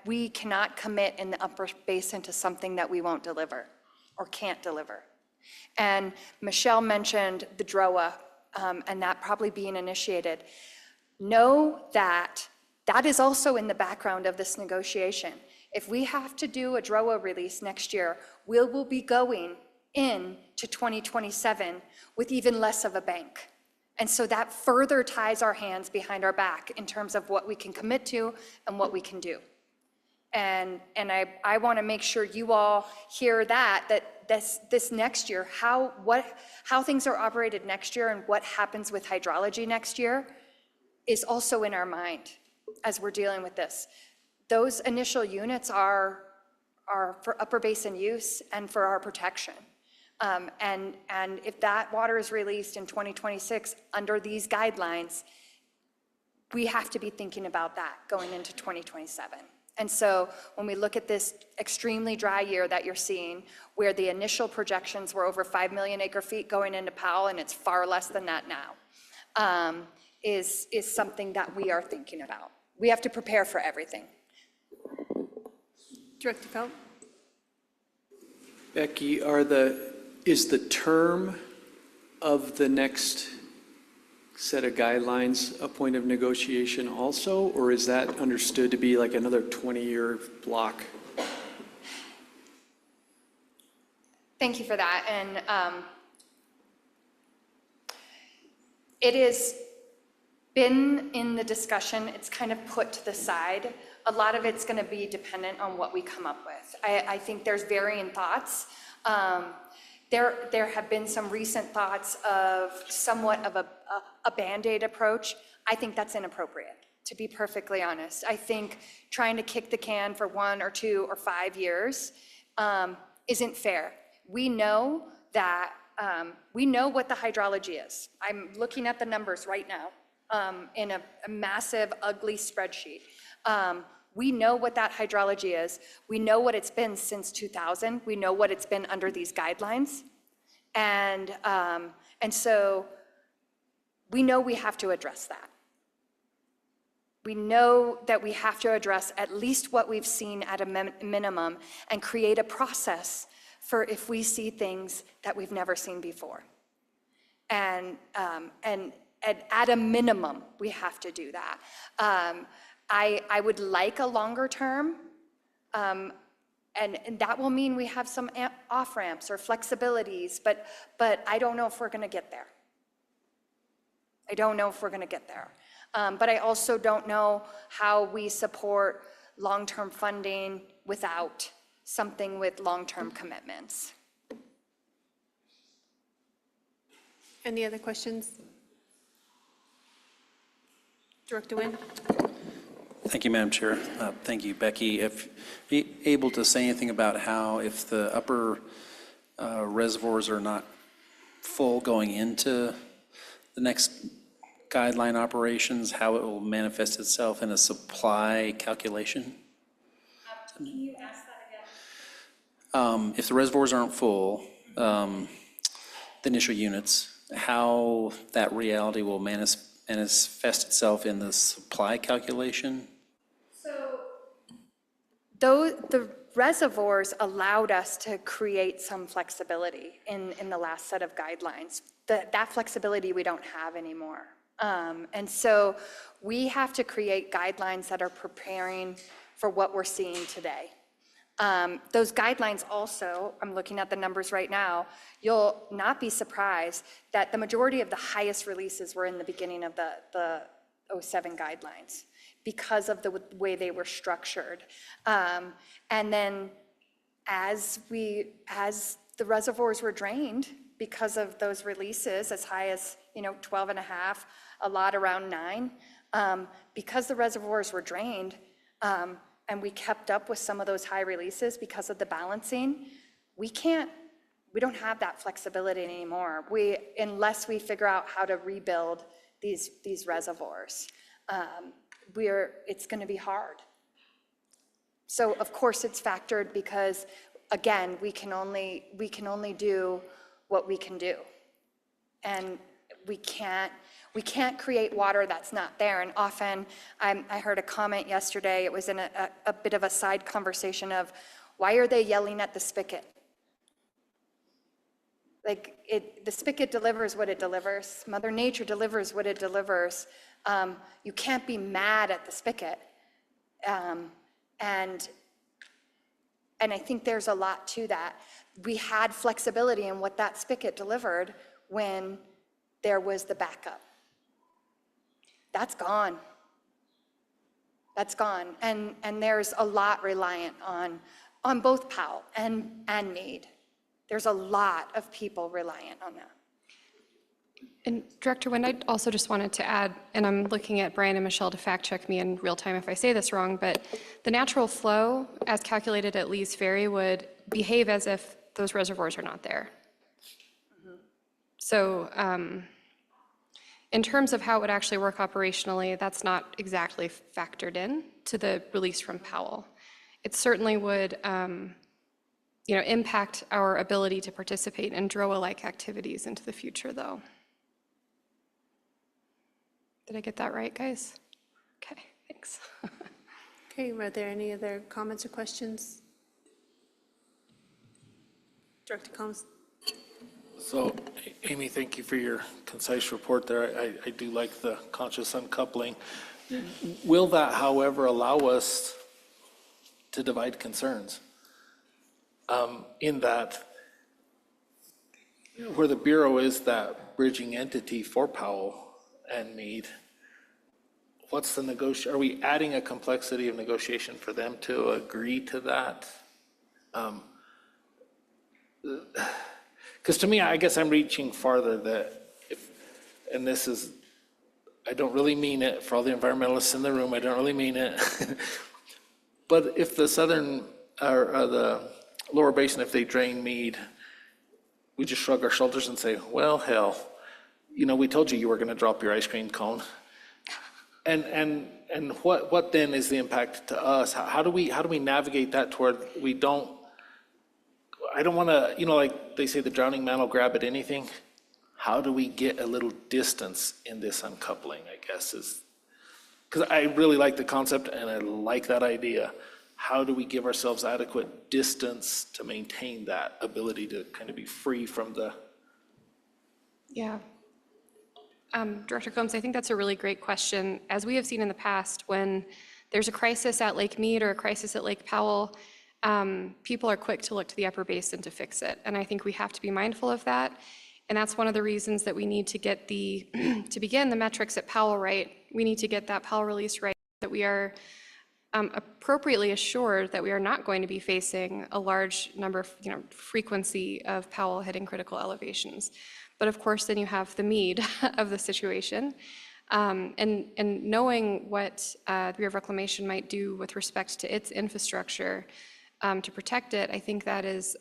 we cannot commit in the upper basin to something that we won't deliver or can't deliver. And Michelle mentioned the DROA and that probably being initiated. Know that that is also in the background of this negotiation. If we have to do a DROA release next year, we will be going into 2027 with even less of a bank. And so that further ties our hands behind our back in terms of what we can commit to and what we can do. And I want to make sure you all hear that this next year, how things are operated next year and what happens with hydrology next year is also in our mind as we're dealing with this. Those initial units are for upper basin use and for our protection. And if that water is released in 2026 under these guidelines, we have to be thinking about that going into 2027. And so when we look at this extremely dry year that you're seeing, where the initial projections were over 5 million acre feet going into Powell, and it's far less than that now, is something that we are thinking about. We have to prepare for everything.
Director Felt?
Becky, is the term of the next set of guidelines a point of negotiation also, or is that understood to be like another 20-year block?
Thank you for that. And it has been in the discussion. It's kind of put to the side. A lot of it's going to be dependent on what we come up with. I think there's varying thoughts. There have been some recent thoughts of somewhat of a Band-Aid approach. I think that's inappropriate, to be perfectly honest. I think trying to kick the can for 1 or 2 or 5 years isn't fair. We know that, we know what the hydrology is. I'm looking at the numbers right now in a massive, ugly spreadsheet. We know what that hydrology is. We know what it's been since 2000. We know what it's been under these guidelines. And so we know we have to address that. We know that we have to address at least what we've seen at a minimum and create a process for if we see things that we've never seen before. And at a minimum, we have to do that. I would like a longer term, and that will mean we have some off-ramps or flexibilities, but I don't know if we're gonna get there. I don't know if we're gonna get there. But I also don't know how we support long-term funding without something with long-term commitments.
Any other questions? Director Nguyen?
Thank you, Madam Chair. Thank you, Becky. If you able to say anything about how if the upper reservoirs are not full going into the next guideline operations, how it will manifest itself in a supply calculation?
Can you ask that again?
If the reservoirs aren't full, the initial units, how that reality will manifest itself in the supply calculation?
So the reservoirs allowed us to create some flexibility in the last set of guidelines. That flexibility we don't have anymore. And so we have to create guidelines that are preparing for what we're seeing today. Those guidelines also, I'm looking at the numbers right now, you'll not be surprised that the majority of the highest releases were in the beginning of the 07 guidelines because of the way they were structured. And then as the reservoirs were drained because of those releases as high as 12 and a half, a lot around 9, because the reservoirs were drained, and we kept up with some of those high releases because of the balancing, we don't have that flexibility anymore. Unless we figure out how to rebuild these reservoirs, it's gonna be hard. So of course it's factored because, again, we can only do what we can do. And we can't create water that's not there. And often, I heard a comment yesterday, it was in a bit of a side conversation of, why are they yelling at the spigot? Like, the spigot delivers what it delivers. Mother Nature delivers what it delivers. You can't be mad at the spigot. And I think there's a lot to that. We had flexibility in what that spigot delivered when there was the backup. That's gone. That's gone. And there's a lot reliant on both Powell and Meade. There's a lot of people reliant on that.
And Director Nguyen, I also just wanted to add, and I'm looking at Brian and Michelle to fact check me in real time if I say this wrong, but the natural flow as calculated at Lee's Ferry would behave as if those reservoirs are not there. So in terms of how it would actually work operationally, that's not exactly factored in to the release from Powell. It certainly would impact our ability to participate in DROA-like activities into the future, though. Did I get that right, guys? Okay, thanks.
Okay, are there any other comments or questions? Director Combs?
So, Amy, thank you for your concise report there. I do like the conscious uncoupling. Will that, however, allow us to divide concerns? In that, where the Bureau is that bridging entity for Powell and Meade, what's the negotiation? Are we adding a complexity of negotiation for them to agree to that? Because to me, I guess I'm reaching farther that and this is, I don't really mean it, for all the environmentalists in the room, I don't really mean it. But if the southern, or the lower basin, if they drain Meade, we just shrug our shoulders and say, well, hell, we told you were gonna drop your ice cream cone. And what then is the impact to us? How do we navigate that toward I don't want to, like they say, the drowning man will grab at anything. How do we get a little distance in this uncoupling, I guess, is, because I really like the concept and I like that idea. how do we give ourselves adequate distance to maintain that ability to kind of be free from the?
Yeah. Director Combs, I think that's a really great question. As we have seen in the past, when there's a crisis at Lake Mead or a crisis at Lake Powell, people are quick to look to the upper basin to fix it. And I think we have to be mindful of that. And that's one of the reasons that we need to get to begin the metrics at Powell right. We need to get that Powell release right, that we are appropriately assured that we are not going to be facing a large number of, frequency of Powell hitting critical elevations. But of course, then you have the Mead of the situation. And knowing what the Bureau of Reclamation might do with respect to its infrastructure to protect it, I think that is,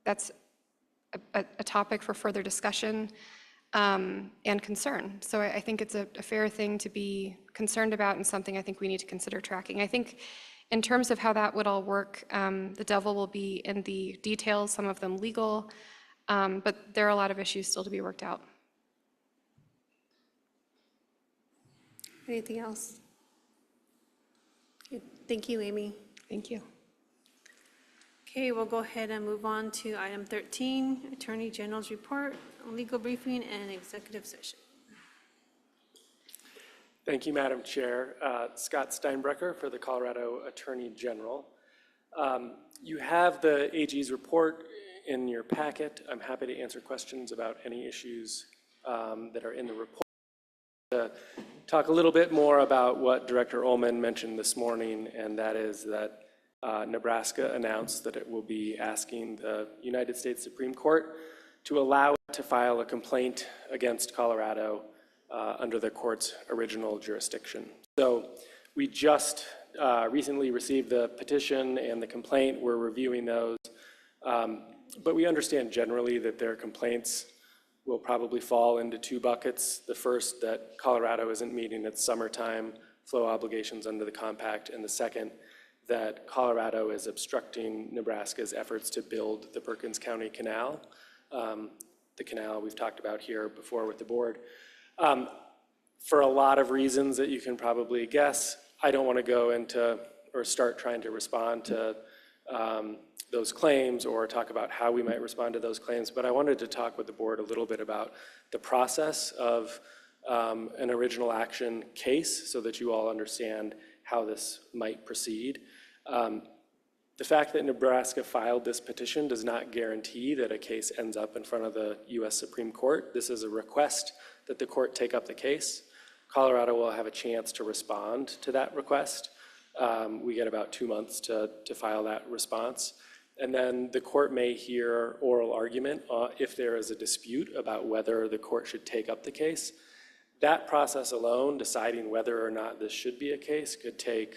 that's a topic for further discussion and concern. So I think it's a fair thing to be concerned about and something I think we need to consider tracking. I think in terms of how that would all work, the devil will be in the details, some of them legal, but there are a lot of issues still to be worked out.
Anything else? Good. Thank you, Amy.
Thank you.
Okay, we'll go ahead and move on to item 13, Attorney General's report, legal briefing and executive session.
Thank you, Madam Chair. Scott Steinbrecher for the Colorado Attorney General. You have the AG's report in your packet. I'm happy to answer questions about any issues that are in the report. To talk a little bit more about what Director Ullman mentioned this morning, and that is that Nebraska announced that it will be asking the United States Supreme Court to allow it to file a complaint against Colorado under the court's original jurisdiction. So we just recently received the petition and the complaint. We're reviewing those, but we understand generally that their complaints will probably fall into two buckets. The first, that Colorado isn't meeting its summertime flow obligations under the compact, and the second, that Colorado is obstructing Nebraska's efforts to build the Perkins County Canal, the canal we've talked about here before with the board. For a lot of reasons that you can probably guess, I don't want to go into or start trying to respond to those claims or talk about how we might respond to those claims, but I wanted to talk with the board a little bit about the process of an original action case so that you all understand how this might proceed. The fact that Nebraska filed this petition does not guarantee that a case ends up in front of the US Supreme Court. This is a request that the court take up the case. Colorado will have a chance to respond to that request. We get about 2 months to file that response. And then the court may hear oral argument if there is a dispute about whether the court should take up the case. That process alone, deciding whether or not this should be a case, could take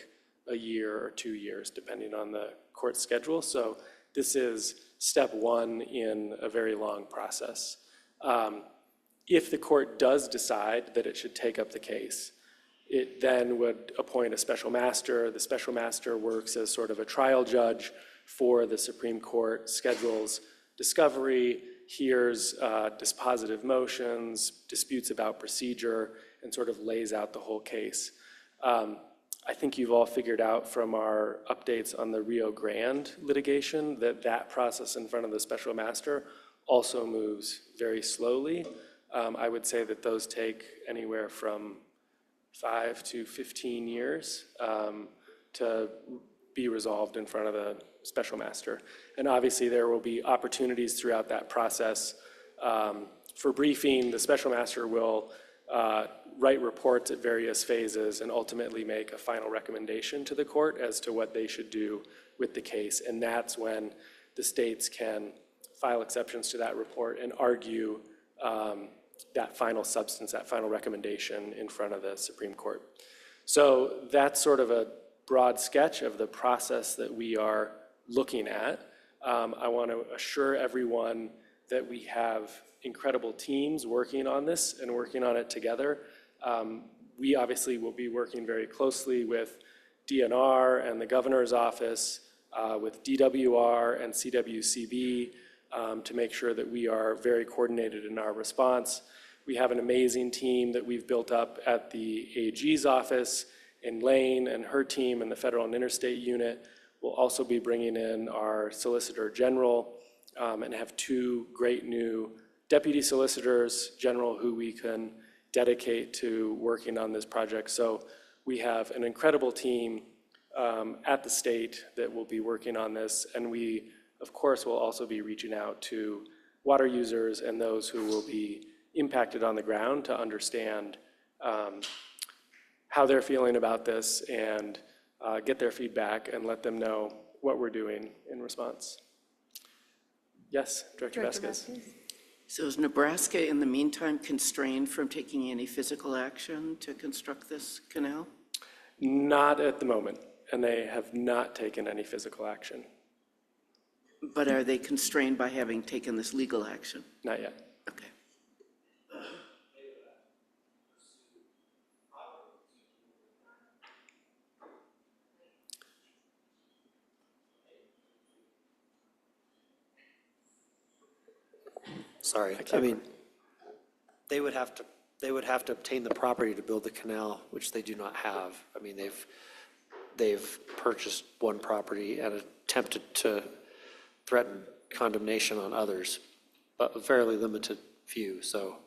a year or 2 years, depending on the court schedule. So this is step one in a very long process. If the court does decide that it should take up the case, it then would appoint a special master. The special master works as sort of a trial judge for the Supreme Court, schedules discovery, hears dispositive motions, disputes about procedure, and sort of lays out the whole case. I think you've all figured out from our updates on the Rio Grande litigation that that process in front of the special master also moves very slowly. I would say that those take anywhere from 5 to 15 years to be resolved in front of the special master. And obviously there will be opportunities throughout that process for briefing. The special master will write reports at various phases and ultimately make a final recommendation to the court as to what they should do with the case. And that's when the states can file exceptions to that report and argue that final substance, that final recommendation in front of the Supreme Court. So that's sort of a broad sketch of the process that we are looking at. I want to assure everyone that we have incredible teams working on this and working on it together. We obviously will be working very closely with DNR and the governor's office, with DWR and CWCB to make sure that we are very coordinated in our response. We have an amazing team that we've built up at the AG's office in Lane and her team and the federal and interstate unit. We'll also be bringing in our Solicitor General and have two great new Deputy Solicitors General who we can dedicate to working on this project. So we have an incredible team at the state that will be working on this, and we, of course, will also be reaching out to water users and those who will be impacted on the ground to understand how they're feeling about this and get their feedback and let them know what we're doing in response. Yes, Director Vasquez.
So is Nebraska in the meantime constrained from taking any physical action to construct this canal?
Not at the moment, and they have not taken any physical action.
But are they constrained by having taken this legal action?
Not yet.
Okay.
Sorry, I mean, they would have to obtain the property to build the canal, which they do not have. I mean, they've purchased one property and attempted to threaten condemnation on others, but a fairly limited few, so.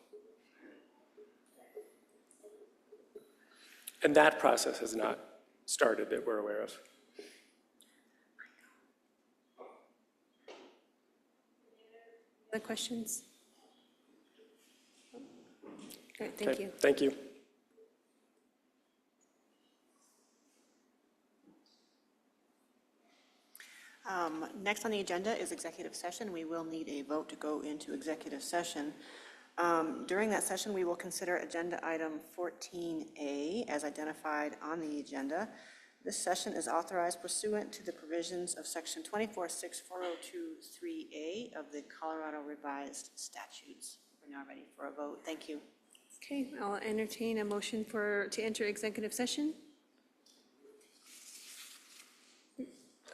And that process has not started that we're aware of.
Other questions? All right, thank
Okay,
you.
Thank you.
Next on the agenda is executive session. We will need a vote to go into executive session. During that session, we will consider agenda item 14A as identified on the agenda. This session is authorized pursuant to the provisions of section 246402(3)A of the Colorado Revised Statutes. We're now ready for a vote. Thank you.
Okay, I'll entertain a motion to enter executive session.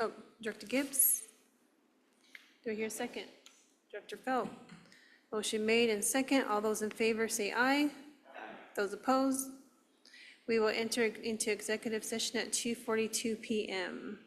Oh, Director Gibbs? Do I hear a second? Director Felt? Motion made and second. All those in favor say aye. Those opposed? We will enter into executive session at 2:42 p.m.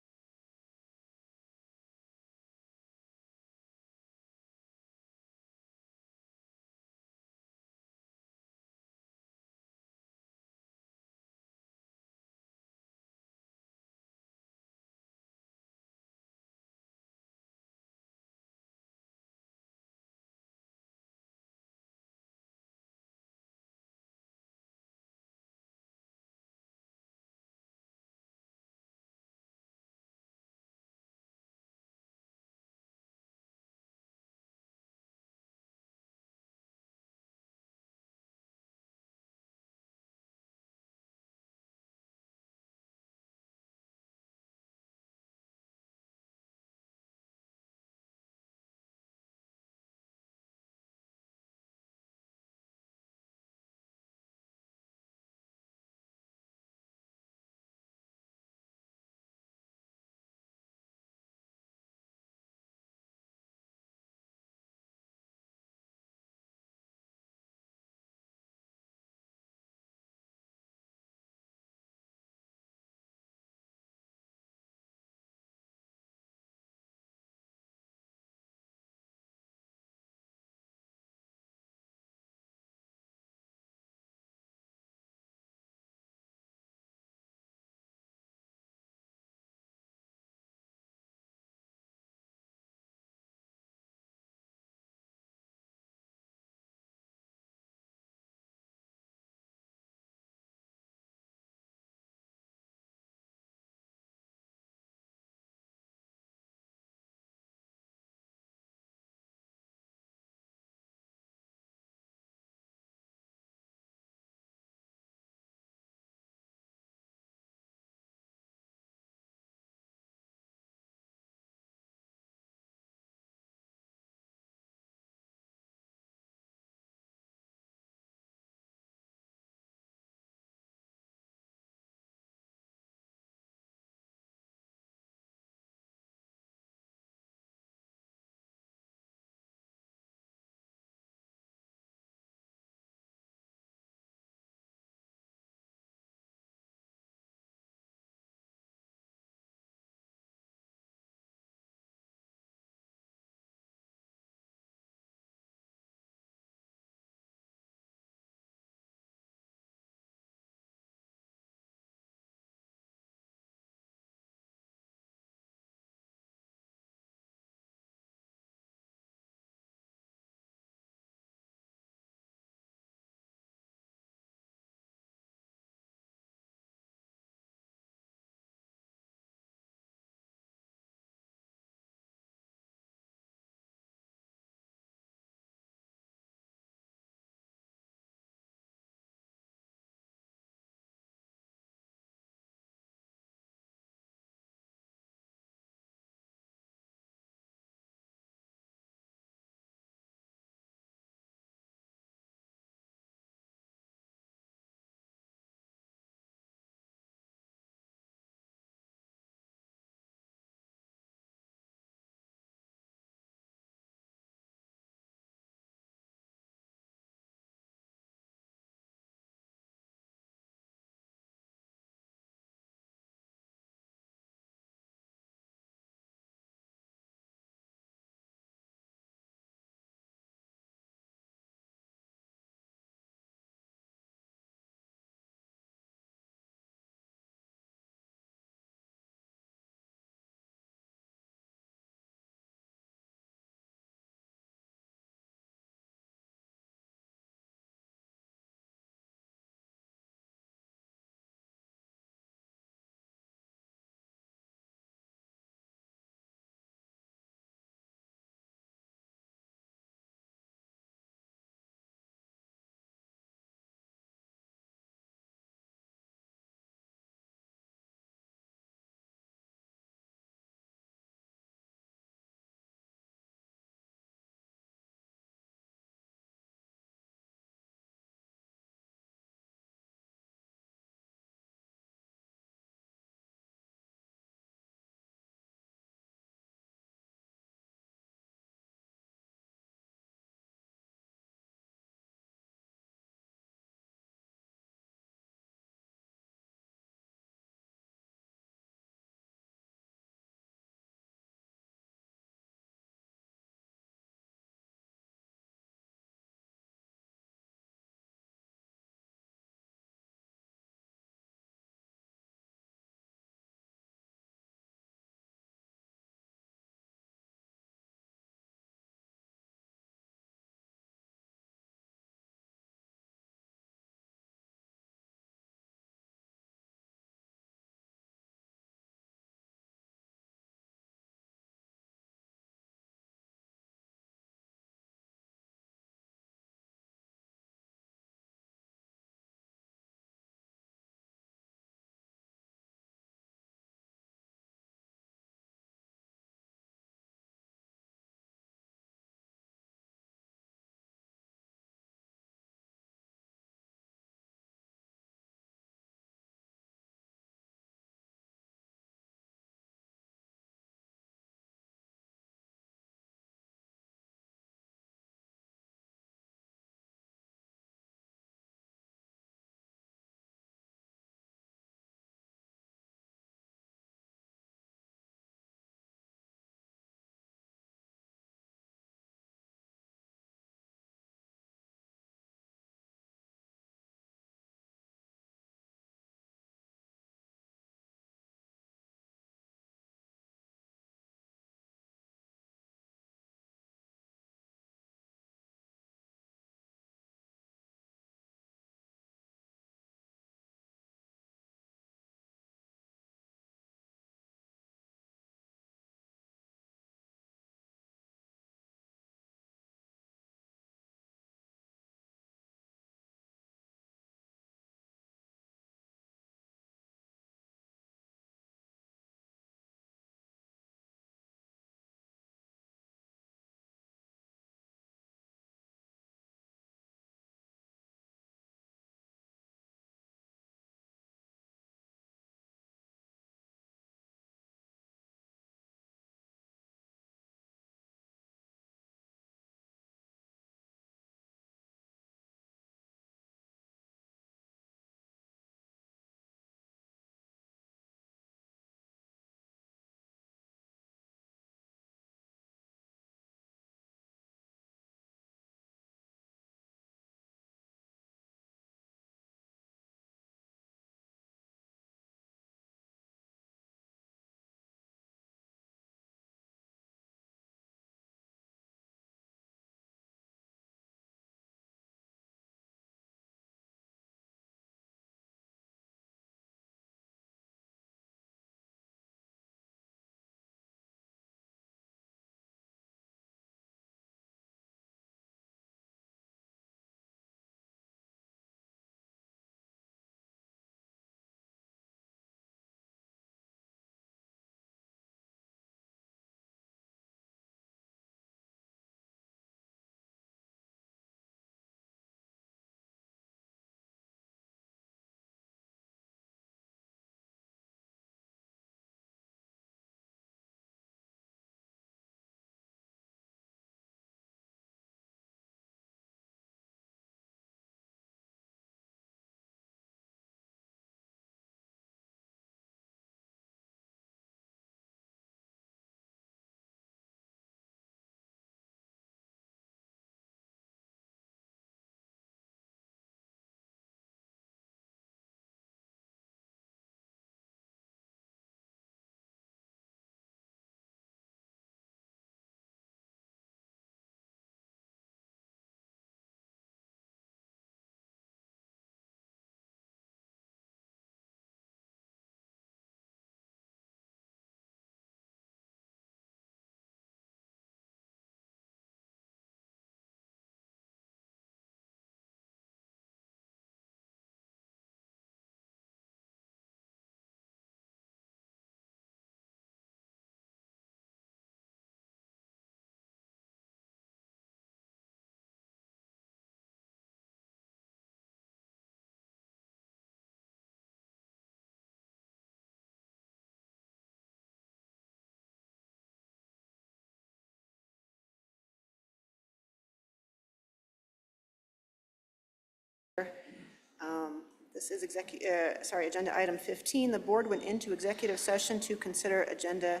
This is agenda item 15. The board went into executive session to consider agenda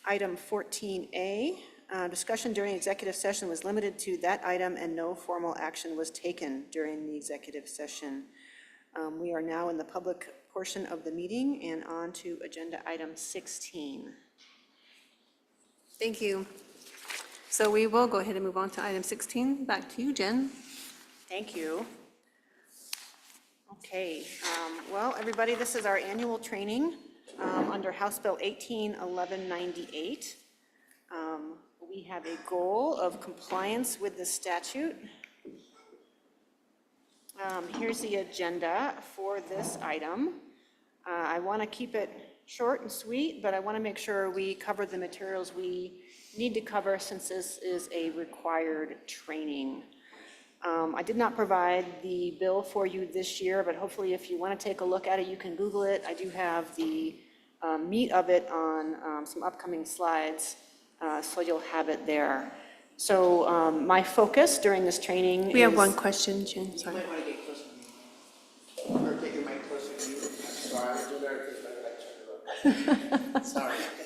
item 14A. Discussion during executive session was limited to that item and no formal action was taken during the executive session. We are now in the public portion of the meeting and on to agenda item 16.
Thank you. So we will go ahead and move on to item 16. Back to you, Jen.
Thank you. Okay, well, everybody, this is our annual training under House Bill 181198. We have a goal of compliance with the statute. Here's the agenda for this item. I want to keep it short and sweet, but I want to make sure we cover the materials we need to cover since this is a required training. I did not provide the bill for you this year, but hopefully if you want to take a look at it, you can Google it. I do have the meat of it on some upcoming slides, so you'll have it there. So my focus during this training
We have one question, Jen, sorry.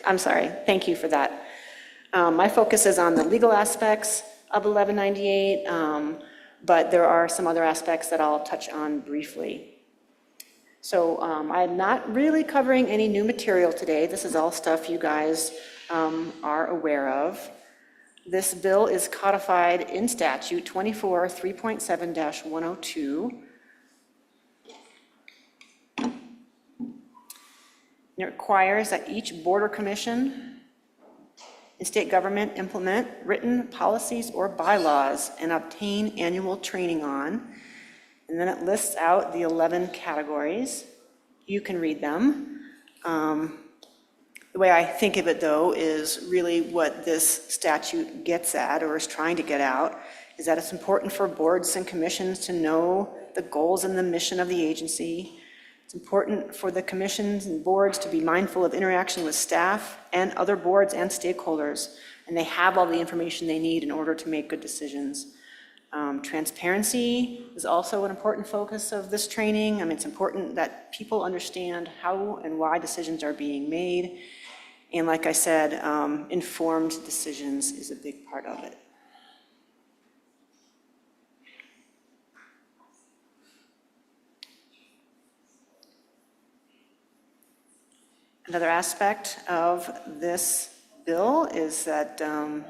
I'm sorry, thank you for that. My focus is on the legal aspects of 1198, but there are some other aspects that I'll touch on briefly. So I'm not really covering any new material today. This is all stuff you guys are aware of. This bill is codified in statute 24 3.7-102. It requires that each board or commission and state government implement written policies or bylaws and obtain annual training on. And then it lists out the 11 categories. You can read them. The way I think of it, though, is really what this statute gets at, or is trying to get out, is that it's important for boards and commissions to know the goals and the mission of the agency. It's important for the commissions and boards to be mindful of interaction with staff and other boards and stakeholders, and they have all the information they need in order to make good decisions. Transparency is also an important focus of this training. I mean, it's important that people understand how and why decisions are being made. And like I said, informed decisions is a big part of it. Another aspect of this bill is that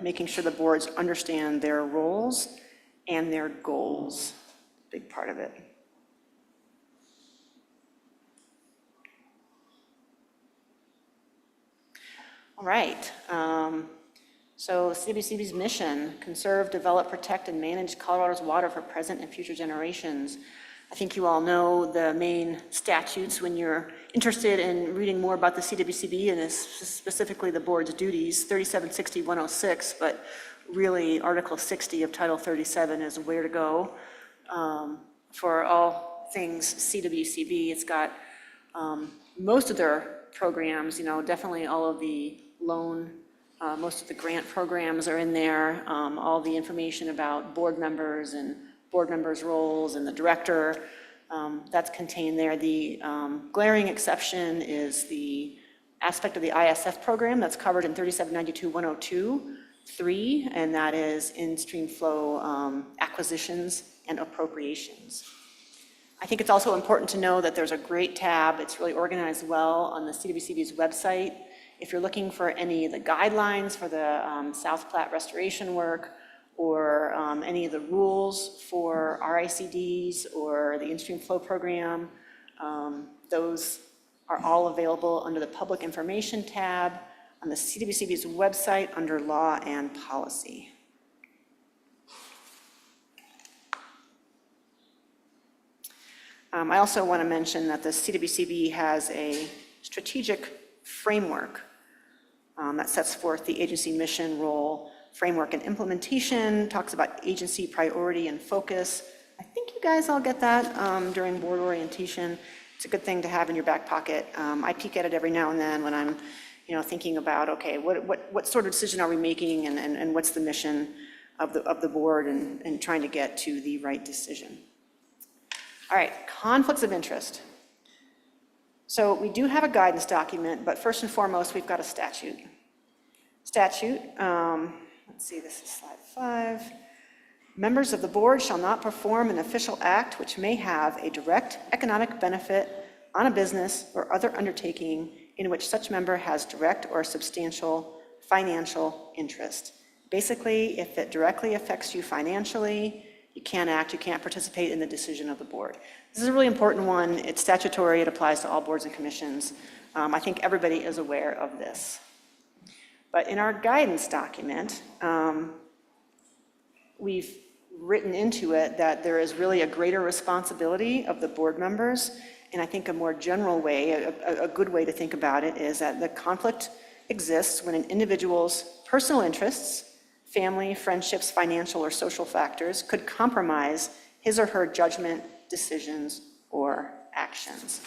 making sure the boards understand their roles and their goals, big part of it. All right, so CWCB's mission: conserve, develop, protect, and manage Colorado's water for present and future generations. I think you all know the main statutes when you're interested in reading more about the CWCB and specifically the board's duties, 3760-106, but really Article 60 of Title 37 is where to go for all things CWCB. It's got most of their programs, definitely all of the loan, most of the grant programs are in there, all the information about board members and board members' roles and the director, that's contained there. The glaring exception is the aspect of the ISF program that's covered in 3792-102-3, and that is in-stream flow acquisitions and appropriations. I think it's also important to know that there's a great tab. It's really organized well on the CWCB's website. If you're looking for any of the guidelines for the South Platte restoration work, or any of the rules for RICDs or the in-stream flow program, those are all available under the Public Information tab on the CWCB's website under Law and Policy. I also want to mention that the CWCB has a strategic framework that sets forth the agency mission, role, framework, and implementation, talks about agency priority and focus. I think you guys all get that during board orientation. It's a good thing to have in your back pocket. I peek at it every now and then when I'm thinking about, okay, what sort of decision are we making, and what's the mission of the board, and trying to get to the right decision. All right, conflicts of interest. So we do have a guidance document, but first and foremost, we've got a statute. Statute, let's see, this is slide 5. Members of the board shall not perform an official act which may have a direct economic benefit on a business or other undertaking in which such member has direct or substantial financial interest. Basically, if it directly affects you financially, you can't act, you can't participate in the decision of the board. This is a really important one. It's statutory, it applies to all boards and commissions. I think everybody is aware of this. But in our guidance document, we've written into it that there is really a greater responsibility of the board members. And I think a more general way, a good way to think about it is that the conflict exists when an individual's personal interests, family, friendships, financial or social factors could compromise his or her judgment, decisions, or actions.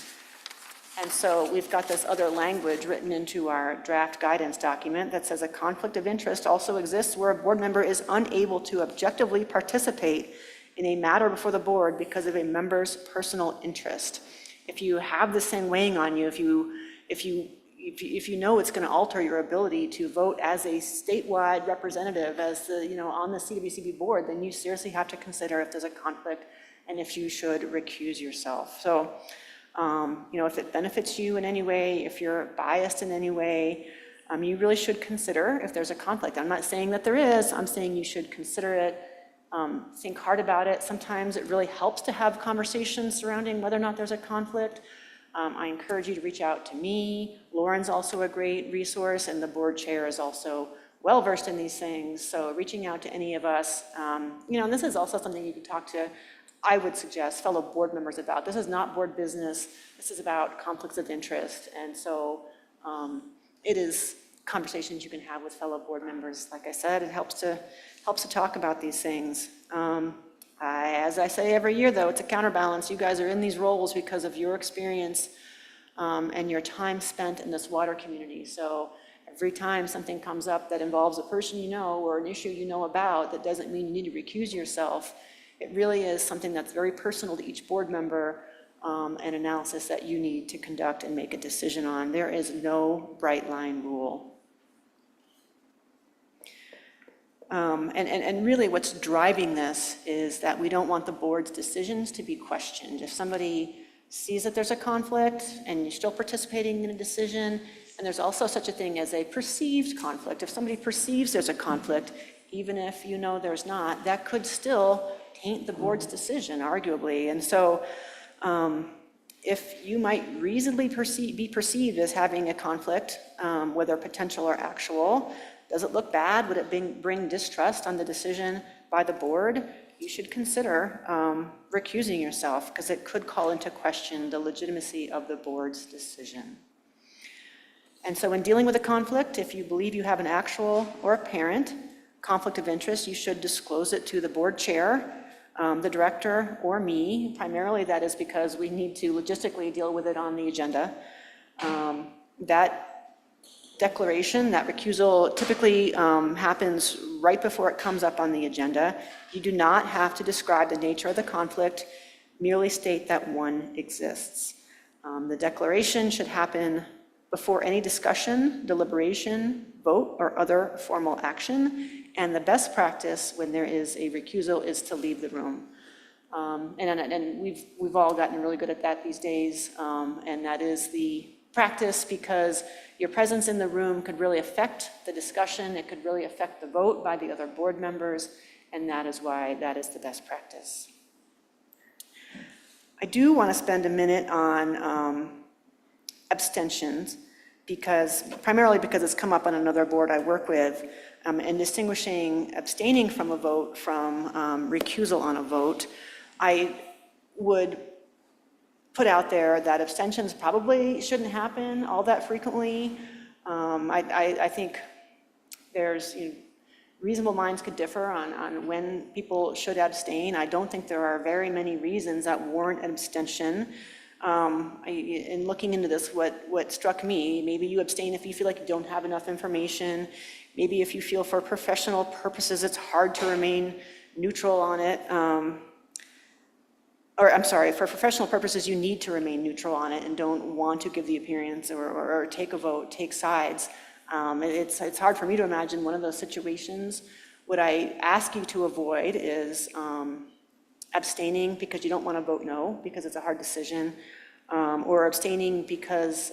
And so we've got this other language written into our draft guidance document that says a conflict of interest also exists where a board member is unable to objectively participate in a matter before the board because of a member's personal interest. If you have this thing weighing on you, if you know it's going to alter your ability to vote as a statewide representative, as the, on the CWCB board, then you seriously have to consider if there's a conflict and if you should recuse yourself. So, if it benefits you in any way, if you're biased in any way, you really should consider if there's a conflict. I'm not saying that there is, I'm saying you should consider it, think hard about it. Sometimes it really helps to have conversations surrounding whether or not there's a conflict. I encourage you to reach out to me. Lauren's also a great resource, and the board chair is also well-versed in these things. So reaching out to any of us, and this is also something you can talk to, I would suggest, fellow board members about. This is not board business. This is about conflicts of interest. And so it is conversations you can have with fellow board members. Like I said, it helps to talk about these things. As I say every year, though, it's a counterbalance. You guys are in these roles because of your experience and your time spent in this water community. So every time something comes up that involves a person you know or an issue you know about, that doesn't mean you need to recuse yourself. It really is something that's very personal to each board member, an analysis that you need to conduct and make a decision on. There is no bright line rule. And really what's driving this is that we don't want the board's decisions to be questioned. If somebody sees that there's a conflict and you're still participating in a decision, and there's also such a thing as a perceived conflict. If somebody perceives there's a conflict, even if you know there's not, that could still taint the board's decision, arguably. And so if you might reasonably be perceived as having a conflict, whether potential or actual, does it look bad? Would it bring distrust on the decision by the board? You should consider recusing yourself because it could call into question the legitimacy of the board's decision. And so in dealing with a conflict, if you believe you have an actual or apparent conflict of interest, you should disclose it to the board chair, the director, or me. Primarily that is because we need to logistically deal with it on the agenda. That declaration, that recusal typically happens right before it comes up on the agenda. You do not have to describe the nature of the conflict, merely state that one exists. The declaration should happen before any discussion, deliberation, vote, or other formal action. And the best practice when there is a recusal is to leave the room. And we've all gotten really good at that these days, and that is the practice because your presence in the room could really affect the discussion, it could really affect the vote by the other board members, and that is why that is the best practice. I do want to spend a minute on abstentions, primarily because it's come up on another board I work with, and distinguishing abstaining from a vote from recusal on a vote. I would put out there that abstentions probably shouldn't happen all that frequently. I think there's, reasonable minds could differ on when people should abstain. I don't think there are very many reasons that warrant an abstention. In looking into this, what struck me, maybe you abstain if you feel like you don't have enough information. Maybe if you feel for professional purposes it's hard to remain neutral on it. or I'm sorry, for professional purposes, you need to remain neutral on it and don't want to give the appearance or take a vote, take sides. It's hard for me to imagine one of those situations. What I ask you to avoid is abstaining because you don't want to vote no, because it's a hard decision, or abstaining because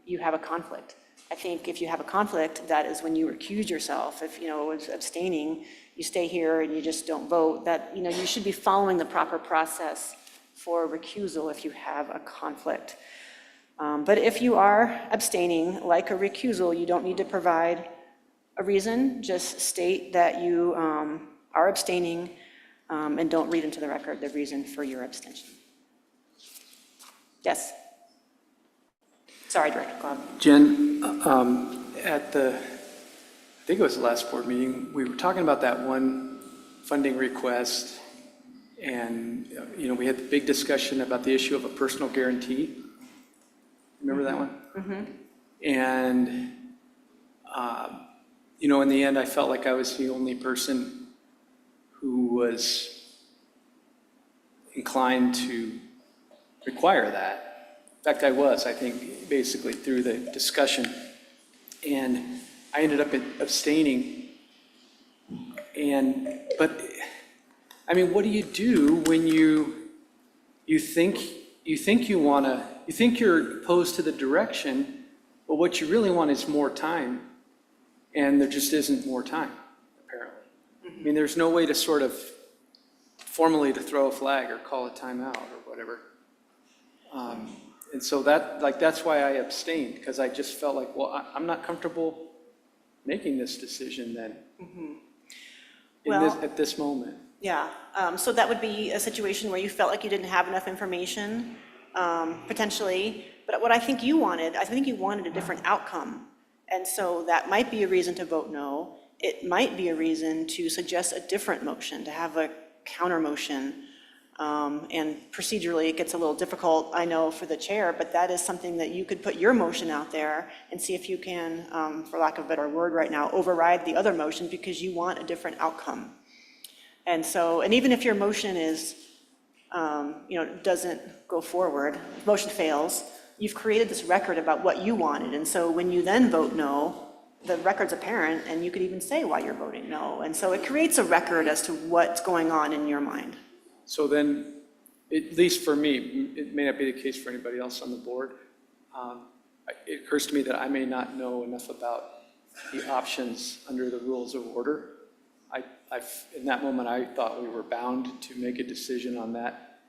you have a conflict. I think if you have a conflict, that is when you recuse yourself. If, it's abstaining, you stay here and you just don't vote, that, you should be following the proper process for recusal if you have a conflict. But if you are abstaining, like a recusal, you don't need to provide a reason. Just state that you are abstaining and don't read into the record the reason for your abstention. Yes? Sorry, Director Cobb.
Jen, at I think it was the last board meeting, we were talking about that one funding request, and, we had the big discussion about the issue of a personal guarantee. Remember that one?
Mm-hmm.
And, in the end, I felt like I was the only person who was inclined to require that. In fact, I think, basically through the discussion. And I ended up abstaining. But what do you do when you think you're opposed to the direction, but what you really want is more time, and there just isn't more time, apparently. There's no way to sort of formally to throw a flag or call a timeout or whatever. And so that's why I abstained, because I just felt like, well, I'm not comfortable making this decision then.
Well,
at this moment.
yeah, so that would be a situation where you felt like you didn't have enough information, potentially. But what I think you wanted a different outcome. And so that might be a reason to vote no. It might be a reason to suggest a different motion, to have a counter motion. And procedurally, it gets a little difficult, I know, for the chair, but that is something that you could put your motion out there and see if you can, for lack of a better word right now, override the other motion because you want a different outcome. And so, and even if your motion is, doesn't go forward, if motion fails, you've created this record about what you wanted. And so when you then vote no, the record's apparent, and you could even say why you're voting no. And so it creates a record as to what's going on in your mind.
So then, at least for me, it may not be the case for anybody else on the board, it occurs to me that I may not know enough about the options under the rules of order. In that moment, I thought we were bound to make a decision on that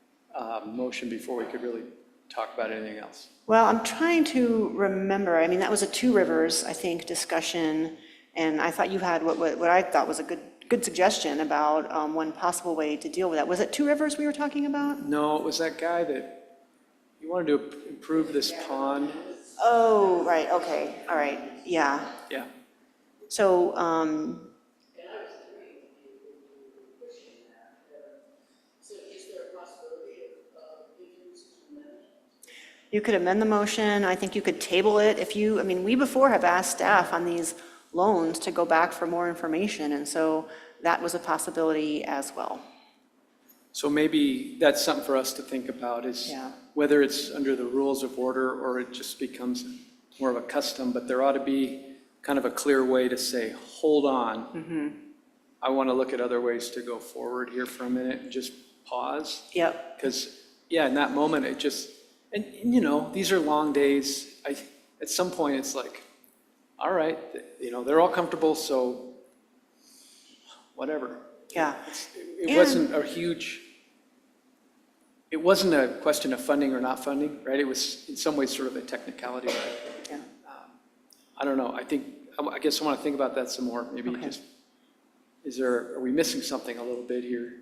motion before we could really talk about anything else.
Well, I'm trying to remember. That was a Two Rivers, I think, discussion, and I thought you had what I thought was a good suggestion about one possible way to deal with that. Was it Two Rivers we were talking about?
No, it was that guy that you wanted to improve this pond.
Oh, right, okay, all right, yeah.
Yeah.
So, you could amend the motion. I think you could table it if you, we before have asked staff on these loans to go back for more information, and so that was a possibility as well.
So maybe that's something for us to think about is whether it's under the rules of order or it just becomes more of a custom, but there ought to be kind of a clear way to say, hold on. I want to look at other ways to go forward here for a minute and just pause.
Yep.
Because, in that moment, it just, and these are long days. At some point, it's like, all right, they're all comfortable, so whatever.
Yeah.
It wasn't a question of funding or not funding, right? It was in some ways sort of a technicality. Right?
Yeah.
I don't know. I guess I want to think about that some more. Maybe just, are we missing something a little bit here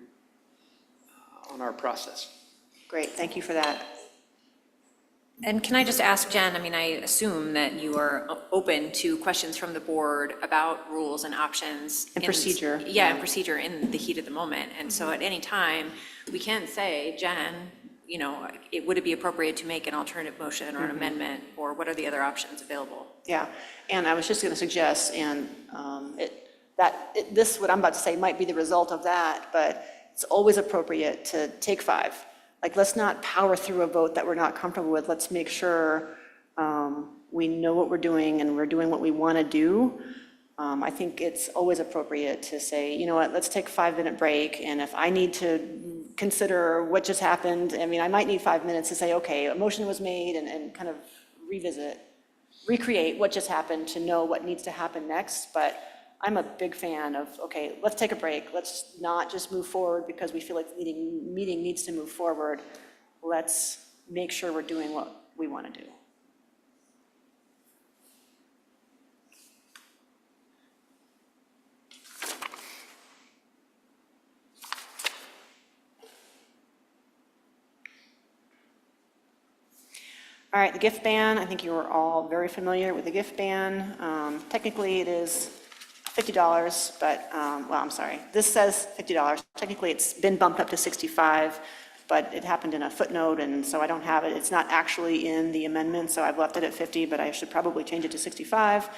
on our process?
Great, thank you for that.
And can I just ask Jen, I assume that you are open to questions from the board about rules and options.
And procedure.
Yeah, and procedure in the heat of the moment. And so at any time, we can say, Jen, would it be appropriate to make an alternative motion or an amendment, or what are the other options available?
Yeah, and I was just going to suggest, and what I'm about to say might be the result of that, but it's always appropriate to take 5. Like, let's not power through a vote that we're not comfortable with. Let's make sure we know what we're doing and we're doing what we want to do. I think it's always appropriate to say, you know what, let's take a 5-minute break. And if I need to consider what just happened, I mean, I might need 5 minutes to say, okay, a motion was made, and kind of recreate what just happened to know what needs to happen next. But I'm a big fan of, okay, let's take a break. Let's not just move forward because we feel like the meeting needs to move forward. Let's make sure we're doing what we want to do. All right, the gift ban, I think you are all very familiar with the gift ban. Technically, it is $50, but, well, I'm sorry, this says $50. Technically, it's been bumped up to $65, but it happened in a footnote, and so I don't have it. It's not actually in the amendment, so I've left it at 50, but I should probably change it to 65.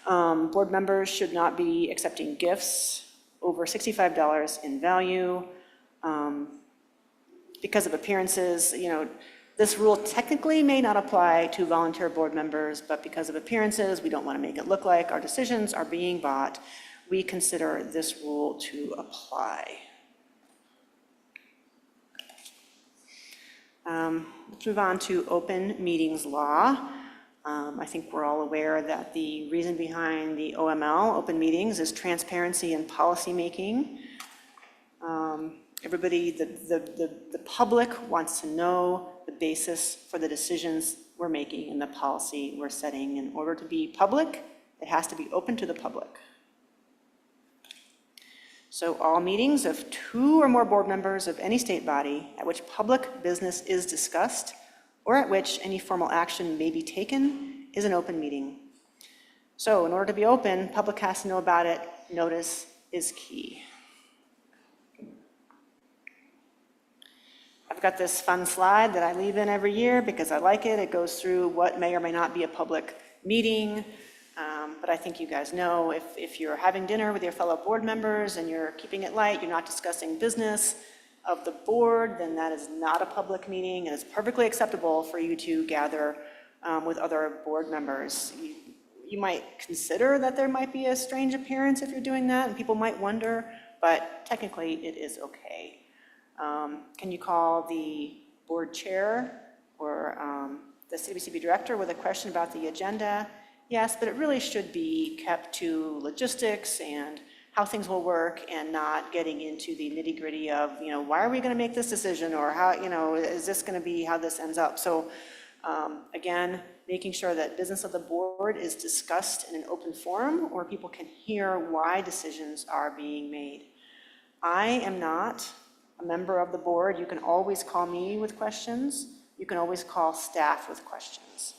Board members should not be accepting gifts over $65 in value. Because of appearances, you know, this rule technically may not apply to volunteer board members, but because of appearances, we don't want to make it look like our decisions are being bought. We consider this rule to apply. Let's move on to open meetings law. I think we're all aware that the reason behind the OML, open meetings, is transparency and policymaking. Everybody, the public wants to know the basis for the decisions we're making and the policy we're setting. In order to be public, it has to be open to the public. So all meetings of 2 or more board members of any state body at which public business is discussed or at which any formal action may be taken is an open meeting. So in order to be open, public has to know about it. Notice is key. I've got this fun slide that I leave in every year because I like it. It goes through what may or may not be a public meeting. But I think you guys know if you're having dinner with your fellow board members and you're keeping it light, you're not discussing business of the board, then that is not a public meeting. And it's perfectly acceptable for you to gather with other board members. You might consider that there might be a strange appearance if you're doing that, and people might wonder, but technically it is okay. Can you call the board chair or the CWCB director with a question about the agenda? Yes, but it really should be kept to logistics and how things will work and not getting into the nitty-gritty of, you know, why are we going to make this decision, or how, you know, is this going to be how this ends up? So again, making sure that business of the board is discussed in an open forum where people can hear why decisions are being made. I am not a member of the board. You can always call me with questions. You can always call staff with questions.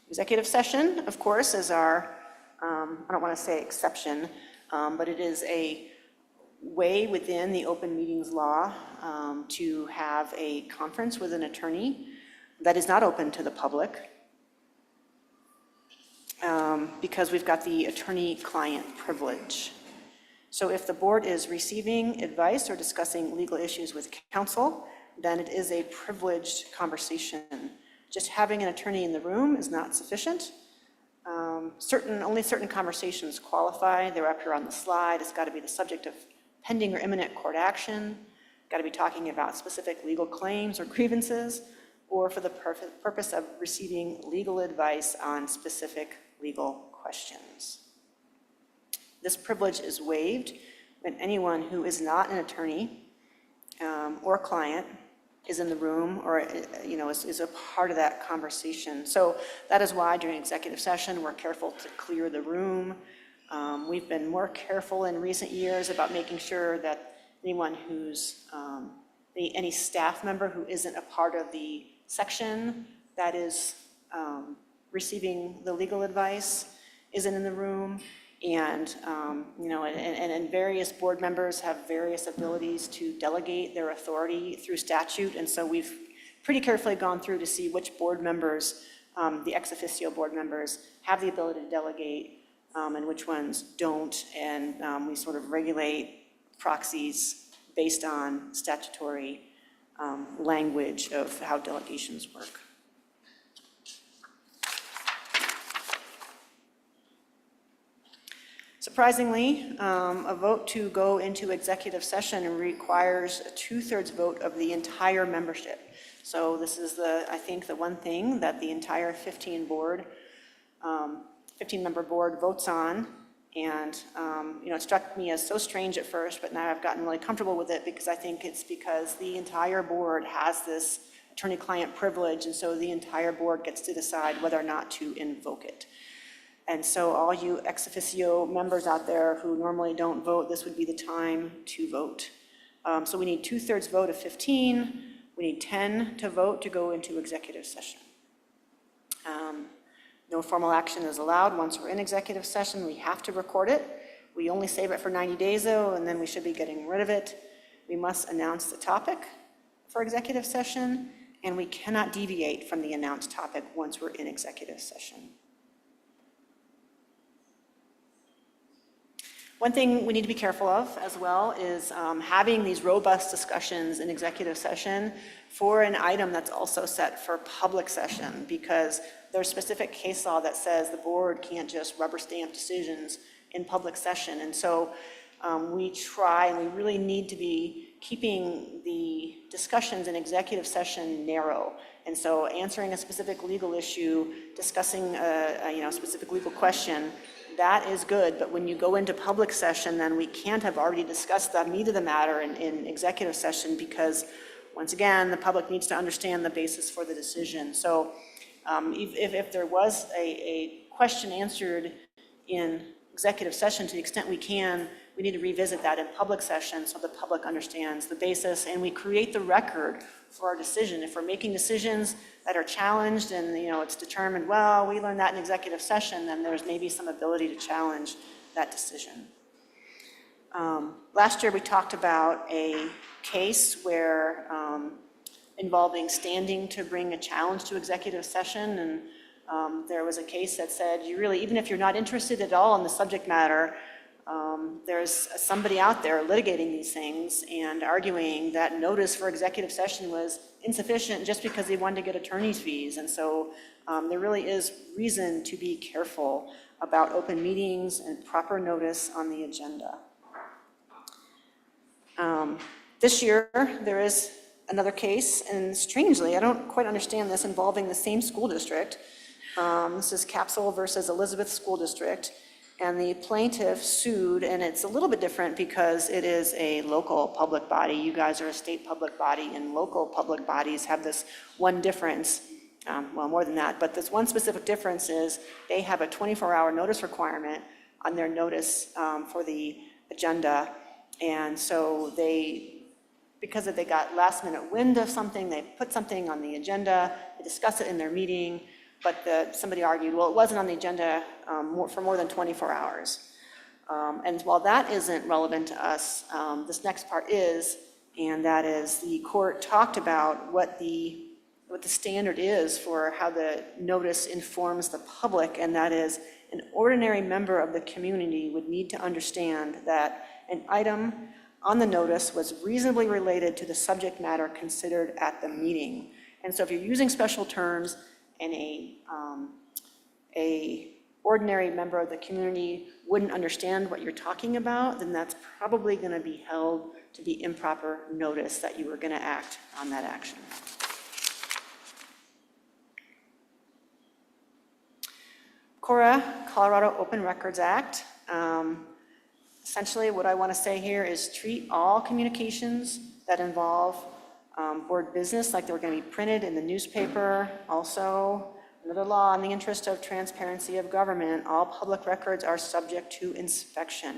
Executive session, of course, is our, I don't want to say exception, but it is a way within the open meetings law to have a conference with an attorney that is not open to the public because we've got the attorney-client privilege. So if the board is receiving advice or discussing legal issues with counsel, then it is a privileged conversation. Just having an attorney in the room is not sufficient. Only certain conversations qualify. They're up here on the slide. It's got to be the subject of pending or imminent court action, got to be talking about specific legal claims or grievances, or for the purpose of receiving legal advice on specific legal questions. This privilege is waived when anyone who is not an attorney or client is in the room or, you know, is a part of that conversation. So that is why during executive session, we're careful to clear the room. We've been more careful in recent years about making sure that anyone who's, any staff member who isn't a part of the section that is receiving the legal advice isn't in the room. And, you know, and various board members have various abilities to delegate their authority through statute. And so we've pretty carefully gone through to see which board members, the ex officio board members, have the ability to delegate and which ones don't. And we sort of regulate proxies based on statutory language of how delegations work. Surprisingly, a vote to go into executive session requires a 2/3 vote of the entire membership. So this is I think the one thing that the entire 15-member board votes on. And, it struck me as so strange at first, but now I've gotten really comfortable with it because I think it's because the entire board has this attorney-client privilege, and so the entire board gets to decide whether or not to invoke it. And so all you ex officio members out there who normally don't vote, this would be the time to vote. So we need 2/3 vote of 15. We need 10 to vote to go into executive session. No formal action is allowed. Once we're in executive session, we have to record it. We only save it for 90 days though, and then we should be getting rid of it. We must announce the topic for executive session, and we cannot deviate from the announced topic once we're in executive session. One thing we need to be careful of as well is having these robust discussions in executive session for an item that's also set for public session, because there's specific case law that says the board can't just rubber stamp decisions in public session. And so we try, and we really need to be keeping the discussions in executive session narrow. And so answering a specific legal issue, discussing a specific legal question, that is good, but when you go into public session, then we can't have already discussed the meat of the matter in executive session, because once again, the public needs to understand the basis for the decision. So if there was a question answered in executive session, to the extent we can, we need to revisit that in public session so the public understands the basis, and we create the record for our decision. If we're making decisions that are challenged and it's determined, well, we learned that in executive session, then there's maybe some ability to challenge that decision. Last year we talked about a case where involving standing to bring a challenge to executive session, and there was a case that said you really, even if you're not interested at all in the subject matter, there's somebody out there litigating these things and arguing that notice for executive session was insufficient just because they wanted to get attorney's fees. And so there really is reason to be careful about open meetings and proper notice on the agenda. This year, there is another case, and strangely, I don't quite understand this, involving the same school district. This is Capsule versus Elizabeth School District. And the plaintiff sued, and it's a little bit different because it is a local public body. You guys are a state public body, and local public bodies have this one difference, well, more than that, but this one specific difference is they have a 24-hour notice requirement on their notice for the agenda. And so because they got last minute wind of something, they put something on the agenda, they discuss it in their meeting, but somebody argued, well, it wasn't on the agenda for more than 24 hours. And while that isn't relevant to us, this next part is, and that is the court talked about what the standard is for how the notice informs the public, and that is an ordinary member of the community would need to understand that an item on the notice was reasonably related to the subject matter considered at the meeting. And so if you're using special terms, and a ordinary member of the community wouldn't understand what you're talking about, then that's probably going to be held to be improper notice that you were going to act on that action. CORA, Colorado Open Records Act. Essentially, what I want to say here is treat all communications that involve board business like they're going to be printed in the newspaper. Also, another law in the interest of transparency of government, all public records are subject to inspection.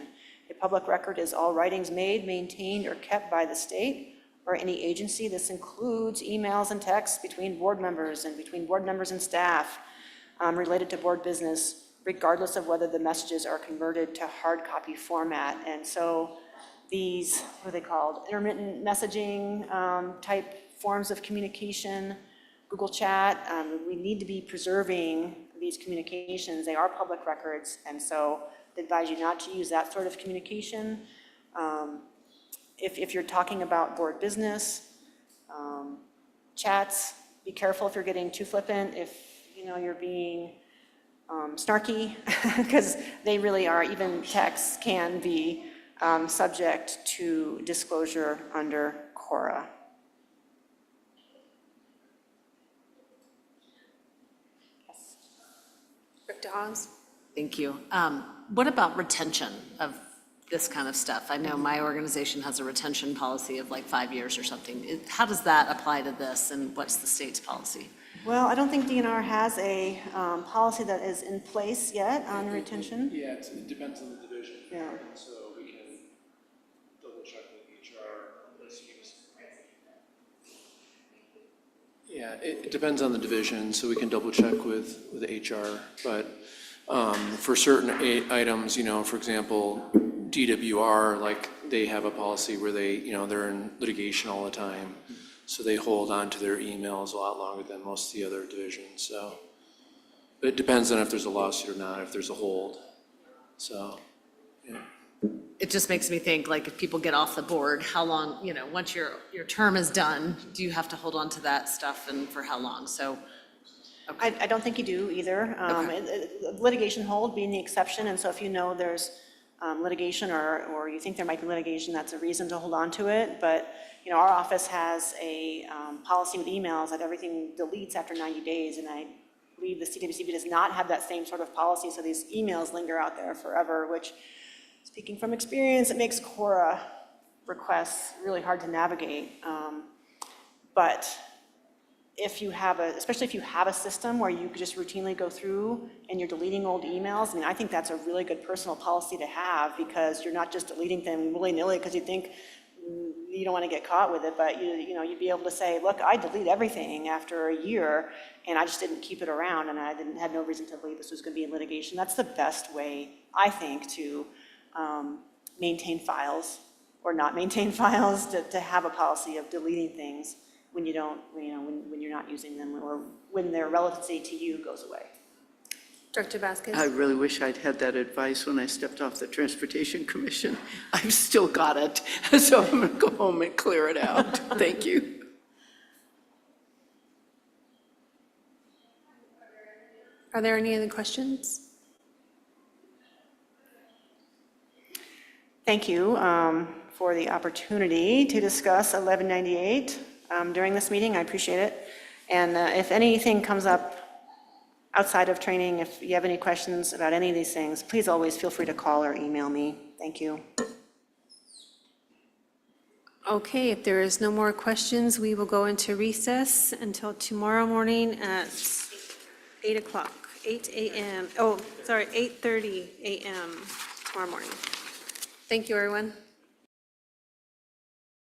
A public record is all writings made, maintained, or kept by the state or any agency. This includes emails and texts between board members and between board members and staff related to board business, regardless of whether the messages are converted to hard copy format. And so these, what are they called? Intermittent messaging type forms of communication, Google Chat, we need to be preserving these communications. They are public records, and so I advise you not to use that sort of communication. if you're talking about board business, chats, be careful if you're getting too flippant, if, you're being snarky, because they really are, even texts can be subject to disclosure under CORA.
Dr. Hawes?
Thank you. What about retention of this kind of stuff? I know my organization has a retention policy of like 5 years or something. How does that apply to this, and what's the state's policy?
Well, I don't think DNR has a policy that is in place yet on retention.
Yeah, it depends on the division.
Yeah.
And so we can double check with HR on this piece. Yeah, it depends on the division, so we can double check with HR. But for certain items, for example, DWR, like they have a policy where they, they're in litigation all the time. So they hold on to their emails a lot longer than most of the other divisions, so. But it depends on if there's a lawsuit or not, if there's a hold, so, yeah.
It just makes me think, like, if people get off the board, how long, once your term is done, do you have to hold on to that stuff, and for how long? So,
I don't think you do either. Litigation hold being the exception, and so if there's litigation or you think there might be litigation, that's a reason to hold on to it. But our office has a policy with emails that everything deletes after 90 days, and I believe the CWCB does not have that same sort of policy, so these emails linger out there forever, which, speaking from experience, it makes CORA requests really hard to navigate. But if you have especially if you have a system where you could just routinely go through and you're deleting old emails, I think that's a really good personal policy to have, because you're not just deleting them willy-nilly because you think you don't want to get caught with it, but you'd be able to say, look, I delete everything after a year, and I just didn't keep it around, and I had no reason to believe this was going to be in litigation. That's the best way, I think, to maintain files or not maintain files, to have a policy of deleting things when you don't, when you're not using them, or when their relevancy to you goes away.
Dr. Vasquez?
I really wish I'd had that advice when I stepped off the Transportation Commission. I've still got it, so I'm going to go home and clear it out. Thank you.
Are there any other questions?
Thank you for the opportunity to discuss 1198 during this meeting. I appreciate it. And if anything comes up outside of training, if you have any questions about any of these things, please always feel free to call or email me. Thank you.
Okay, if there is no more questions, we will go into recess until tomorrow morning at 8 o'clock, 8 a.m. Oh, sorry, 8:30 a.m. tomorrow morning. Thank you, everyone.